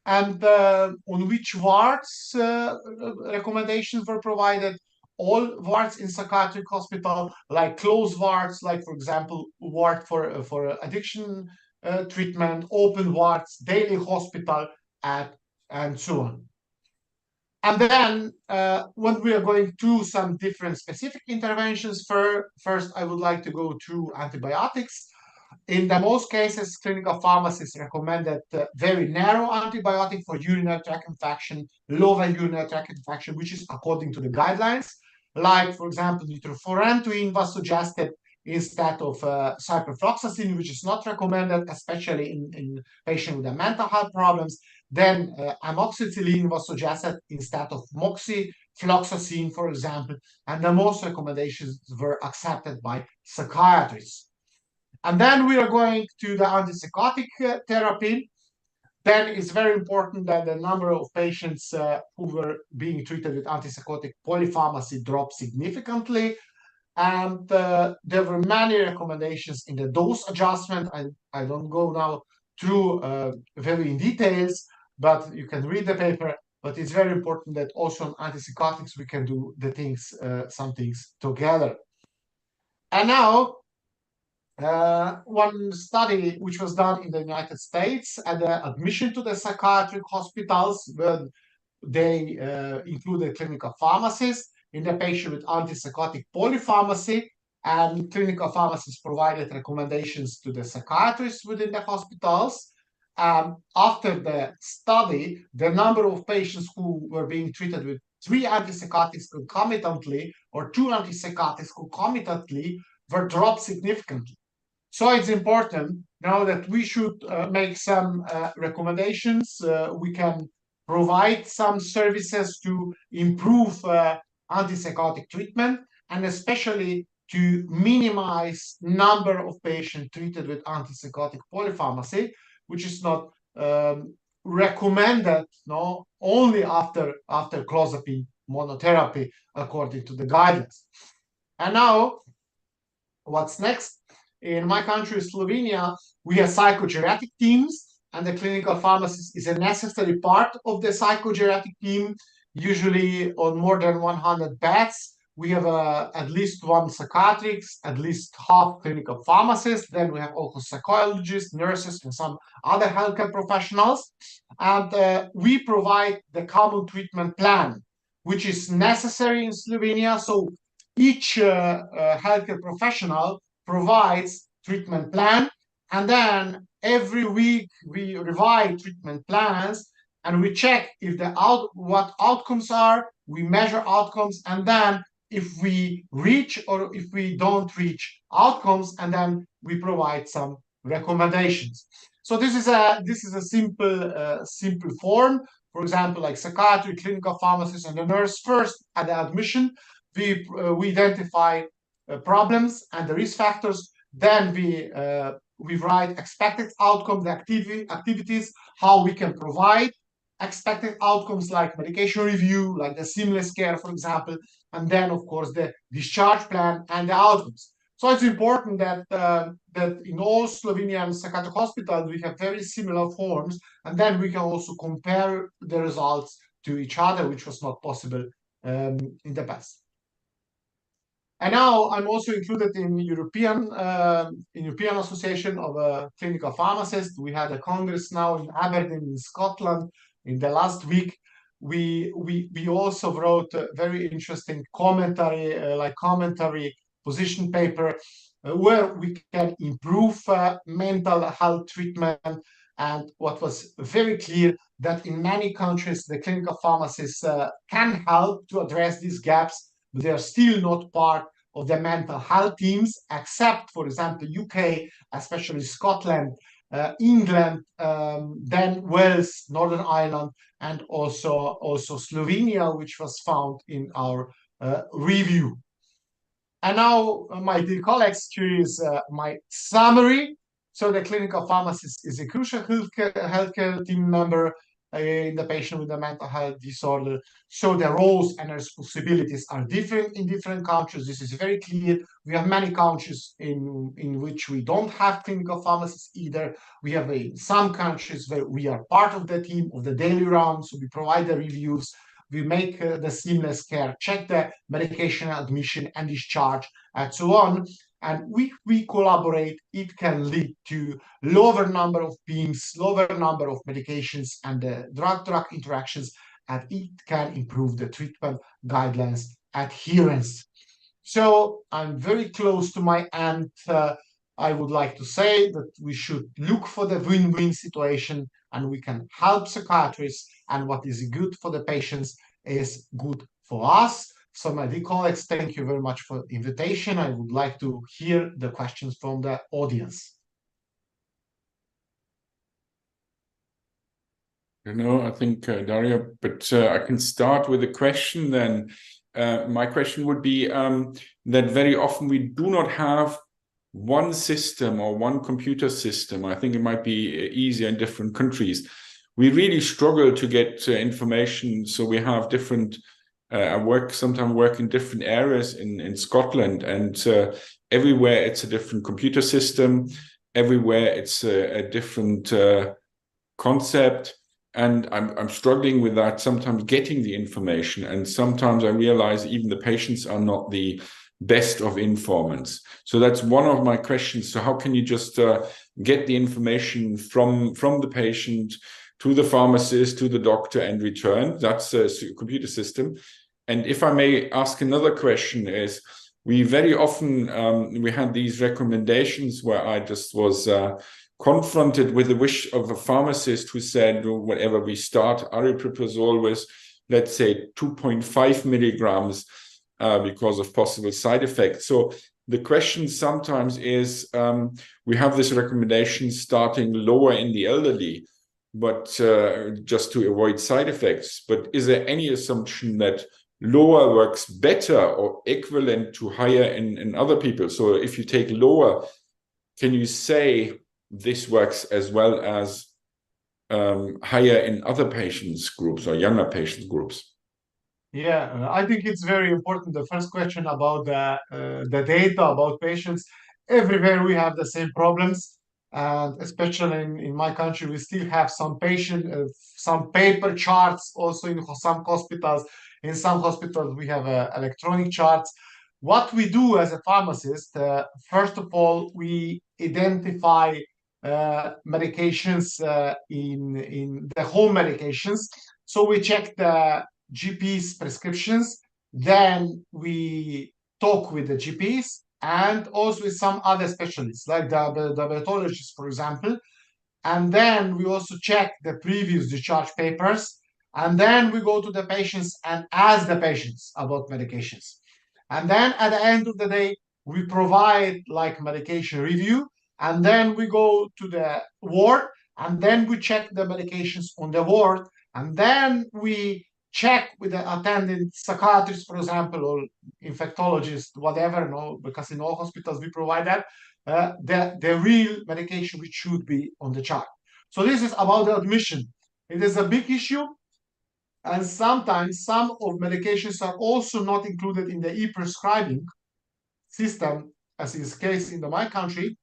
Speaker 8: And on which wards recommendations were provided? All wards in psychiatric hospital, like closed wards, like for example, ward for addiction treatment, open wards, daily hospital, and so on. And then when we are going through some different specific interventions, first I would like to go through antibiotics. In the most cases, clinical pharmacists recommended very narrow antibiotic for urinary tract infection, lower urinary tract infection, which is according to the guidelines. Like, for example, nitrofurantoin was suggested instead of ciprofloxacin, which is not recommended, especially in patients with mental health problems. Then amoxicillin was suggested instead of moxifloxacin, for example, and the most recommendations were accepted by psychiatrists. And then we are going to the antipsychotic therapy. Then it's very important that the number of patients who were being treated with antipsychotic polypharmacy dropped significantly. And there were many recommendations in the dose adjustment. I don't go now through very in details, but you can read the paper. But it's very important that also on antipsychotics we can do the things, some things together. And now one study which was done in the United States at the admission to the psychiatric hospitals, where they included clinical pharmacists in the patient with antipsychotic polypharmacy, and clinical pharmacists provided recommendations to the psychiatrists within the hospitals. After the study, the number of patients who were being treated with 3 antipsychotics concomitantly or 2 antipsychotics concomitantly were dropped significantly. So it's important now that we should make some recommendations. We can provide some services to improve antipsychotic treatment, and especially to minimize number of patients treated with antipsychotic polypharmacy, which is not recommended only after clozapine monotherapy according to the guidelines. And now, what's next? In my country, Slovenia, we have psychogeriatric teams, and the clinical pharmacist is a necessary part of the psychogeriatric team, usually on more than 100 beds. We have at least 1 psychiatrist, at least half clinical pharmacists. Then we have also psychologists, nurses, and some other healthcare professionals. And we provide the common treatment plan, which is necessary in Slovenia. So each healthcare professional provides treatment plan, and then every week we revise treatment plans, and we check if what outcomes are, we measure outcomes, and then if we reach or if we don't reach outcomes, and then we provide some recommendations. So this is a simple form. For example, like psychiatry, clinical pharmacist, and the nurse, first at the admission, we identify problems and the risk factors. Then we write expected outcome, the activities, how we can provide expected outcomes, like medication review, like the seamless care, for example, and then of course the discharge plan and the outcomes. So it's important that in all Slovenian psychiatric hospitals we have very similar forms, and then we can also compare the results to each other, which was not possible in the past. And now I'm also included in European Association of Clinical Pharmacists. We had a congress now in Aberdeen, in Scotland, in the last week. We also wrote a very interesting commentary position paper where we can improve mental health treatment. And what was very clear, that in many countries the clinical pharmacists can help to address these gaps, but they are still not part of the mental health teams, except, for example, UK, especially Scotland, England, then Wales, Northern Ireland, and also Slovenia, which was found in our review. And now, my dear colleagues, here is my summary. So the clinical pharmacist is a crucial healthcare team member in the patient with a mental health disorder. So the roles and responsibilities are different in different countries. This is very clear. We have many countries in which we don't have clinical pharmacists either. We have some countries where we are part of the team of the daily rounds. So we provide the reviews. We make the seamless care, check the medication admission and discharge, and so on. And we collaborate. It can lead to lower number of PIMS, lower number of medications and the drug-drug interactions, and it can improve the treatment guidelines adherence. So I'm very close to my end. I would like to say that we should look for the win-win situation, and we can help psychiatrists, and what is good for the patients is good for us. So my dear colleagues, thank you very much for the invitation. I would like to hear the questions from the audience.
Speaker 1: I think, Daria, but I can start with a question then. My question would be that very often we do not have one system or one computer system. I think it might be easier in different countries. We really struggle to get information, so we have different I sometimes work in different areas in Scotland, and everywhere it's a different computer system. Everywhere it's a different concept, and I'm struggling with that. Sometimes getting the information, and sometimes I realize even the patients are not the best of informants. So that's one of my questions. So how can you just get the information from the patient to the pharmacist, to the doctor, and return? That's a computer system. And if I may ask another question, is we very often, we had these recommendations where I just was confronted with the wish of a pharmacist who said, whatever we start aripiprazole with, let's say 2.5 milligrams because of possible side effects. So the question sometimes is, we have this recommendation starting lower in the elderly, but just to avoid side effects. But is there any assumption that lower works better or equivalent to higher in other people? So if you take lower, can you say this works as well as higher in other patients groups or younger patient groups?
Speaker 8: Yeah, I think it's very important. The first question about the data about patients. Everywhere we have the same problems, and especially in my country, we still have some some paper charts also in some hospitals. In some hospitals, we have electronic charts. What we do as a pharmacist, first of all, we identify medications in the home medications. So we check the GP's prescriptions, then we talk with the GPs and also with some other specialists like the diabetologists, for example. And then we also check the previous discharge papers. And then we go to the patients and ask the patients about medications. And then at the end of the day, we provide like medication review. And then we go to the ward and then we check the medications on the ward. And then we check with the attending psychiatrist, for example, or infectologist, whatever, no, because in all hospitals we provide that, the real medication which should be on the chart. So this is about the admission. It is a big issue. And sometimes some of medications are also not included in the e-prescribing system, as is the case in my country.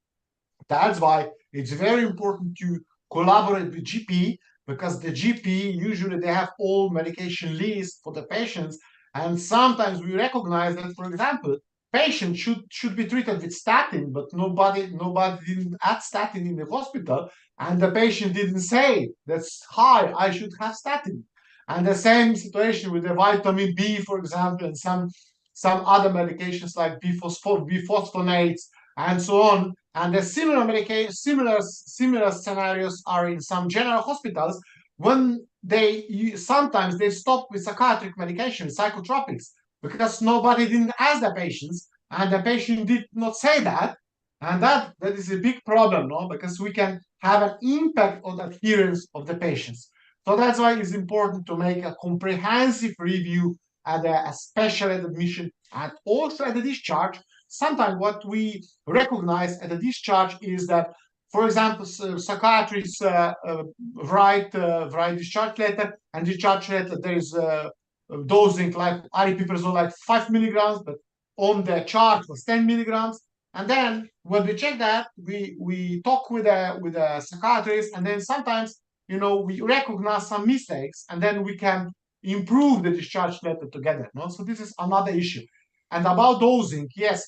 Speaker 8: That's why it's very important to collaborate with GP, because the GP, usually they have all medication lists for the patients. And sometimes we recognize that, for example, patient should be treated with statin, but nobody didn't add statin in the hospital. And the patient didn't say, that's high, I should have statin. And the same situation with the vitamin B, for example, and some other medications like bisphosphonates and so on. And the similar medication, similar scenarios are in some general hospitals when sometimes they stop with psychiatric medication, psychotropics, because nobody didn't ask the patients, and the patient did not say that. And that is a big problem, no? Because we can have an impact on the adherence of the patients. So that's why it's important to make a comprehensive review at a special admission and also at the discharge. Sometimes what we recognize at the discharge is that, for example, psychiatrists write discharge letter, and discharge letter there is dosing like aripiprazole like 5 milligrams, but on the chart was 10 milligrams. And then when we check that, we talk with a psychiatrist, and then sometimes we recognize some mistakes, and then we can improve the discharge letter together. No? So this is another issue. And about dosing, yes,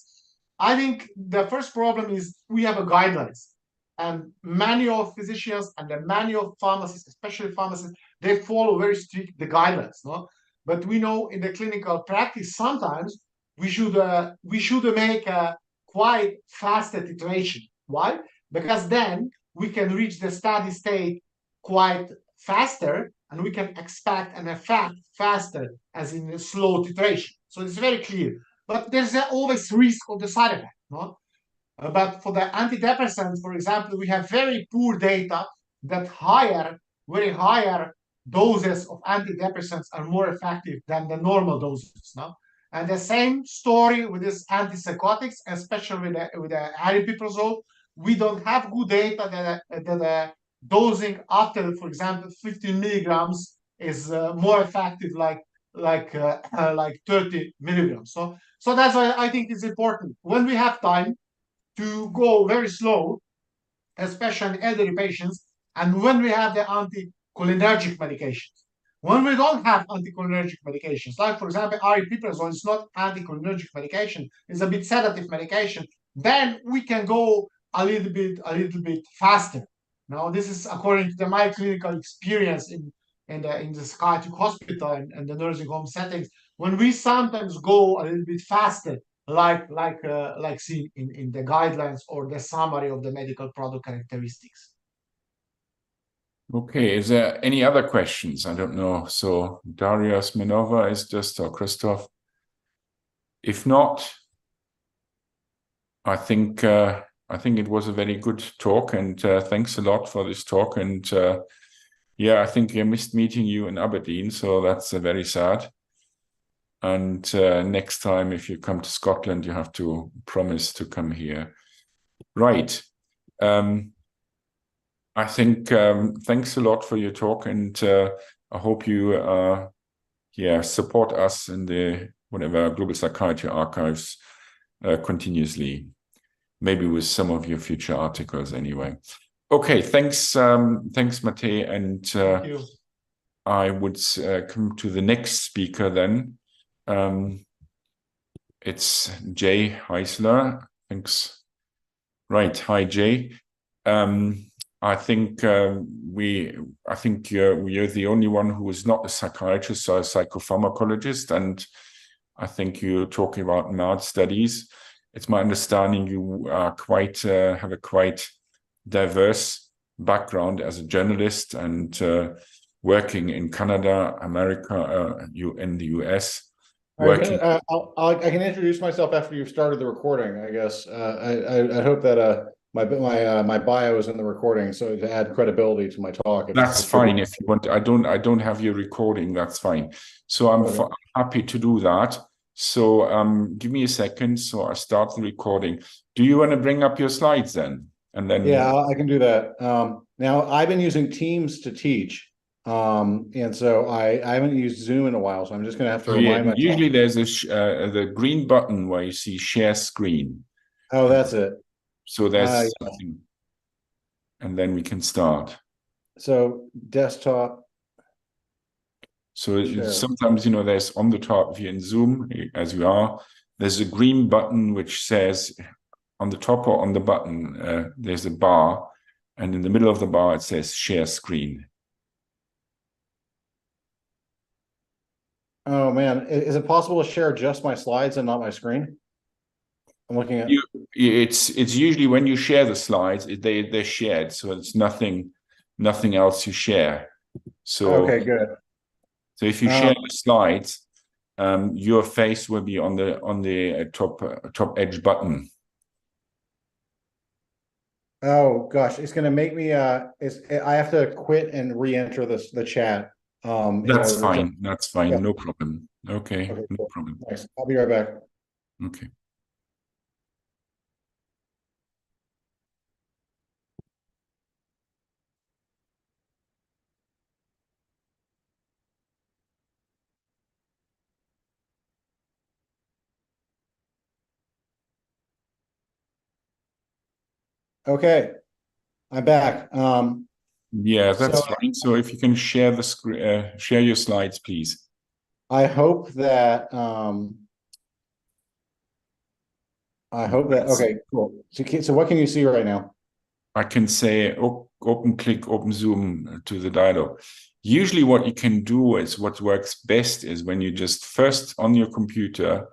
Speaker 8: I think the first problem is we have a guidelines, and many of physicians and many of pharmacists, especially pharmacists, they follow very strict the guidelines. No, but we know in the clinical practice sometimes we should make a quite faster titration. Why? Because then we can reach the steady state quite faster, and we can expect an effect faster as in a slow titration. So it's very clear. But there's always risk of the side effect, no? But for the antidepressants, for example, we have very poor data that very higher doses of antidepressants are more effective than the normal doses, no? And the same story with these antipsychotics, especially with the aripiprazole. We don't have good data that the dosing after, for example, 15 milligrams is more effective like 30 milligrams. So that's why I think it's important when we have time to go very slow, especially in elderly patients, and when we have the anticholinergic medications. When we don't have anticholinergic medications, like for example, aripiprazole is not anticholinergic medication, it's a bit sedative medication, then we can go a little bit faster. Now, this is according to my clinical experience in the psychiatric hospital and the nursing home settings, when we sometimes go a little bit faster, like seen in the guidelines or the summary of the medical product characteristics.
Speaker 1: Okay, is there any other questions? I don't know. So Daria Smenova is just, or Christoph. If not, I think it was a very good talk, and thanks a lot for this talk. And yeah, I think I missed meeting you in Aberdeen, so that's very sad. And next time, if you come to Scotland, you have to promise to come here. Right. I think thanks a lot for your talk, and I hope you support us in the whatever Global Psychiatry Archives continuously, maybe with some of your future articles anyway. Okay, thanks Mate, and
Speaker 8: Thank you.
Speaker 1: I would come to the next speaker then. It's Jay Heisler. Thanks. Right. Hi, Jay. I think you're the only one who is not a psychiatrist or a psychopharmacologist, and I think you're talking about MAD studies. It's my understanding you are have a quite diverse background as a journalist and working in Canada, America, in the US.
Speaker 9: I can introduce myself after you've started the recording, I guess. I hope that my bio is in the recording, so to add credibility to my talk.
Speaker 1: That's fine if you want. I don't have your recording. That's fine. So I'm happy to do that. So give me a second. So I start the recording. Do you want to bring up your slides then? And then
Speaker 9: I can do that. Now I've been using Teams to teach, and so I haven't used Zoom in a while. So I'm just going to have to remind myself.
Speaker 1: Usually there's the green button where you see share screen.
Speaker 9: Oh, that's it.
Speaker 1: So there's something, and then we can start.
Speaker 9: So desktop.
Speaker 1: So sometimes, there's on the top, if you're in Zoom, as you are, there's a green button which says on the top or on the button, there's a bar, and in the middle of the bar, it says share screen.
Speaker 9: Oh man, is it possible to share just my slides and not my screen? I'm looking at
Speaker 1: it's usually when you share the slides, they're shared, so it's nothing else you share. So
Speaker 9: okay, good.
Speaker 1: So if you share the slides, your face will be on the top edge button.
Speaker 9: Oh gosh, it's going to make me I have to quit and re-enter the chat.
Speaker 1: That's fine. That's fine.
Speaker 9: Yeah.
Speaker 1: No problem. Okay, no
Speaker 9: cool.
Speaker 1: problem.
Speaker 9: Thanks. I'll be right back.
Speaker 1: Okay.
Speaker 9: Okay, I'm back.
Speaker 1: Yeah, that's fine. So if you can share the screen, share your slides, please.
Speaker 9: I hope that okay, cool. So what can you see right now?
Speaker 1: I can say open Zoom to the dialog. Usually what you can do is what works best is when you just first on your computer,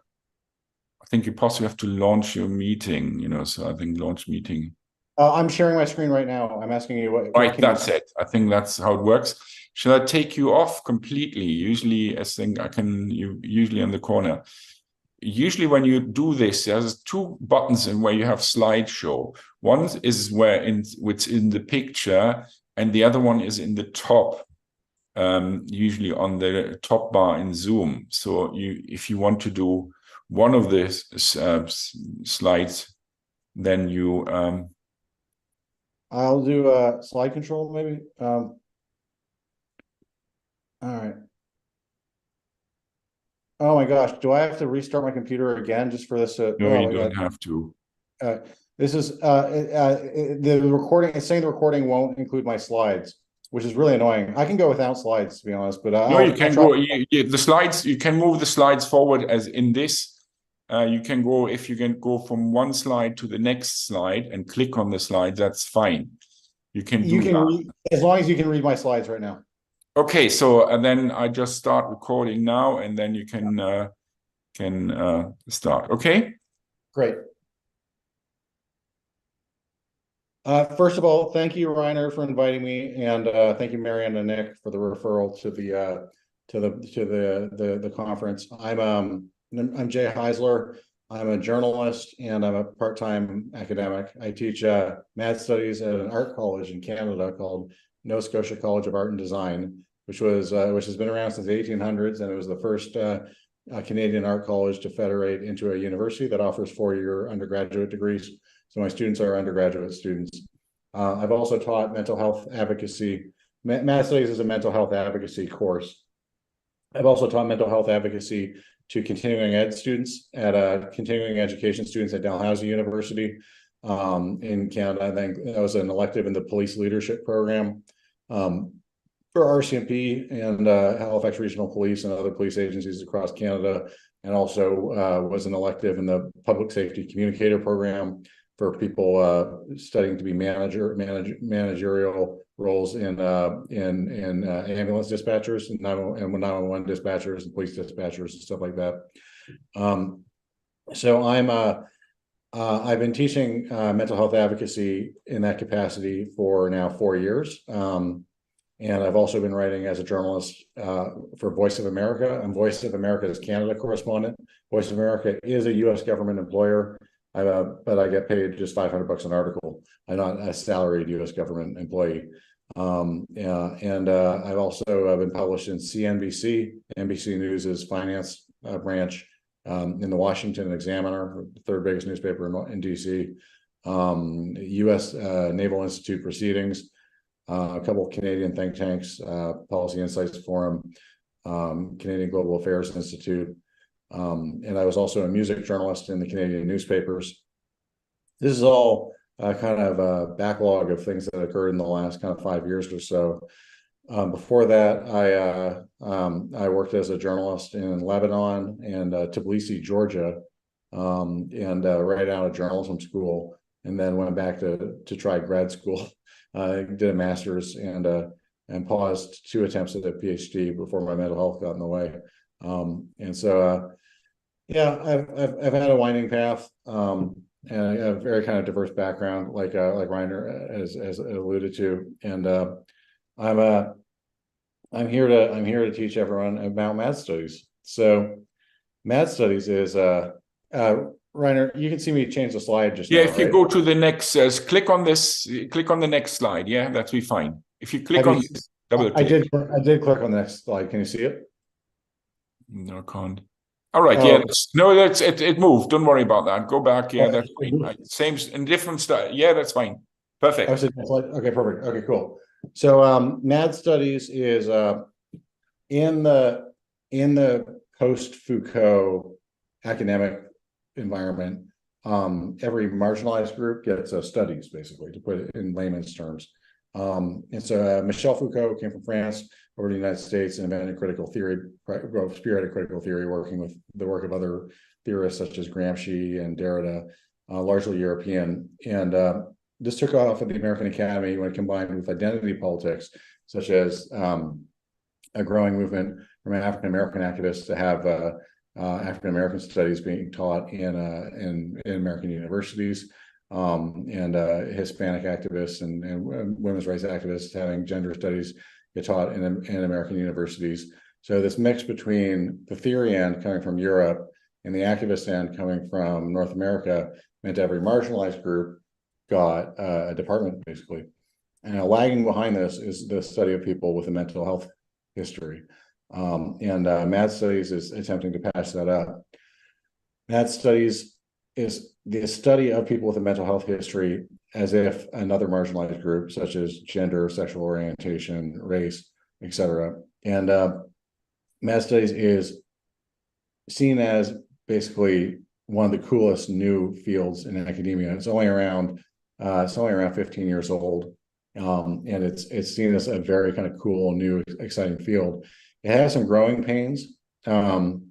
Speaker 1: I think you possibly have to launch your meeting, so I think launch meeting.
Speaker 9: I'm sharing my screen right now. I'm asking you what.
Speaker 1: Right, that's it. I think that's how it works. Shall I take you off completely? Usually, usually in the corner. Usually when you do this, there's two buttons in where you have slideshow. One is which in the picture, and the other one is in the top, usually on the top bar in Zoom. So if you want to do one of the slides, then you
Speaker 9: I'll do slide control maybe. All right. Oh my gosh, do I have to restart my computer again just for this?
Speaker 1: No, you don't have to.
Speaker 9: This is the recording. It's saying the recording won't include my slides. which is really annoying. I can go without slides, to be honest, but
Speaker 1: no, you can go. The slides. You can move the slides forward as in this. You can go, if you can go from one slide to the next slide and click on the slide, that's fine. You can do that.
Speaker 9: Read, as long as you can read my slides right now.
Speaker 1: Okay, so and then I just start recording now, and then you can start. Okay.
Speaker 9: Great. First of all, thank you, Reiner, for inviting me, and thank you, Marianne and Nick, for the referral to the conference. I'm Jay Heisler. I'm a journalist and I'm a part-time academic. I teach math studies at an art college in Canada called Nova Scotia College of Art and Design, which has been around since the 1800s, and it was the first Canadian art college to federate into a university that offers 4-year undergraduate degrees. So my students are undergraduate students. I've also taught mental health advocacy. Math studies is a mental health advocacy course. I've also taught mental health advocacy to continuing ed students at continuing education students at Dalhousie University in Canada. I think that was an elective in the police leadership program for RCMP and Halifax Regional Police and other police agencies across Canada, and also was an elective in the public safety communicator program for people studying to be managerial roles in ambulance dispatchers and 911 dispatchers and police dispatchers and stuff like that. So I've been teaching mental health advocacy in that capacity for now 4 years. And I've also been writing as a journalist for Voice of America. I'm Voice of America's Canada correspondent. Voice of America is a U.S. government employer, but I get paid just $500 an article. I'm not a salaried U.S. government employee. I've also been published in CNBC. NBC News' finance branch, in the Washington Examiner, the third biggest newspaper in DC, U.S. Naval Institute Proceedings, a couple of Canadian think tanks, Policy Insights Forum, Canadian Global Affairs Institute, and I was also a music journalist in the Canadian newspapers. This is all kind of a backlog of things that occurred in the last kind of 5 years or so. Before that, I worked as a journalist in Lebanon and Tbilisi, Georgia, and right out of journalism school, and then went back to try grad school. Did a master's and paused 2 attempts at a PhD before my mental health got in the way. Yeah, I've had a winding path. And I have a very kind of diverse background, like Reiner has alluded to, and I'm here to teach everyone about math studies. So, math studies is Reiner. You can see me change the slide just now,
Speaker 1: if you go to the next, click on this, click on the next slide. Yeah, that'll be fine. If you click on this, double click.
Speaker 9: I did click on the next slide. Can you see it?
Speaker 1: No, I can't. All right, yeah, that's it moved. Don't worry about that. Go back. Yeah, that's fine. Same in different style. Yeah, that's fine. Perfect.
Speaker 9: Okay, perfect. Okay, cool. So math studies is in the post-Foucault academic environment, every marginalized group gets studies, basically, to put it in layman's terms. And so Michel Foucault came from France over to the United States and invented critical theory, spearheaded critical theory, working with the work of other theorists such as Gramsci and Derrida, largely European. And this took off at the American Academy when combined with identity politics, such as a growing movement from African American activists to have African American studies being taught in American universities. And Hispanic activists and women's rights activists having gender studies get taught in American universities. So this mix between the theory end coming from Europe and the activist end coming from North America meant every marginalized group got a department, basically. And lagging behind this is the study of people with a mental health history. Math studies is attempting to patch that up. Math studies is the study of people with a mental health history as if another marginalized group, such as gender, sexual orientation, race, etc. And math studies is seen as basically one of the coolest new fields in academia. It's only around 15 years old, and it's seen as a very kind of cool, new, exciting field. It has some growing pains. So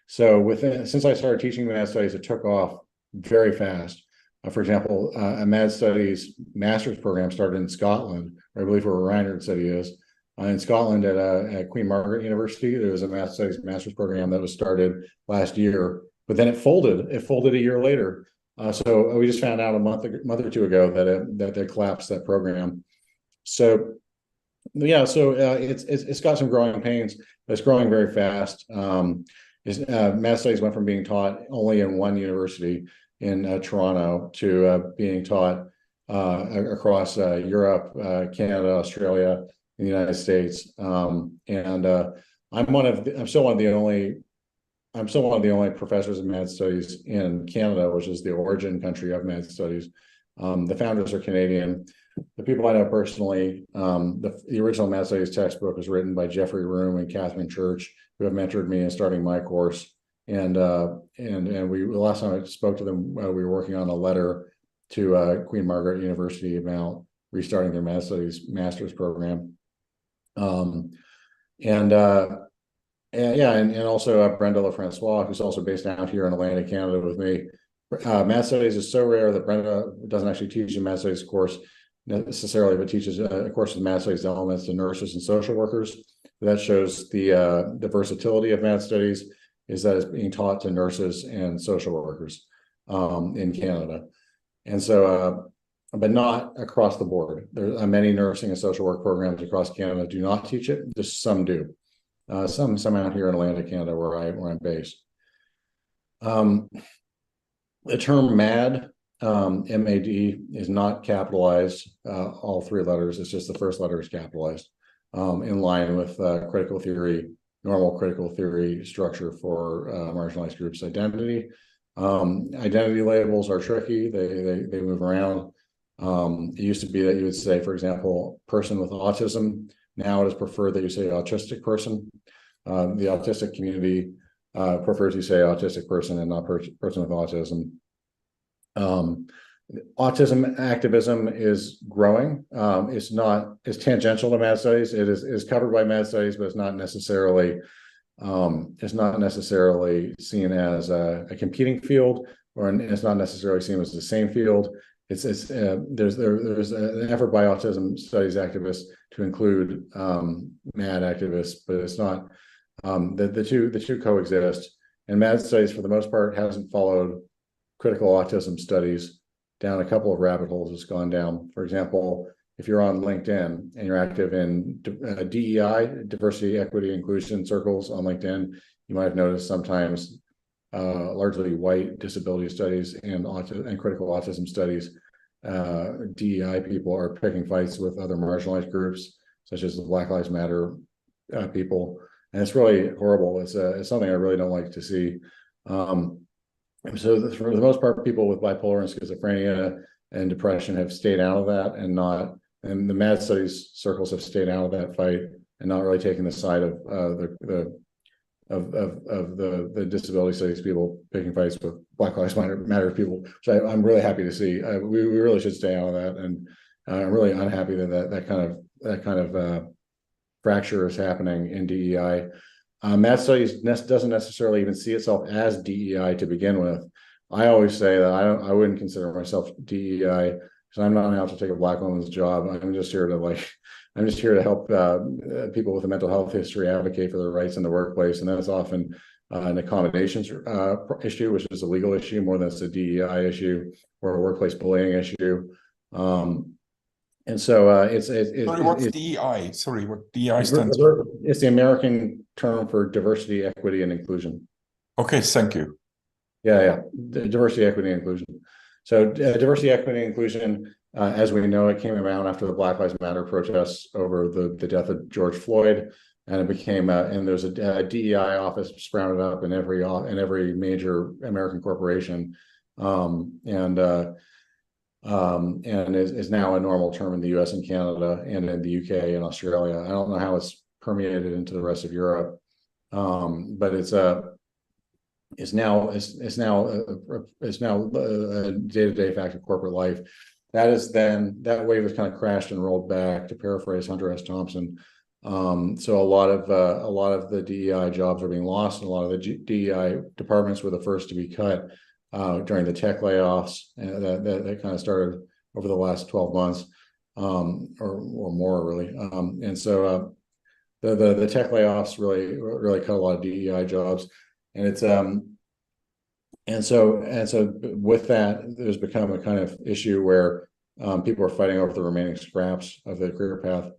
Speaker 9: since I started teaching MAD studies, it took off very fast. For example, a MAD studies master's program started in Scotland, or I believe where Reinhard said he is. In Scotland at Queen Margaret University, there was a MAD studies master's program that was started last year, but then it folded. It folded a year later. So we just found out a month or two ago that they collapsed that program. So yeah, so it's got some growing pains, but it's growing very fast. MAD studies went from being taught only in one university in Toronto to being taught across Europe, Canada, Australia, and the United States. I'm still one of the only professors of MAD studies in Canada, which is the origin country of MAD studies. The founders are Canadian. The people I know personally, the original MAD studies textbook was written by Jeffrey Room and Catherine Church, who have mentored me in starting my course. And we, the last time I spoke to them, we were working on a letter to Queen Margaret University about restarting their MAD studies master's program. And also Brenda LaFrancois, who's also based out here in Atlanta, Canada with me. MAD studies is so rare that Brenda doesn't actually teach a MAD studies course necessarily, but teaches a course of MAD studies elements to nurses and social workers. That shows the versatility of MAD studies, is that it's being taught to nurses and social workers in Canada. And so, but not across the board. There are many nursing and social work programs across Canada do not teach it, just some do. Some out here in Atlanta, Canada, where I'm based. The term MAD, M-A-D, is not capitalized, all three letters. It's just the first letter is capitalized, in line with critical theory, normal critical theory structure for marginalized groups' identity. Identity labels are tricky. They move around. It used to be that you would say, for example, person with autism. Now it is preferred that you say autistic person. The autistic community prefers you say autistic person and not person with autism. Autism activism is growing. It's tangential to MAD studies. It is covered by MAD studies, but it's not necessarily seen as a competing field, or it's not necessarily seen as the same field. There's an effort by autism studies activists to include MAD activists, but it's not. The two coexist, and MAD studies for the most part hasn't followed critical autism studies down a couple of rabbit holes it's gone down. For example, if you're on LinkedIn and you're active in DEI, diversity, equity, inclusion circles on LinkedIn, you might have noticed sometimes largely white disability studies and critical autism studies, DEI people are picking fights with other marginalized groups, such as the Black Lives Matter people. And it's really horrible. It's something I really don't like to see. So for the most part, people with bipolar and schizophrenia and depression have stayed out of that, and the MAD studies circles have stayed out of that fight and not really taking the side of the disability studies people picking fights with Black Lives Matter people, which I'm really happy to see. We really should stay out of that, and I'm really unhappy that kind of fracture is happening in DEI. MAD studies doesn't necessarily even see itself as DEI to begin with. I always say that I wouldn't consider myself DEI because I'm not out to take a Black woman's job. I'm just here to help people with a mental health history advocate for their rights in the workplace, and that's often an accommodations issue, which is a legal issue more than it's a DEI issue or a workplace bullying issue. And so
Speaker 1: what's DEI? Sorry, what DEI stands for?
Speaker 9: It's the American term for diversity, equity, and inclusion.
Speaker 1: Okay, thank you.
Speaker 9: Yeah. Diversity, equity, and inclusion. So diversity, equity, and inclusion, as we know, it came around after the Black Lives Matter protests over the death of George Floyd, and it became and there's a DEI office sprouted up in every major American corporation, and is now a normal term in the U.S. and Canada and in the UK and Australia. I don't know how it's permeated into the rest of Europe, but it's now a day-to-day fact of corporate life. that wave has kind of crashed and rolled back, to paraphrase Hunter S. Thompson. So a lot of the DEI jobs are being lost, and a lot of the DEI departments were the first to be cut during the tech layoffs that kind of started over the last 12 months or more, really. And so the tech layoffs really cut a lot of DEI jobs, and it's and so with that, there's become a kind of issue where people are fighting over the remaining scraps of the career path.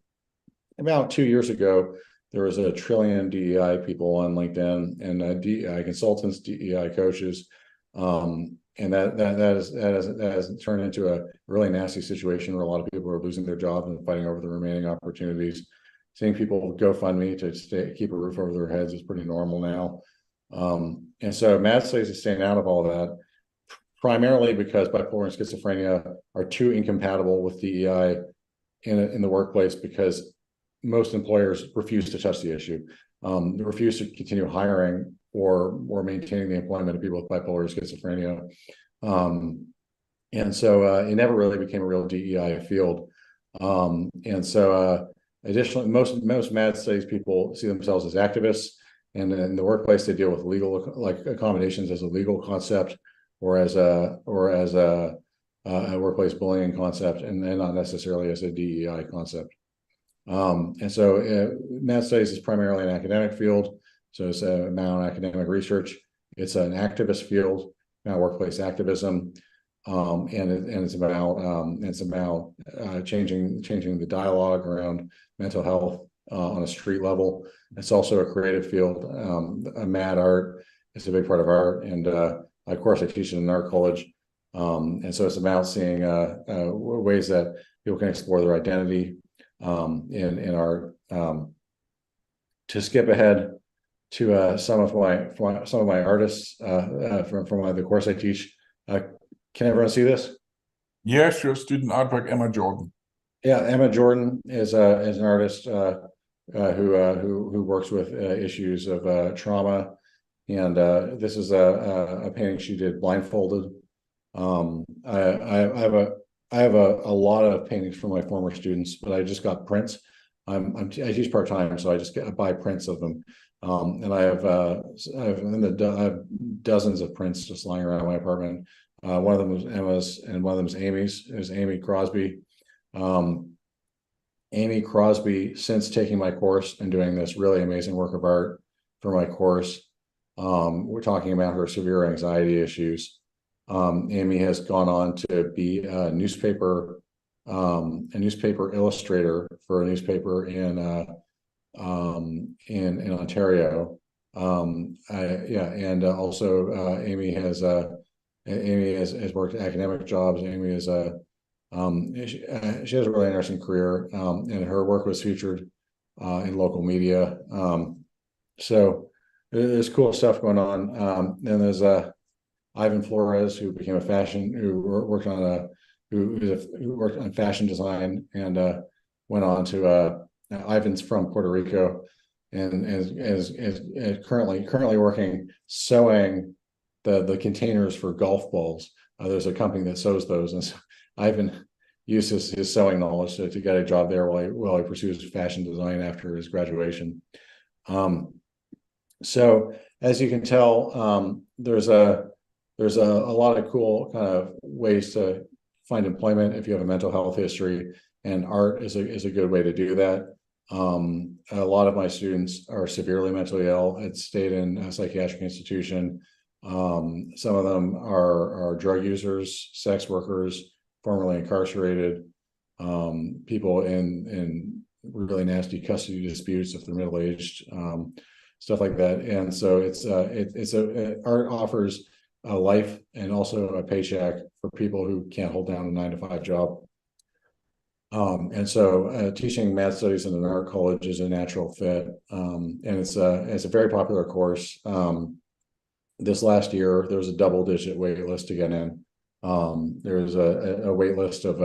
Speaker 9: About 2 years ago, there was 1 trillion DEI people on LinkedIn, and DEI consultants, DEI coaches, and that has turned into a really nasty situation where a lot of people are losing their jobs and fighting over the remaining opportunities. Seeing people GoFundMe to keep a roof over their heads is pretty normal now. And so mad studies is staying out of all that, primarily because bipolar and schizophrenia are too incompatible with DEI in the workplace, because most employers refuse to touch the issue. They refuse to continue hiring or maintaining the employment of people with bipolar or schizophrenia. And so it never really became a real DEI field. And so additionally, most mad studies people see themselves as activists, and in the workplace they deal with legal, like accommodations, as a legal concept, or as a workplace bullying concept, and not necessarily as a DEI concept. And so mad studies is primarily an academic field, so it's about academic research. It's an activist field, about workplace activism, and it's about changing the dialogue around mental health on a street level. It's also a creative field. Mad art is a big part of art, and of course I teach in an art college, and so it's about seeing ways that people can explore their identity in art. To skip ahead to some of my artists from the course I teach. Can everyone see this?
Speaker 1: Yes, your student artwork, Emma Jordan.
Speaker 9: Yeah, Emma Jordan is an artist who works with issues of trauma, and this is a painting she did blindfolded. I have a lot of paintings from my former students, but I just got prints. I teach part-time, so I just buy prints of them. And I have dozens of prints just lying around my apartment. One of them was Emma's, and one of them is Amy's. It was Amy Crosby. Amy Crosby, since taking my course and doing this really amazing work of art for my course, we're talking about her severe anxiety issues. Amy has gone on to be a newspaper illustrator for a newspaper in Ontario. And also Amy has worked academic jobs. Amy is she has a really interesting career, and her work was featured in local media. So there's cool stuff going on. And there's Ivan Flores, who became who worked on fashion design, and went on to Ivan's from Puerto Rico, and is currently working sewing the containers for golf balls. There's a company that sews those, and so Ivan used his sewing knowledge to get a job there while he pursues fashion design after his graduation. So as you can tell, there's a lot of cool kind of ways to find employment if you have a mental health history, and art is a good way to do that. A lot of my students are severely mentally ill. It's stayed in a psychiatric institution. Some of them are drug users, sex workers, formerly incarcerated, people in really nasty custody disputes if they're middle-aged, stuff like that. And so art offers a life and also a paycheck for people who can't hold down a 9-to-5 job. And so teaching math studies in an art college is a natural fit, and it's a very popular course. This last year, there was a double-digit wait list to get in. There was a wait list of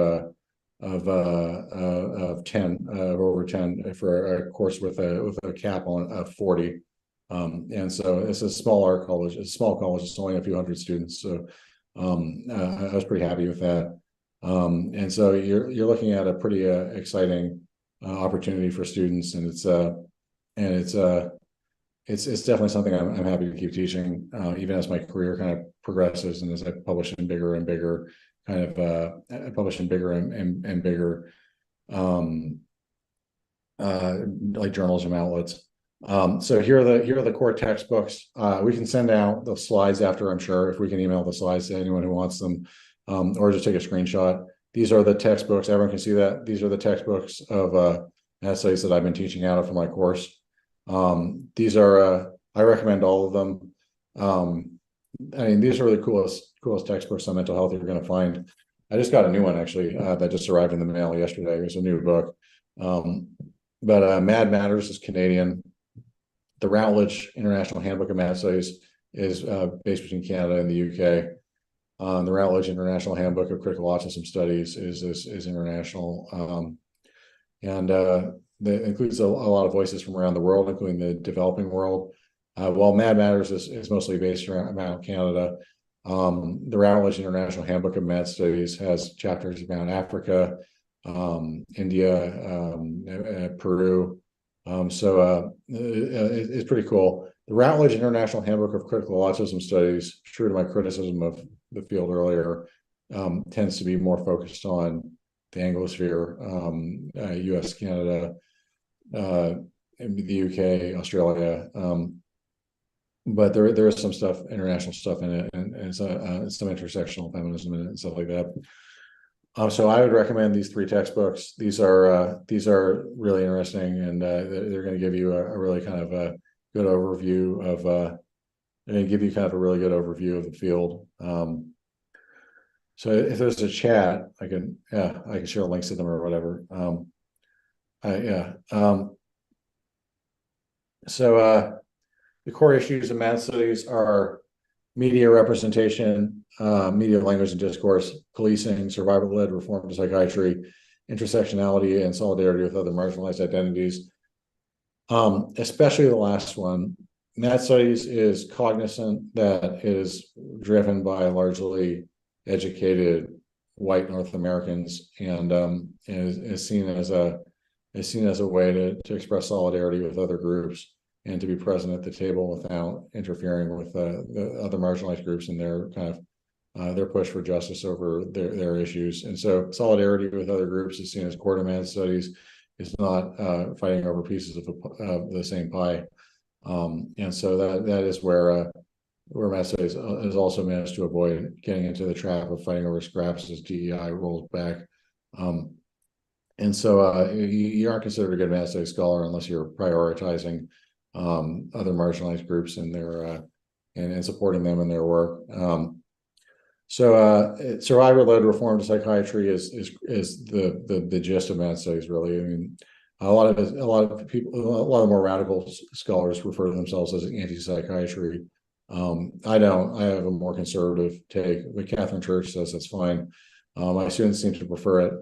Speaker 9: 10, over 10 for a course with a cap on 40. And so it's a small art college. It's a small college. It's only a few hundred students. So I was pretty happy with that. And so you're looking at a pretty exciting opportunity for students, and it's definitely something I'm happy to keep teaching, even as my career kind of progresses and as I publish in bigger and bigger I publish in bigger and bigger like journals and outlets. So here are the core textbooks. We can send out the slides after, I'm sure, if we can email the slides to anyone who wants them, or just take a screenshot. These are the textbooks. Everyone can see that. These are the textbooks of essays that I've been teaching out of for my course. These are I recommend all of them. I mean, these are the coolest textbooks on mental health you're going to find. I just got a new one actually that just arrived in the mail yesterday. It was a new book. But Mad Matters is Canadian. The Routledge International Handbook of Mad Studies is based between Canada and the UK. The Routledge International Handbook of Critical Autism Studies is international, and that includes a lot of voices from around the world, including the developing world. While Mad Matters is mostly based around Canada, the Routledge International Handbook of Mad Studies has chapters about Africa, India, Peru. So it's pretty cool. The Routledge International Handbook of Critical Autism Studies, true to my criticism of the field earlier, tends to be more focused on the Anglosphere, US, Canada, the UK, Australia. But there is some stuff, international stuff in it, and some intersectional feminism in it and stuff like that. So I would recommend these 3 textbooks. These are really interesting, and they're going to give you a really kind of a good overview of the field. So if there's a chat, I can share links to them or whatever. So the core issues of Mad Studies are media representation, media language and discourse, policing, survival-led reform to psychiatry, intersectionality, and solidarity with other marginalized identities. Especially the last one. Mad Studies is cognizant that it is driven by largely educated white North Americans, and is seen as a way to express solidarity with other groups and to be present at the table without interfering with the other marginalized groups and their kind of their push for justice over their issues. And so solidarity with other groups is seen as core to Mad Studies. It's not fighting over pieces of the same pie. And so that is where Mad Studies has also managed to avoid getting into the trap of fighting over scraps as DEI rolls back. And so you aren't considered a good Mad Studies scholar unless you're prioritizing other marginalized groups and their and supporting them in their work. So survivor-led reform to psychiatry is the gist of Mad Studies, really. I mean, a lot of people, a lot of more radical scholars refer to themselves as anti-psychiatry. I don't. I have a more conservative take, but Catherine Church says that's fine. My students seem to prefer it.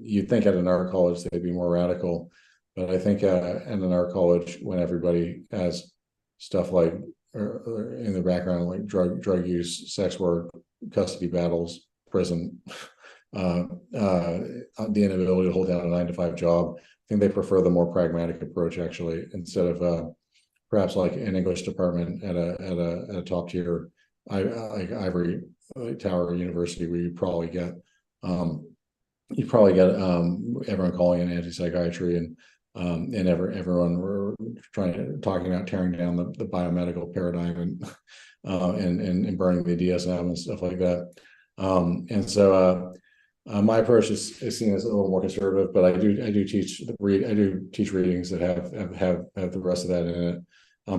Speaker 9: You'd think at an art college they'd be more radical, but I think at an art college, when everybody has stuff like in the background, like drug use, sex work, custody battles, prison, the inability to hold down a 9-to-5 job, I think they prefer the more pragmatic approach, actually, instead of perhaps like an English department at a top tier like Ivory Tower University, where you probably get everyone calling it anti-psychiatry and everyone were talking about tearing down the biomedical paradigm and burning the DSM and stuff like that. And so my approach is seen as a little more conservative, but I do teach readings that have the rest of that in it.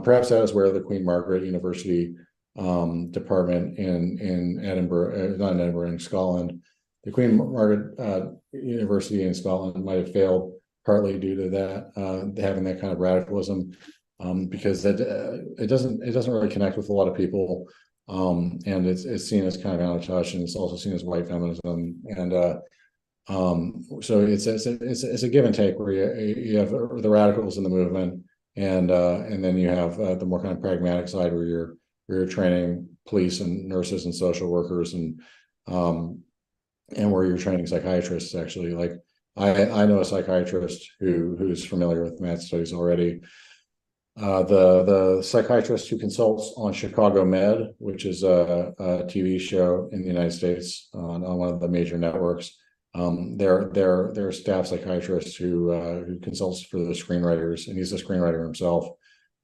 Speaker 9: Perhaps that is where the Queen Margaret University department in Edinburgh, not in Edinburgh, in Scotland, the Queen Margaret University in Scotland might have failed partly due to that having that kind of radicalism, because it doesn't really connect with a lot of people, and it's seen as kind of out of touch, and it's also seen as white feminism, and so it's a give and take where you have the radicals in the movement, and then you have the more kind of pragmatic side where you're training police and nurses and social workers and and where you're training psychiatrists. Actually, like I know a psychiatrist who's familiar with MAD studies already. The psychiatrist who consults on Chicago Med, which is a TV show in the United States on one of the major networks, their staff psychiatrist who consults for the screenwriters, and he's a screenwriter himself,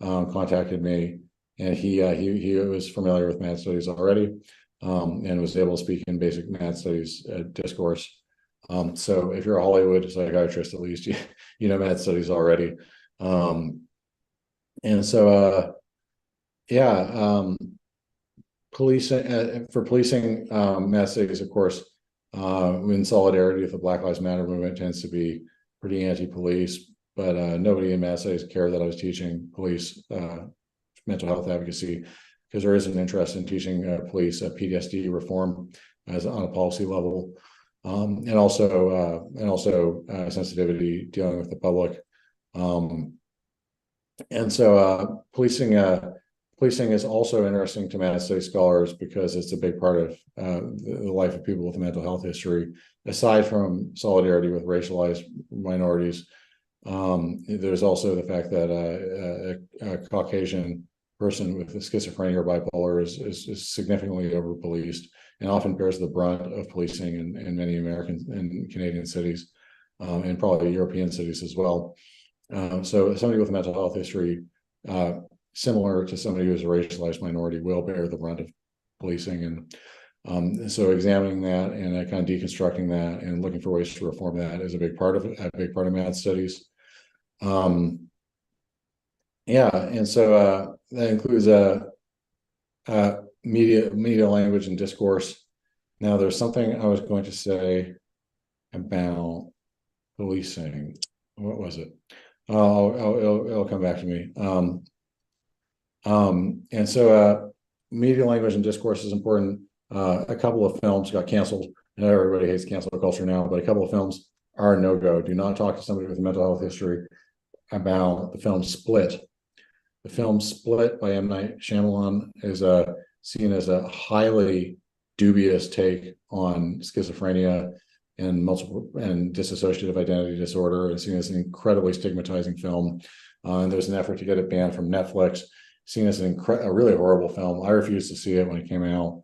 Speaker 9: contacted me, and he was familiar with MAD studies already, and was able to speak in basic MAD studies discourse. So if you're a Hollywood psychiatrist, at least you know MAD studies already. And so, policing for policing MAD studies, of course, in solidarity with the Black Lives Matter movement, tends to be pretty anti-police. But nobody in MAD studies cared that I was teaching police mental health advocacy, because there is an interest in teaching police PTSD reform as on a policy level, and also sensitivity dealing with the public. And so policing is also interesting to MAD studies scholars because it's a big part of the life of people with a mental health history. Aside from solidarity with racialized minorities, there's also the fact that a Caucasian person with schizophrenia or bipolar is significantly over-policed and often bears the brunt of policing in many American and Canadian cities, and probably European cities as well. So somebody with a mental health history, similar to somebody who's a racialized minority, will bear the brunt of policing. And so examining that and kind of deconstructing that and looking for ways to reform that is a big part of MAD studies. And so that includes media language and discourse. Now, there's something I was going to say about policing. What was it? It'll come back to me. And so media language and discourse is important. A couple of films got canceled. I know everybody hates cancel culture now, but a couple of films are a no-go. Do not talk to somebody with a mental health history about the film Split. The film Split by M. Night Shyamalan is seen as a highly dubious take on schizophrenia and multiple and dissociative identity disorder, and seen as an incredibly stigmatizing film. And there's an effort to get it banned from Netflix, seen as a really horrible film. I refused to see it when it came out.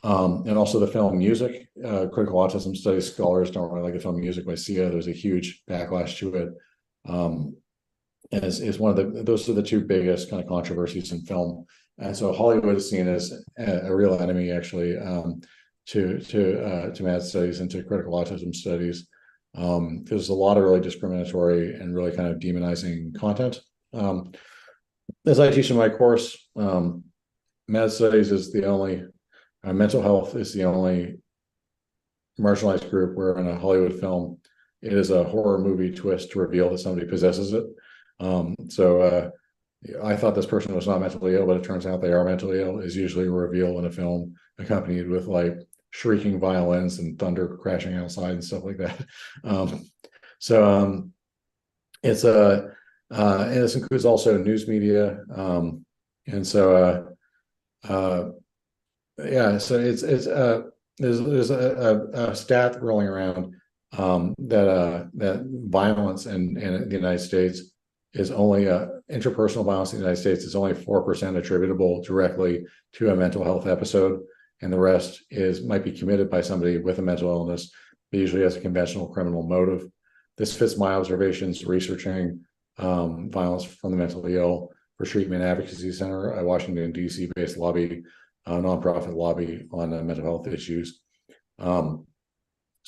Speaker 9: And also the film Music, critical autism studies scholars don't really like the film Music by Sia. There's a huge backlash to it. And it's one of those are the two biggest kind of controversies in film. And so Hollywood is seen as a real enemy, actually, to MAD studies and to critical autism studies. There's a lot of really discriminatory and really kind of demonizing content. As I teach in my course, MAD studies is the only, mental health is the only marginalized group where in a Hollywood film, it is a horror movie twist to reveal that somebody possesses it. So I thought this person was not mentally ill, but it turns out they are mentally ill, is usually a reveal in a film accompanied with like shrieking violins and thunder crashing outside and stuff like that. It's and this includes also news media. And so so there's a stat rolling around that violence in the United States is only interpersonal violence in the United States is only 4% attributable directly to a mental health episode, and the rest might be committed by somebody with a mental illness, but usually has a conventional criminal motive. This fits my observations researching violence from the mentally ill for Treatment Advocacy Center, a Washington, D.C. based lobby, nonprofit lobby on mental health issues. So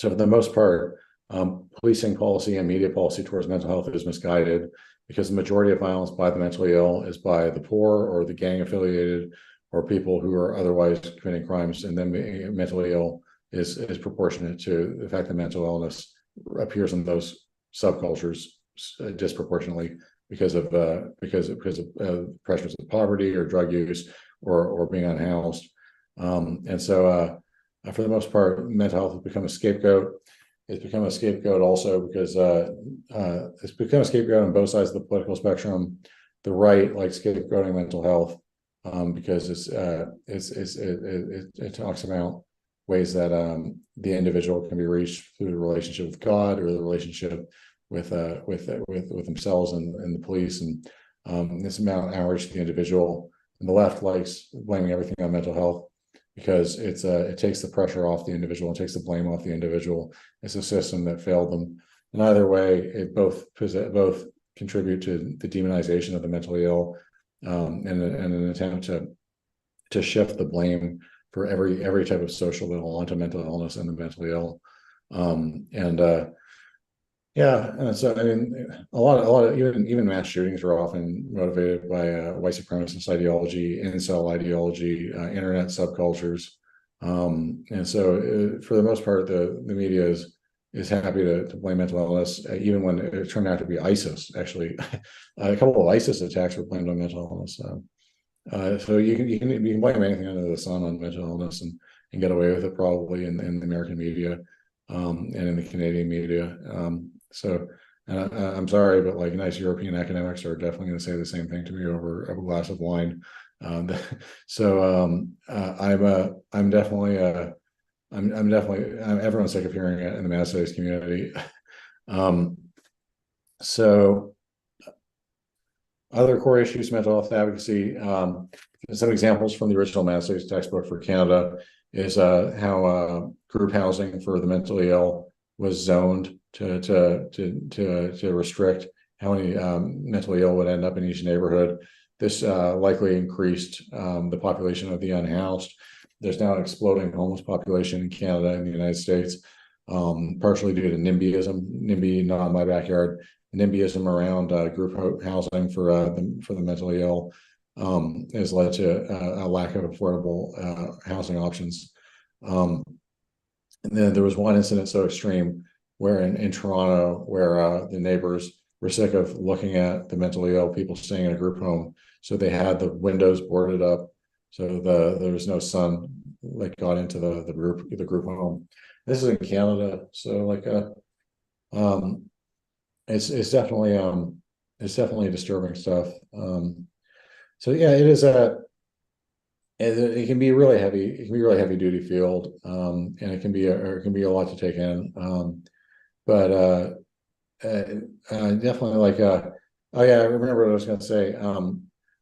Speaker 9: for the most part, policing policy and media policy towards mental health is misguided because the majority of violence by the mentally ill is by the poor or the gang affiliated or people who are otherwise committing crimes, and then being mentally ill is proportionate to the fact that mental illness appears in those subcultures disproportionately because of pressures of poverty or drug use or being unhoused. And so for the most part, mental health has become a scapegoat. It's become a scapegoat also because it's become a scapegoat on both sides of the political spectrum. The right likes scapegoating mental health because it talks about ways that the individual can be reached through the relationship with God or the relationship with themselves and the police, and this amount of outreach to the individual. And the left likes blaming everything on mental health because it takes the pressure off the individual and takes the blame off the individual. It's a system that failed them. And either way, it both contribute to the demonization of the mentally ill and an attempt to shift the blame for every type of social ill onto mental illness and the mentally ill. Yeah, and so I mean, a lot of even mass shootings are often motivated by white supremacist ideology, incel ideology, internet subcultures, and so for the most part, the media is happy to blame mental illness, even when it turned out to be ISIS. Actually, a couple of ISIS attacks were blamed on mental illness. So you can blame anything under the sun on mental illness and get away with it probably in the American media and in the Canadian media. So I'm sorry, but like nice European academics are definitely going to say the same thing to me over a glass of wine. I'm definitely everyone's sick of hearing it in the mass studies community. So other core issues, mental health advocacy. Some examples from the original mass studies textbook for Canada is how group housing for the mentally ill was zoned to restrict how many mentally ill would end up in each neighborhood. This likely increased the population of the unhoused. There's now an exploding homeless population in Canada and the United States, partially due to NIMBYism. NIMBY, not in my backyard. NIMBYism around group housing for the mentally ill has led to a lack of affordable housing options. And then there was one incident so extreme where in Toronto, where the neighbors were sick of looking at the mentally ill people staying in a group home, so they had the windows boarded up so there was no sun like got into the group home. This is in Canada, so like it's definitely disturbing stuff. So yeah, it is it can be a really heavy duty field, and it can be a lot to take in. But definitely like oh yeah, I remember what I was going to say.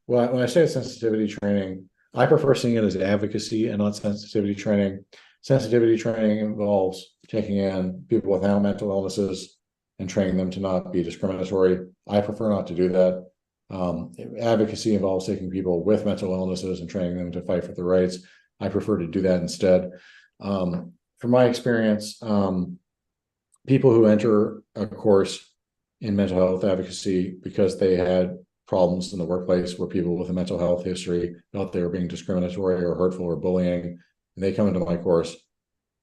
Speaker 9: Well, when I say sensitivity training, I prefer seeing it as advocacy and not sensitivity training. Sensitivity training involves taking in people without mental illnesses and training them to not be discriminatory. I prefer not to do that. Advocacy involves taking people with mental illnesses and training them to fight for their rights. I prefer to do that instead. From my experience, people who enter a course in mental health advocacy because they had problems in the workplace where people with a mental health history felt they were being discriminatory or hurtful or bullying, and they come into my course,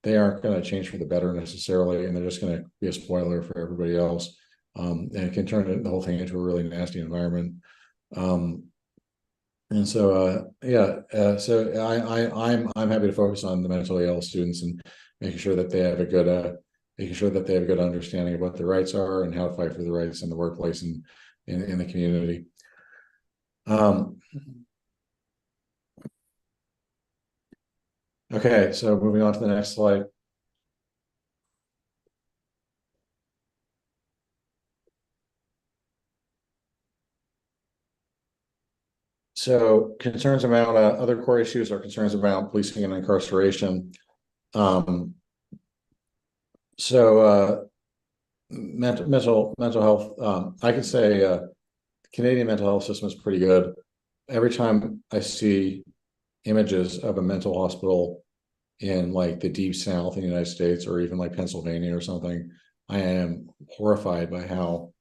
Speaker 9: they aren't going to change for the better necessarily, and they're just going to be a spoiler for everybody else. And it can turn the whole thing into a really nasty environment. And so, so I'm happy to focus on the mentally ill students and making sure that they have a good understanding of what their rights are and how to fight for the rights in the workplace and in the community. Okay, so moving on to the next slide. So concerns about other core issues are concerns about policing and incarceration. Mental health, I could say the Canadian mental health system is pretty good. Every time I see images of a mental hospital in like the deep south in the United States or even like Pennsylvania or something, I am horrified by how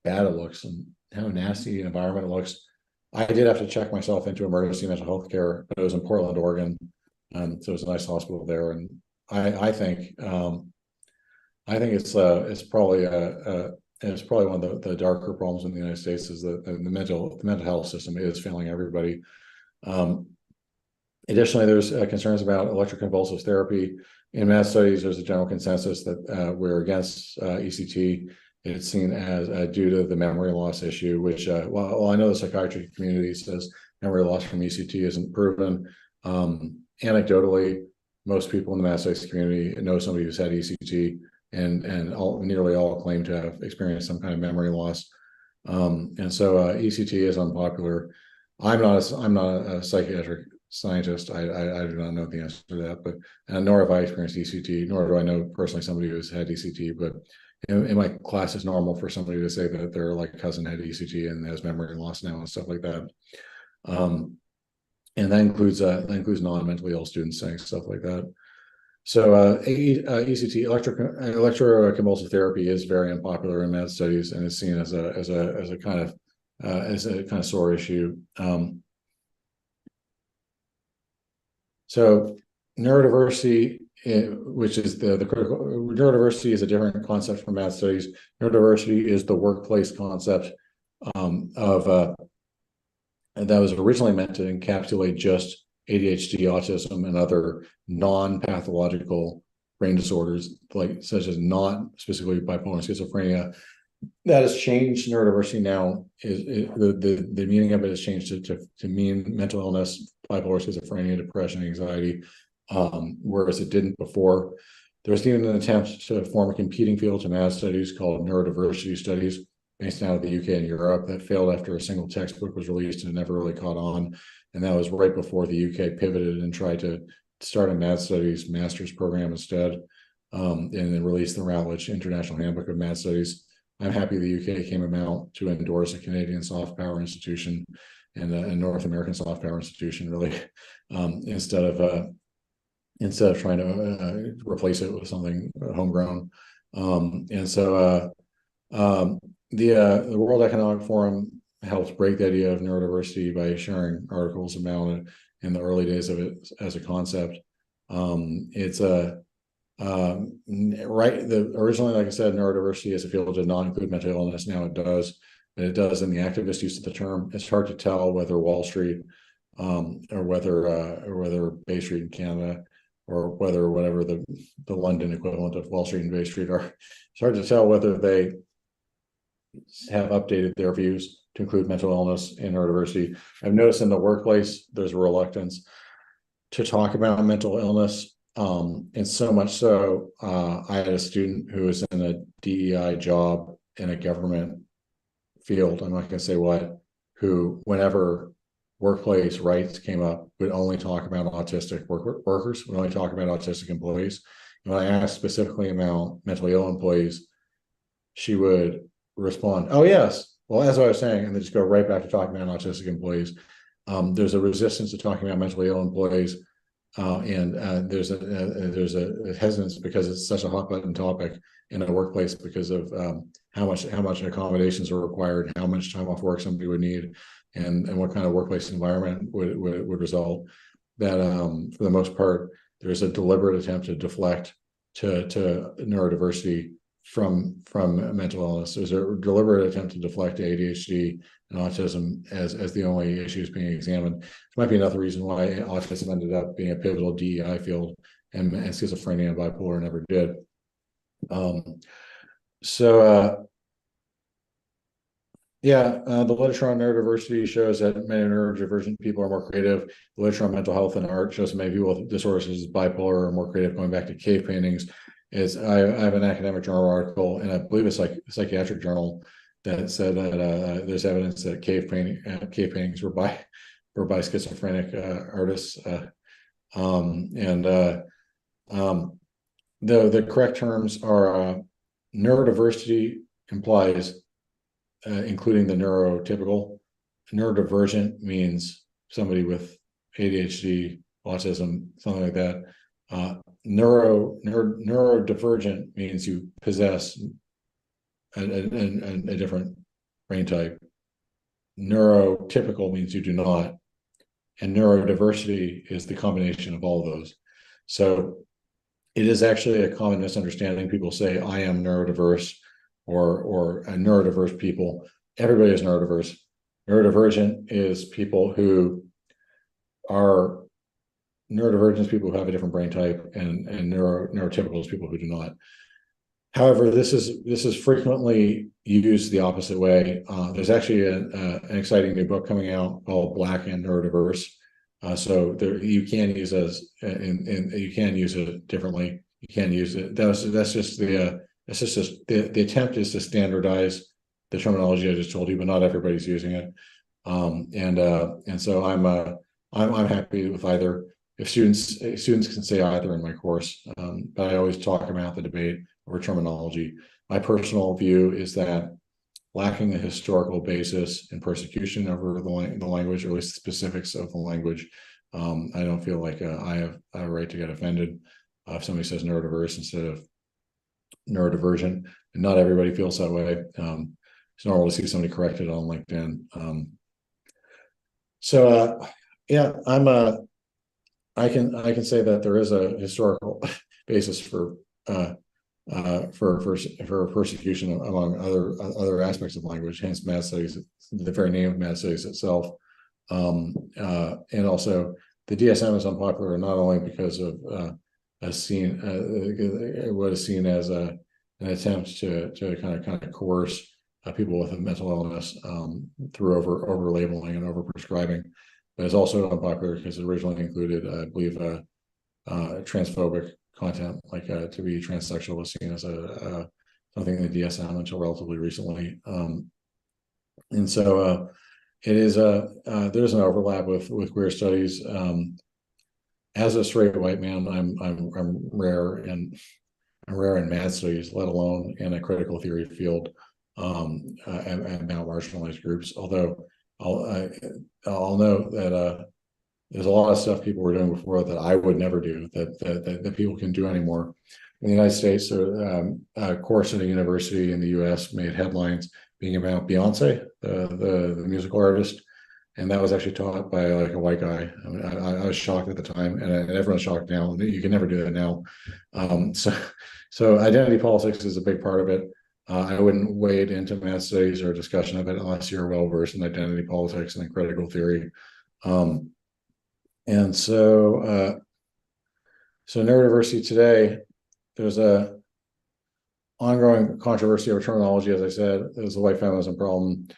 Speaker 9: bad it looks and how nasty the environment it looks. I did have to check myself into emergency mental health care, but it was in Portland, Oregon. So it was a nice hospital there. And I think it's probably one of the darker problems in the United States is that the mental health system is failing everybody. Additionally, there's concerns about electroconvulsive therapy. In mass studies, there's a general consensus that we're against ECT. It's seen as due to the memory loss issue, which, well, I know the psychiatry community says memory loss from ECT isn't proven. Anecdotally, most people in the math studies community know somebody who's had ECT, and nearly all claim to have experienced some kind of memory loss. And so ECT is unpopular. I'm not a psychiatric scientist. I do not know the answer to that, but nor have I experienced ECT, nor do I know personally somebody who's had ECT. But in my class, it's normal for somebody to say that their like cousin had ECT and has memory loss now and stuff like that. And that includes non-mentally ill students saying stuff like that. So ECT, electroconvulsive therapy, is very unpopular in med studies and is seen as a kind of sore issue. So neurodiversity, which is the critical, neurodiversity is a different concept from math studies. Neurodiversity is the workplace concept that was originally meant to encapsulate just ADHD, autism, and other non-pathological brain disorders, such as not specifically bipolar and schizophrenia. That has changed. Neurodiversity now the meaning of it has changed to mean mental illness, bipolar, schizophrenia, depression, anxiety, whereas it didn't before. There was even an attempt to form a competing field to math studies called neurodiversity studies, based out of the UK and Europe, that failed after a single textbook was released and never really caught on. And that was right before the UK pivoted and tried to start a math studies master's program instead, and then release the Routledge International Handbook of Math Studies. I'm happy the UK came about to endorse a Canadian soft power institution and a North American soft power institution, really, instead of trying to replace it with something homegrown. The World Economic Forum helped break the idea of neurodiversity by sharing articles about it in the early days of it as a concept. Originally, like I said, neurodiversity as a field did not include mental illness. Now it does, but it does in the activist use of the term. It's hard to tell whether Wall Street, or whether Bay Street in Canada, or whatever the London equivalent of Wall Street and Bay Street are. It's hard to tell whether they have updated their views to include mental illness and neurodiversity. I've noticed in the workplace there's a reluctance to talk about mental illness, and so much so, I had a student who was in a DEI job in a government field, I'm not going to say what, who, whenever workplace rights came up, would only talk about autistic workers, would only talk about autistic employees. And when I asked specifically about mentally ill employees, she would respond, "Oh yes, well, as I was saying," and then just go right back to talking about autistic employees. There's a resistance to talking about mentally ill employees, and there's a hesitance because it's such a hot button topic in a workplace because of how much accommodations are required, how much time off work somebody would need, and what kind of workplace environment would result. That for the most part, there's a deliberate attempt to deflect to neurodiversity from mental illness. There's a deliberate attempt to deflect to ADHD and autism as the only issues being examined. There might be another reason why autism ended up being a pivotal DEI field, and schizophrenia and bipolar never did. The literature on neurodiversity shows that many neurodivergent people are more creative. The literature on mental health and art shows many people with disorders such as bipolar are more creative, going back to cave paintings. I have an academic journal article, and I believe it's like a psychiatric journal, that said that there's evidence that cave paintings were by schizophrenic artists. The correct terms are neurodiversity implies including the neurotypical. Neurodivergent means somebody with ADHD, autism, something like that. Neurodivergent means you possess a different brain type. Neurotypical means you do not, and neurodiversity is the combination of all of those. So it is actually a common misunderstanding. People say, "I am neurodiverse," or neurodiverse people. Everybody is neurodiverse. Neurodivergent is people who are neurodivergent is people who have a different brain type, and neurotypical is people who do not. However, this is frequently used the opposite way. There's actually an exciting new book coming out called Black and Neurodiverse, So there, you can use as and you can use it differently. You can use it. That's just the the attempt is to standardize the terminology I just told you, but not everybody's using it. And so I'm happy with either. If students can say either in my course, but I always talk about the debate over terminology. My personal view is that lacking a historical basis in persecution over the language, or at least the specifics of the language, I don't feel like I have a right to get offended if somebody says neurodiverse instead of neurodivergent. And not everybody feels that way. It's normal to see somebody corrected on LinkedIn. Yeah, I can say that there is a historical basis for persecution among other aspects of language, hence Mad Studies, the very name of Mad Studies itself. And also the DSM is unpopular not only because of what is seen as an attempt to kind of coerce people with a mental illness through over labeling and over prescribing, but it's also unpopular because it originally included, I believe, transphobic content, like to be transsexual was seen as something in the DSM until relatively recently. And so it is there's an overlap with queer studies. As a straight white man, I'm rare in Mad Studies, let alone in a critical theory field and now marginalized groups. Although I'll note that there's a lot of stuff people were doing before that I would never do that people can do anymore. In the United States, a course at a university in the U.S. made headlines being about Beyonce, the musical artist, and that was actually taught by like a white guy. I mean, I was shocked at the time, and everyone's shocked now. You can never do that now. So identity politics is a big part of it. I wouldn't wade into Mad Studies or discussion of it unless you're well versed in identity politics and critical theory. And so neurodiversity today, there's a ongoing controversy over terminology. As I said, there's a white feminism problem.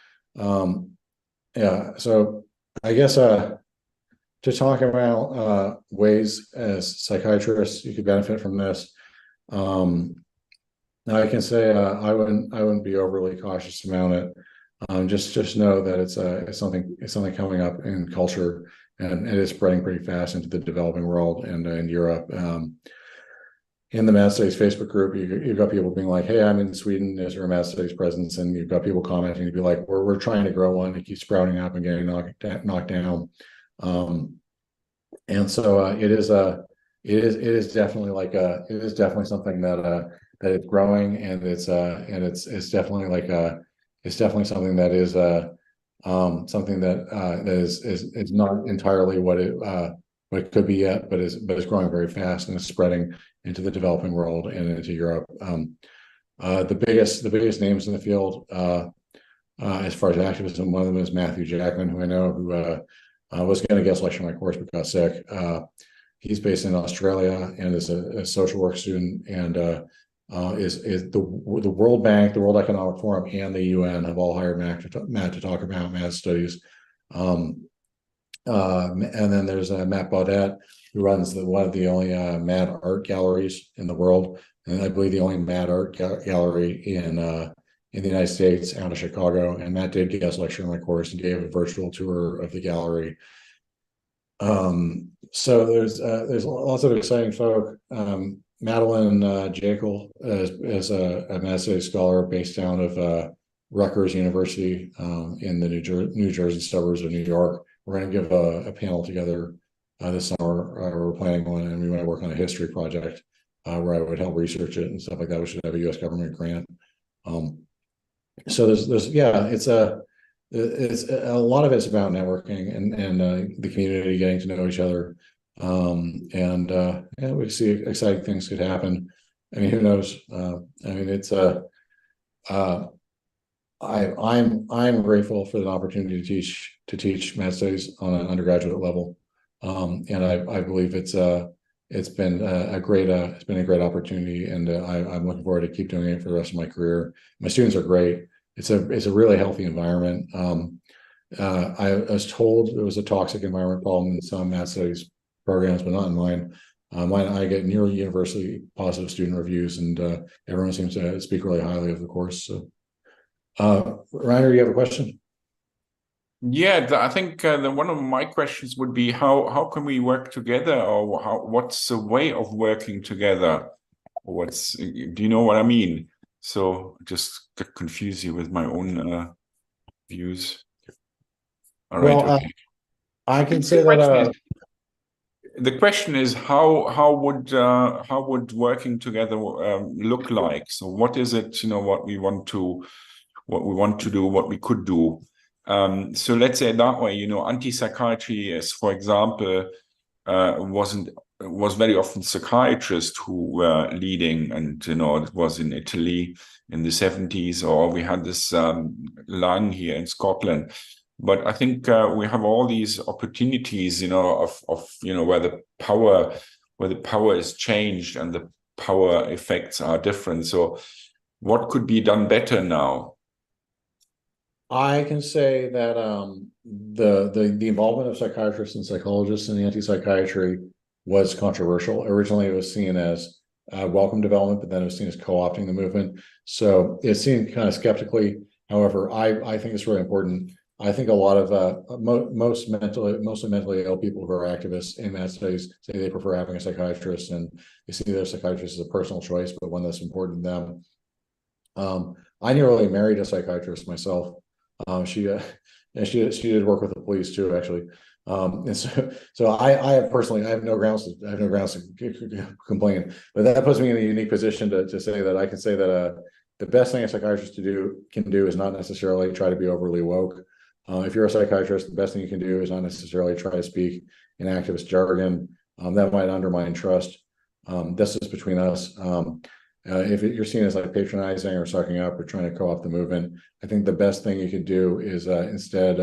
Speaker 9: Yeah, so I guess to talk about ways as psychiatrists you could benefit from this. Now I can say I wouldn't be overly cautious about it. Just know that it's something coming up in culture, and it is spreading pretty fast into the developing world and in Europe. In the Mad Studies Facebook group, you've got people being like, "Hey, I'm in Sweden. Is there a Mad Studies presence?" And you've got people commenting to be like, "We're trying to grow one. It keeps sprouting up and getting knocked down." And so it is definitely something that is growing, and it's definitely something that is something that is not entirely what it could be yet, but is growing very fast and is spreading into the developing world and into Europe. The biggest names in the field as far as activism, one of them is Matthew Jackman, who I know, who was going to guest lecture in my course but got sick. He's based in Australia and is a social work student, and is the World Bank, the World Economic Forum, and the UN have all hired Matt to talk about Mad Studies. And then there's Matt Baudette, who runs one of the only Mad art galleries in the world, and I believe the only Mad art gallery in the United States, out of Chicago. And Matt did guest lecture in my course and gave a virtual tour of the gallery. So there's lots of exciting folk. Madeline Jekyll is a Mad Studies scholar based out of Rutgers University in the New Jersey suburbs of New York. We're going to give a panel together this summer. We're planning one, and we want to work on a history project where I would help research it and stuff like that. We should have a U.S. government grant. So it's a lot of it's about networking and the community getting to know each other. And we see exciting things could happen. I mean, who knows? I mean, it's I'm grateful for the opportunity to teach Mad Studies on an undergraduate level, and I believe it's been a great opportunity, and I'm looking forward to keep doing it for the rest of my career. My students are great. It's a really healthy environment. I was told it was a toxic environment problem in some math studies programs, but not in mine. Mine, I get nearly universally positive student reviews, and everyone seems to speak really highly of the course. So, Reiner, you have a question?
Speaker 1: Yeah, I think one of my questions would be how can we work together, or what's the way of working together? Do you know what I mean? So just to confuse you with my own views. All right.
Speaker 9: Well,
Speaker 1: okay.
Speaker 9: I can say that
Speaker 1: the question is how would working together look like? So what is it, what we want to do, what we could do? So let's say it that way, anti-psychiatry is, for example, was very often psychiatrists who were leading, and it was in Italy in the 70s, or we had this Lang here in Scotland. But I think we have all these opportunities, of where the power is changed and the power effects are different. So what could be done better now?
Speaker 9: I can say that the involvement of psychiatrists and psychologists in the anti-psychiatry was controversial. Originally, it was seen as welcome development, but then it was seen as co-opting the movement. So it's seen kind of skeptically. However, I think it's really important. I think a lot of mostly mentally ill people who are activists in math studies say they prefer having a psychiatrist, and they see their psychiatrist as a personal choice, but one that's important to them. I nearly married a psychiatrist myself. She did work with the police too, actually. And so I have no grounds to complain, but that puts me in a unique position to say that I can say that the best thing a psychiatrist can do is not necessarily try to be overly woke. If you're a psychiatrist, the best thing you can do is not necessarily try to speak in activist jargon. That might undermine trust. This is between us. If you're seen as like patronizing or sucking up or trying to co-opt the movement, I think the best thing you could do is instead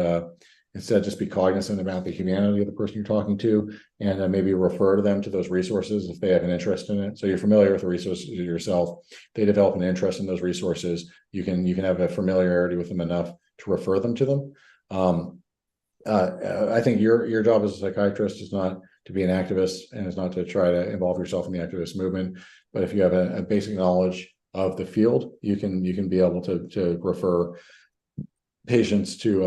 Speaker 9: just be cognizant about the humanity of the person you're talking to, and maybe refer them to those resources if they have an interest in it. So you're familiar with the resources yourself. They develop an interest in those resources. You can have a familiarity with them enough to refer them to them. I think your job as a psychiatrist is not to be an activist, and is not to try to involve yourself in the activist movement. But if you have a basic knowledge of the field, you can be able to refer patients to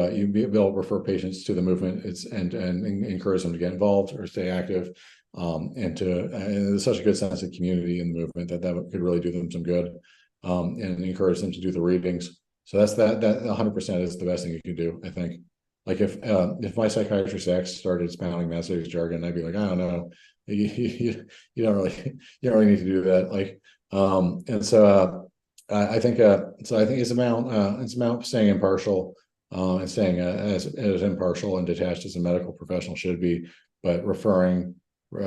Speaker 9: patients to the movement. And encourage them to get involved or stay active, and there's such a good sense of community in the movement that could really do them some good, and encourage them to do the readings. So that 100% is the best thing you can do, I think. Like if my psychiatrist X started expounding math studies jargon, I'd be like, I don't know, you don't really need to do that. Like, and so I think it's about staying impartial, and staying as impartial and detached as a medical professional should be, but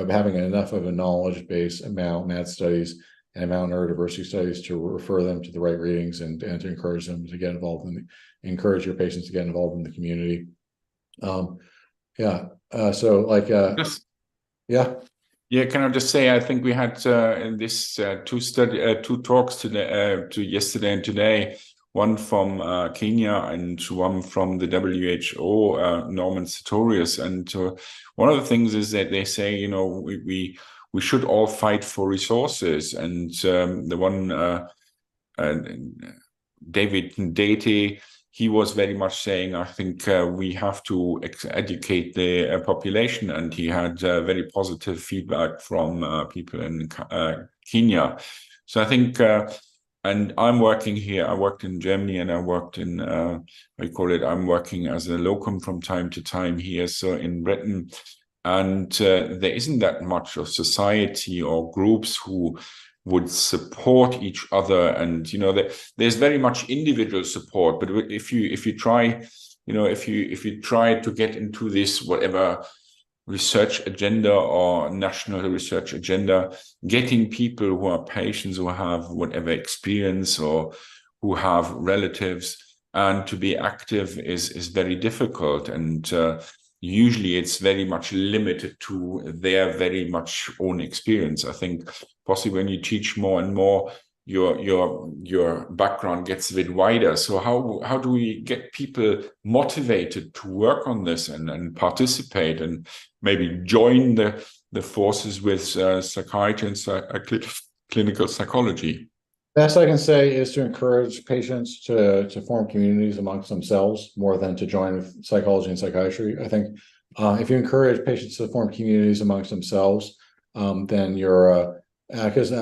Speaker 9: having enough of a knowledge base about math studies and about neurodiversity studies to refer them to the right readings, and to encourage them to get involved encourage your patients to get involved in the community. So like
Speaker 1: Yeah, can I just say, I think we had in this two talks today, yesterday and today, one from Kenya and one from the WHO, Norman Sartorius. And one of the things is that they say, we should all fight for resources. And the one, David Ndete, he was very much saying, I think we have to educate the population, and he had very positive feedback from people in Kenya. So I think, and I'm working here, I worked in Germany, and I worked in, I'm working as a locum from time to time here, so in Britain. And there isn't that much of society or groups who would support each other, and there's very much individual support. But if you try to get into this whatever research agenda or national research agenda, getting people who are patients, who have whatever experience or who have relatives, and to be active is very difficult. And usually it's very much limited to their very much own experience. I think possibly when you teach more and more, your background gets a bit wider. So how do we get people motivated to work on this and participate and maybe join the forces with psychiatry and clinical psychology?
Speaker 9: Best I can say is to encourage patients to form communities amongst themselves more than to join with psychology and psychiatry. I think if you encourage patients to form communities amongst themselves, then you're because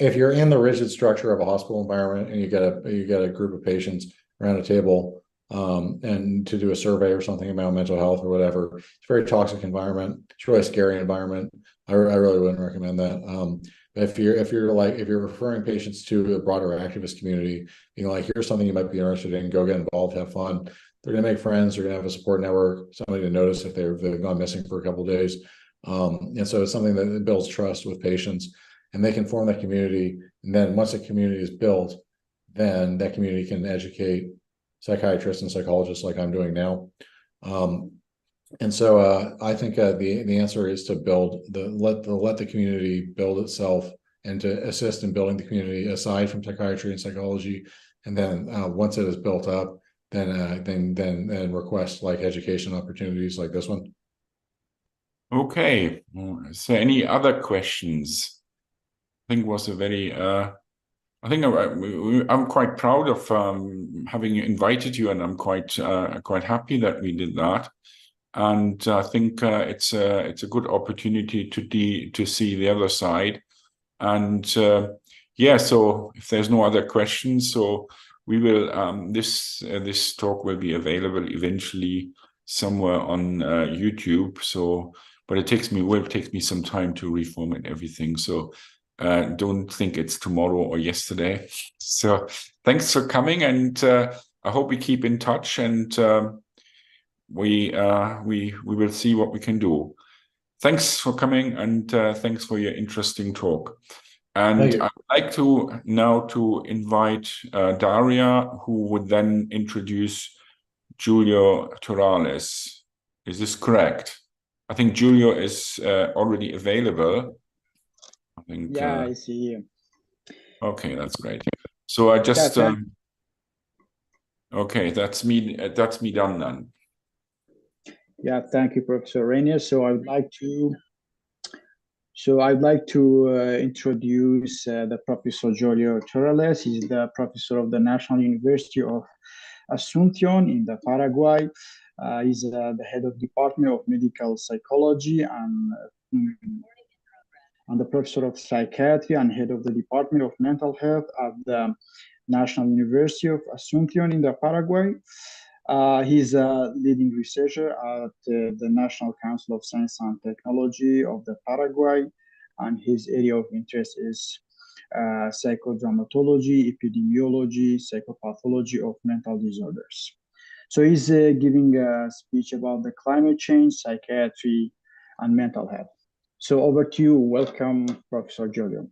Speaker 9: if you're in the rigid structure of a hospital environment and you get a group of patients around a table and to do a survey or something about mental health or whatever, it's a very toxic environment. It's a really scary environment. I really wouldn't recommend that. If you're referring patients to a broader activist community, like, here's something you might be interested in, go get involved, have fun. They're gonna make friends. They're gonna have a support network, somebody to notice if they've gone missing for a couple of days. And so it's something that builds trust with patients, and they can form that community. And then once a community is built, then that community can educate psychiatrists and psychologists like I'm doing now. And so I think the answer is to let the community build itself and to assist in building the community aside from psychiatry and psychology. And then once it is built up, then request like education opportunities like this one.
Speaker 1: Okay. So any other questions? I think it was a very I'm quite proud of having invited you, and I'm quite happy that we did that. And I think it's a good opportunity to see the other side. And yeah, so if there's no other questions, so we will this talk will be available eventually somewhere on YouTube. So, but will take me some time to reformat everything. So don't think it's tomorrow or yesterday. So thanks for coming, and I hope we keep in touch, and we will see what we can do. Thanks for coming, and thanks for your interesting talk. And I'd like to now invite Daria, who would then introduce Giulio Torales. Is this correct? I think Giulio is already available. I think.
Speaker 6: Yeah, I see you.
Speaker 1: Okay, that's great. So I just okay, that's me done then.
Speaker 6: Yeah, thank you, Professor Rainier. So I'd like to introduce the Professor Giulio Torales. He's the professor of the National University of Asunción in the Paraguay. He's the head of Department of Medical Psychology and the professor of Psychiatry and head of the Department of Mental Health at the National University of Asunción in the Paraguay. He's a leading researcher at the National Council of Science and Technology of the Paraguay, and his area of interest is psychodramatology, epidemiology, psychopathology of mental disorders. So he's giving a speech about the climate change, psychiatry, and mental health. So over to you. Welcome, Professor Giulio.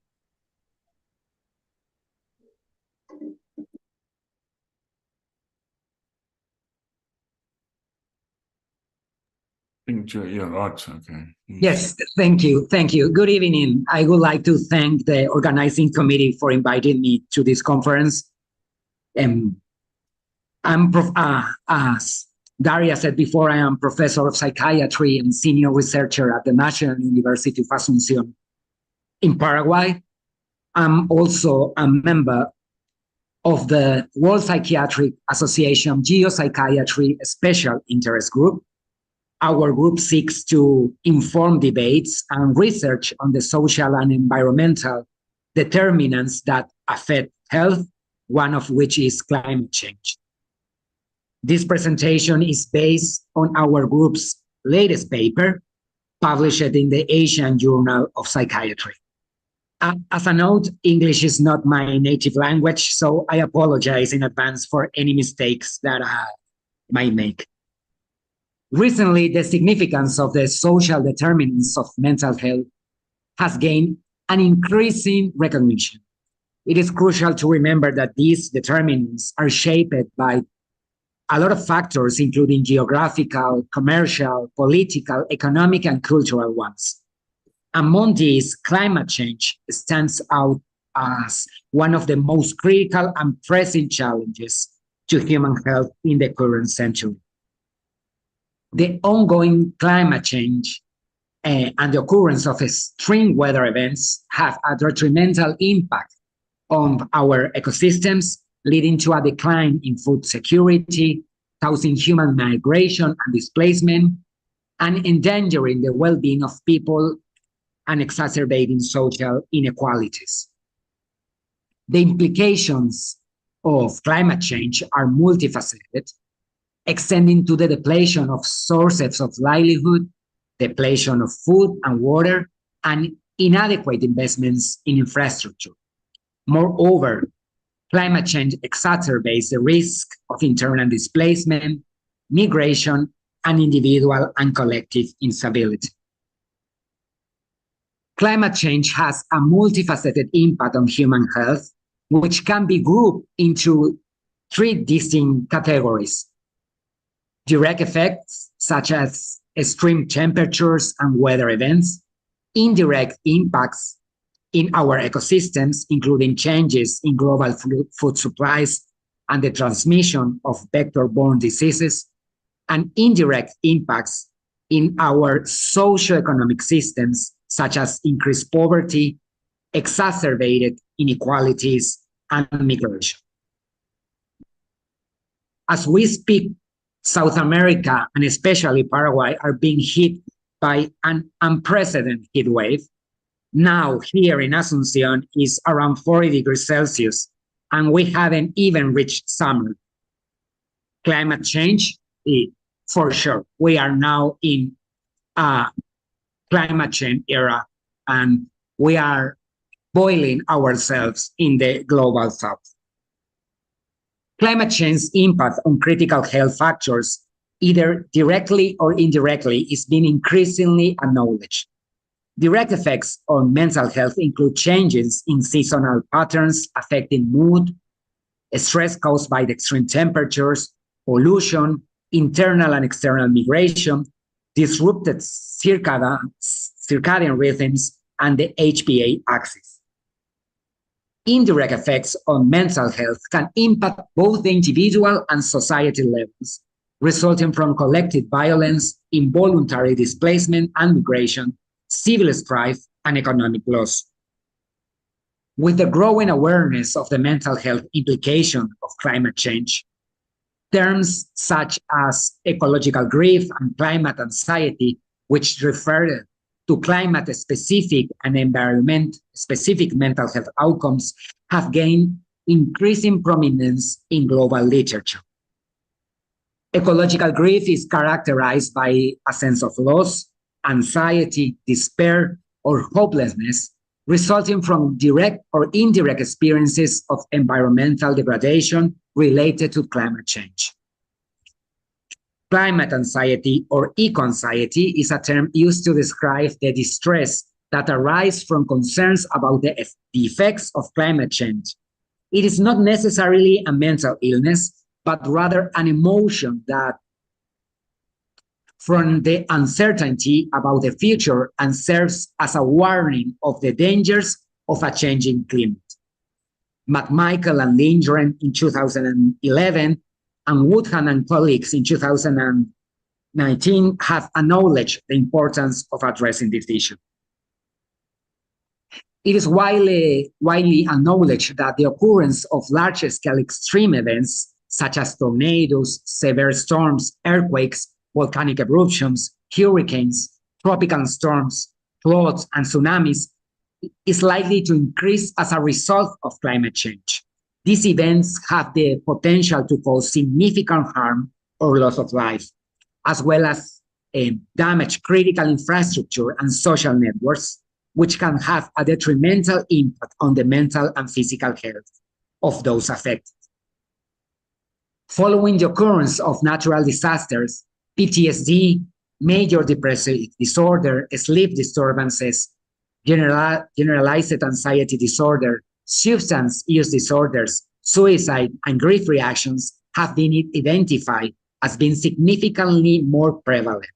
Speaker 1: You're right. Okay.
Speaker 10: Yes, thank you. Thank you. Good evening. I would like to thank the organizing committee for inviting me to this conference. As Daria said before, I am professor of psychiatry and senior researcher at the National University of Asunción in Paraguay. I'm also a member of the World Psychiatric Association Geopsychiatry Special Interest Group. Our group seeks to inform debates and research on the social and environmental determinants that affect health, one of which is climate change. This presentation is based on our group's latest paper, published in the Asian Journal of Psychiatry. As a note, English is not my native language, so I apologize in advance for any mistakes that I might make. Recently, the significance of the social determinants of mental health has gained an increasing recognition. It is crucial to remember that these determinants are shaped by a lot of factors, including geographical, commercial, political, economic, and cultural ones. Among these, climate change stands out as one of the most critical and pressing challenges to human health in the current century. The ongoing climate change and the occurrence of extreme weather events have a detrimental impact on our ecosystems, leading to a decline in food security, causing human migration and displacement, and endangering the well-being of people and exacerbating social inequalities. The implications of climate change are multifaceted, extending to the depletion of sources of livelihood, depletion of food and water, and inadequate investments in infrastructure. Moreover, climate change exacerbates the risk of internal displacement, migration, and individual and collective instability. Climate change has a multifaceted impact on human health, which can be grouped into three distinct categories. Direct effects, such as extreme temperatures and weather events, indirect impacts in our ecosystems, including changes in global food supplies and the transmission of vector-borne diseases, and indirect impacts in our socioeconomic systems, such as increased poverty, exacerbated inequalities, and migration. As we speak, South America, and especially Paraguay, are being hit by an unprecedented heat wave. Now, here in Asunción is around 40 degrees Celsius, and we haven't even reached summer. Climate change, for sure. We are now in a climate change era, and we are boiling ourselves in the global south. Climate change's impact on critical health factors, either directly or indirectly, is being increasingly acknowledged. Direct effects on mental health include changes in seasonal patterns affecting mood, stress caused by the extreme temperatures, pollution, internal and external migration, disrupted circadian rhythms, and the HPA axis. Indirect effects on mental health can impact both the individual and society levels, resulting from collective violence, involuntary displacement and migration, civil strife, and economic loss. With the growing awareness of the mental health implication of climate change, terms such as ecological grief and climate anxiety, which refer to climate-specific and environment-specific mental health outcomes, have gained increasing prominence in global literature. Ecological grief is characterized by a sense of loss, anxiety, despair, or hopelessness resulting from direct or indirect experiences of environmental degradation related to climate change. Climate anxiety or eco-anxiety is a term used to describe the distress that arises from concerns about the effects of climate change. It is not necessarily a mental illness, but rather an emotion that from the uncertainty about the future and serves as a warning of the dangers of a changing climate. McMichael and Lindgren in 2011 and Woodham and colleagues in 2019 have acknowledged the importance of addressing this issue. It is widely acknowledged that the occurrence of large-scale extreme events, such as tornadoes, severe storms, earthquakes, volcanic eruptions, hurricanes, tropical storms, floods, and tsunamis, is likely to increase as a result of climate change. These events have the potential to cause significant harm or loss of life, as well as damage critical infrastructure and social networks, which can have a detrimental impact on the mental and physical health of those affected. Following the occurrence of natural disasters, PTSD, major depressive disorder, sleep disturbances, generalized anxiety disorder, substance use disorders, suicide, and grief reactions have been identified as being significantly more prevalent.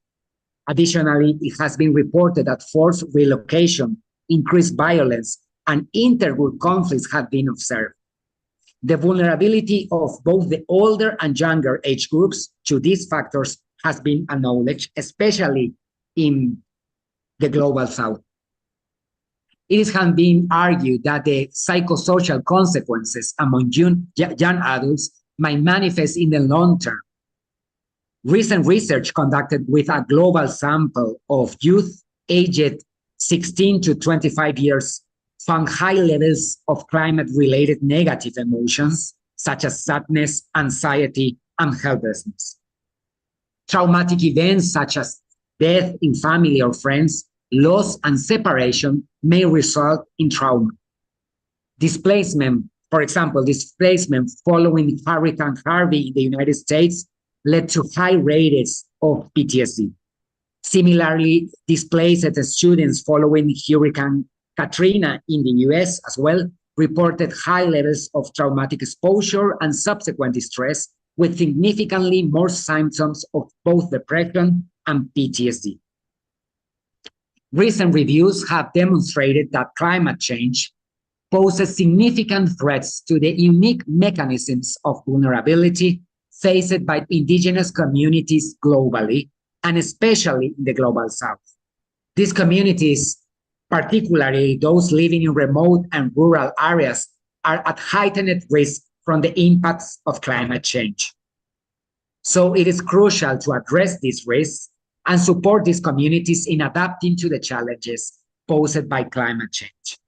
Speaker 10: Additionally, it has been reported that forced relocation, increased violence, and intergroup conflicts have been observed. The vulnerability of both the older and younger age groups to these factors has been acknowledged, especially in the Global South. It has been argued that the psychosocial consequences among young adults might manifest in the long term. Recent research conducted with a global sample of youth aged 16 to 25 years found high levels of climate-related negative emotions, such as sadness, anxiety, and helplessness. Traumatic events such as death in family or friends, loss and separation may result in trauma. Displacement, for example, displacement following Hurricane Harvey in the United States led to high rates of PTSD. Similarly, displaced students following Hurricane Katrina in the US as well reported high levels of traumatic exposure and subsequent distress, with significantly more symptoms of both depression and PTSD. Recent reviews have demonstrated that climate change poses significant threats to the unique mechanisms of vulnerability faced by indigenous communities globally, and especially in the Global South. These communities, particularly those living in remote and rural areas, are at heightened risk from the impacts of climate change. So it is crucial to address these risks and support these communities in adapting to the challenges posed by climate change.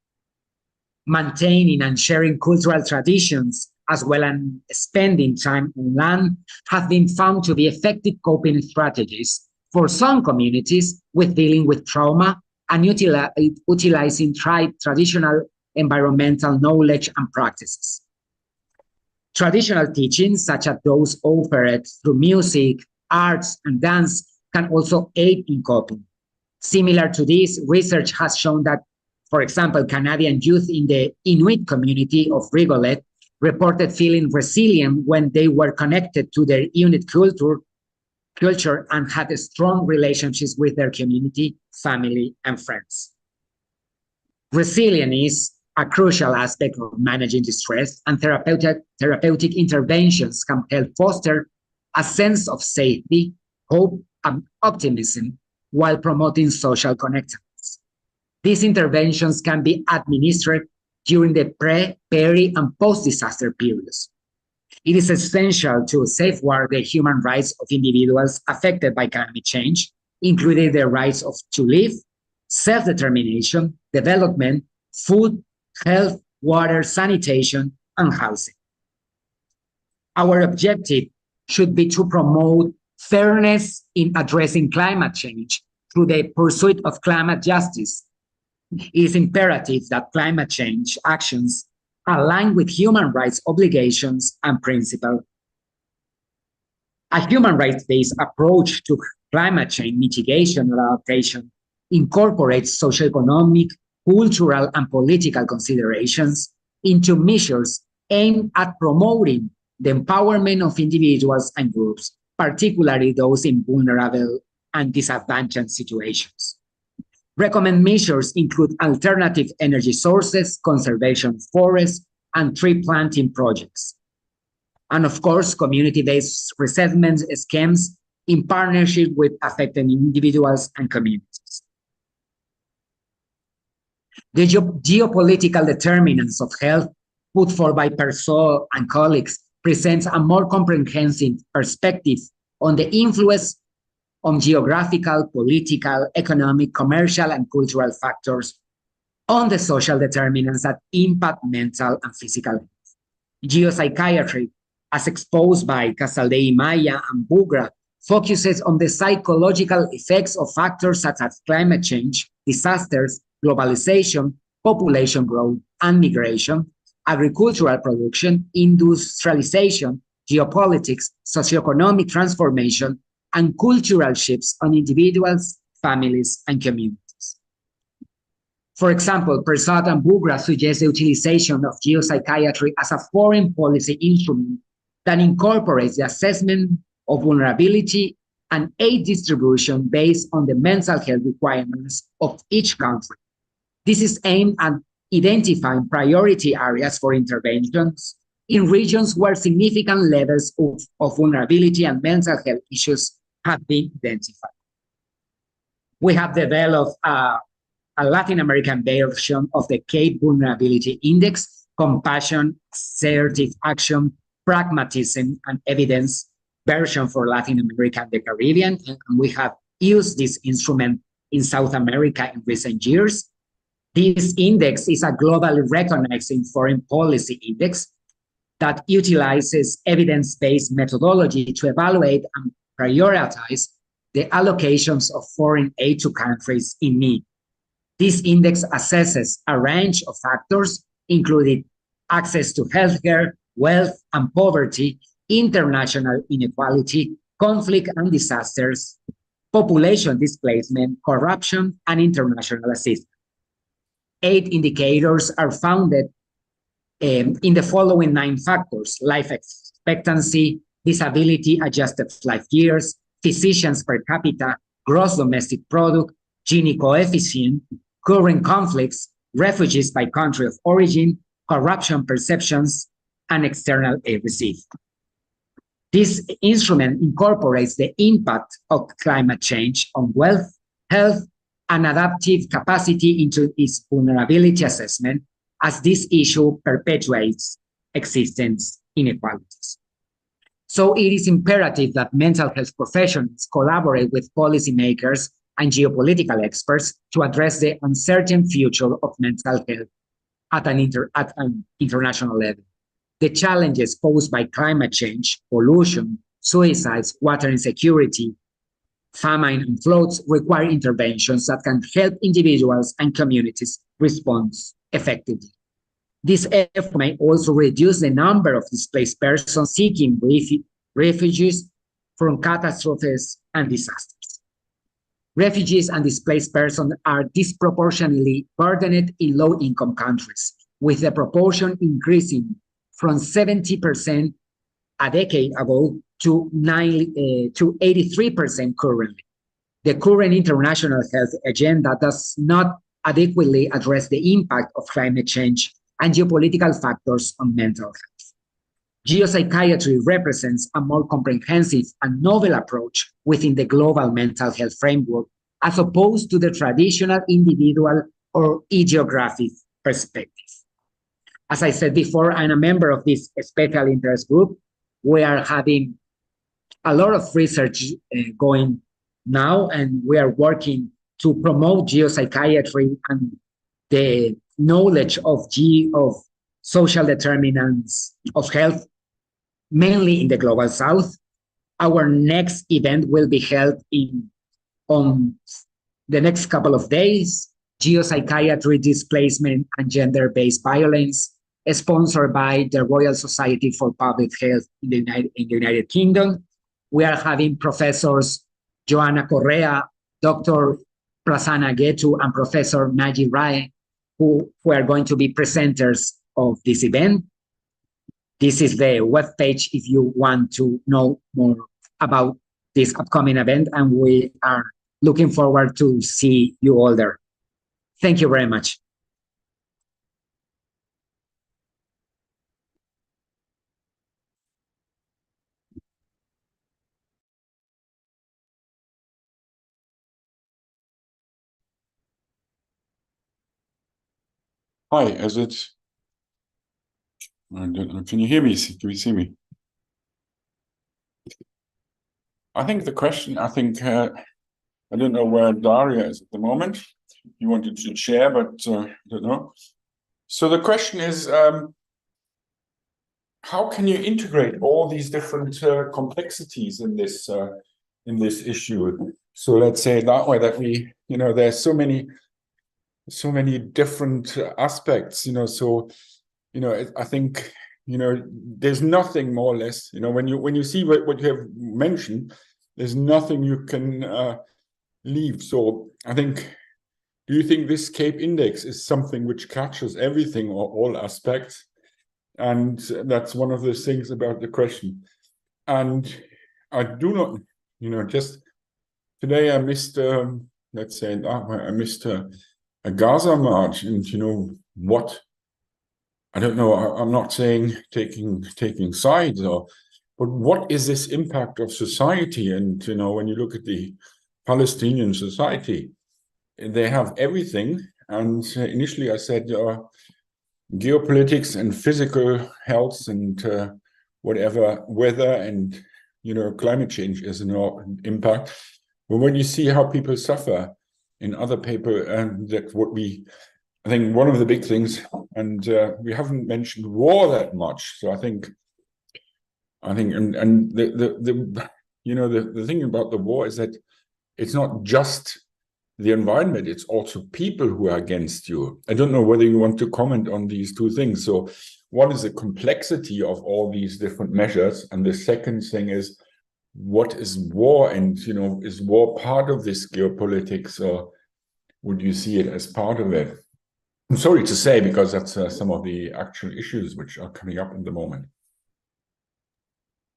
Speaker 10: Maintaining and sharing cultural traditions, as well as spending time on land, have been found to be effective coping strategies for some communities with dealing with trauma and utilizing traditional environmental knowledge and practices. Traditional teachings, such as those offered through music, arts, and dance, can also aid in coping. Similar to this, research has shown that, for example, Canadian youth in the Inuit community of Rigolet reported feeling resilient when they were connected to their Inuit culture and had strong relationships with their community, family, and friends. Resilience is a crucial aspect of managing distress, and therapeutic interventions can help foster a sense of safety, hope, and optimism while promoting social connectedness. These interventions can be administered during the pre, peri, and post-disaster periods. It is essential to safeguard the human rights of individuals affected by climate change, including their rights to live, self-determination, development, food, health, water, sanitation, and housing. Our objective should be to promote fairness in addressing climate change through the pursuit of climate justice. It is imperative that climate change actions align with human rights obligations and principles. A human rights-based approach to climate change mitigation and adaptation incorporates socioeconomic, cultural, and political considerations into measures aimed at promoting the empowerment of individuals and groups, particularly those in vulnerable and disadvantaged situations. Recommended measures include alternative energy sources, conservation of forests, and tree planting projects. And of course, community-based resettlement schemes in partnership with affected individuals and communities. The geopolitical determinants of health put forth by Persaud and colleagues presents a more comprehensive perspective on the influence on geographical, political, economic, commercial, and cultural factors on the social determinants that impact mental and physical health. Geopsychiatry, as exposed by Casaldei-Maya and Bugra, focuses on the psychological effects of factors such as climate change, disasters, globalization, population growth and migration, agricultural production, industrialization, geopolitics, socioeconomic transformation, and cultural shifts on individuals, families, and communities. For example, Persaud and Bugra suggest the utilization of geopsychiatry as a foreign policy instrument that incorporates the assessment of vulnerability and aid distribution based on the mental health requirements of each country. This is aimed at identifying priority areas for interventions in regions where significant levels of vulnerability and mental health issues have been identified. We have developed a Latin American version of the CAPE Vulnerability Index: compassion, assertive action, pragmatism, and evidence version for Latin America and the Caribbean. And we have used this instrument in South America in recent years. This index is a globally recognized foreign policy index that utilizes evidence-based methodology to evaluate and prioritize the allocations of foreign aid to countries in need. This index assesses a range of factors, including access to healthcare, wealth and poverty, international inequality, conflict and disasters, population displacement, corruption, and international assistance. 8 indicators are founded in the following 9 factors: life expectancy, disability adjusted life years, physicians per capita, gross domestic product, Gini coefficient, current conflicts, refugees by country of origin, corruption perceptions, and external aid received. This instrument incorporates the impact of climate change on wealth, health, and adaptive capacity into its vulnerability assessment, as this issue perpetuates existence inequalities. So it is imperative that mental health professionals collaborate with policymakers and geopolitical experts to address the uncertain future of mental health at an international level. The challenges posed by climate change, pollution, suicides, water insecurity, famine, and floods require interventions that can help individuals and communities respond effectively. This effort may also reduce the number of displaced persons seeking refugees from catastrophes and disasters. Refugees and displaced persons are disproportionately burdened in low-income countries, with the proportion increasing from 70% a decade ago to 83% currently. The current international health agenda does not adequately address the impact of climate change and geopolitical factors on mental health. Geopsychiatry represents a more comprehensive and novel approach within the global mental health framework, as opposed to the traditional individual or hagiographic perspective. As I said before, I'm a member of this special interest group. We are having a lot of research going now, and we are working to promote geopsychiatry and the knowledge of social determinants of health, mainly in the Global South. Our next event will be held on the next couple of days: Geopsychiatry, Displacement, and Gender-Based Violence, sponsored by the Royal Society for Public Health in the United Kingdom. We are having Professors Joanna Correa, Dr. Prasanna Getu, and Professor Naji Rai, who are going to be presenters of this event. This is the webpage if you want to know more about this upcoming event, and we are looking forward to see you all there. Thank you very much.
Speaker 1: Hi, is it? I don't know. Can you hear me? Can you see me? I think the question, I don't know where Daria is at the moment. You wanted to share, but I don't know. So the question is, how can you integrate all these different complexities in this issue? So let's say it that way, that we, there's so many different aspects, so, I think, there's nothing more or less, when you see what you have mentioned, there's nothing you can leave. So I think, do you think this CAPE index is something which captures everything or all aspects? And that's one of the things about the question. And I do not, just today I missed, let's say, I missed a Gaza march, and what, I don't know, I'm not saying taking sides, but what is this impact of society? And when you look at the Palestinian society, they have everything. And initially I said geopolitics and physical health and whatever, weather and climate change is an impact. But when you see how people suffer in other people, and that I think one of the big things, and we haven't mentioned war that much. So I think and the thing about the war is that it's not just the environment, it's also people who are against you. I don't know whether you want to comment on these two things. So one is the complexity of all these different measures, and the second thing is, what is war? And is war part of this geopolitics, or would you see it as part of it? I'm sorry to say, because that's some of the actual issues which are coming up in the moment.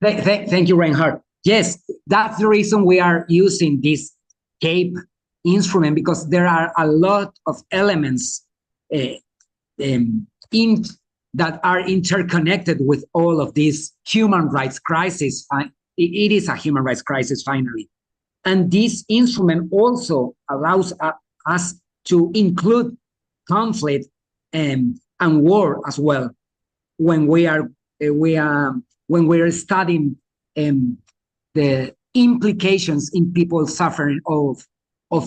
Speaker 10: Thank you, Reinhard. Yes, that's the reason we are using this CAPE instrument, because there are a lot of elements that are interconnected with all of these human rights crises. It is a human rights crisis, finally. And this instrument also allows us to include conflict and war as well when we are studying the implications in people suffering of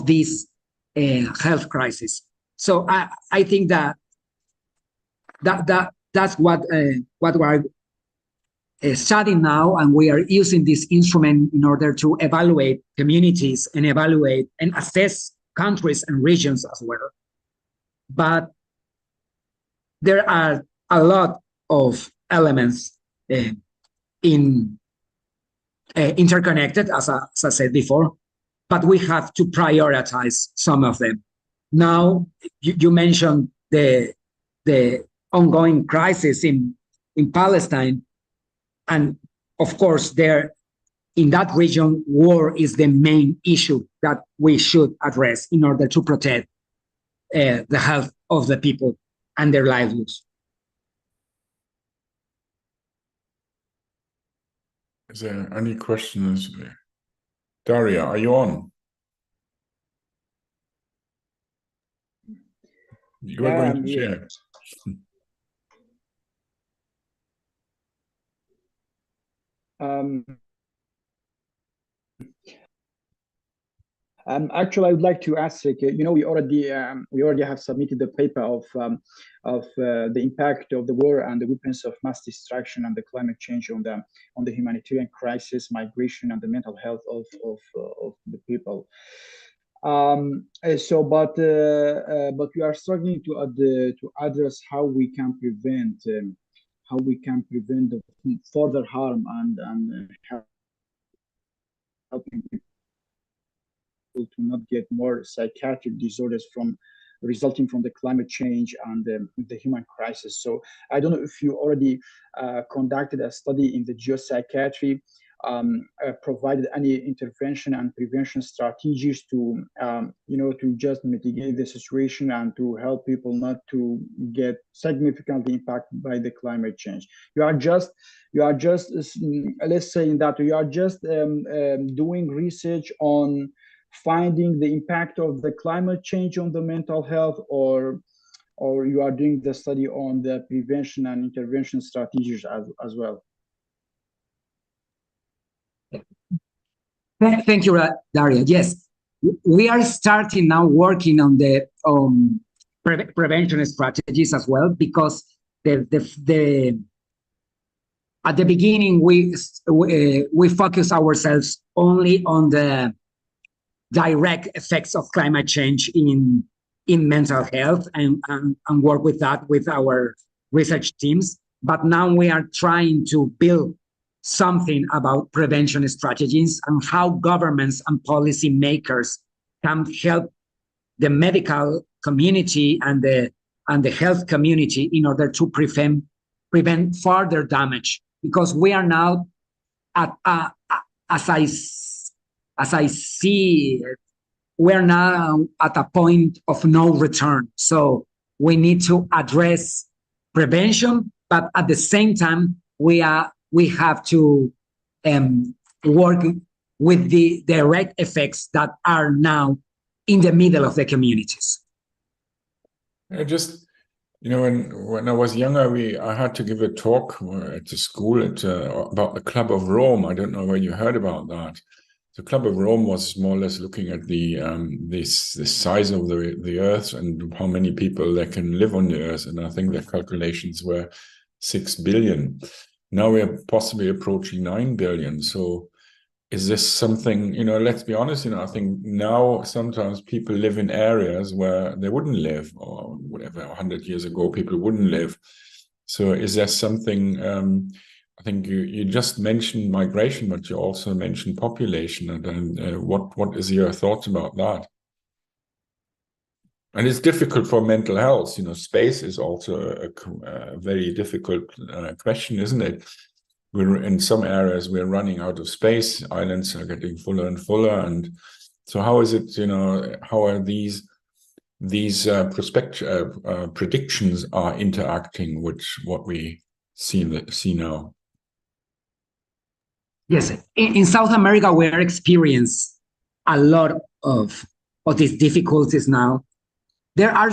Speaker 10: this health crisis. So I think that's what we're studying now, and we are using this instrument in order to evaluate communities and evaluate and assess countries and regions as well. But there are a lot of elements interconnected, as I said before, but we have to prioritize some of them. Now, you mentioned the ongoing crisis in Palestine, and of course, in that region, war is the main issue that we should address in order to protect the health of the people and their livelihoods.
Speaker 1: Is there any questions? Daria, are you on? You are going to share.
Speaker 6: Actually, I would like to ask, we already have submitted the paper of the impact of the war and the weapons of mass destruction and the climate change on the humanitarian crisis, migration, and the mental health of the people. But we are struggling to address how we can prevent the further harm and helping people to not get more psychiatric disorders resulting from the climate change and the human crisis. So I don't know if you already conducted a study in the geopsychiatry, provided any intervention and prevention strategies to just mitigate the situation and to help people not to get significantly impacted by the climate change. You are just let's say that you are just doing research on finding the impact of the climate change on the mental health, or you are doing the study on the prevention and intervention strategies as well?
Speaker 10: Thank you, Daria. Yes, we are starting now working on the prevention strategies as well, because at the beginning we focus ourselves only on the direct effects of climate change in mental health and work with that with our research teams. But now we are trying to build something about prevention strategies and how governments and policy makers can help the medical community and the health community in order to prevent further damage. Because we are now as I see it, we're now at a point of no return. So we need to address prevention, but at the same time, we have to work with the direct effects that are now in the middle of the communities.
Speaker 1: When I was younger, I had to give a talk at the school about the Club of Rome. I don't know whether you heard about that. The Club of Rome was more or less looking at the size of the Earth and how many people that can live on the Earth, and I think their calculations were 6 billion. Now we're possibly approaching 9 billion. So is this something, let's be honest, I think now sometimes people live in areas where they wouldn't live, or whatever, 100 years ago people wouldn't live. So is there something, I think you just mentioned migration, but you also mentioned population, and what is your thoughts about that? And it's difficult for mental health. Space is also a very difficult question, isn't it? In some areas we're running out of space. Islands are getting fuller and fuller, and so how is it? How are these predictions are interacting with what we see now?
Speaker 10: Yes, in South America, we're experiencing a lot of these difficulties now. There are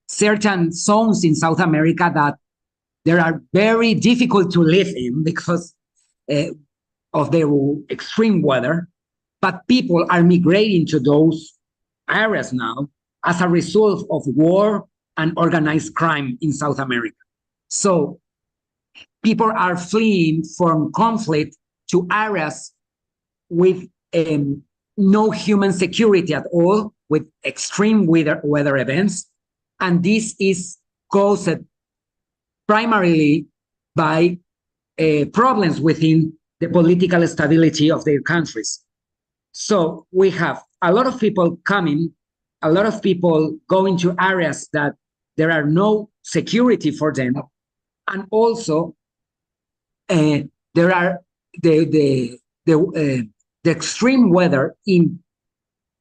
Speaker 10: certain zones in South America that they are very difficult to live in because of the extreme weather, but people are migrating to those areas now as a result of war and organized crime in South America. So people are fleeing from conflict to areas with no human security at all, with extreme weather events. And this is caused primarily by problems within the political stability of their countries. So we have a lot of people coming, a lot of people going to areas that there are no security for them. And also there are the extreme weather in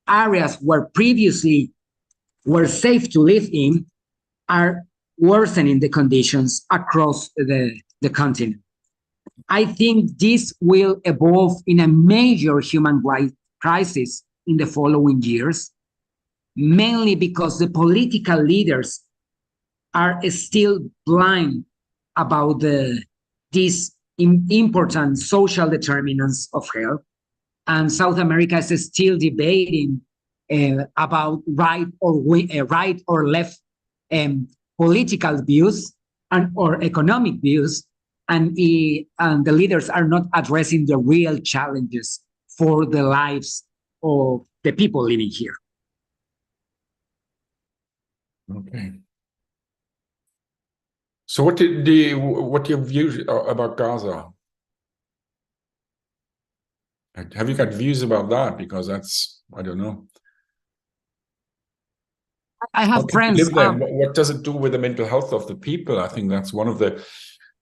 Speaker 10: areas where previously were safe to live in are worsening the conditions across the continent. I think this will evolve in a major human rights crisis in the following years, mainly because the political leaders are still blind about these important social determinants of health. And South America is still debating about right or left political views or economic views, and the leaders are not addressing the real challenges for the lives of the people living here.
Speaker 1: Okay. So what your views about Gaza? Have you got views about that? Because that's, I don't know.
Speaker 10: I have friends.
Speaker 1: What does it do with the mental health of the people? I think that's one of the.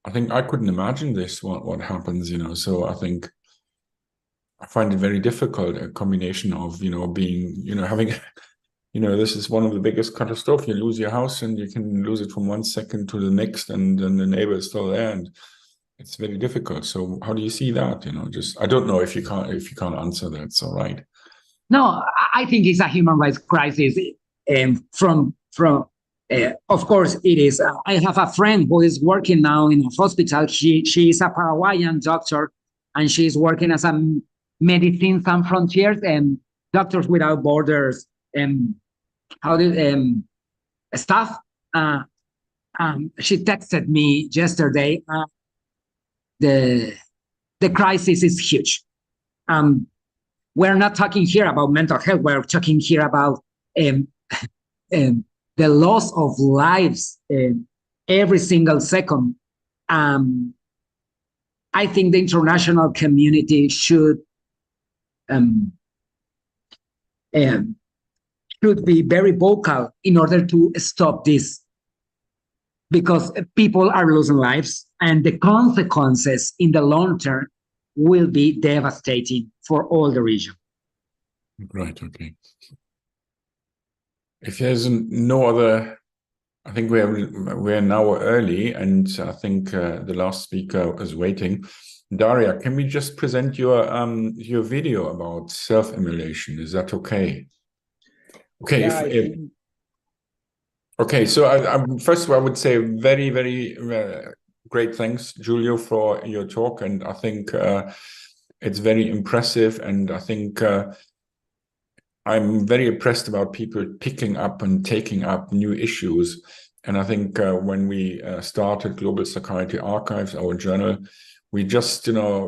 Speaker 1: I think I couldn't imagine this. What happens, So I think I find it very difficult. A combination of being having. This is one of the biggest catastrophes. You lose your house and you can lose it from 1 second to the next, and then the neighbor is still there, and it's very difficult. So how do you see that? I don't know if you can't answer that. It's all right.
Speaker 10: No, I think it's a human rights crisis. Of course it is. I have a friend who is working now in a hospital. She is a Paraguayan doctor, and she is working as a Medicine Sans Frontiers and Doctors Without Borders staff. She texted me yesterday. The crisis is huge. We're not talking here about mental health. We're talking here about the loss of lives every single second. I think the international community should be very vocal in order to stop this, because people are losing lives, and the consequences in the long term will be devastating for all the region.
Speaker 1: Right, okay. If there's no other, I think we're now early, and I think the last speaker is waiting. Daria, can we just present your video about self-immolation? Is that okay? Okay.
Speaker 6: Yeah,
Speaker 1: okay. So first of all, I would say very, very great thanks, Giulio, for your talk, and I think it's very impressive, and I think I'm very impressed about people picking up and taking up new issues. And I think when we started Global Psychiatry Archives, our journal, we just,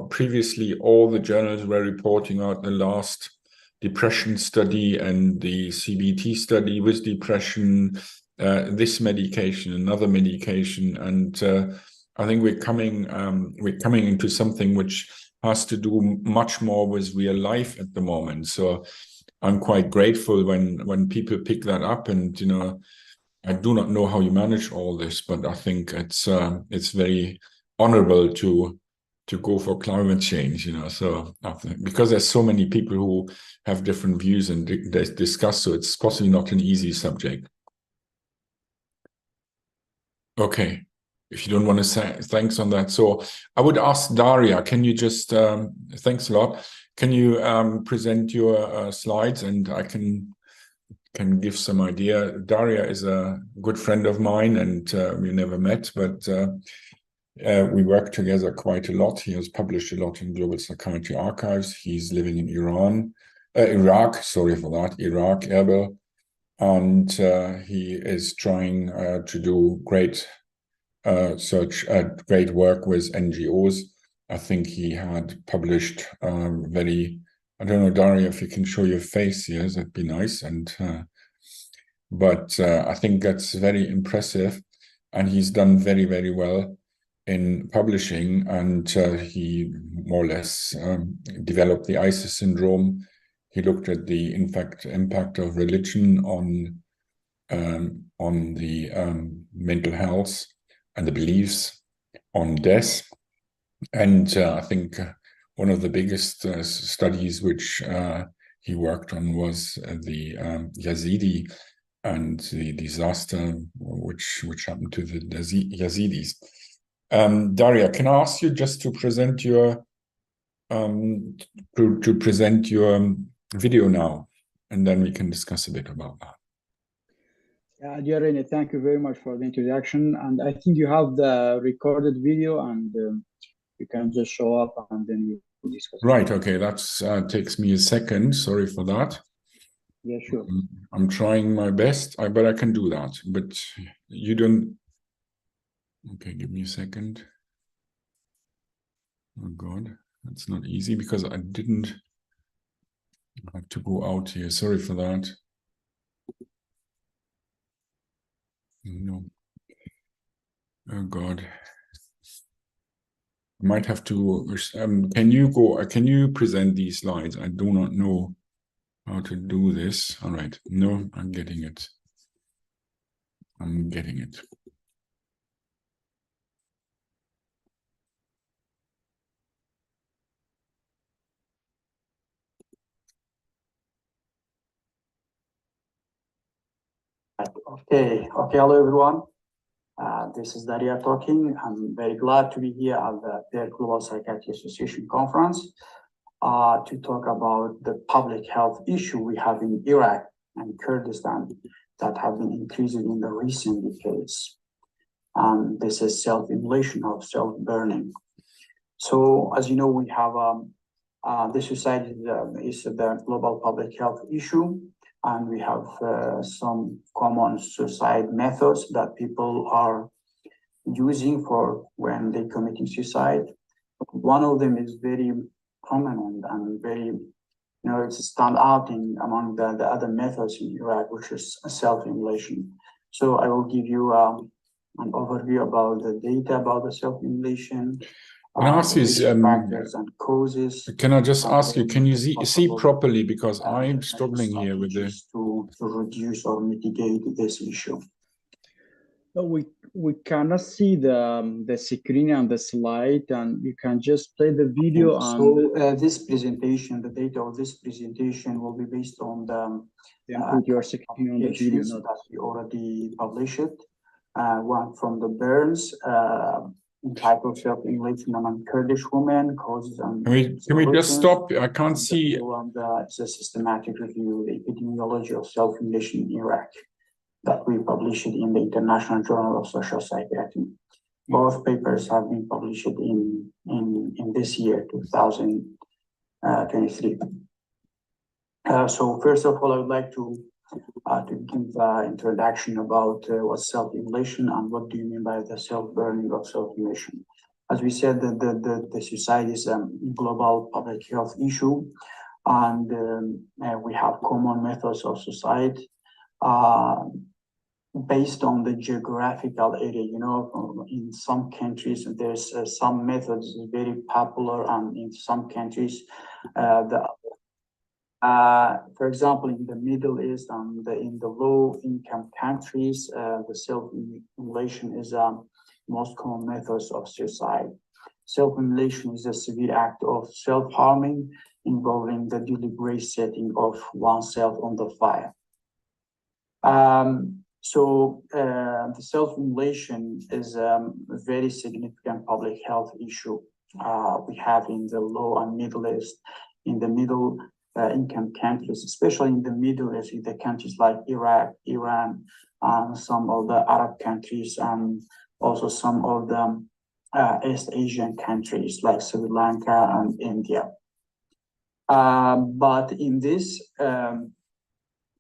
Speaker 1: previously all the journals were reporting out the last depression study and the CBT study with depression, this medication, another medication. And I think we're coming into something which has to do much more with real life at the moment. So I'm quite grateful when people pick that up, and I do not know how you manage all this, but I think it's very honorable to go for climate change, so because there's so many people who have different views and discuss, so it's possibly not an easy subject. Okay, if you don't want to say thanks on that, so I would ask Daria, can you just thanks a lot, can you present your slides, and I can give some idea. Daria is a good friend of mine, and we never met, but we work together quite a lot. He has published a lot in Global Psychiatry Archives. He's living in Iraq, sorry for that, Iraq, Erbil, and he is trying to do great great work with NGOs. I think he had published I don't know, Daria, if you can show your face here, that'd be nice. And but I think that's very impressive, and he's done very, very well in publishing, and he more or less developed the ISIS syndrome. He looked at the impact of religion on the mental health and the beliefs on death. And I think one of the biggest studies which he worked on was the Yazidi and the disaster which happened to the Yazidis. Daria, can I ask you just to present your video now, and then we can discuss a bit about that.
Speaker 6: Yeah, Jeremy, thank you very much for the introduction. And I think you have the recorded video, and you can just show up and then we discuss.
Speaker 1: Right, okay, that takes me a second. Sorry for that.
Speaker 6: Yeah, sure.
Speaker 1: I'm trying my best, but I can do that. But you don't. Okay, give me a second. Oh God, that's not easy because I didn't have to go out here. Sorry for that. No. Oh God. I might have to. Can you present these slides? I do not know how to do this. All right. No, I'm getting it. I'm getting it.
Speaker 11: Okay, hello everyone. This is Daria talking. I'm very glad to be here at the Global Psychiatric Association conference to talk about the public health issue we have in Iraq and Kurdistan that have been increasing in the recent decades. This is self-immolation or self-burning. So, as you know, we have the suicide is the global public health issue. And we have some common suicide methods that people are using for when they're committing suicide. One of them is very prominent and very, it's stand out among the other methods in Iraq, which is self-immolation. So I will give you an overview about the data about the self-immolation.
Speaker 1: Can I ask you,
Speaker 11: factors and causes.
Speaker 1: Can I just ask you, can you see properly, because I'm struggling here with this
Speaker 11: to reduce or mitigate this issue.
Speaker 6: No, we cannot see the screen and the slide, and you can just play the video.
Speaker 11: So this presentation, the data of this presentation will be based on the
Speaker 6: put your screen on the video.
Speaker 11: that we already published. One from the burns, type of self-immolation among Kurdish women, causes and
Speaker 1: can we just stop? I can't see.
Speaker 11: It's a systematic review, the epidemiology of self-immolation in Iraq, that we published in the International Journal of Social Psychiatry. Both papers have been published in this year, 2023. So first of all, I would like to give introduction about what's self-immolation and what do you mean by the self-burning of self-immolation. As we said, the suicide is a global public health issue, and we have common methods of suicide based on the geographical area. You know, in some countries there's some methods very popular, and in some countries for example, in the Middle East and in the low-income countries, the self-immolation is most common methods of suicide. Self-immolation is a severe act of self-harming involving the deliberate setting of oneself on the fire. So the self-immolation is a very significant public health issue we have in the low and Middle East, in the middle income countries, especially in the Middle East, in the countries like Iraq, Iran, and some of the Arab countries, and also some of the East Asian countries like Sri Lanka and India. But in this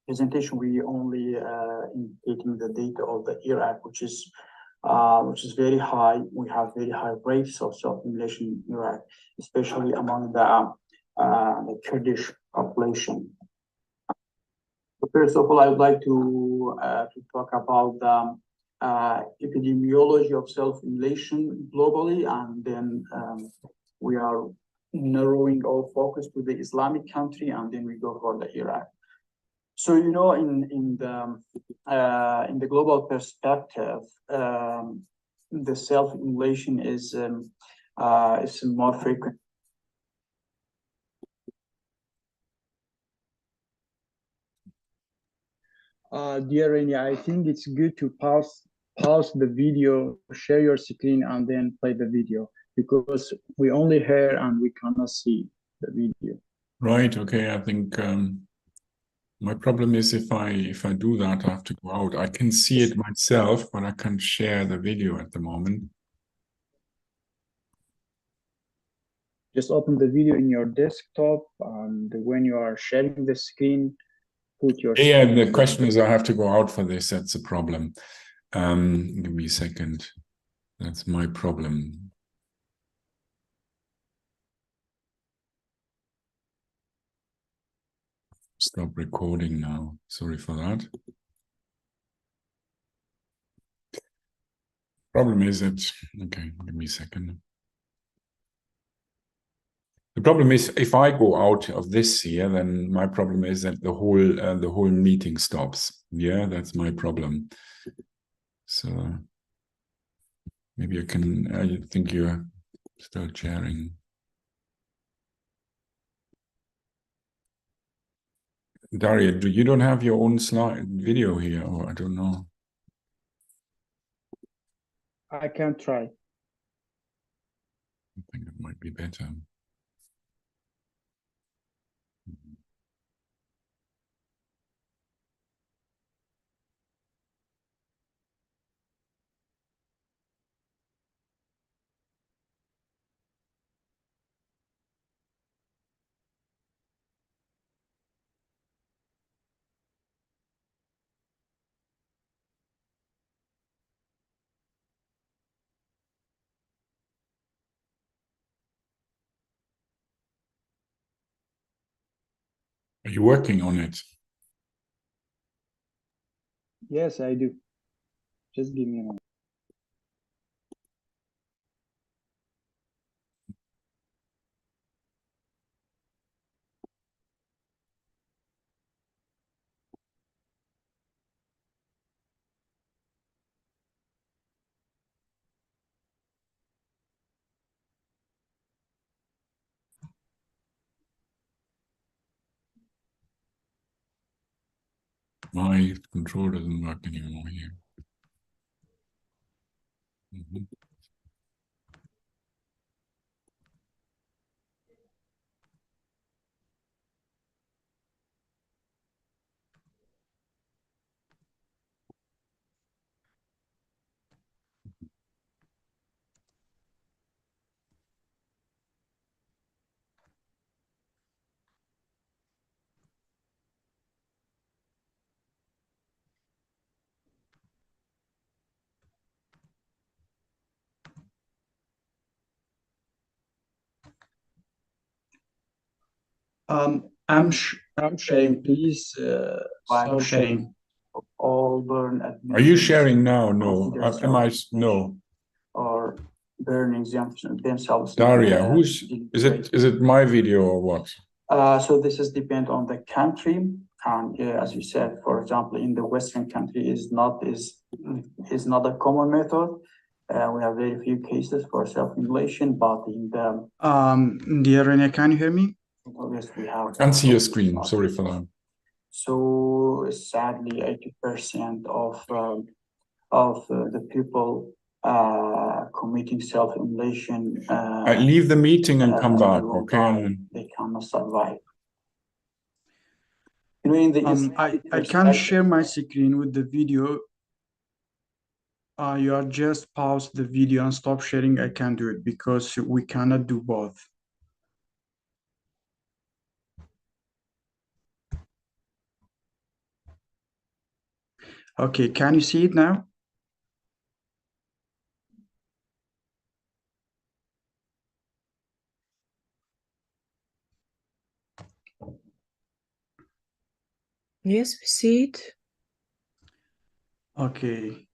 Speaker 11: presentation, we only indicating the data of the Iraq, which is very high. We have very high rates of self-immolation in Iraq, especially among the Kurdish population. First of all, I would like to talk about the epidemiology of self-immolation globally, and then we are narrowing our focus to the Islamic country, and then we go for the Iraq. So, you know, in the global perspective, the self-immolation is more frequent.
Speaker 6: Dear Rainy, I think it's good to pause the video, share your screen, and then play the video, because we only hear and we cannot see the video.
Speaker 1: Right. Okay. I think my problem is if I do that, I have to go out. I can see it myself, but I can't share the video at the moment.
Speaker 6: Just open the video in your desktop, and when you are sharing the screen, put your
Speaker 1: Yeah, the question is I have to go out for this. That's a problem. Give me a second. That's my problem. Stop recording now. Sorry for that. Problem is that, okay, give me a second. The problem is if I go out of this here, then my problem is that the whole meeting stops. Yeah, that's my problem. So maybe I think you're still sharing. Daria, you don't have your own slide video here, or I don't know.
Speaker 6: I can try.
Speaker 1: I think it might be better. Are you working on it?
Speaker 6: Yes, I do. Just give me a moment.
Speaker 1: My control doesn't work anymore here. Mhm.
Speaker 6: I'm sharing. Please stop sharing. All burn
Speaker 1: Are you sharing now? No. Am I? No.
Speaker 6: Or burning themselves.
Speaker 1: Daria, is it my video or what?
Speaker 6: So this is depend on the country, and as you said, for example, in the Western country is not a common method. We have very few cases for self-immolation, but in the
Speaker 12: dear Rene, can you hear me?
Speaker 6: yes, we have.
Speaker 1: I can't see your screen. Sorry for that.
Speaker 6: So sadly, 80% of the people committing self-immolation.
Speaker 1: Leave the meeting and come back, okay?
Speaker 6: They cannot survive. You know, in the
Speaker 12: I can't share my screen with the video. You are just pause the video and stop sharing. I can't do it because we cannot do both. Okay, can you see it now?
Speaker 13: Yes, we see it.
Speaker 12: Okay,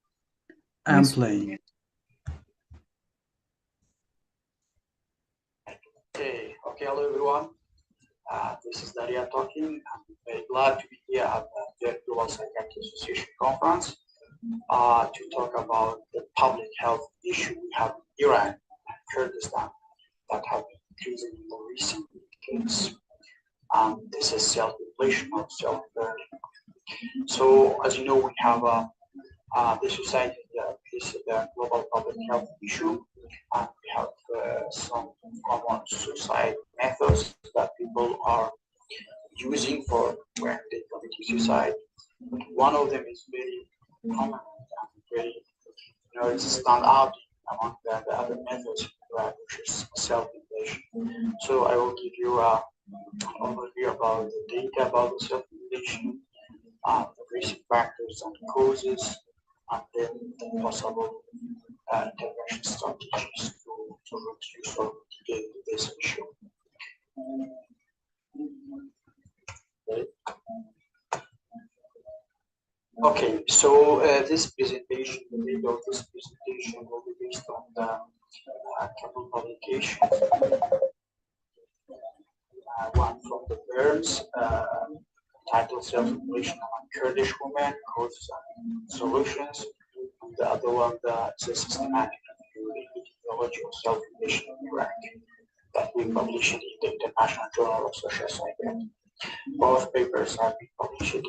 Speaker 12: I'm playing.
Speaker 11: Okay, hello everyone. This is Daria talking. I'm very glad to be here at the Global Psychiatric Association conference to talk about the public health issue we have in Iran and Kurdistan that have been increasing in the recent decades. This is self-inflation or self-burning. So, as you know, we have the society is the global public health issue, and we have some common suicide methods that people are using for when they commit suicide. But one of them is very common and very, it's stand out among the other methods, which is self-inflation. So I will give you an overview about the data about the self-inflation, the risk factors and causes, and then the possible intervention strategies to reduce or mitigate this issue. Okay, so this presentation, the video of this presentation will be based on the couple publications. One from the Burns, titled Self-Immolation Among Kurdish Women, Causes and Solutions. And the other one, the Systematic Review in Epidemiology of Self-Immolation in Iraq, that we published in the International Journal of Social Psychiatry. Both papers have been published in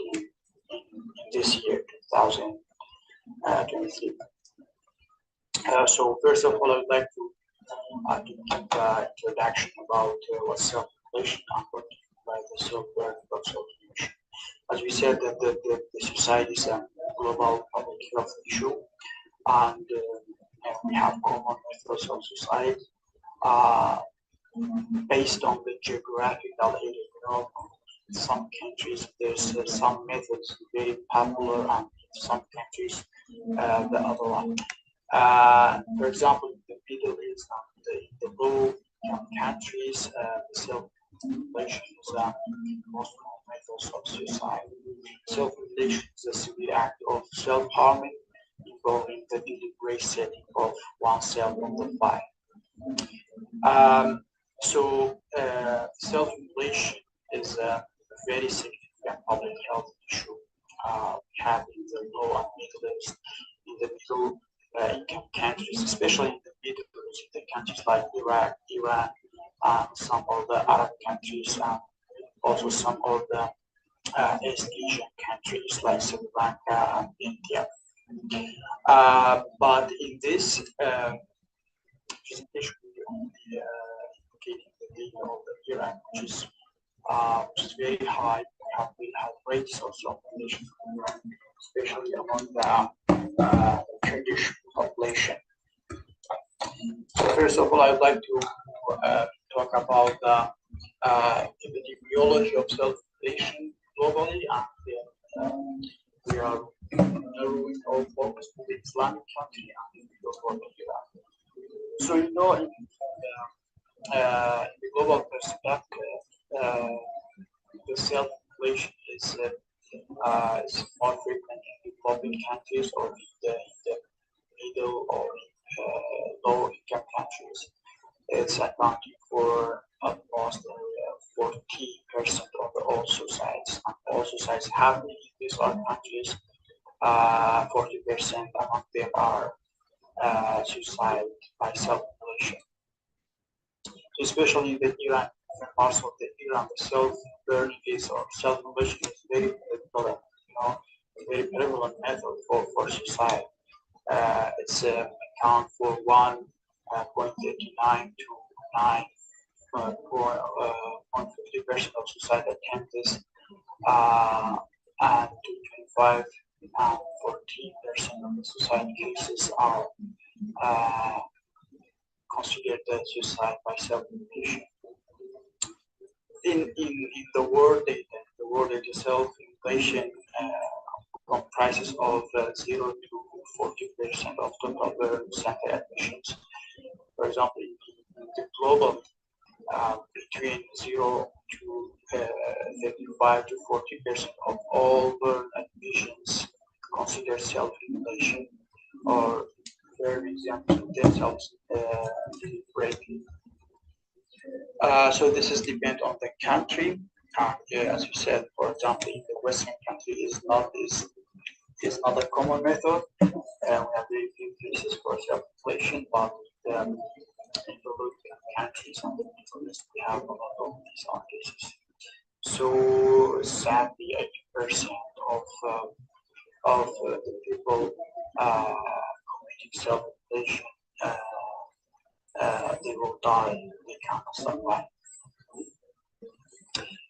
Speaker 11: this year, 2023. So first of all, I would like to give an introduction about what self-immolation and what by the self-burning of self-immolation. As we said, that the suicide is a global public health issue, and we have common methods of suicide based on the geographical area. You know, in some countries there's some methods very popular, and in some countries the other one. For example, in the Middle East and the low countries, the self-immolation is the most common methods of suicide. Self-immolation is a severe act of self-harming involving the deliberate setting of oneself on the fire. So self-immolation is a very significant public health issue. We have in the low and middle east, in the middle income countries, especially in the middle east, the countries like Iraq, Iran, and some of the Arab countries, and also some of the East Asian countries like Sri Lanka and India. But in this presentation, we only indicating the data of Iran, which is very high. We have rates of self-population, especially among the Kurdish population. So first of all, I would like to talk about the epidemiology of self-population globally, and we are narrowing our focus to the Islamic country and the Iran. So you know, in the global perspective, the self-population is more frequent in developing countries or in the middle or low-income countries. It's accounting for almost 40% of all suicides. And all suicides happening in these countries. 40% among them are suicide by self-mutilation. Especially in the Iran, parts of the Iran, the self-burning is or self-mutilation is very prevalent, a very prevalent method for suicide. It's account for 1.39 to 9.50% of suicide attempts, and to 25 and 14% of the suicide cases are considered suicide by self-mutilation. In the world data, self-mutilation comprises of 0 to 40% of total burn center admissions. For example, in the global, between 0 to 35 to 40% of all burn admissions consider self-mutilation, or for example, themselves breaking. So this is depend on the country. As you said, for example, in the Western country is not a common method. We have very few cases for self-mutilation, but in the European countries and the Middle East, we have a lot of these cases. So sadly, 80% of the people committing self-mutilation, they will die. They cannot survive.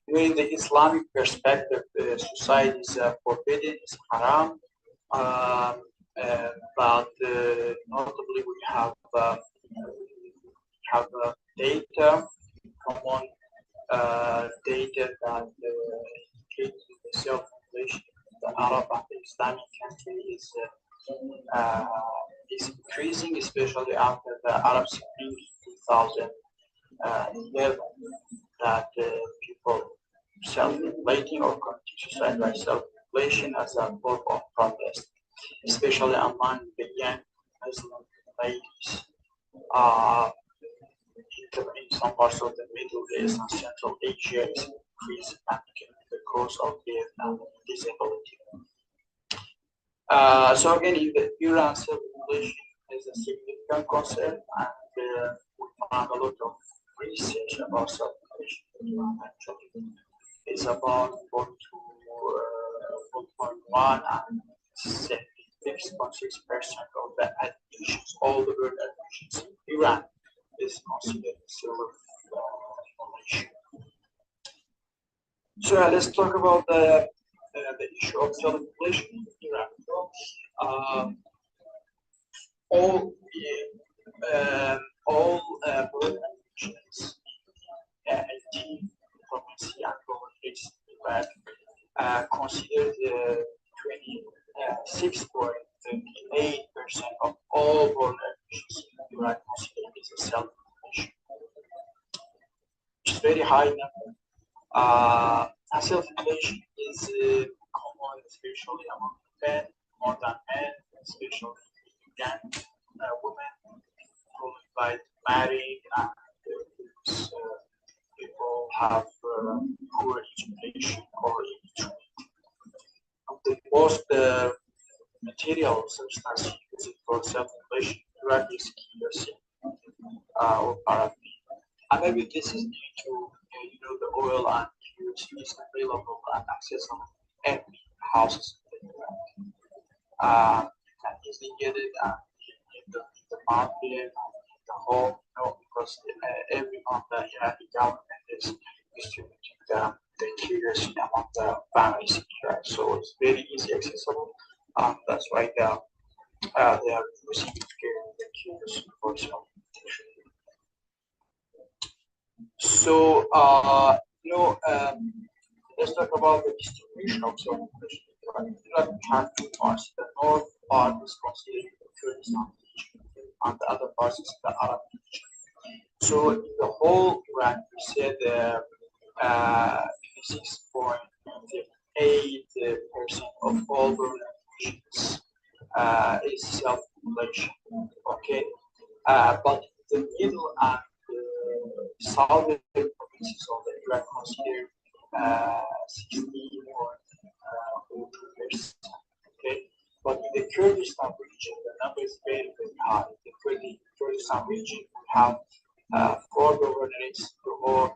Speaker 11: In the Islamic perspective, suicide is forbidden, is haram, but notably we have data, common data that indicates the self-mutilation in the Arab and the Islamic country is increasing, especially after the Arab Spring 2011, that people self-mutilating or committing suicide by self-mutilation as a form of protest, especially among the young Muslim ladies. In some parts of the Middle East and Central Asia is increasing because of death and disability. So again, in the Iran, self-mutilation is a significant concern, and we found a lot of research about self-mutilation in Iran. Actually, it's about 4.1 and 76.6% of the admissions, all the burn admissions in Iran is considered self-mutilation. So let's talk about the issue of self-mutilation in Iran. All burn admissions in 18 provinces and governments considered 26.38% of all burn admissions in Iran considered as a self-mutilation, which is very high number. Self-mutilation is common, especially among men, more than men, especially young women, followed by married, and people have poor education or illiterate. The most material substance used for self-mutilation in Iran is kerosene or paraffin. And maybe this is due to the oil and which is available and accessible in every houses in Iraq. You can easily get it in the market, in the home, because every month the Iraqi government is distributing the interiors among the families in Iraq. So it's very easy accessible. That's why they are using the interiors for self-protection. So, let's talk about the distribution of self-protection. Iraq has two parts. The north part is considered the Kurdistan region, and the other part is the Arab region. So, in the whole Iraq, we said 26.8% of all populations is self-population. Okay, but the middle and southern provinces of the Iraq consider 60 or 2%. Okay, but in the Kurdistan region, the number is very, very high. In the Kurdistan region, we have 4 governorates: Lahore,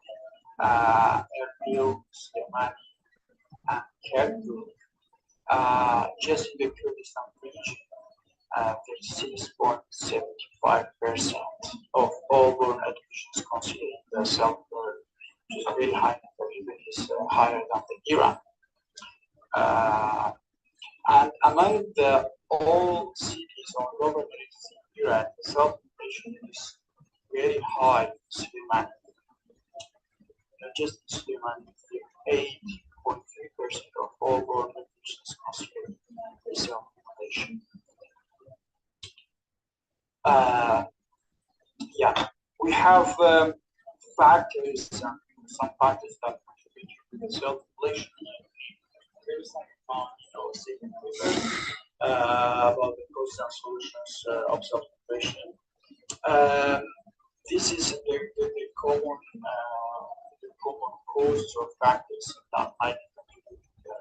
Speaker 11: Erbil, Soleimani, and Kirkuk. Just in the Kurdistan region, 36.75% of all born admissions considered the self-born, which is a very high number, even is higher than the Iran. And among the all cities or governorates in Iran, the self-population is very high in Soleimani. Just in Soleimani, 8.3% of all born admissions considered the self-population. We have factors, some factors that contribute to the self-population. About the causes and solutions of self-population. This is the common causes or factors that might contribute to the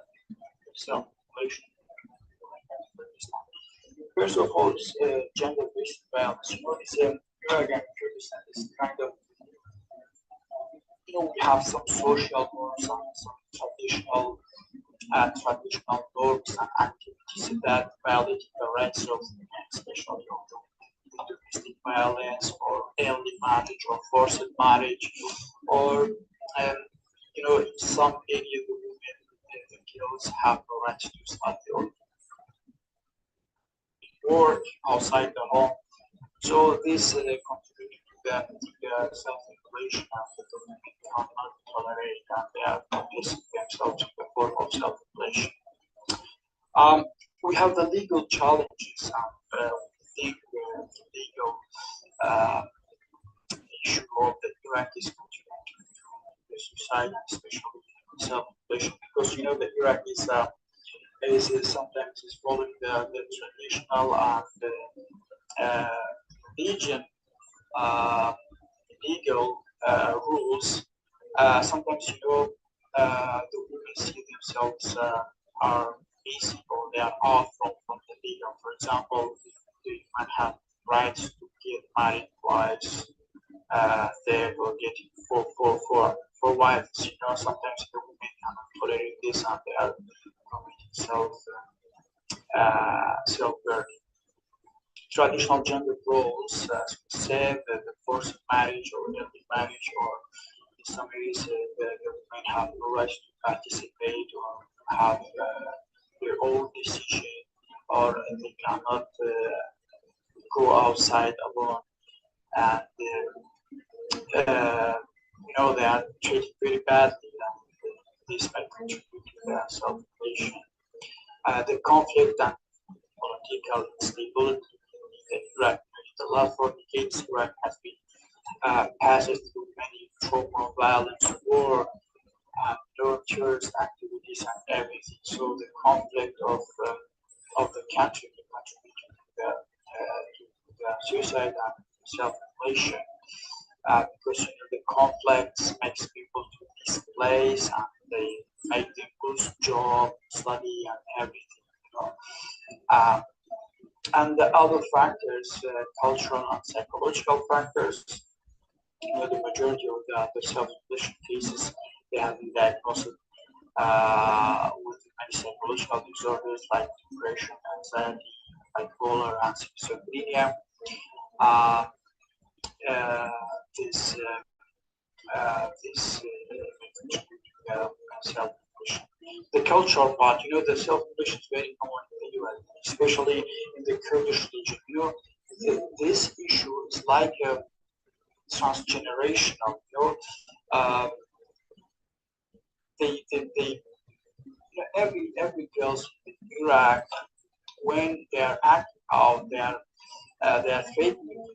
Speaker 11: self-population. First of all, is gender-based violence. Iraq and Kurdistan is kind of, we have some social norms, some traditional norms and activities that violate the rights of men, especially of domestic violence or early marriage or forced marriage, or in some areas the women and the girls have the right to study or work outside the home. So this contributes to the self-regulation and the women cannot tolerate, and they are placing themselves in the form of self-regulation. We have the legal challenges and the legal issue of the Iraqis contributing to the society, especially self-regulation, because the Iraqis is sometimes following the traditional and religion legal rules. Sometimes the women see themselves are missing or they are off from the legal. For example, they might have rights to get married twice. They will get for wives. Sometimes the women cannot tolerate this and they are committing self-burning. Traditional gender roles, as we said, the forced marriage or early marriage, or in some areas the women have no right to participate or have their own decision, or they cannot go outside alone, and they are treated very badly, and this might contribute to their self-regulation. The conflict and political instability in Iraq. The last 4 decades, Iraq has been passes through many trauma, violence, war, terrorist activities, and everything. So the conflict of the country contributed to the suicide and self-regulation, because the conflicts makes people to displace and they make them lose job, study, and everything. And the other factors, cultural and psychological factors, the majority of the self-regulation cases they have been diagnosed with many psychological disorders like depression, anxiety, bipolar, and schizophrenia. Self-publishing. The cultural part, the self-publishing is very common in the US, especially in the Kurdish region. This issue is like a transgenerational. Every girls in Iraq, when they are acting out, they are faking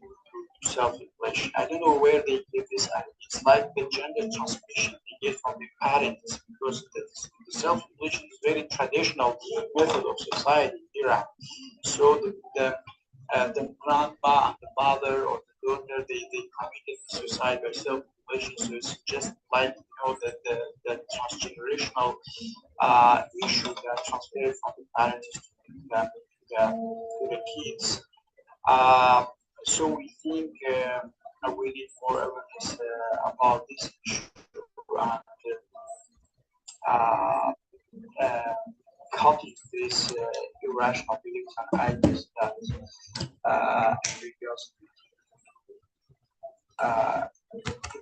Speaker 11: self-inflation. I don't know where they get this. It's like the gender transmission they get from the parents, because the self-inflation is very traditional method of society in Iraq. So the grandma and the mother or the daughter, they committed suicide by self-inflation. So it's just like the transgenerational issue that transferred from the parents to the kids. So we think we need more awareness about this issue and cutting this irrational beliefs and ideas that individuals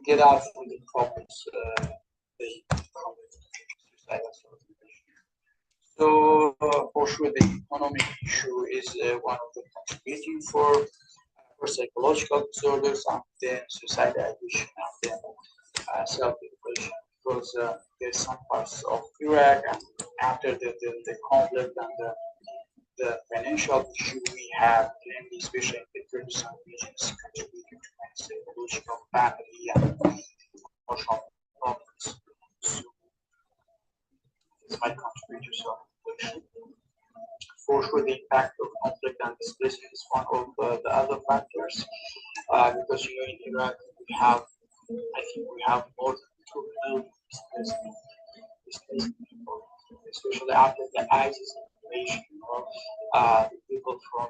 Speaker 11: get out from the problems they come with suicidal self-inflation. So for sure, the economic issue is one of the contributing for psychological disorders, and then suicide ideation, and then self-inflation. Because there's some parts of Iraq, and after the conflict and the financial issue we have, namely especially in the Kurdistan regions, contributing to psychological, family, and emotional problems. So this might contribute to self-inflation. For sure, the impact of conflict and displacement is one of the other factors, because in Iraq I think we have more than 2 million displaced people, especially after the ISIS invasion. The people from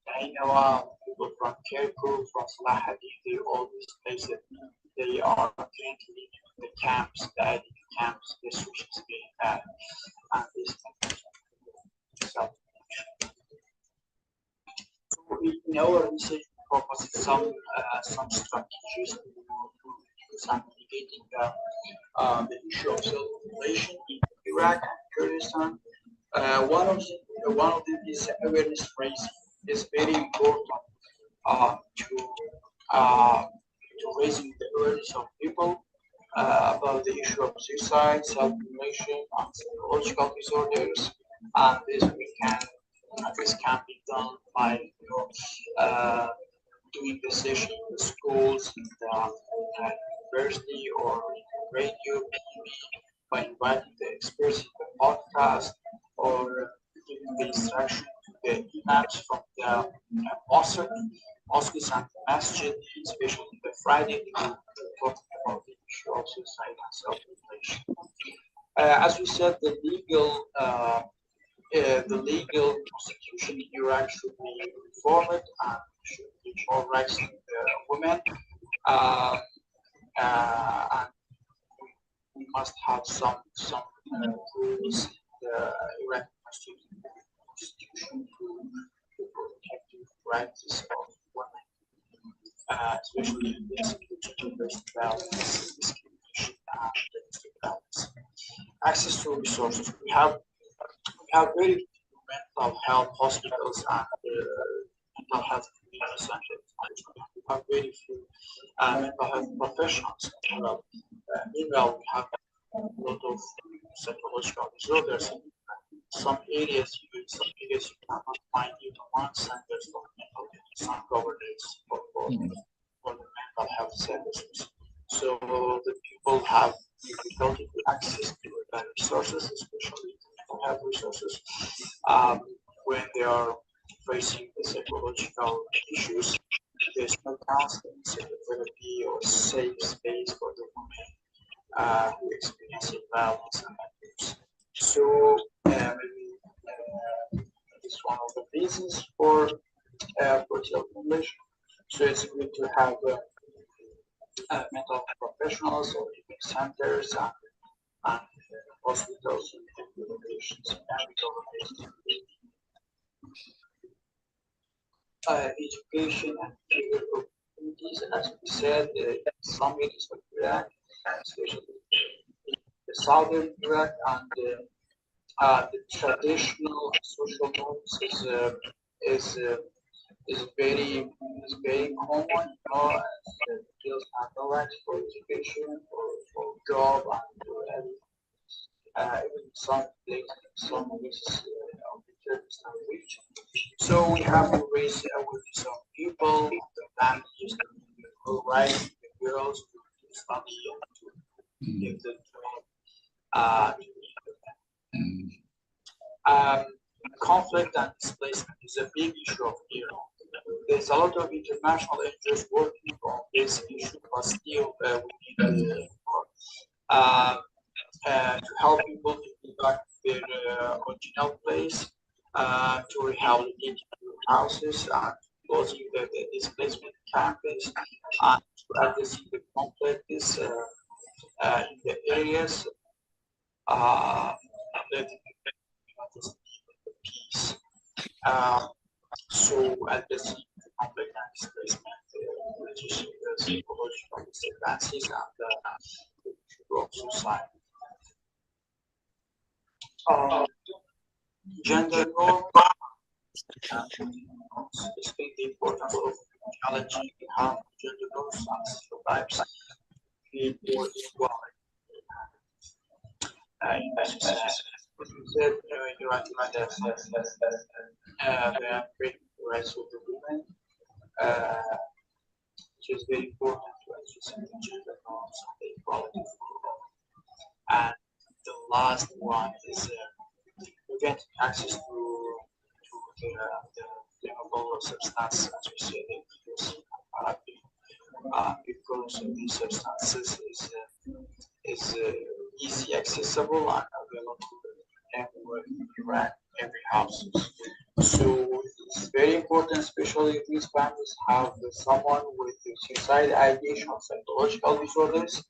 Speaker 11: Nainawa, people from Kirkuk, from Salahadin, they all displaced. They are currently in the camps, the IDP camps, the situation is very bad, and this so in our research proposed some strategies to use and mitigating the issue of self-inflation in Iraq and Kurdistan. One of them is awareness raising. Is very important to raising the awareness of people about the issue of suicide, self-inflation, and psychological disorders, and this can be done by doing the session in the schools, in the university, or radio, TV, by inviting the experts in the podcast, or giving the instruction to the imams from the mosques and masjid, especially the Friday, to talk about the issue of suicide and self-inflation. As we said, the legal constitution in Iraq should be reformed and should give more rights to the women. And we must have some rules in the Iraqi constitution to protect the rights of women, especially in the gender-based violence, discrimination, and domestic violence. Access to resources. We have very few mental health hospitals and mental health community centers. We have very few mental health professionals. Meanwhile, we have a lot of psychological disorders. In some areas you cannot find even one center for mental health, some governance for the mental health services. So the people have difficulty with access to the resources, especially mental health resources, when they are facing the psychological issues. There's no counseling, psychotherapy, or safe space for the women who experience violence and abuse. So maybe it's one of the reasons for self-inflation. So it's good to have mental health professionals or even centers and hospitals and patients and education and career opportunities. As we said, some areas of Iraq, especially in the southern Iraq, and the traditional social norms is very common. Girls have no rights for education or for job and in some places, some places of the Turkestan region. So we have to raise awareness of people, the families, to right the girls to study and to give them conflict and displacement is a big issue of Iran. There's a lot of international NGOs working on this issue, but still we need to help people to go back to their original place, to rehabilitate their houses, and closing the displacement campus, and to addressing the conflict in the areas. Peace. So addressing the conflict and displacement, reducing the psychological disadvantages and the future of society. Gender norm, especially the importance of technology, how gender norms and stereotypes create more equality in the society. As you said, you are the rights of the women, which is very important to address the gender norms and the equality for all. And the last one is preventing access to the flammable substances, as we said, because these substances is easy accessible and available everywhere in Iraq, every house. So it's very important, especially if these families have someone with suicide ideation or psychological disorders,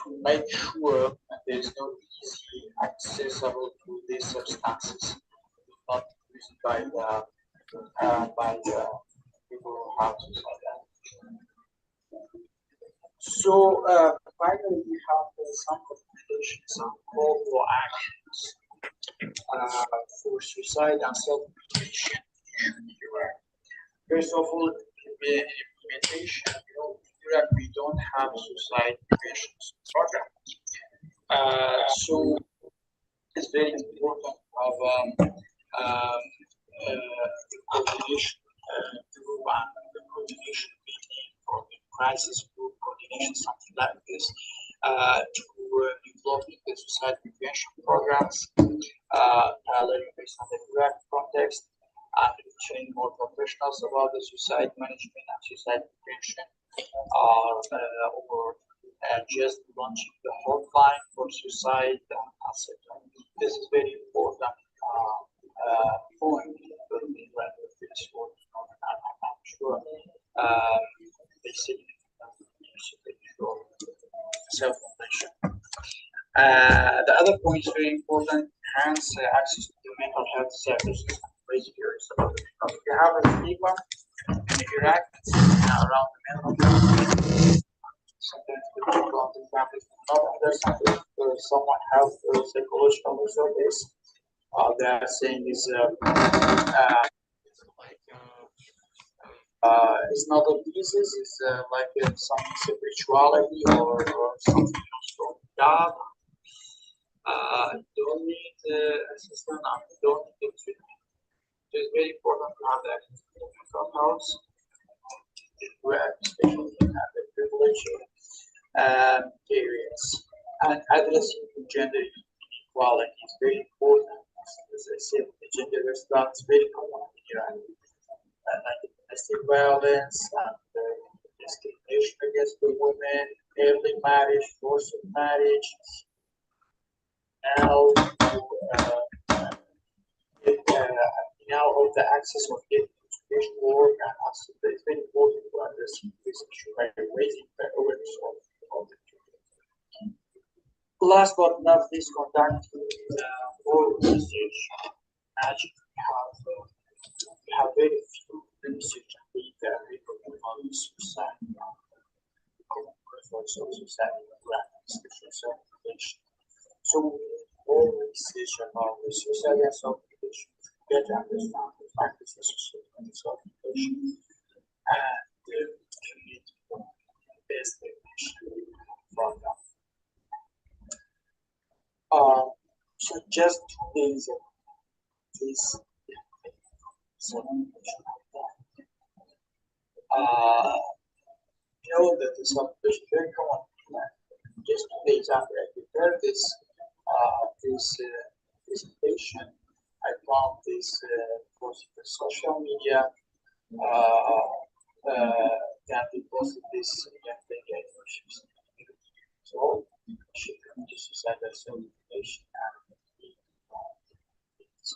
Speaker 11: to make sure that there is no easy accessible to these substances, not used by the people who have suicide ideation. So finally, we have some recommendations, some call for actions for suicide and self-mutilation. First of all, implementation. In Iraq, we don't have suicide prevention program, so it's very important to have the coordination group and the coordination meeting for the crisis group coordination, something like this, to develop the suicide prevention programs, learning based on the Iraq context, and train more professionals about the suicide management and suicide prevention, or just launching the hotline for suicide, etc. This is very important point that we went with this working on, and I'm sure they self-completion. The other point is very important: enhance access to mental health services and raise awareness about it. Because we have a stigma in Iraq around the mental health. Sometimes the people on the families do not understand if someone has psychological disorders. They are saying is it's not a disease, it's like some spirituality or something else from God. Don't need assistance and don't need treatment. So it's very important to have that in the mental health, especially in the privilege areas. And addressing gender equality is very important. As I said, the gender response is very common in Iran. Like domestic violence and discrimination against the women, early marriage, forced marriage. Now, all the access of education, work, and also it's very important to address addressing this issue by raising the awareness of the children. Last but not least, conducting more research. As we have very few research data reporting on suicide, efforts of suicide in especially self-mutilation. So we need more research about the suicide and self-mutilation to better understand the factors associated with self-mutilation and create the best definition from them. So just 2 days ago, this you know that the self-mutilation is very common. Just 2 days after I prepared this presentation, I found this post in the social media. That we posted this young lady so she committed suicide by self-mutilation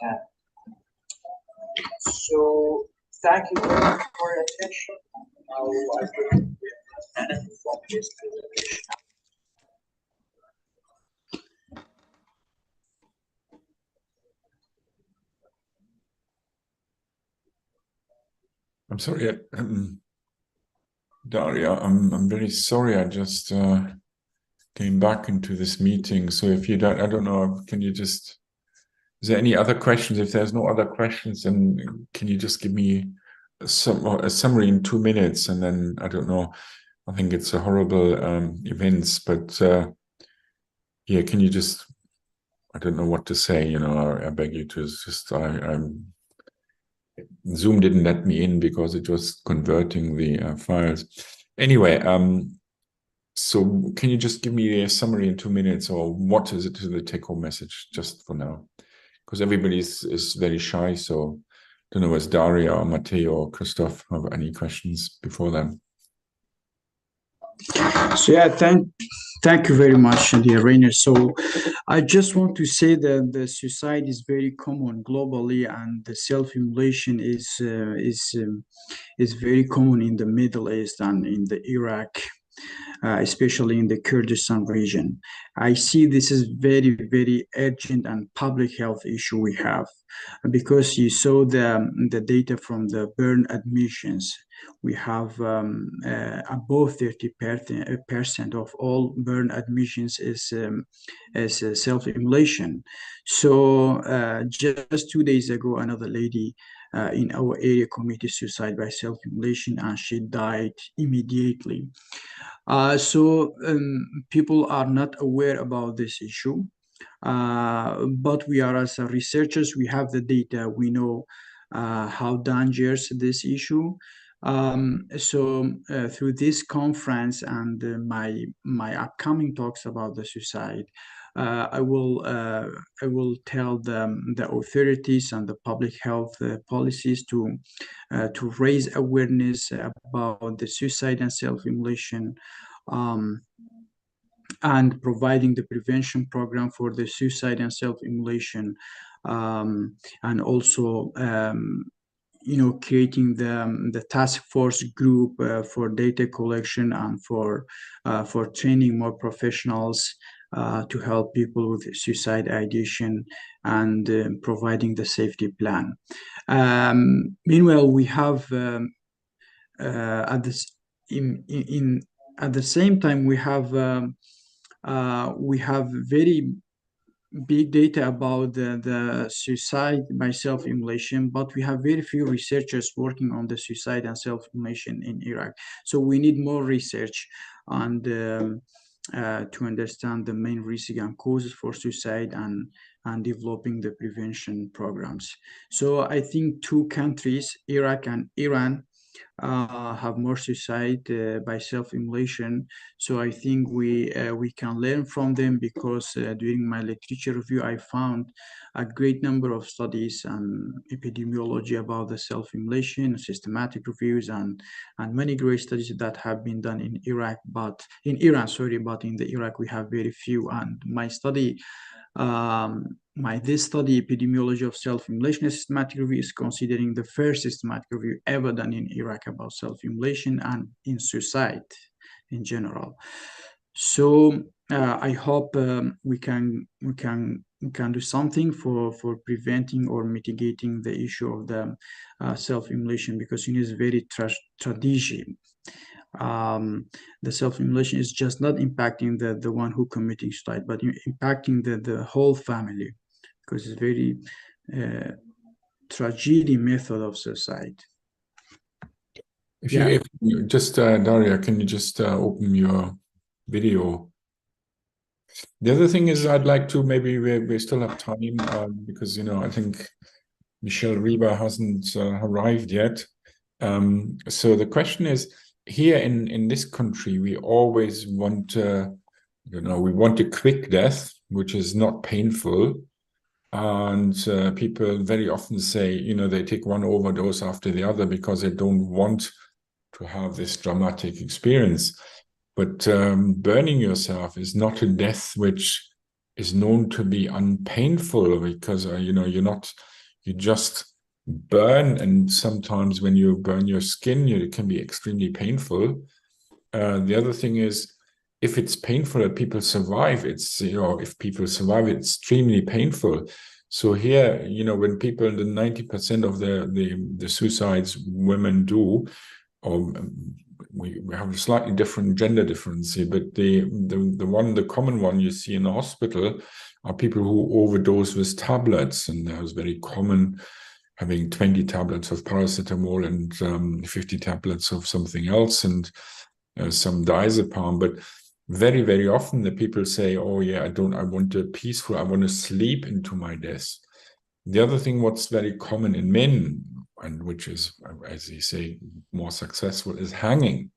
Speaker 11: and so thank you very much for your attention. Now I will benefit from this presentation.
Speaker 1: I'm sorry, Daria. I'm very sorry. I just came back into this meeting. So if you don't, I don't know. Can you just? Is there any other questions? If there's no other questions, then can you just give me a summary in 2 minutes? And then I don't know. I think it's a horrible events, but yeah, can you just? I don't know what to say. You know, I beg you to just. Zoom didn't let me in because it was converting the files. Anyway, so can you just give me a summary in 2 minutes, or what is it to the take-home message just for now? Because everybody is very shy, so I don't know whether Daria or Matteo or Christoph have any questions before them.
Speaker 12: So yeah, thank you very much, dear Rainer. So I just want to say that the suicide is very common globally, and the self-immolation is very common in the Middle East and in the Iraq, especially in the Kurdistan region. I see this is very, very urgent and public health issue we have, because you saw the data from the burn admissions. We have above 30% of all burn admissions is self-immolation. So just 2 days ago, another lady in our area committed suicide by self-immolation, and she died immediately. So people are not aware about this issue, but we are, as researchers, we have the data. We know how dangerous this issue. So through this conference and my upcoming talks about the suicide, I will tell the authorities and the public health policies to raise awareness about the suicide and self-immolation, and providing the prevention program for the suicide and self-immolation, and also creating the task force group for data collection and for training more professionals to help people with suicide ideation, and providing the safety plan. Meanwhile, we have at the same time we have very big data about the suicide by self-immolation, but we have very few researchers working on the suicide and self-immolation in Iraq. So we need more research and to understand the main risk and causes for suicide, and developing the prevention programs. So I think 2 countries, Iraq and Iran, have more suicide by self-immolation. So I think we can learn from them, because during my literature review, I found a great number of studies and epidemiology about the self-immolation, systematic reviews, and many great studies that have been done in Iran, but in the Iraq we have very few. And my study This study, Epidemiology of Self-Immolation, a systematic review, is considering the first systematic review ever done in Iraq about self-immolation and in suicide in general. So I hope we can do something for preventing or mitigating the issue of the self-immolation, because it is very tragic. The self-immolation is just not impacting the one who committing suicide, but impacting the whole family, because it's very tragedy method of suicide.
Speaker 1: If you just Daria, can you just open your video? The other thing is, I'd like to, maybe we still have time, because I think Michelle Rieber hasn't arrived yet. So the question is, here in this country, we always want we want a quick death, which is not painful. And people very often say, they take one overdose after the other because they don't want to have this dramatic experience. But burning yourself is not a death which is known to be unpainful, because you just burn, and sometimes when you burn your skin, it can be extremely painful. The other thing is, if it's painful and people survive, if people survive, it's extremely painful. So here, when people, the 90% of the suicides women do, or we have a slightly different gender difference here, but the common one you see in the hospital are people who overdose with tablets, and that was very common, having 20 tablets of paracetamol and 50 tablets of something else, and some diazepam. But very, very often the people say, oh yeah, I want a peaceful, I want to sleep into my death. The other thing, what's very common in men, and which is, as you say, more successful, is hanging.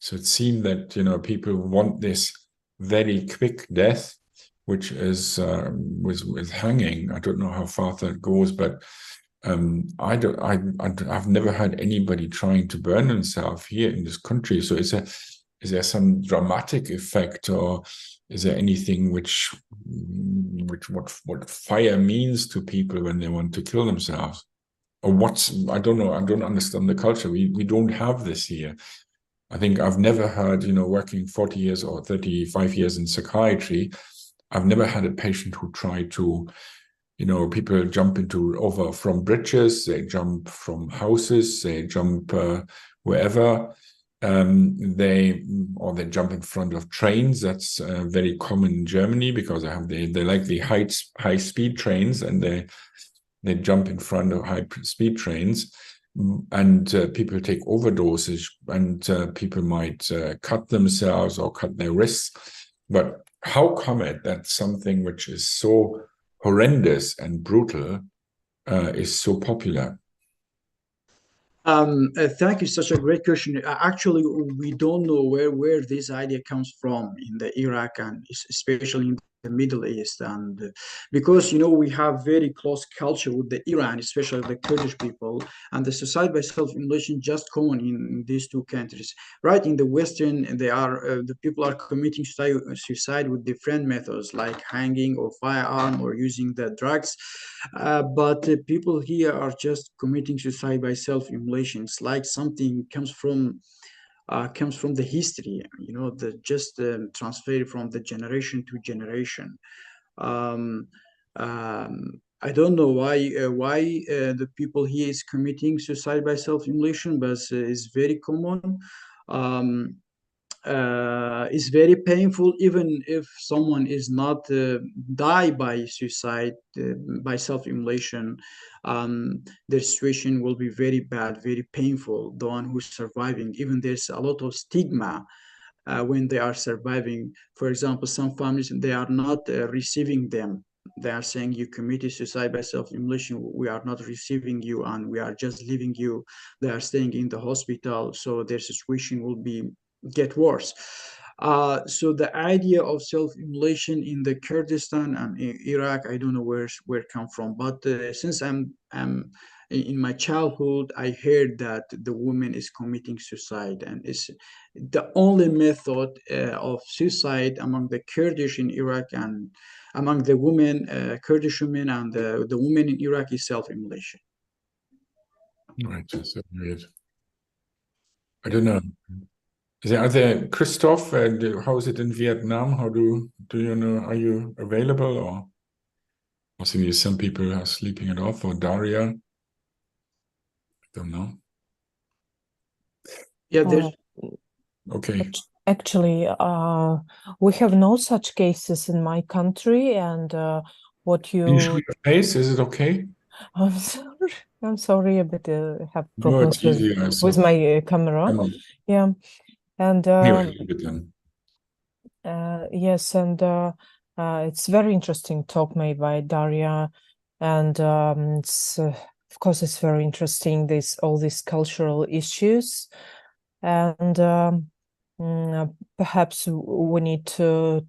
Speaker 1: So it seems that, people want this very quick death, which is with hanging. I don't know how far that goes, but I've never had anybody trying to burn himself here in this country. So is there some dramatic effect, or is there anything what fire means to people when they want to kill themselves? Or I don't know, I don't understand the culture. We don't have this here. I think I've never heard, working 40 years or 35 years in psychiatry, I've never had a patient who tried to, people jump over from bridges, they jump from houses, they jump wherever, they jump in front of trains. That's very common in Germany, because they like the high speed trains, and they jump in front of high speed trains, and people take overdoses, and people might cut themselves or cut their wrists. But how come it that something which is so horrendous and brutal is so popular?
Speaker 12: Thank you. Such a great question. Actually, we don't know where this idea comes from in the Iraq, and especially in the Middle East, and because we have very close culture with the Iran, especially the Kurdish people, and the suicide by self-immolation just common in these two countries. Right, in the Western, the people are committing suicide with different methods, like hanging or firearm or using the drugs, but people here are just committing suicide by self-immolation. It's like something comes from the history, transferred from the generation to generation. I don't know why the people here is committing suicide by self-immolation, but it's very common. It's very painful, even if someone is not die by suicide, by self-immolation. Their situation will be very bad, very painful. The one who's surviving, even there's a lot of stigma when they are surviving. For example, some families, they are not receiving them. They are saying, you committed suicide by self-immolation, we are not receiving you, and we are just leaving you. They are staying in the hospital, so their situation will get worse. So the idea of self-immolation in the Kurdistan and in Iraq, I don't know where it come from, but since I'm in my childhood, I heard that the woman is committing suicide, and it's the only method of suicide among the Kurdish in Iraq and among the women, Kurdish women and the women in Iraq is self-immolation.
Speaker 1: Right, so weird. I don't know. Are there Christoph? How is it in Vietnam? How do you know? Are you available, or possibly some people are sleeping it off? Or Daria? I don't know.
Speaker 12: Yeah, there's
Speaker 1: okay.
Speaker 13: Actually, we have no such cases in my country, and what
Speaker 1: Can you show your face? Is it okay?
Speaker 13: I'm sorry. I'm sorry, but I have
Speaker 1: No,
Speaker 13: problems
Speaker 1: it's easier.
Speaker 13: with my camera.
Speaker 1: Come on.
Speaker 13: Yeah, and
Speaker 1: Anyway, leave it then.
Speaker 13: yes, and it's very interesting talk made by Daria, and it's of course it's very interesting all these cultural issues, and perhaps we need to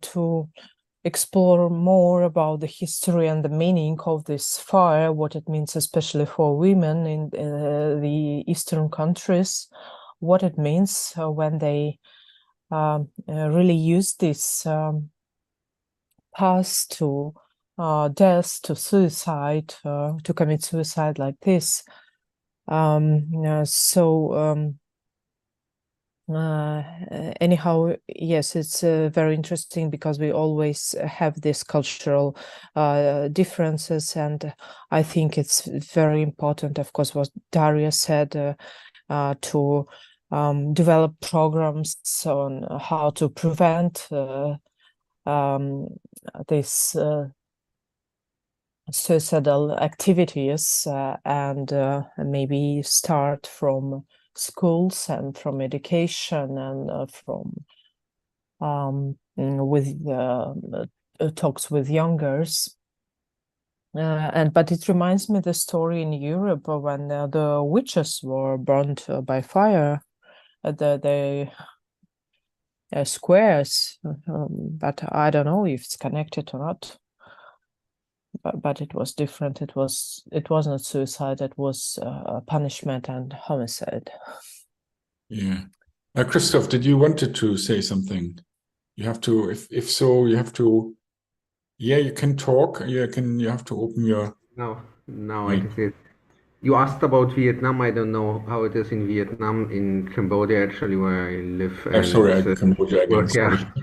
Speaker 13: explore more about the history and the meaning of this fire, what it means, especially for women in the Eastern countries, what it means when they really use this path to death, to suicide, to commit suicide like this. Anyhow, yes, it's very interesting because we always have these cultural differences, and I think it's very important, of course, what Daria said, to develop programs on how to prevent this suicidal activities, and maybe start from schools and from education and from with talks with youngers. But it reminds me the story in Europe when the witches were burned by fire at the squares, but I don't know if it's connected or not. But it was different. It was not suicide. It was punishment and homicide.
Speaker 1: Yeah. Christoph, did you wanted to say something? You have to, if so, you have to. Yeah, you can talk. You have to open your.
Speaker 5: No, I did. You asked about Vietnam. I don't know how it is in Vietnam. In Cambodia, actually, where I live.
Speaker 1: Sorry, Cambodia again.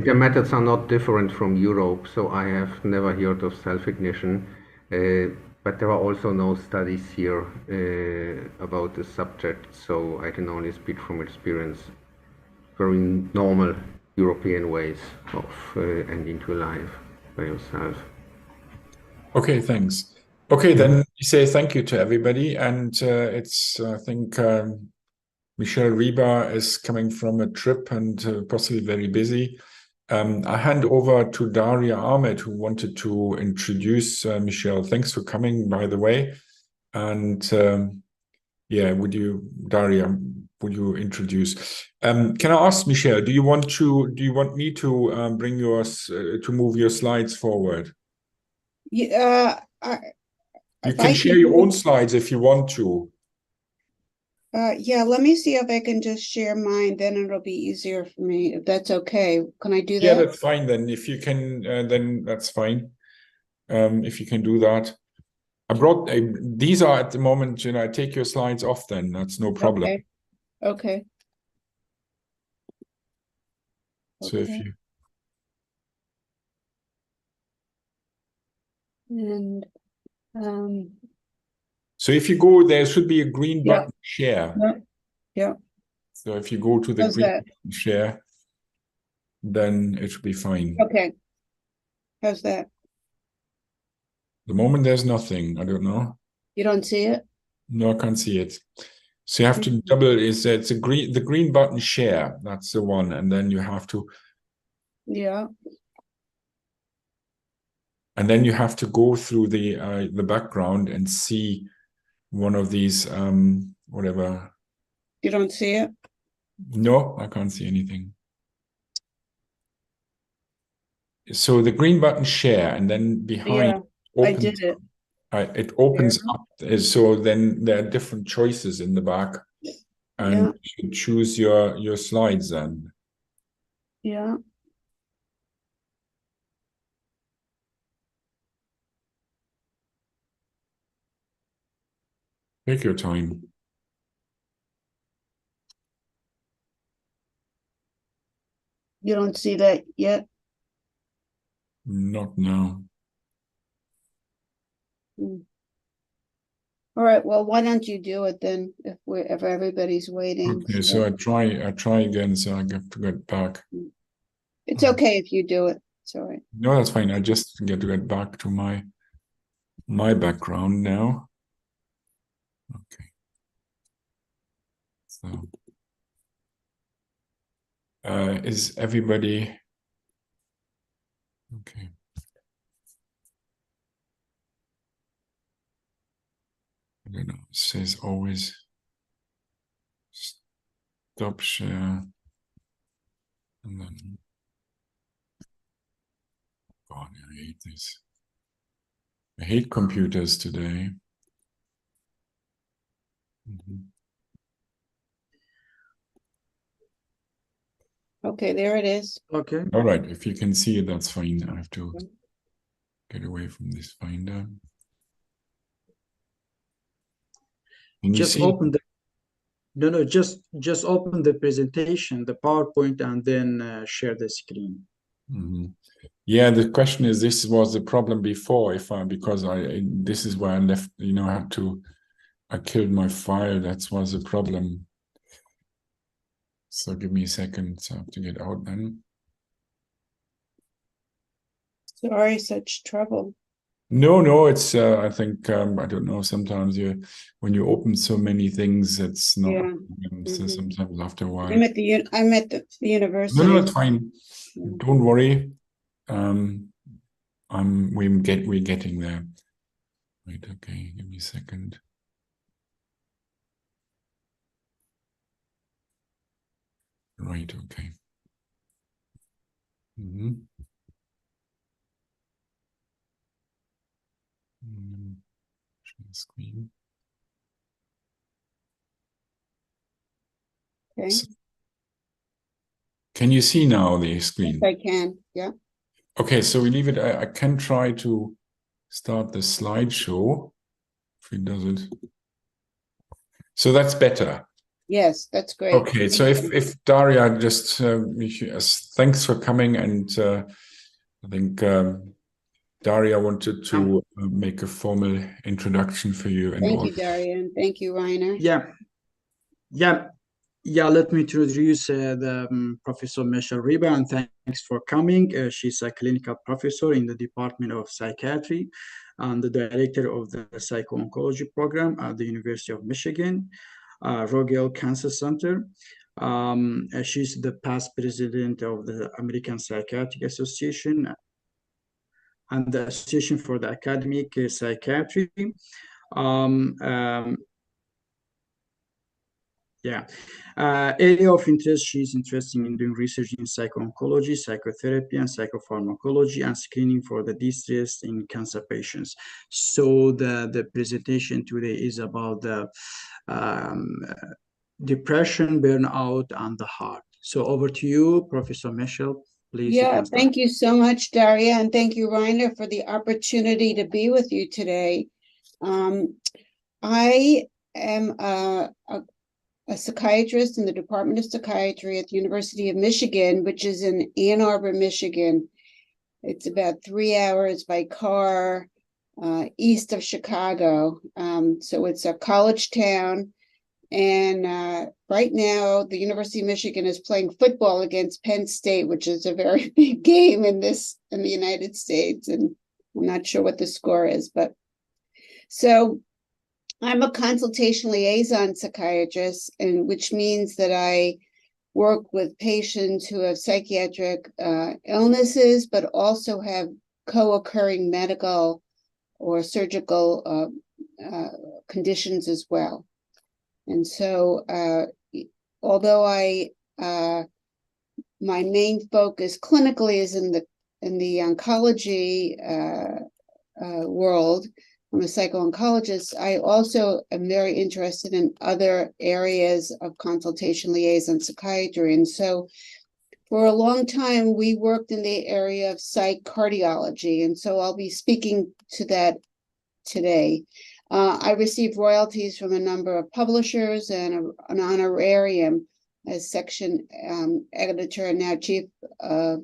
Speaker 5: The methods are not different from Europe, so I have never heard of self-ignition. But there are also no studies here about the subject, so I can only speak from experience. Very normal European ways of ending your life by yourself.
Speaker 1: Okay, thanks. Okay, then we say thank you to everybody, and it's I think Michelle Reba is coming from a trip and possibly very busy. I hand over to Daria Ahmed, who wanted to introduce Michelle. Thanks for coming, by the way. And yeah, Daria, would you introduce? Can I ask Michelle? Do you want me to bring to move your slides forward?
Speaker 14: Yeah,
Speaker 1: you can share your own slides if you want to.
Speaker 14: Yeah, let me see if I can just share mine, then it'll be easier for me, if that's okay. Can I do that?
Speaker 1: Yeah, that's fine then. If you can, then that's fine. If you can do that. I brought, these are at the moment, I take your slides off then, that's no problem.
Speaker 14: Okay.
Speaker 1: So if you.
Speaker 14: And,
Speaker 1: so if you go, there should be a green button, share.
Speaker 14: Yeah.
Speaker 1: So if you go to the green button, share, then it should be fine.
Speaker 14: Okay. How's that?
Speaker 1: The moment there's nothing, I don't know.
Speaker 14: You don't see it?
Speaker 1: No, I can't see it. So you have to double, it's the green button, share, that's the one, and then you have to.
Speaker 14: Yeah.
Speaker 1: And then you have to go through the background and see one of these whatever.
Speaker 14: You don't see it?
Speaker 1: No, I can't see anything. So the green button, share, and then behind.
Speaker 14: Yeah, I did it.
Speaker 1: it opens up, so then there are different choices in the back, and you should choose your slides then.
Speaker 14: Yeah.
Speaker 1: Take your time.
Speaker 14: You don't see that yet?
Speaker 1: Not now.
Speaker 14: All right, well, why don't you do it then if everybody's waiting?
Speaker 1: Okay, so I try again, so I have to get back.
Speaker 14: It's okay if you do it. It's all right.
Speaker 1: No, that's fine. I just get to get back to my background now. Okay. So is everybody okay? I don't know. It says always stop share, and then God, I hate this. I hate computers today.
Speaker 14: Okay, there it is.
Speaker 12: Okay.
Speaker 1: All right. If you can see it, that's fine. I have to get away from this finder. Can you
Speaker 12: Just
Speaker 1: see?
Speaker 12: open the no, just open the presentation, the PowerPoint, and then share the screen.
Speaker 1: Yeah, the question is, this was the problem before, because this is where I left, I killed my file. That was the problem. So give me a second. So I have to get out then.
Speaker 14: Sorry, such trouble.
Speaker 1: No, it's I think I don't know. Sometimes when you open so many things, it's not. So sometimes after a while.
Speaker 14: I'm at the university.
Speaker 1: No, it's fine. Don't worry. We're getting there. Right. Okay. Give me a second. Right. Okay. Share screen.
Speaker 14: Okay.
Speaker 1: So, can you see now the screen?
Speaker 14: Yes, I can. Yeah.
Speaker 1: Okay, so we leave it. I can try to start the slideshow if it does it. So that's better.
Speaker 14: Yes, that's great.
Speaker 1: Okay, so if Daria just thanks for coming, and I think Daria wanted to make a formal introduction for you. And
Speaker 14: thank you, Daria, and thank you, Rainer.
Speaker 12: Yeah, let me introduce Professor Michelle Riba, and thanks for coming. She's a clinical professor in the Department of Psychiatry and the director of the Psycho-Oncology program at the University of Michigan, Rogel Cancer Center. She's the past president of the American Psychiatric Association and the Association for the Academic Psychiatry. Area of interest, she's interested in doing research in psycho-oncology, psychotherapy, and psychopharmacology, and screening for the distress in cancer patients. So the presentation today is about the depression, burnout, and the heart. So over to you, Professor Michelle, please.
Speaker 14: Yeah, thank you so much, Daria, and thank you, Rainer, for the opportunity to be with you today. I am a psychiatrist in the Department of Psychiatry at the University of Michigan, which is in Ann Arbor, Michigan. It's about 3 hours by car east of Chicago. So it's a college town. And right now, the University of Michigan is playing football against Penn State, which is a very big game in the United States. And I'm not sure what the score is, but so I'm a consultation liaison psychiatrist, which means that I work with patients who have psychiatric illnesses, but also have co-occurring medical or surgical conditions as well. And so, although my main focus clinically is in the oncology world, I'm a psycho-oncologist. I also am very interested in other areas of consultation liaison psychiatry. And so for a long time, we worked in the area of psych cardiology. And so I'll be speaking to that today. I received royalties from a number of publishers and an honorarium as section editor and now chief of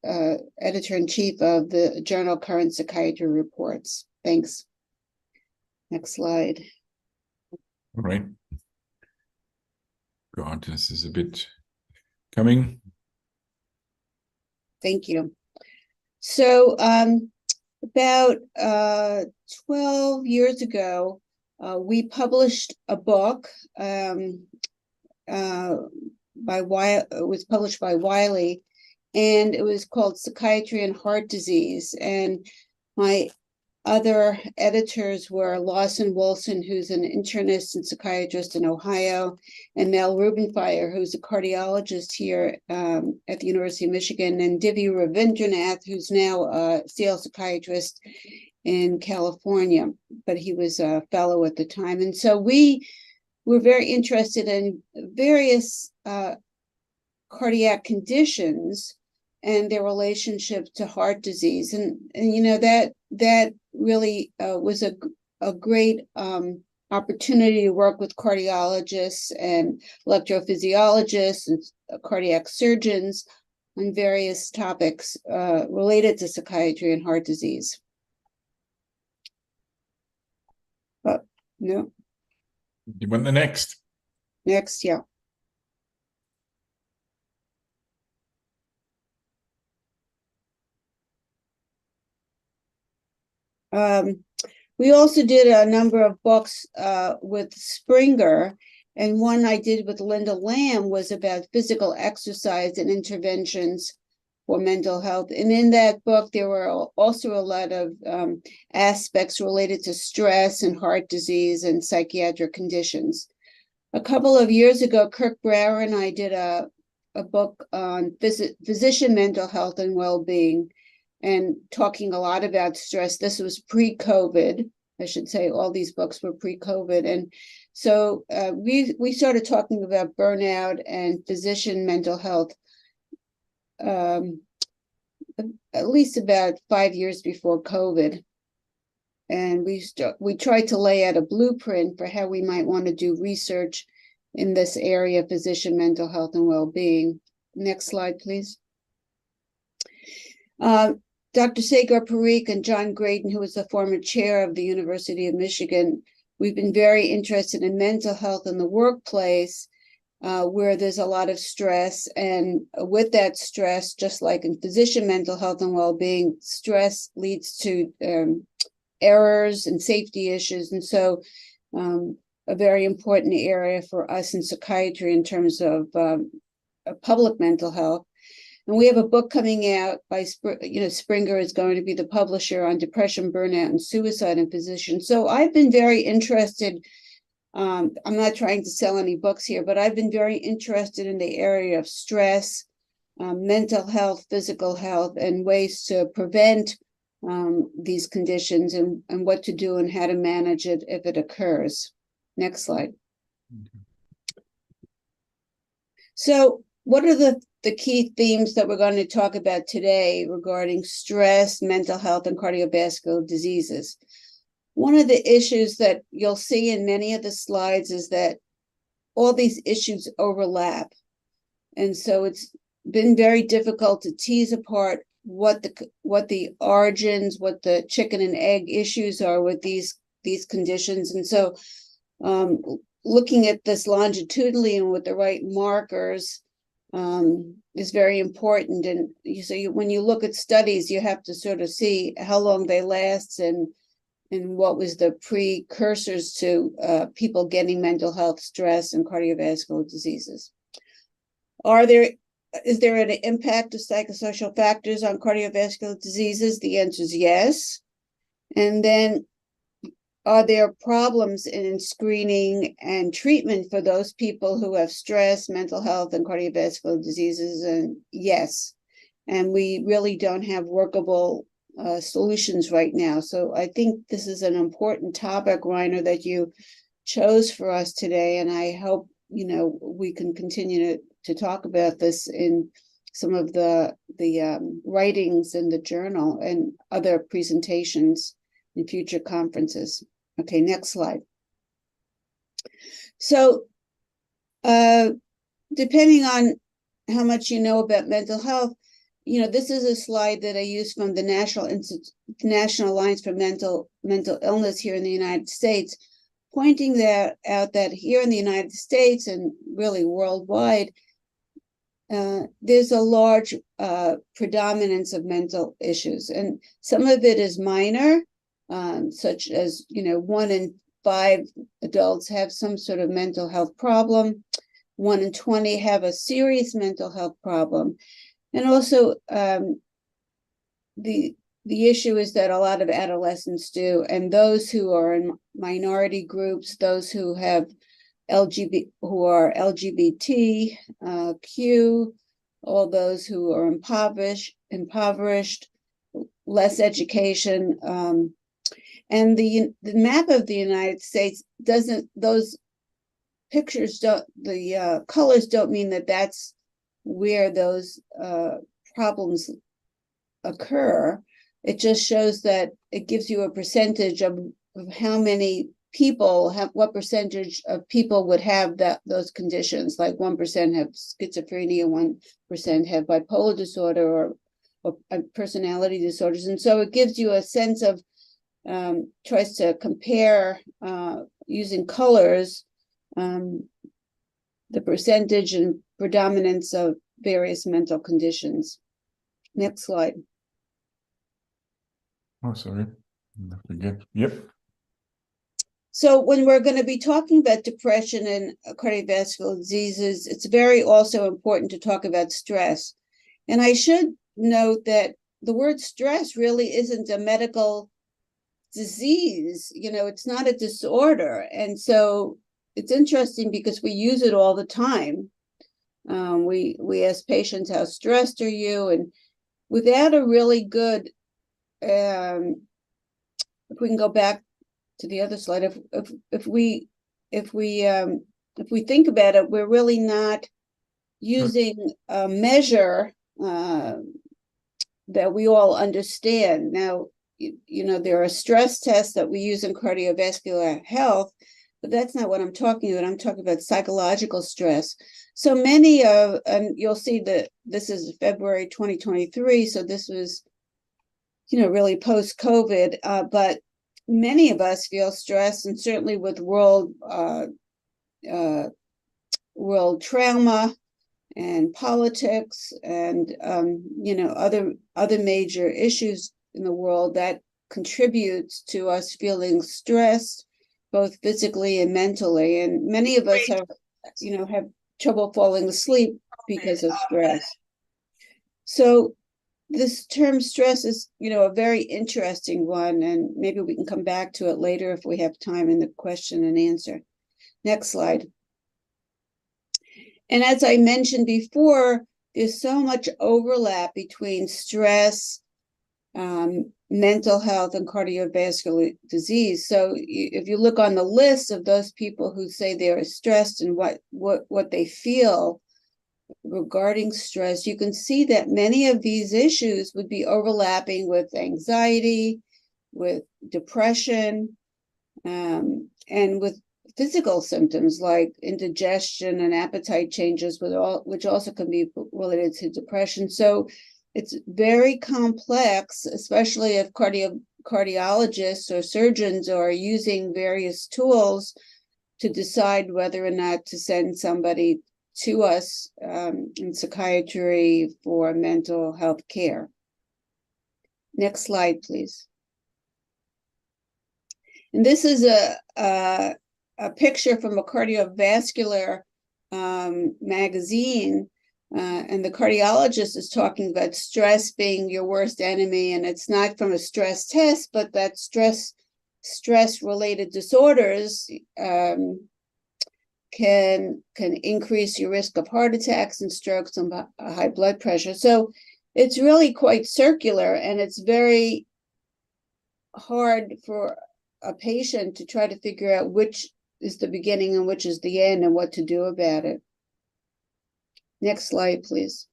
Speaker 14: editor-in-chief of the journal Current Psychiatry Reports. Thanks. Next slide.
Speaker 1: All right. God, this is a bit coming.
Speaker 14: Thank you. So about 12 years ago, we published a book it was published by Wiley, and it was called Psychiatry and Heart Disease. And my other editors were Lawson Wilson, who's an internist and psychiatrist in Ohio, and Mel Rubenfire, who's a cardiologist here at the University of Michigan, and Divya Ravindranath, who's now a CL psychiatrist in California, but he was a fellow at the time. And so we were very interested in various cardiac conditions and their relationship to heart disease. And you know, that really was a great opportunity to work with cardiologists and electrophysiologists and cardiac surgeons on various topics related to psychiatry and heart disease. But no.
Speaker 1: You want the next?
Speaker 14: Next, yeah. We also did a number of books with Springer, and one I did with Linda Lamb was about physical exercise and interventions for mental health. And in that book, there were also a lot of aspects related to stress and heart disease and psychiatric conditions. A couple of years ago, Kirk Brower and I did a book on physician mental health and well-being, and talking a lot about stress. This was pre-COVID. I should say all these books were pre-COVID. And so we started talking about burnout and physician mental health at least about 5 years before COVID. And we tried to lay out a blueprint for how we might want to do research in this area of physician mental health and well-being. Next slide, please. Dr. Sagar Parikh and John Graydon, who was the former chair of the University of Michigan, we've been very interested in mental health in the workplace, where there's a lot of stress. And with that stress, just like in physician mental health and well-being, stress leads to errors and safety issues. And so a very important area for us in psychiatry in terms of public mental health. And we have a book coming out by, Springer is going to be the publisher on depression, burnout, and suicide in physicians. So I've been very interested. I'm not trying to sell any books here, but I've been very interested in the area of stress, mental health, physical health, and ways to prevent these conditions and what to do and how to manage it if it occurs. Next slide. So what are the key themes that we're going to talk about today regarding stress, mental health, and cardiovascular diseases? One of the issues that you'll see in many of the slides is that all these issues overlap. And so it's been very difficult to tease apart what the origins, what the chicken and egg issues are with these conditions. And so looking at this longitudinally and with the right markers is very important. And when you look at studies, you have to sort of see how long they last and what was the precursors to people getting mental health, stress, and cardiovascular diseases. Is there an impact of psychosocial factors on cardiovascular diseases? The answer is yes. And then, are there problems in screening and treatment for those people who have stress, mental health, and cardiovascular diseases? And yes. And we really don't have workable solutions right now. So I think this is an important topic, Reiner, that you chose for us today, and I hope we can continue to talk about this in some of the writings in the journal and other presentations in future conferences. Okay, next slide. So depending on how much you know about mental health, this is a slide that I use from the National Alliance for Mental Illness here in the United States, pointing out that here in the United States and really worldwide, there's a large predominance of mental issues, and some of it is minor, such as 1 in 5 adults have some sort of mental health problem, 1 in 20 have a serious mental health problem, and also the issue is that a lot of adolescents do, and those who are in minority groups, those who have LGBTQ, all those who are impoverished, less education, and the map of the United States doesn't. Those pictures don't. The colors don't mean that that's where those problems occur. It just shows that it gives you a percentage of how many people have, what percentage of people would have those conditions, like 1% have schizophrenia, 1% have bipolar disorder or personality disorders. And so it gives you a sense of, tries to compare using colors, the percentage and predominance of various mental conditions. Next slide.
Speaker 1: Oh, sorry. Yep.
Speaker 14: So when we're going to be talking about depression and cardiovascular diseases, it's very also important to talk about stress. And I should note that the word stress really isn't a medical disease. It's not a disorder. And so it's interesting because we use it all the time. We ask patients, how stressed are you? And without a really good, if we can go back to the other slide, if we think about it, we're really not using a measure that we all understand. Now, there are stress tests that we use in cardiovascular health, but that's not what I'm talking about. I'm talking about psychological stress. So many of, and you'll see that this is February 2023, so this was, really post-COVID, but many of us feel stress, and certainly with world trauma and politics and other major issues in the world, that contributes to us feeling stressed, both physically and mentally. And many of us have trouble falling asleep because of stress. So this term stress is, a very interesting one, and maybe we can come back to it later if we have time in the question and answer. Next slide. And as I mentioned before, there's so much overlap between stress, mental health, and cardiovascular disease. So if you look on the list of those people who say they're stressed and what they feel regarding stress, you can see that many of these issues would be overlapping with anxiety, with depression, and with physical symptoms like indigestion and appetite changes, which also can be related to depression. So it's very complex, especially if cardiologists or surgeons are using various tools to decide whether or not to send somebody to us in psychiatry for mental health care. Next slide, please. And this is a picture from a cardiovascular magazine, and the cardiologist is talking about stress being your worst enemy, and it's not from a stress test, but that stress-related disorders can increase your risk of heart attacks and strokes and high blood pressure. So it's really quite circular, and it's very hard for a patient to try to figure out which is the beginning and which is the end and what to do about it. Next slide, please.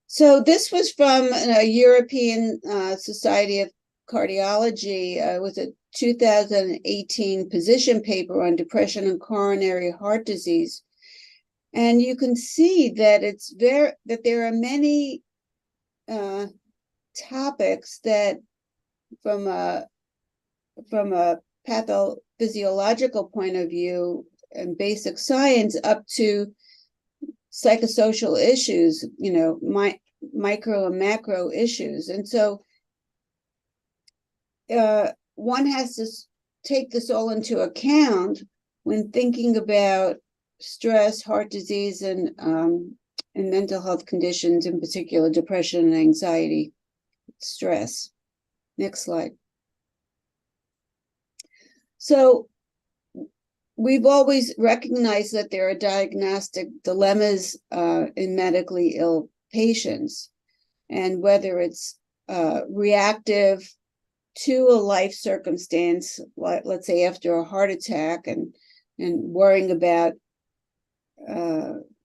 Speaker 14: So this was from a European Society of Cardiology. It was a 2018 position paper on depression and coronary heart disease. And you can see that that there are many topics that from a pathophysiological point of view and basic science up to psychosocial issues, micro and macro issues. And so one has to take this all into account when thinking about stress, heart disease, and mental health conditions, in particular depression and anxiety, stress. Next slide. So we've always recognized that there are diagnostic dilemmas in medically ill patients, and whether it's reactive to a life circumstance, like let's say after a heart attack, and worrying about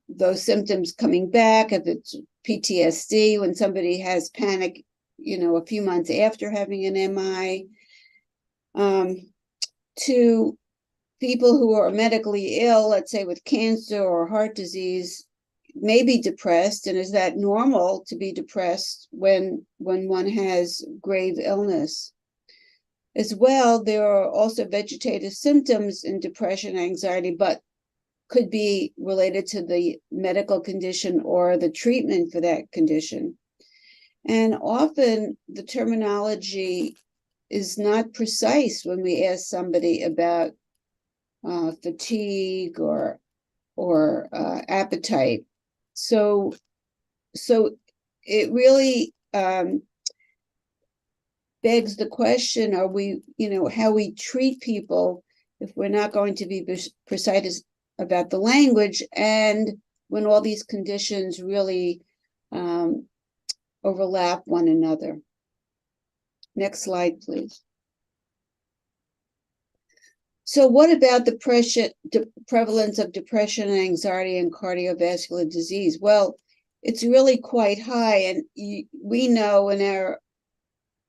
Speaker 14: those symptoms coming back, if it's PTSD, when somebody has panic, a few months after having an MI, to people who are medically ill, let's say with cancer or heart disease, may be depressed. And is that normal to be depressed when one has grave illness? As well, there are also vegetative symptoms in depression and anxiety, but could be related to the medical condition or the treatment for that condition. And often the terminology is not precise when we ask somebody about fatigue or appetite. So it really begs the question: are we, how we treat people if we're not going to be precise about the language, and when all these conditions really overlap one another? Next slide, please. So what about the prevalence of depression and anxiety and cardiovascular disease? Well, it's really quite high, and we know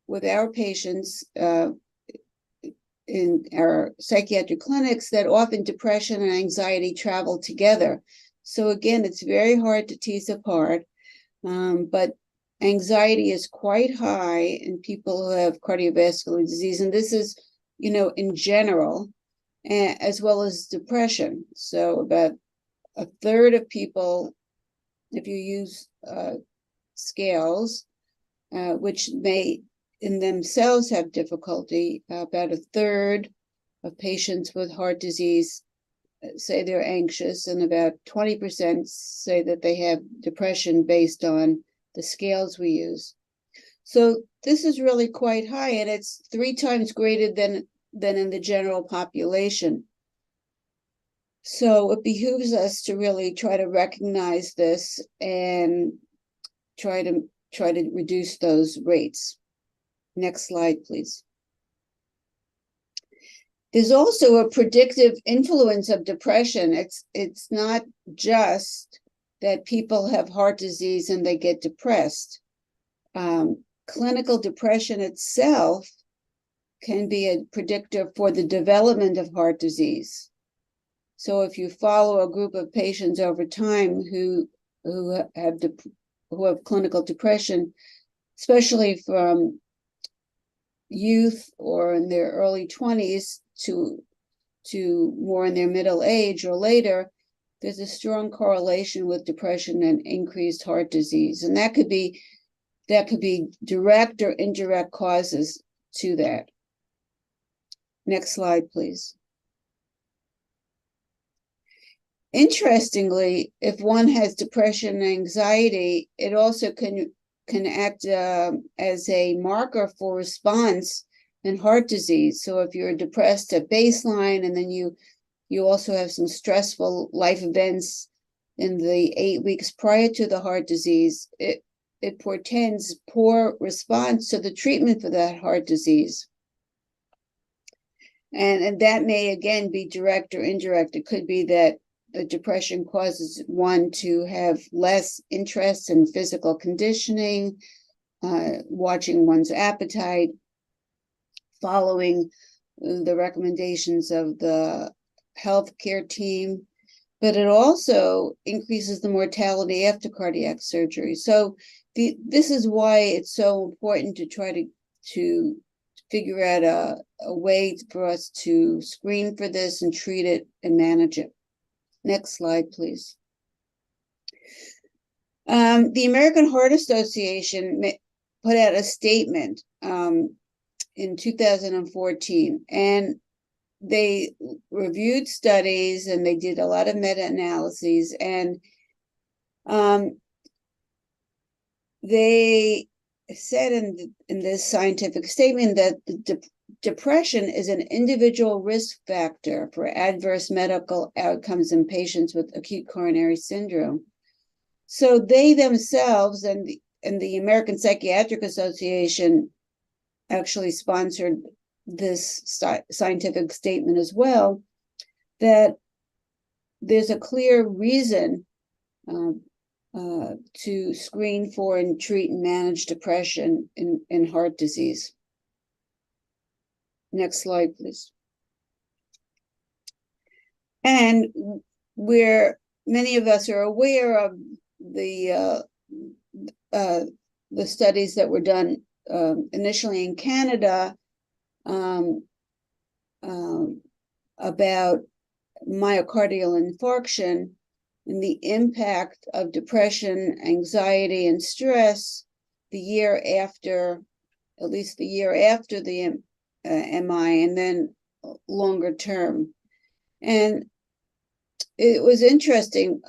Speaker 14: with our patients in our psychiatric clinics that often depression and anxiety travel together. So again, it's very hard to tease apart, but anxiety is quite high in people who have cardiovascular disease, and this is, in general, as well as depression. So about a third of people, if you use scales, which may in themselves have difficulty, about a third of patients with heart disease say they're anxious, and about 20% say that they have depression based on the scales we use. So this is really quite high, and it's 3 times greater than in the general population. So it behooves us to really try to recognize this and try to reduce those rates. Next slide, please. There's also a predictive influence of depression. It's not just that people have heart disease and they get depressed. Clinical depression itself can be a predictor for the development of heart disease. So if you follow a group of patients over time who have clinical depression, especially from youth or in their early 20s to more in their middle age or later, there's a strong correlation with depression and increased heart disease. And that could be direct or indirect causes to that. Next slide, please. Interestingly, if one has depression and anxiety, it also can act as a marker for response in heart disease. So if you're depressed at baseline and then you also have some stressful life events in the 8 weeks prior to the heart disease, it portends poor response to the treatment for that heart disease. And that may again be direct or indirect. It could be that the depression causes one to have less interest in physical conditioning, watching one's appetite, following the recommendations of the healthcare team, but it also increases the mortality after cardiac surgery. So this is why it's so important to try to figure out a way for us to screen for this and treat it and manage it. Next slide, please. The American Heart Association put out a statement in 2014, and they reviewed studies and they did a lot of meta-analyses, and they said in this scientific statement that the depression is an individual risk factor for adverse medical outcomes in patients with acute coronary syndrome. So they themselves and the American Psychiatric Association actually sponsored this scientific statement as well, that there's a clear reason to screen for and treat and manage depression in heart disease. Next slide, please. And where many of us are aware of the studies that were done initially in Canada about myocardial infarction and the impact of depression, anxiety, and stress the year after, at least the year after the MI, and then longer term. And it was interesting,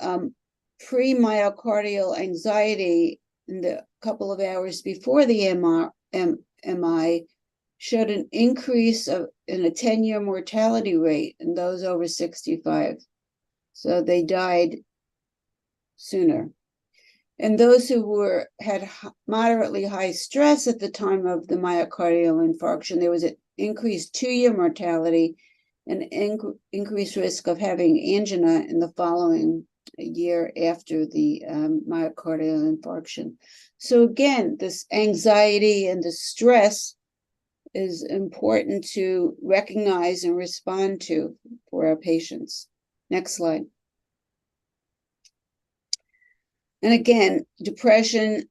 Speaker 14: pre-myocardial anxiety in the couple of hours before the MI showed an increase in a 10-year mortality rate in those over 65. So they died sooner. And those who had moderately high stress at the time of the myocardial infarction, there was an increased 2-year mortality and increased risk of having angina in the following year after the myocardial infarction. So again, this anxiety and the stress is important to recognize and respond to for our patients. Next slide. And again, depression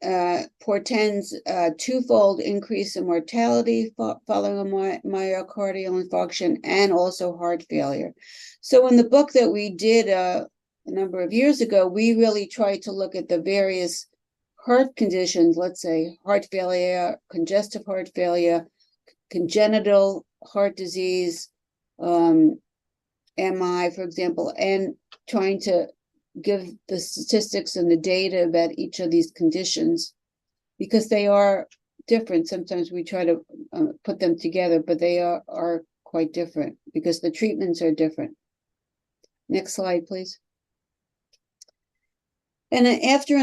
Speaker 14: portends a twofold increase in mortality following a myocardial infarction and also heart failure. So in the book that we did a number of years ago, we really tried to look at the various heart conditions, let's say heart failure, congestive heart failure, congenital heart disease, MI, for example, and trying to give the statistics and the data about each of these conditions, because they are different. Sometimes we try to put them together, but they are quite different because the treatments are different. Next slide, please. And after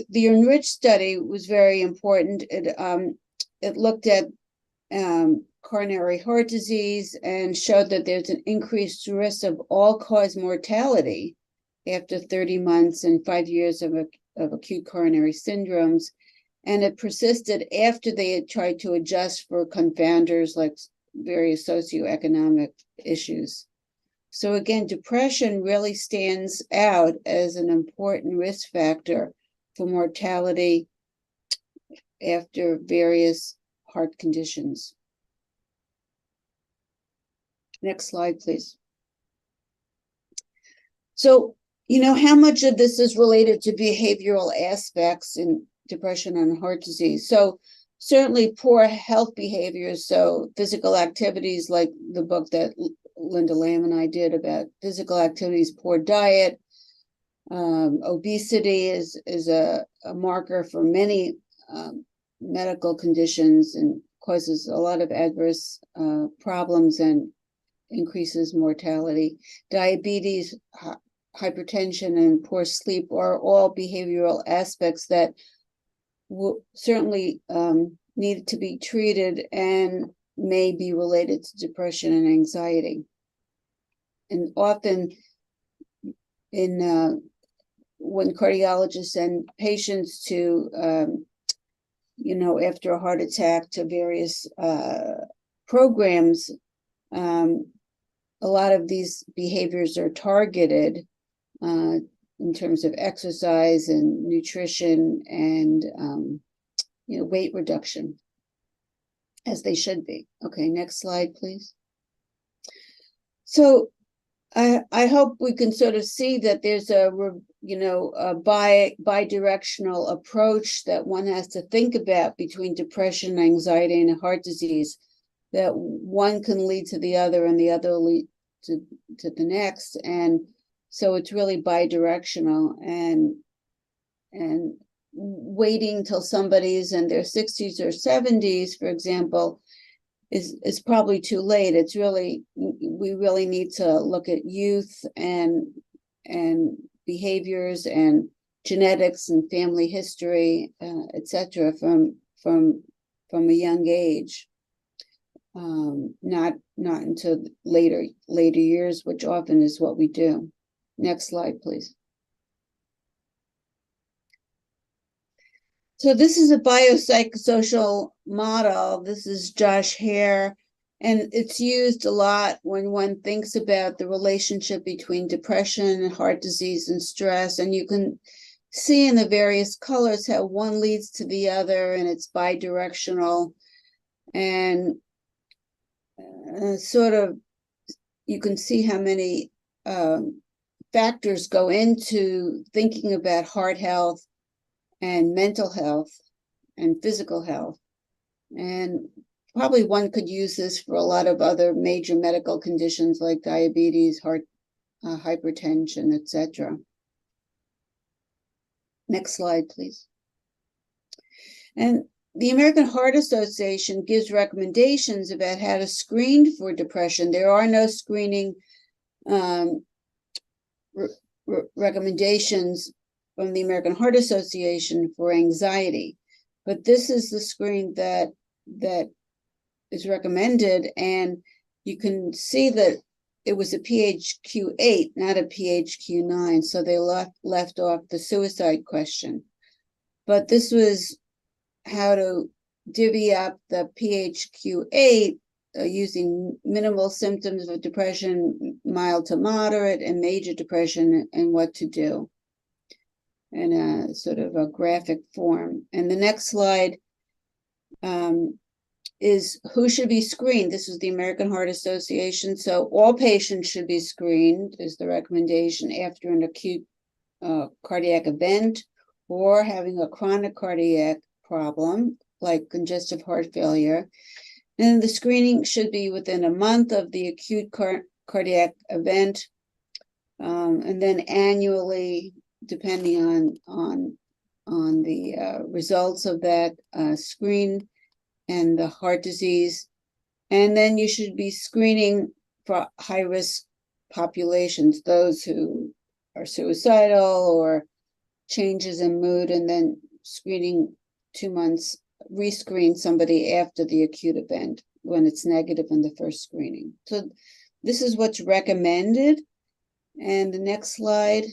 Speaker 14: the ENRICH study was very important. It looked at coronary heart disease and showed that there's an increased risk of all-cause mortality after 30 months and 5 years of acute coronary syndromes. And it persisted after they had tried to adjust for confounders like various socioeconomic issues. So again, depression really stands out as an important risk factor for mortality after various heart conditions. Next slide, please. So, how much of this is related to behavioral aspects in depression and heart disease? So certainly poor health behaviors, so physical activities like the book that Linda Lamb and I did about physical activities, poor diet, obesity is a marker for many medical conditions and causes a lot of adverse problems and increases mortality. Diabetes, hypertension and poor sleep are all behavioral aspects that will certainly need to be treated and may be related to depression and anxiety. And often when cardiologists send patients to, after a heart attack to various programs, a lot of these behaviors are targeted in terms of exercise and nutrition and weight reduction, as they should be. Okay, next slide, please. So I hope we can sort of see that there's a bi-directional approach that one has to think about between depression, anxiety, and heart disease, that one can lead to the other and the other lead to the next. And so it's really bi-directional, and waiting till somebody's in their 60s or 70s, for example, is probably too late. It's really, we really need to look at youth and behaviors and genetics and family history, etc., from a young age, not until later years, which often is what we do. Next slide, please. So this is a biopsychosocial model. This is Josh Hare, and it's used a lot when one thinks about the relationship between depression, heart disease, and stress. And you can see in the various colors how one leads to the other, and it's bidirectional. And sort of, you can see how many factors go into thinking about heart health and mental health and physical health. And probably one could use this for a lot of other major medical conditions like diabetes, heart hypertension, etc. Next slide, please. And the American Heart Association gives recommendations about how to screen for depression. There are no screening recommendations from the American Heart Association for anxiety, but this is the screen that is recommended, and you can see that it was a PHQ-8, not a PHQ-9, so they left off the suicide question. But this was how to divvy up the PHQ-8 using minimal symptoms of depression, mild to moderate, and major depression, and what to do in a sort of a graphic form. And the next slide is who should be screened. This is the American Heart Association. So all patients should be screened, is the recommendation, after an acute cardiac event or having a chronic cardiac problem like congestive heart failure. And the screening should be within a month of the acute cardiac event, and then annually, depending on the results of that screen and the heart disease. And then you should be screening for high-risk populations, those who are suicidal or changes in mood, and then screening 2 months, rescreen somebody after the acute event when it's negative in the first screening. So this is what's recommended. And the next slide.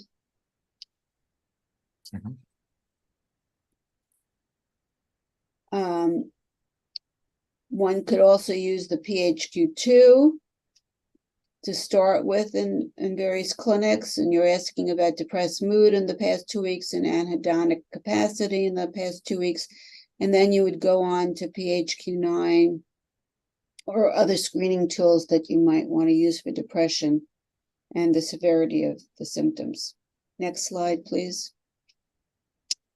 Speaker 14: One could also use the PHQ-2 to start with in various clinics, and you're asking about depressed mood in the past 2 weeks and anhedonic capacity in the past 2 weeks, and then you would go on to PHQ-9 or other screening tools that you might want to use for depression and the severity of the symptoms. Next slide, please.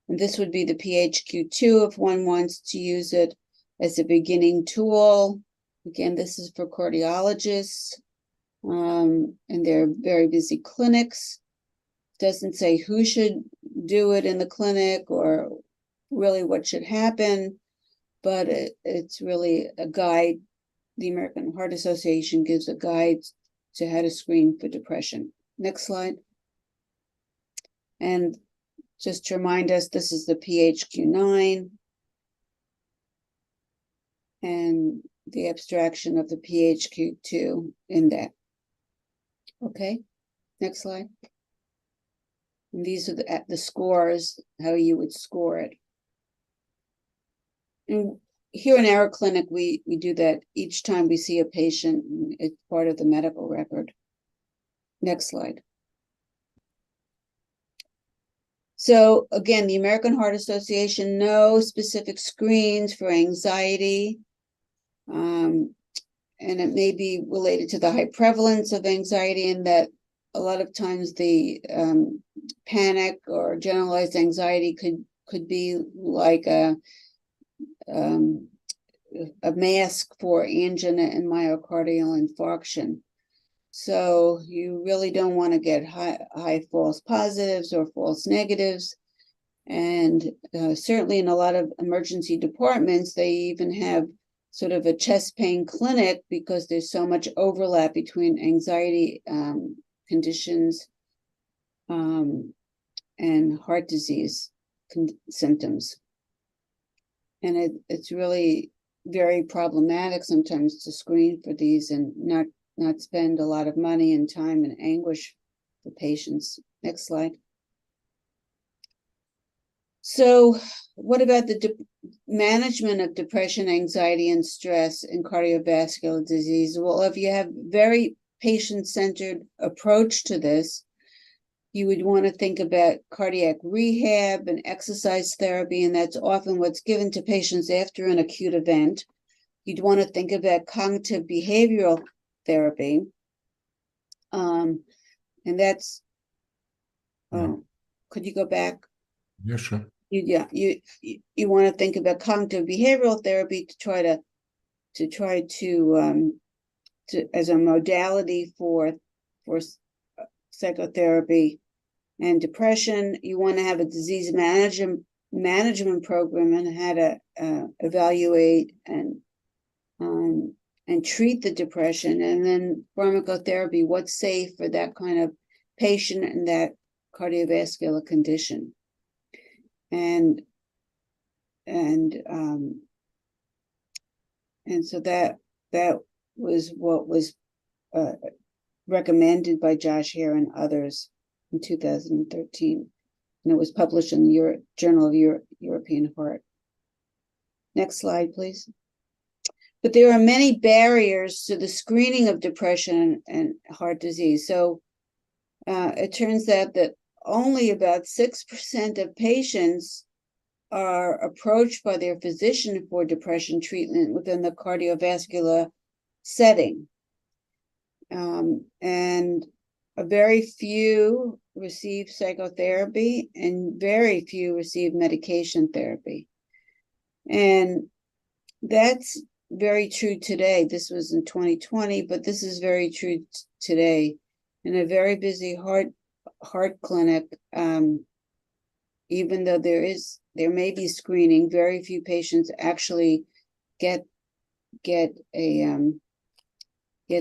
Speaker 14: And this would be the PHQ-2 if one wants to use it as a beginning tool. Again, this is for cardiologists, and they're very busy clinics. Doesn't say who should do it in the clinic or really what should happen, but it's really a guide. The American Heart Association gives a guide to how to screen for depression. Next slide. And just to remind us, this is the PHQ-9 and the abstraction of the PHQ-2 in that. Okay, next slide. And these are the scores, how you would score it. And here in our clinic, we do that each time we see a patient. It's part of the medical record. Next slide. So again, the American Heart Association, no specific screens for anxiety. And it may be related to the high prevalence of anxiety, in that a lot of times the panic or generalized anxiety could be like a mask for angina and myocardial infarction. So you really don't want to get high false positives or false negatives. And certainly in a lot of emergency departments, they even have sort of a chest pain clinic because there's so much overlap between anxiety conditions and heart disease symptoms. And it's really very problematic sometimes to screen for these and not spend a lot of money and time and anguish for patients. Next slide. So what about the management of depression, anxiety, and stress in cardiovascular disease? Well, if you have very patient-centered approach to this, you would want to think about cardiac rehab and exercise therapy, and that's often what's given to patients after an acute event. You'd want to think about cognitive behavioral therapy. And that's, could you go back?
Speaker 1: Yeah, sure.
Speaker 14: You want to think about cognitive behavioral therapy to try to as a modality for psychotherapy and depression. You want to have a disease management program and how to evaluate and treat the depression, and then pharmacotherapy, what's safe for that kind of patient and that cardiovascular condition. And so that was what was recommended by Josh Hare and others in 2013, and it was published in the Journal of European Heart. Next slide, please. But there are many barriers to the screening of depression and heart disease. So it turns out that only about 6% of patients are approached by their physician for depression treatment within the cardiovascular setting. And a very few receive psychotherapy and very few receive medication therapy. And that's very true today. This was in 2020, but this is very true today. In a very busy heart clinic, even though there may be screening, very few patients actually get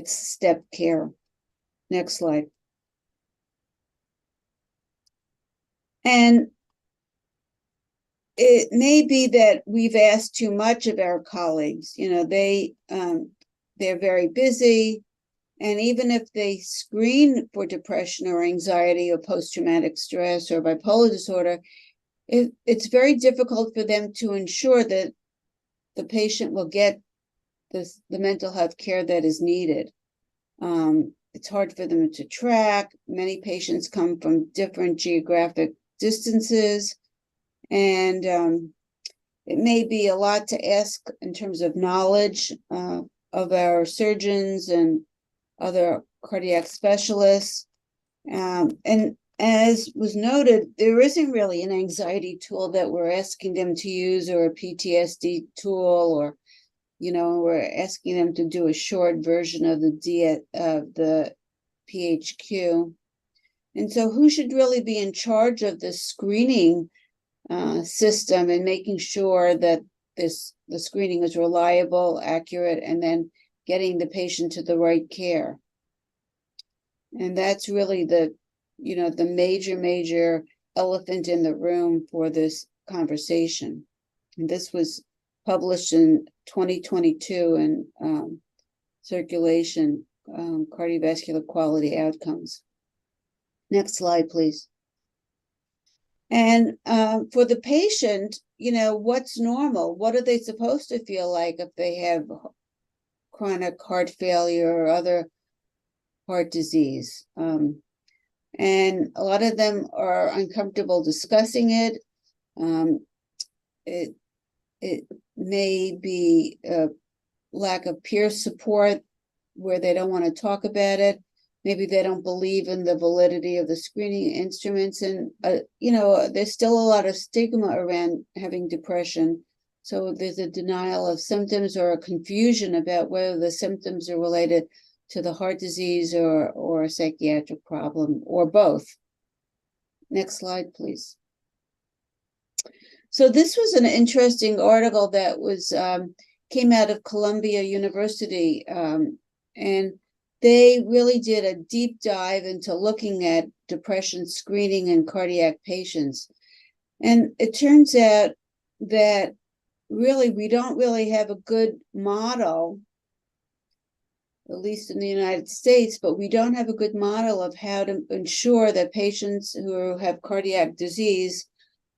Speaker 14: step care. Next slide. And it may be that we've asked too much of our colleagues. You know, they're very busy. And even if they screen for depression or anxiety or post-traumatic stress or bipolar disorder, it's very difficult for them to ensure that the patient will get the mental health care that is needed. It's hard for them to track. Many patients come from different geographic distances, and it may be a lot to ask in terms of knowledge of our surgeons and other cardiac specialists. And as was noted, there isn't really an anxiety tool that we're asking them to use, or a PTSD tool, or, you know, we're asking them to do a short version of the PHQ. And so who should really be in charge of the screening system and making sure that the screening is reliable, accurate, and then getting the patient to the right care? And that's really the major elephant in the room for this conversation. And this was published in 2022 in Circulation, Cardiovascular Quality Outcomes. Next slide, please. And for the patient, you know, what's normal? What are they supposed to feel like if they have chronic heart failure or other heart disease? And a lot of them are uncomfortable discussing it. It may be a lack of peer support where they don't want to talk about it. Maybe they don't believe in the validity of the screening instruments. And, you know, there's still a lot of stigma around having depression. So there's a denial of symptoms or a confusion about whether the symptoms are related to the heart disease or a psychiatric problem or both. Next slide, please. So this was an interesting article that was came out of Columbia University, and they really did a deep dive into looking at depression screening in cardiac patients. And it turns out that really we don't really have a good model, at least in the United States, but we don't have a good model of how to ensure that patients who have cardiac disease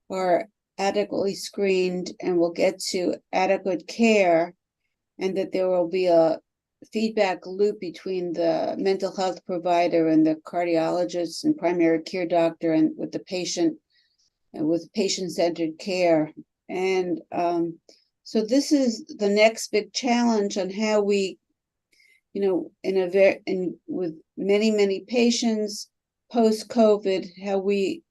Speaker 14: are adequately screened and will get to adequate care, and that there will be a feedback loop between the mental health provider and the cardiologist and primary care doctor and with the patient, and with patient-centered care. And so this is the next big challenge on how we, you know, with many patients post-COVID, how we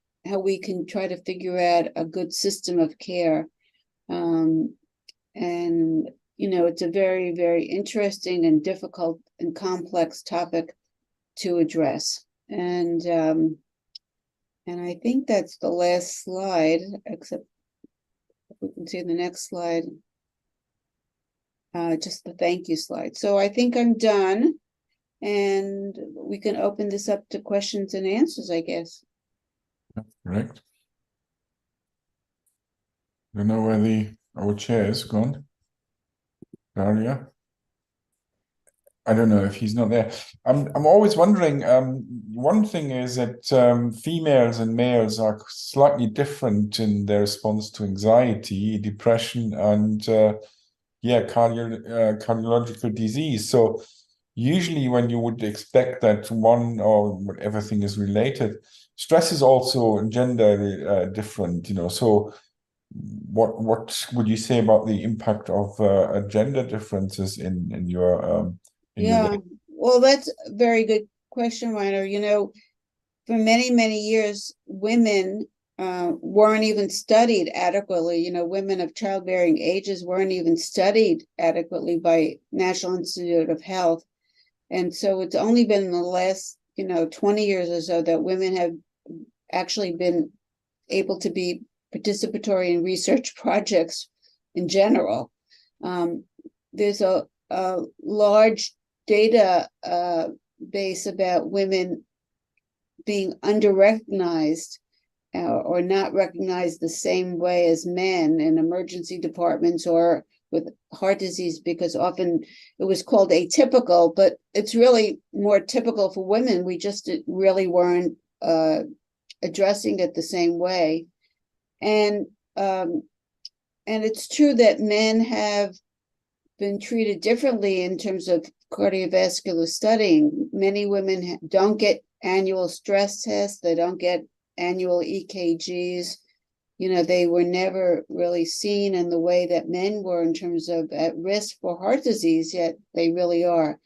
Speaker 14: can try to figure out a good system of care. And, you know, it's a very, very interesting and difficult and complex topic to address. And I think that's the last slide, except if we can see the next slide, just the thank you slide. So I think I'm done, and we can open this up to questions and answers, I guess.
Speaker 1: Correct. I don't know where our chair is gone. Daria? I don't know if he's not there. I'm always wondering, one thing is that females and males are slightly different in their response to anxiety, depression, and cardiological disease. So usually when you would expect that one or everything is related, stress is also gender different, you know. So what would you say about the impact of gender differences in your
Speaker 14: well, that's a very good question, Reiner. You know, for many years, women weren't even studied adequately. You know, women of childbearing ages weren't even studied adequately by National Institute of Health. And so it's only been in the last, 20 years or so that women have actually been able to be participatory in research projects in general. There's a large data base about women being under-recognized or not recognized the same way as men in emergency departments or with heart disease, because often it was called atypical, but it's really more typical for women. We just really weren't addressing it the same way. And it's true that men have been treated differently in terms of cardiovascular studying. Many women don't get annual stress tests. They don't get annual EKGs. They were never really seen in the way that men were in terms of at risk for heart disease, yet they really are.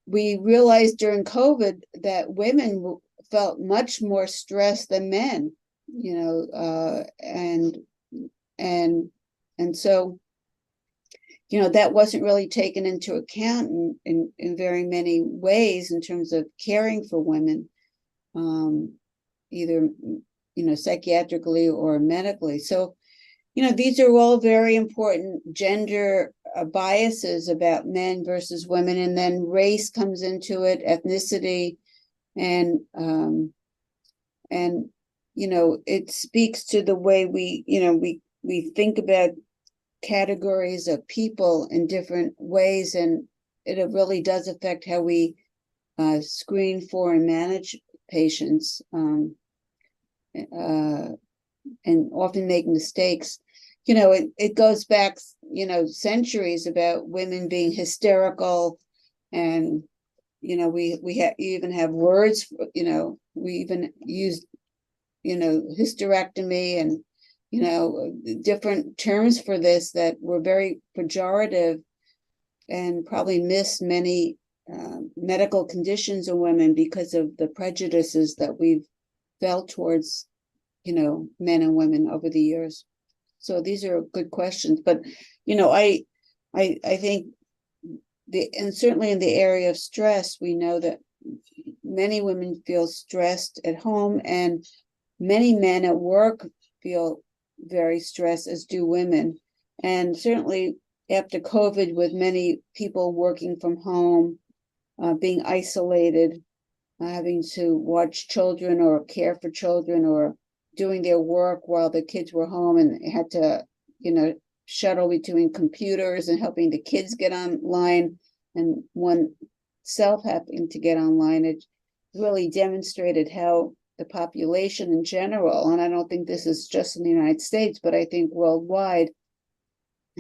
Speaker 14: We realized during COVID that women felt much more stressed than men, and so, that wasn't really taken into account in very many ways in terms of caring for women, either, psychiatrically or medically. So, these are all very important gender biases about men versus women. And then race comes into it, ethnicity, and it speaks to the way we think about categories of people in different ways, and it really does affect how we screen for and manage patients, and often make mistakes. It goes back, centuries about women being hysterical, and we even have words. We even use hysterectomy and different terms for this that were very pejorative and probably missed many medical conditions in women because of the prejudices that we've felt towards men and women over the years. So these are good questions, but I think and certainly in the area of stress, we know that many women feel stressed at home, and many men at work feel very stressed, as do women. And certainly after COVID, with many people working from home, being isolated, having to watch children or care for children, or doing their work while the kids were home and had to, shuttle between computers and helping the kids get online, and oneself having to get online, it really demonstrated how the population in general, and I don't think this is just in the United States, but I think worldwide,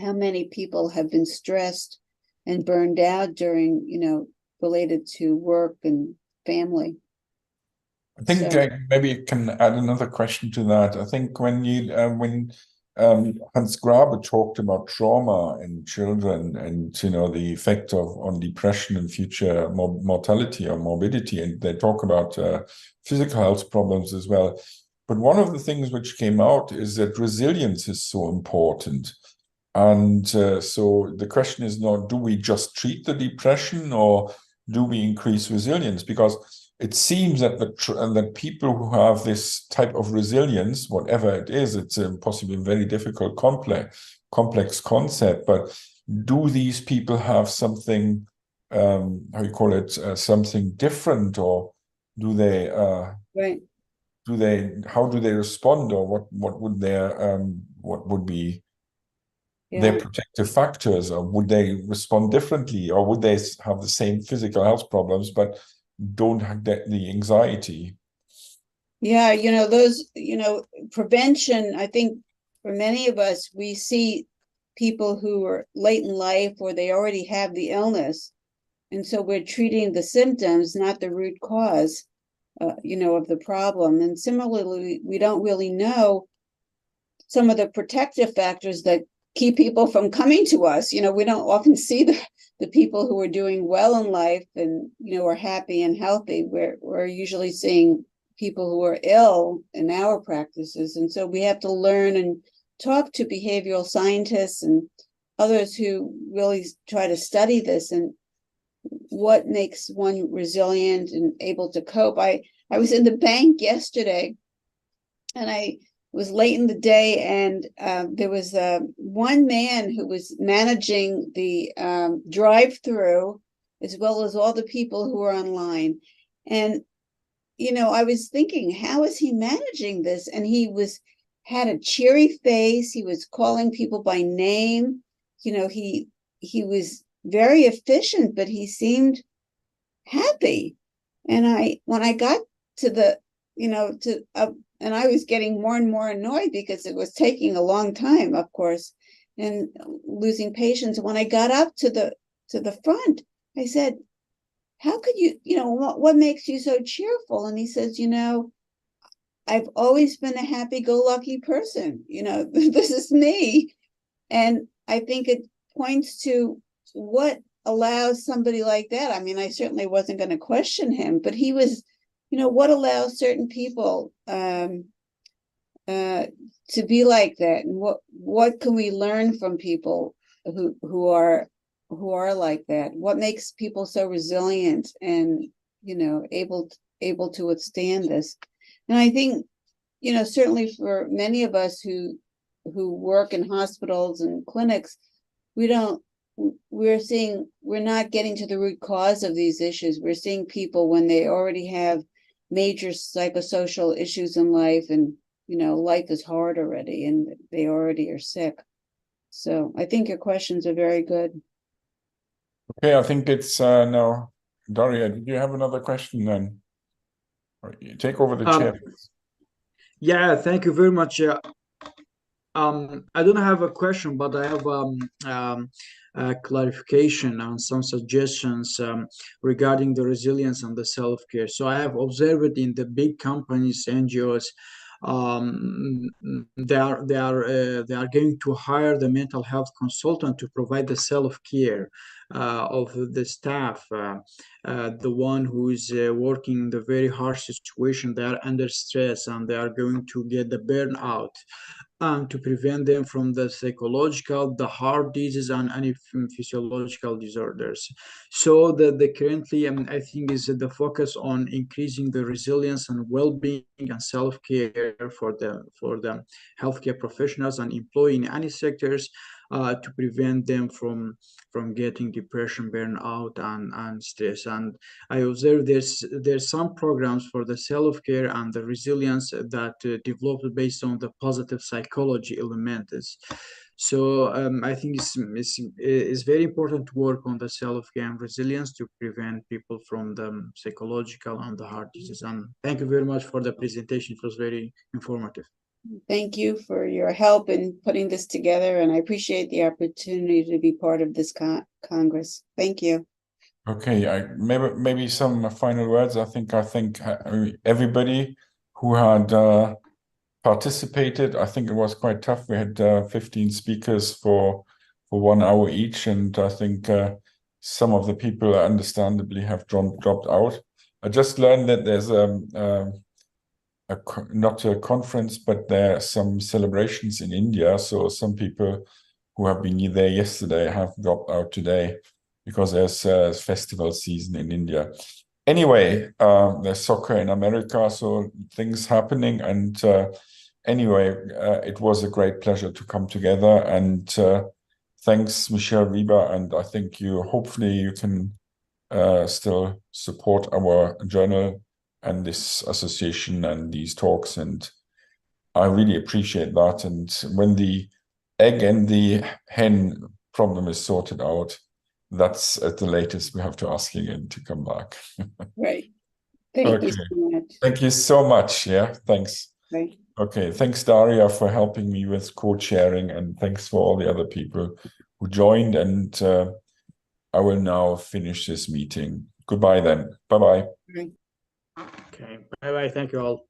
Speaker 14: how many people have been stressed and burned out during, related to work and family.
Speaker 1: I think maybe you can add another question to that. I think when Hans Grabe talked about trauma in children and the effect on depression and future mortality or morbidity, and they talk about physical health problems as well. But one of the things which came out is that resilience is so important. And so the question is not, do we just treat the depression, or do we increase resilience? Because it seems that that people who have this type of resilience, whatever it is, it's possibly a very difficult, complex concept. But do these people have something, something different, or do they?
Speaker 14: Right.
Speaker 1: How do they respond, or what would be their protective factors, or would they respond differently, or would they have the same physical health problems but don't have the anxiety?
Speaker 14: Yeah, those, prevention, I think for many of us, we see people who are late in life or they already have the illness. And so we're treating the symptoms, not the root cause, of the problem. And similarly, we don't really know some of the protective factors that keep people from coming to us. We don't often see the people who are doing well in life and, are happy and healthy. We're usually seeing people who are ill in our practices. And so we have to learn and talk to behavioral scientists and others who really try to study this and what makes one resilient and able to cope. I was in the bank yesterday, and I was late in the day, and there was one man who was managing the drive-through as well as all the people who were online. And I was thinking, how is he managing this? And he had a cheery face. He was calling people by name. He was very efficient, but he seemed happy. And when I got to the, and I was getting more and more annoyed because it was taking a long time, of course, and losing patience. When I got up to the front, I said, how could you, what makes you so cheerful? And he says, I've always been a happy-go-lucky person. This is me. And I think it points to what allows somebody like that. I mean, I certainly wasn't going to question him, but he was, what allows certain people to be like that, and what can we learn from people who are like that? What makes people so resilient and able to withstand this? And I think certainly for many of us who work in hospitals and clinics, we're not getting to the root cause of these issues. We're seeing people when they already have major psychosocial issues in life, and life is hard already, and they already are sick. So I think your questions are very good.
Speaker 1: Okay, I think it's now, Daria, did you have another question then? Or you take over the chair, please.
Speaker 12: Yeah, thank you very much. I don't have a question, but I have a clarification on some suggestions regarding the resilience and the self-care. So I have observed in the big companies, NGOs, they are going to hire the mental health consultant to provide the self-care of the staff, the one who is working in the very harsh situation. They are under stress and they are going to get the burnout, to prevent them from the psychological, the heart disease, and any physiological disorders. So the currently, I think, is the focus on increasing the resilience and well-being and self-care for the healthcare professionals and employees in any sectors, to prevent them from getting depression, burnout, and stress. And I observe there's some programs for the self-care and the resilience that developed based on the positive psychology elements. So I think it's very important to work on the self-care and resilience to prevent people from the psychological and the heart disease. And thank you very much for the presentation. It was very informative.
Speaker 14: Thank you for your help in putting this together, and I appreciate the opportunity to be part of this Congress. Thank you.
Speaker 1: Okay, maybe some final words. I think everybody who had participated, I think it was quite tough. We had 15 speakers for 1 hour each, and I think some of the people understandably have dropped out. I just learned that there's not a conference, but there are some celebrations in India. So some people who have been there yesterday have dropped out today because there's a festival season in India. Anyway, there's soccer in America, so things happening. And anyway, it was a great pleasure to come together. And thanks, Michelle Weber. And I think hopefully you can still support our journal and this association and these talks, and I really appreciate that. And when the egg and the hen problem is sorted out, that's at the latest we have to ask again to come back.
Speaker 14: Right. Thank you so much.
Speaker 1: Thank you so much. Yeah, thanks.
Speaker 14: Right.
Speaker 1: Okay, thanks, Daria, for helping me with co-chairing, and thanks for all the other people who joined. And I will now finish this meeting. Goodbye then. Bye-bye.
Speaker 12: Okay, bye-bye. Thank you all.